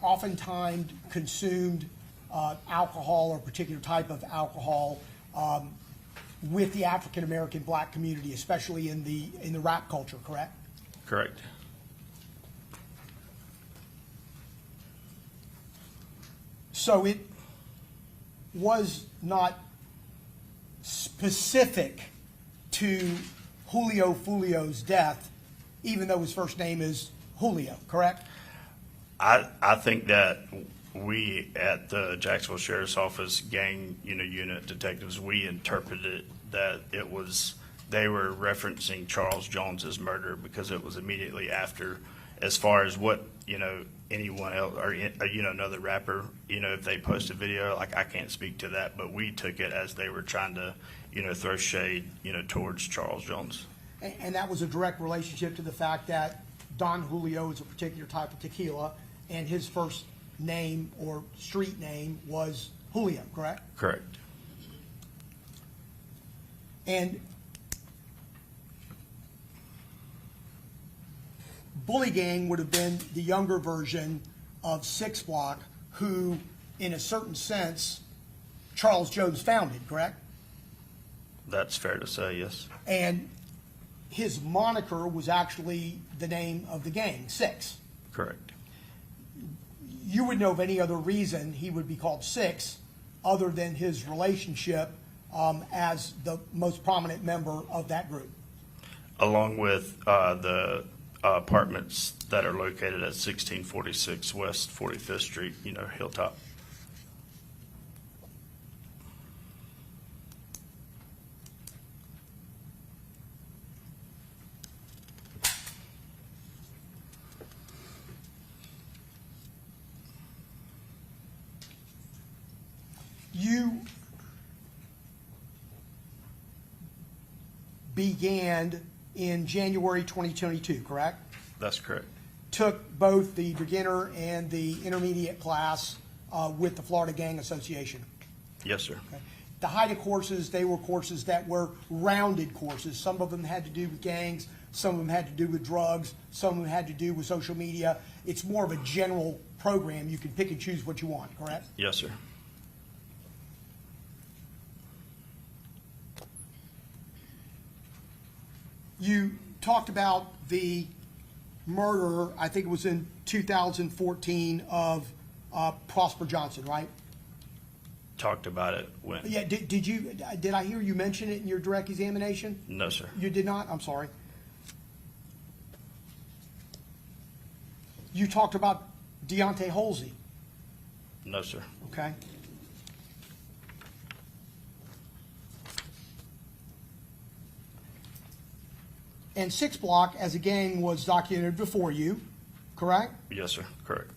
oftentimes consumed alcohol or particular type of alcohol with the African American black community, especially in the rap culture, correct? Correct. So it was not specific to Julio Foolio's death, even though his first name is Julio, correct? I think that we at the Jacksonville Sheriff's Office gang unit detectives, we interpreted that they were referencing Charles Jones's murder because it was immediately after. As far as what anyone else or another rapper, if they post a video, like I can't speak to that, but we took it as they were trying to throw shade towards Charles Jones. And that was a direct relationship to the fact that Don Julio is a particular type of tequila, and his first name or street name was Julio, correct? Correct. And Bully Gang would have been the younger version of Six Block, who, in a certain sense, Charles Jones founded, correct? That's fair to say, yes. And his moniker was actually the name of the gang, Six. Correct. You would know of any other reason he would be called Six other than his relationship as the most prominent member of that group? Along with the apartments that are located at 1646 West 45th Street, Hilltop. You began in January 2022, correct? That's correct. Took both the beginner and the intermediate class with the Florida Gang Association. Yes, sir. Okay. The HIDA courses, they were courses that were rounded courses. Some of them had to do with gangs, some of them had to do with drugs, some of them had to do with social media. It's more of a general program. You can pick and choose what you want, correct? Yes, sir. You talked about the murder, I think it was in 2014, of Prosper Johnson, right? Talked about it when? Yeah, did I hear you mention it in your direct examination? No, sir. You did not? I'm sorry. You talked about Deontay Holsey. No, sir. Okay. And Six Block as a gang was documented before you, correct? Yes, sir. Correct.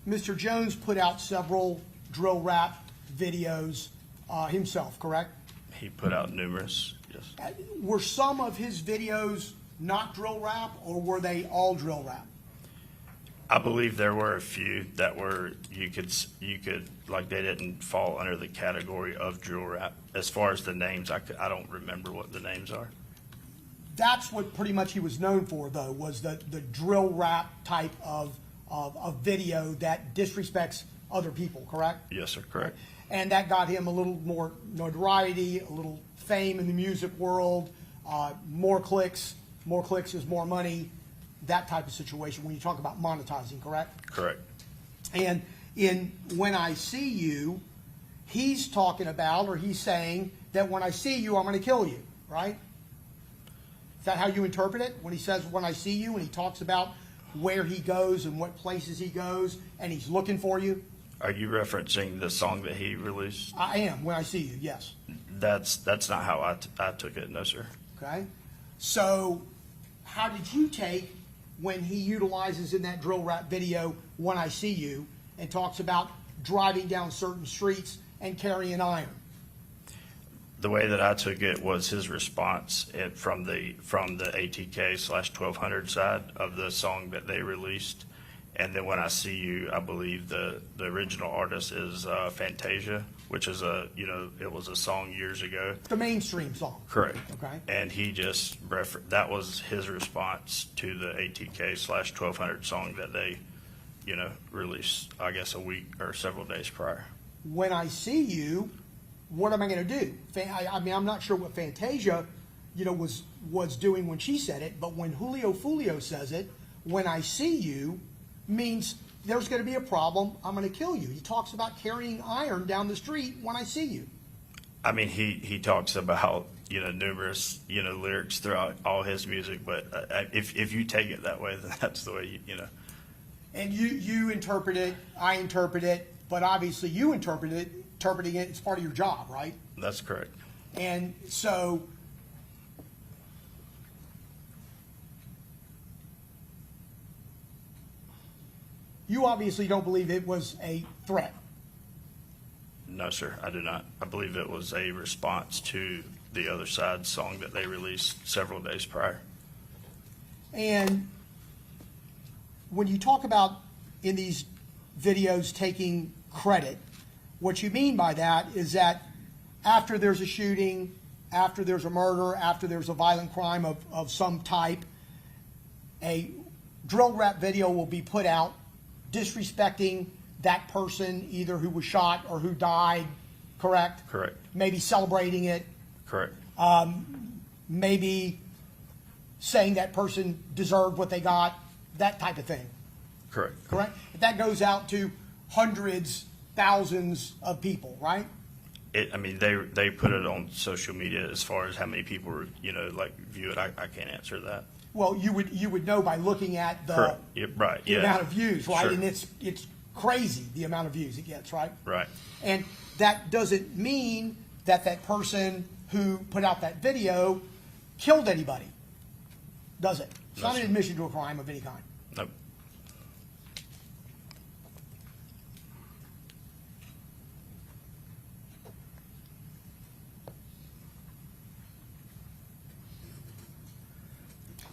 Mr. Jones put out several drill rap videos himself, correct? He put out numerous, yes. Were some of his videos not drill rap, or were they all drill rap? I believe there were a few that were, you could, like, they didn't fall under the category of drill rap. As far as the names, I don't remember what the names are. That's what pretty much he was known for, though, was the drill rap type of video that disrespects other people, correct? Yes, sir, correct. And that got him a little more notoriety, a little fame in the music world, more clicks is more money, that type of situation when you talk about monetizing, correct? Correct. And in When I See You, he's talking about, or he's saying that when I see you, I'm going to kill you, right? Is that how you interpret it? When he says, when I see you, and he talks about where he goes and what places he goes, and he's looking for you? Are you referencing the song that he released? I am, When I See You, yes. That's not how I took it, no, sir. Okay? So, how did you take when he utilizes in that drill rap video, When I See You, and talks about driving down certain streets and carrying iron? The way that I took it was his response from the ATK/1200 side of the song that they released. And then When I See You, I believe the original artist is Fantasia, which is it was a song years ago. The mainstream song. Correct. Okay. And he just that was his response to the ATK/1200 song that they, released, I guess, a week or several days prior. When I See You, what am I going to do? I mean, I'm not sure what Fantasia, was doing when she said it, but when Julio Foolio says it, When I See You, means there's going to be a problem, I'm going to kill you. He talks about carrying iron down the street when I see you. I mean, he talks about, numerous, lyrics throughout all his music, but if you take it that way, then that's the way And you interpret it, I interpret it, but obviously you interpreting it is part of your job, right? That's correct. And so you obviously don't believe it was a threat. No, sir, I do not. I believe it was a response to the other side's song that they released several days prior. And when you talk about in these videos taking credit, what you mean by that is that after there's a shooting, after there's a murder, after there's a violent crime of some type, a drill rap video will be put out disrespecting that person, either who was shot or who died, correct? Correct. Maybe celebrating it, Correct. maybe saying that person deserved what they got, that type of thing, Correct. correct? That goes out to hundreds, thousands of people, right? They put it on social media. As far as how many people view it, I can't answer that. Well, you would know by looking at the Correct. Yeah, right. the Yeah. amount of views, right? Sure. And it's crazy the amount of views it gets, right? Right. And that doesn't mean that that person who put out that video killed anybody, does it? It's No, not an sir. admission to a crime of any kind. Nope.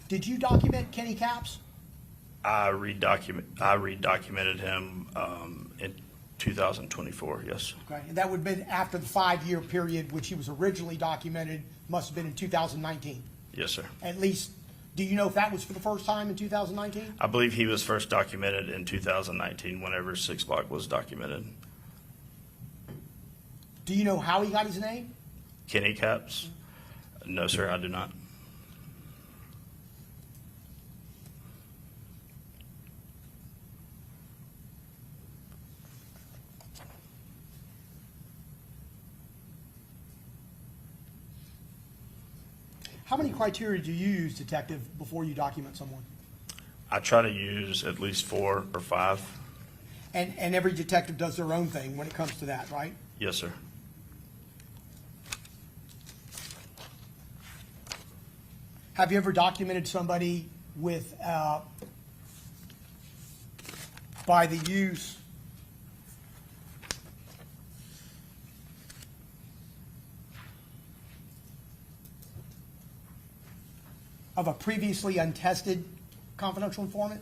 Did you document Kenny Capps? I redocumented him in 2024. Yes. Okay, and that would have been after the 5-year period which he was originally documented, must have been in 2019. Yes, sir. At least, do you know if that was for the first time in 2019? I believe he was first documented in 2019 whenever 6 Block was documented. Do you know how he got his name? Kenny Capps? No, sir, I do not. How many criteria do you use, detective, before you document someone? I try to use at least 4 or 5. And every detective does their own thing when it comes to that, right? Yes, sir. Have you ever documented somebody with, by the use of a previously untested confidential informant?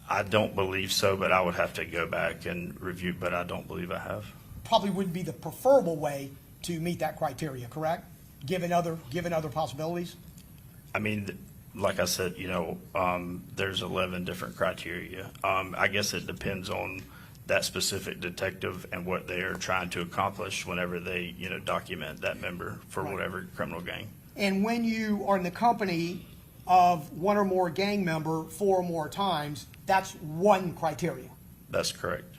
I don't believe so, but I would have to go back and review, but I don't believe I have. Probably wouldn't be the preferable way to meet that criteria, correct? Given other possibilities? I mean, like I said, there's 11 different criteria. I guess it depends on that specific detective and what they are trying to accomplish whenever they, document that member for Right. whatever criminal gang. And when you are in the company of one or more gang member 4 or more times, that's one criteria. That's correct.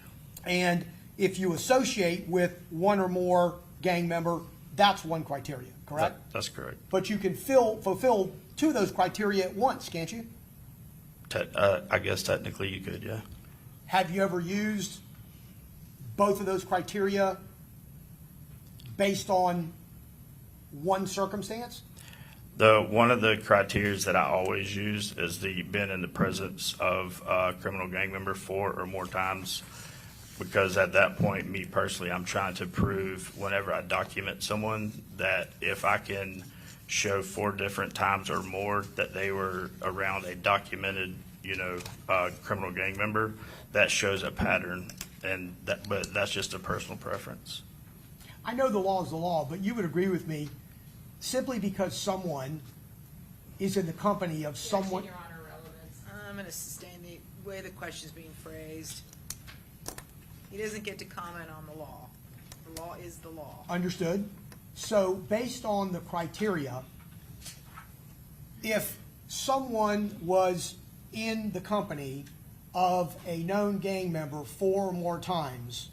And if you associate with one or more gang member, that's one criteria, correct? That's correct. But you can fulfill 2 of those criteria at once, can't you? I guess technically you could, yeah. Have you ever used both of those criteria based on one circumstance? One of the criteria that I always use is been in the presence of a criminal gang member 4 or more times, because at that point, me personally, I'm trying to prove whenever I document someone that if I can show 4 different times or more that they were around a documented, criminal gang member, that shows a pattern, but that's just a personal preference. I know the law is the law, but you would agree with me, simply because someone is in the company of someone. Your Honor, relevance. I'm going to sustain the way the question's being phrased. He doesn't get to comment on the law. The law is the law. Understood. So based on the criteria, if someone was in the company of a known gang member 4 or more times,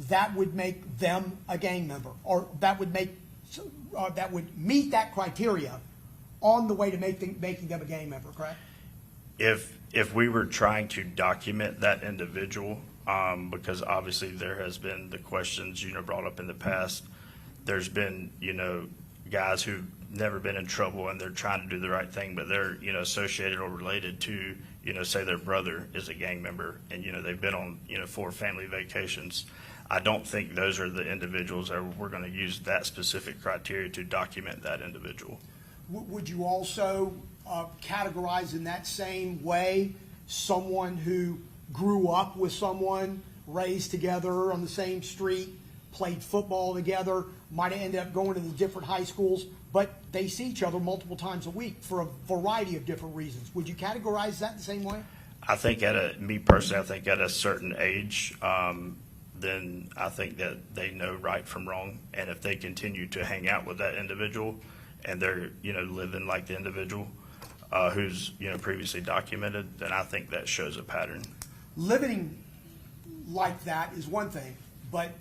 that would make them a gang member, or that would meet that criteria on the way to making them a gang member, correct? If we were trying to document that individual, because obviously there has been the questions, brought up in the past, there's been, guys who've never been in trouble and they're trying to do the right thing, but they're, associated or related to, say their brother is a gang member and, they've been on, 4 family vacations. I don't think those are the individuals that we're going to use that specific criteria to document that individual. Would you also categorize in that same way someone who grew up with someone, raised together on the same street, played football together, might have ended up going to the different high schools, but they see each other multiple times a week for a variety of different reasons? Would you categorize that the same way? I think me personally, I think at a certain age, then I think that they know right from wrong. And if they continue to hang out with that individual and they're, living like the individual who's, previously documented, then I think that shows a pattern. Living like that is one thing, but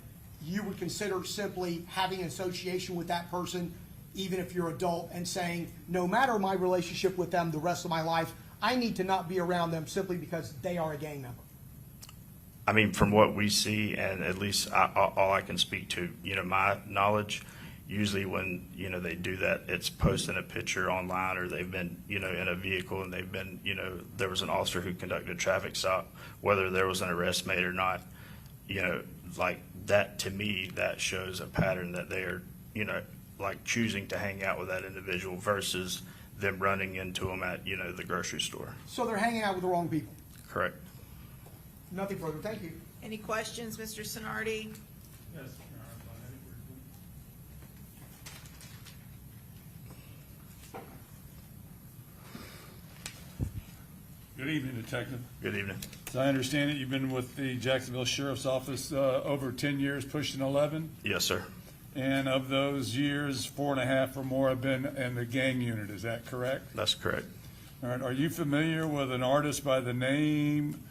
you would consider simply having an association with that person, even if you're adult, and saying, no matter my relationship with them the rest of my life, I need to not be around them simply because they are a gang member. I mean, from what we see, and at least all I can speak to, my knowledge, usually when, they do that, it's posting a picture online, or they've been, in a vehicle and they've been, there was an officer who conducted a traffic stop, whether there was an arrest made or not, like that, to me, that shows a pattern that they are, like choosing to hang out with that individual versus them running into them at, the grocery store. So they're hanging out with the wrong people. Correct. Nothing further. Thank you. Any questions, Mr. Sonardi? Yes, Good evening, Detective. Good evening. As I understand it, you've been with the Jacksonville Sheriff's Office over 10 years, pushing 11. Yes, sir. And of those years, 4.5 or more have been in the gang unit. Is that correct? That's correct. All right. Are you familiar with an artist by the name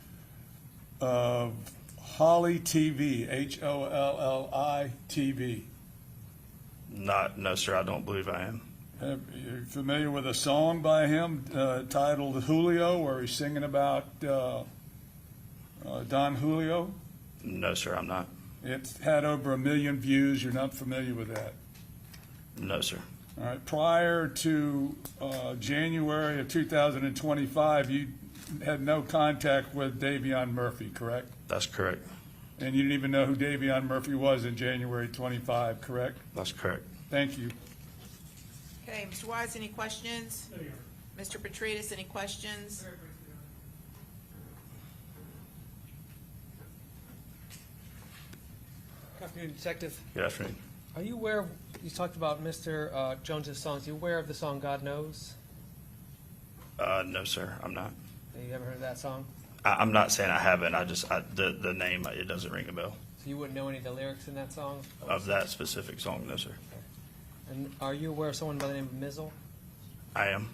of Holly TV, Holli TV? No, sir, I don't believe I am. Are you familiar with a song by him titled Julio, where he's singing about Don Julio? No, sir, I'm not. It's had over 1 million views. You're not familiar with that? No, sir. All right. Prior to January of 2025, you had no contact with Davion Murphy, correct? That's correct. And you didn't even know who Davion Murphy was in January 25, correct? That's correct. Thank you. Okay, Mr. Wise, any questions? Mr. Petrides, any questions? afternoon, Detective. Good afternoon. Are you aware of, you talked about Mr. Jones's songs. Are you aware of the song God Knows? No, sir, I'm not. Have you ever heard of that song? I'm not saying I haven't. The name, it doesn't ring a bell. So you wouldn't know any of the lyrics in that song? Of that specific song, no, sir. And are you aware of someone by the name of Mizzle? I am.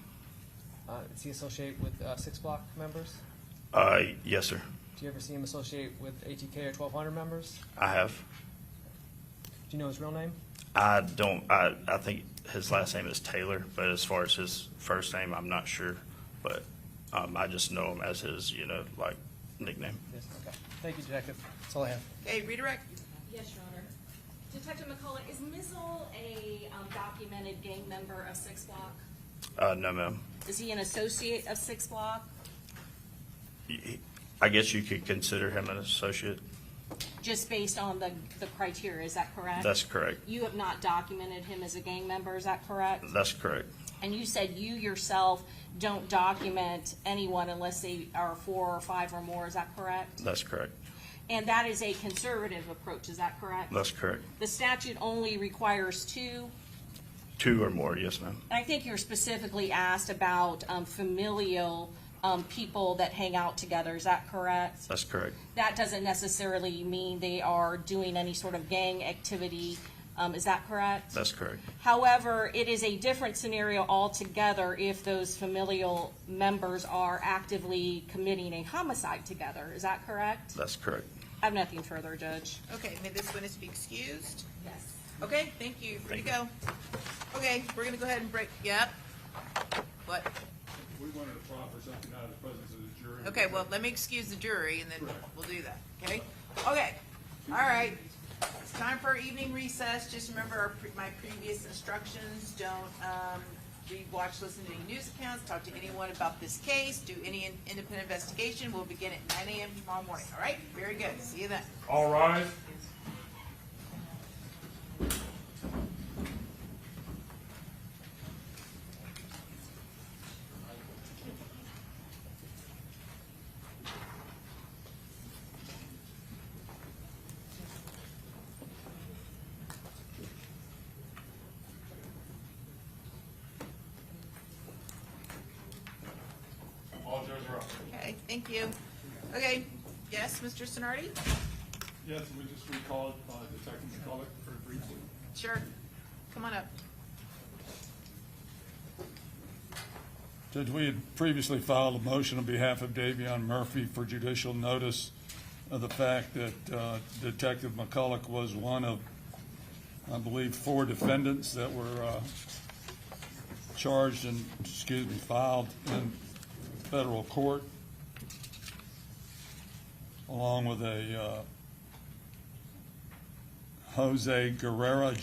Is he associated with 6 Block members? Yes, sir. Do you ever see him associate with ATK or 1200 members? I have. Do you know his real name? I don't. I think his last name is Taylor, but as far as his first name, I'm not sure. But I just know him as his, nickname. Yes. Okay. Thank you, Detective. That's all I have. Okay, redirect. Yes, Your Honor. Detective McCullough, is Mizzle a documented gang member of 6 Block? No, ma'am. Is he an associate of 6 Block? I guess you could consider him an associate. Just based on the criteria, is that correct? That's correct. You have not documented him as a gang member, is that correct? That's correct. And you said you yourself don't document anyone unless they are 4 or 5 or more, is that correct? That's correct. And that is a conservative approach, is that correct? That's correct. The statute only requires 2. 2 or more, yes, ma'am. I think you're specifically asked about familial people that hang out together, is that correct? That's correct. That doesn't necessarily mean they are doing any sort of gang activity, is that correct? That's correct. However, it is a different scenario altogether if those familial members are actively committing a homicide together, is that correct? That's correct. I have nothing further, Judge. Okay, may this witness be excused? Yes. Okay, thank you. Free to go. Okay, we're gonna go ahead and break. Yep. What? We wanted to proffer something out of the presence of the jury. Okay, well, let me excuse the jury, and then we'll do that, okay? Okay, all right. It's time for our evening recess. Just remember my previous instructions. Don't read, watch, listen to any news accounts, talk to anyone about this case, do any independent investigation. We'll begin at 9 a.m. tomorrow morning, all right? Very good. See you then. All rise. All judges are up. Okay, thank you. Okay, yes, Mr. Sonardi? Yes, we just recalled Detective McCullough for briefly. Sure. Come on up. Judge, we had previously filed a motion on behalf of Davion Murphy for judicial notice of the fact that Detective McCullough was one of, I believe, 4 defendants that were charged and, filed in federal court, along with a Jose Guerrera,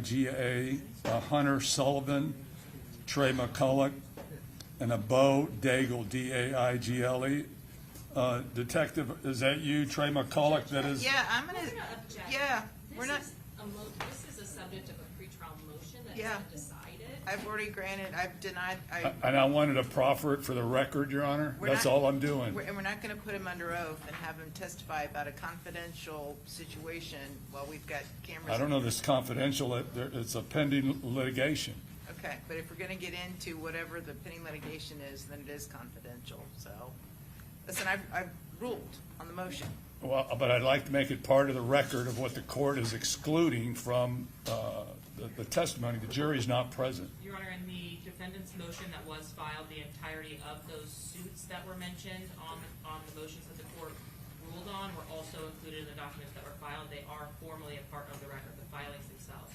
Garriga, Hunter Sullivan, Trey McCullough, and a Bo Daigle, Daigle. Detective, is that you, Trey McCullough? That is. Yeah, I'm gonna, yeah, we're not, This is a subject of a pretrial motion that Yeah. isn't decided. I've already granted, I've denied, And I wanted to proffer it for the record, Your Honor. We're That's not- all I'm doing. and we're not gonna put him under oath and have him testify about a confidential situation while we've got cameras. I don't know if it's confidential. It's a pending litigation. Okay, but if we're gonna get into whatever the pending litigation is, then it is confidential, so. Listen, I've ruled on the motion. Well, but I'd like to make it part of the record of what the court is excluding from the testimony. The jury's not present. Your Honor, in the defendant's motion that was filed, the entirety of those suits that were mentioned on the motions that the court ruled on were also included in the documents that were filed. They are formally a part of the record, the filings themselves.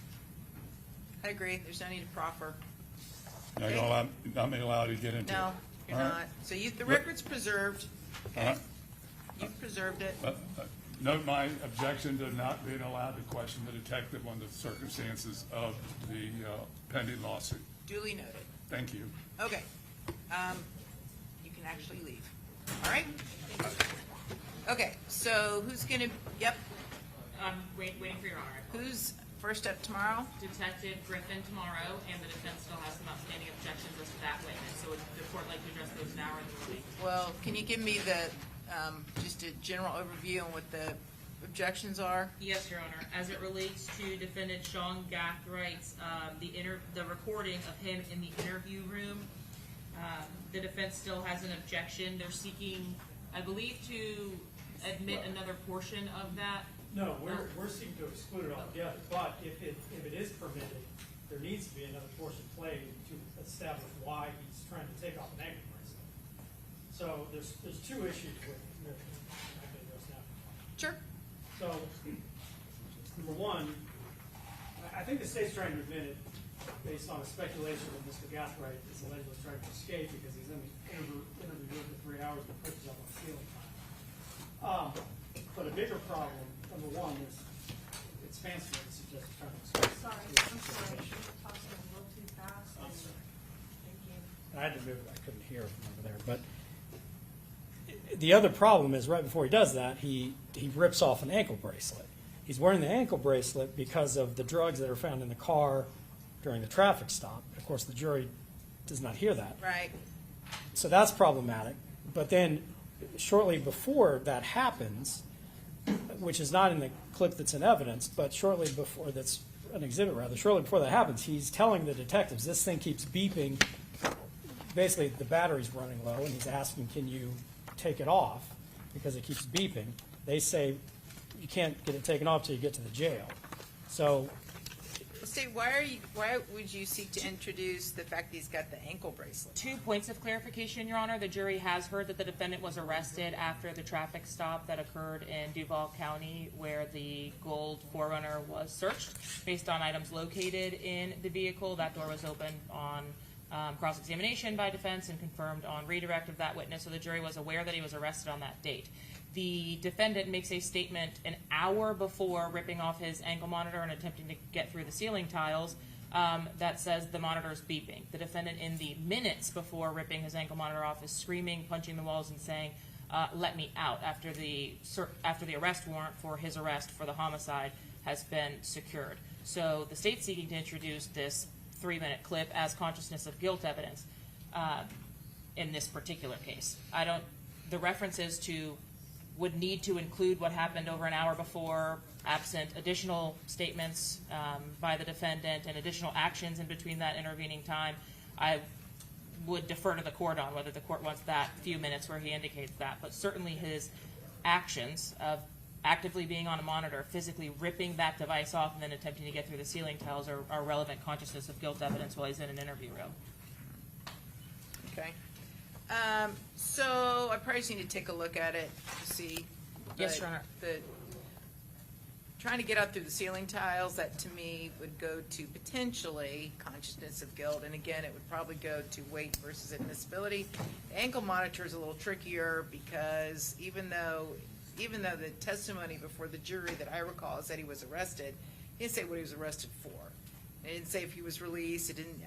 I agree, there's no need to proffer. I know I'm not allowed to get into it. No, you're All right. not. So the record's preserved, All okay? right. You've preserved it. Note my objection to not being allowed to question the detective on the circumstances of the pending lawsuit. Duly noted. Thank you. Okay. You can actually leave. All right? Okay, so who's gonna, yep, Waiting for your Honor. who's first up tomorrow? Detective Griffin tomorrow, and the defense still has some outstanding objections as to that witness. So would the court like to address those now or in the morning? Well, can you give me the, just a general overview on what the objections are? Yes, Your Honor. As it relates to defendant Sean Gathwright's, the recording of him in the interview room, the defense still has an objection. They're seeking, I believe, to admit another portion of that. No, we're seeking to exclude it altogether, but if it is permitted, there needs to be another portion played to establish why he's trying to take off an ankle bracelet. So there's two issues with it. I can address that. Sure. So, number one, I think the state's trying to admit it based on a speculation that Mr. Gathwright is allegedly trying to escape because he's in the interview room for 3 hours and pushes up on the ceiling time. But a bigger problem, number one, is it's fancier to suggest he's trying to escape. Sorry, I'm sorry, you were talking a little too fast. I'm sorry. Thank you. I had to move it, I couldn't hear from over there. But the other problem is right before he does that, he rips off an ankle bracelet. He's wearing the ankle bracelet because of the drugs that are found in the car during the traffic stop. Of course, the jury does not hear that. Right. So that's problematic. But then shortly before that happens, which is not in the clip that's in evidence, but shortly before, that's an exhibit rather, shortly before that happens, he's telling the detectives, this thing keeps beeping. Basically, the battery's running low, and he's asking, can you take it off because it keeps beeping. They say you can't get it taken off till you get to the jail. So Steve, why would you seek to introduce the fact that he's got the ankle bracelet? 2 points of clarification, Your Honor. The jury has heard that the defendant was arrested after the traffic stop that occurred in Duval County where the gold 4Runner was searched based on items located in the vehicle. That door was opened on cross-examination by defense and confirmed on redirect of that witness, so the jury was aware that he was arrested on that date. The defendant makes a statement an hour before ripping off his ankle monitor and attempting to get through the ceiling tiles that says the monitor is beeping. The defendant in the minutes before ripping his ankle monitor off is screaming, punching the walls, and saying, let me out, after the arrest warrant for his arrest for the homicide has been secured. So the state's seeking to introduce this 3-minute clip as consciousness of guilt evidence in this particular case. The references to would need to include what happened over an hour before, absent additional statements by the defendant and additional actions in between that intervening time. I would defer to the court on whether the court wants that few minutes where he indicates that, but certainly his actions of actively being on a monitor, physically ripping that device off and then attempting to get through the ceiling tiles are relevant consciousness of guilt evidence while he's in an interview room. Okay. So I probably just need to take a look at it to see. Yes, Your Honor. Trying to get up through the ceiling tiles, that to me would go to potentially consciousness of guilt, and again, it would probably go to weight versus admissibility. The ankle monitor is a little trickier because even though the testimony before the jury that I recall said he was arrested, he didn't say what he was arrested for. It didn't say if he was released. It didn't.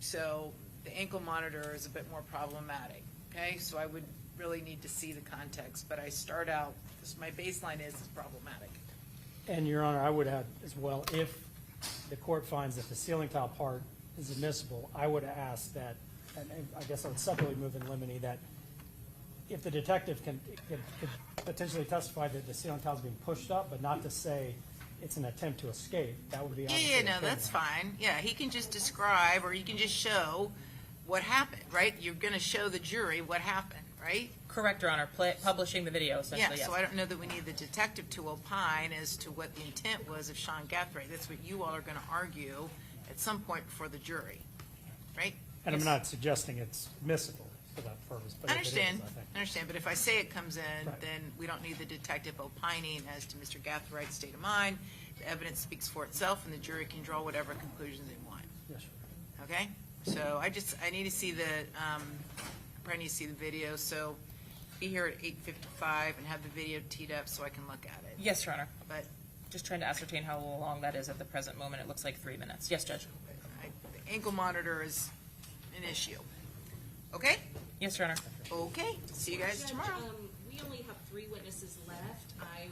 So the ankle monitor is a bit more problematic. Okay, so I would really need to see the context, but I start out. My baseline is problematic. And Your Honor, I would add as well, if the court finds that the ceiling tile part is admissible, I would ask that, and I guess I would separately move in limine, that if the detective could potentially testify that the ceiling tile is being pushed up, but not to say it's an attempt to escape, that would be obviously Yeah, no, that's fine. Yeah, he can just describe, or you can just show what happened, right? You're going to show the jury what happened, right? Correct, Your Honor. Publishing the video, essentially, Yeah, yes. so I don't know that we need the detective to opine as to what the intent was of Sean Gathwright. That's what you all are going to argue at some point before the jury, right? And I'm not suggesting it's admissible for that purpose, but I if it is, understand, I think. I understand, but if I say it comes in, Right. then we don't need the detective opining as to Mr. Gathwright's state of mind. The evidence speaks for itself, and the jury can draw whatever conclusions they want. Yes, sir. Okay? So I need to see probably need to see the video, so be here at 8:55 and have the video teed up so I can look at it. Yes, Your Honor. But Just trying to ascertain how long that is at the present moment. It looks like 3 minutes. Yes, Judge. the ankle monitor is an issue. Okay? Yes, Your Honor. Okay. See you guys Judge, tomorrow. we only have 3 witnesses left. I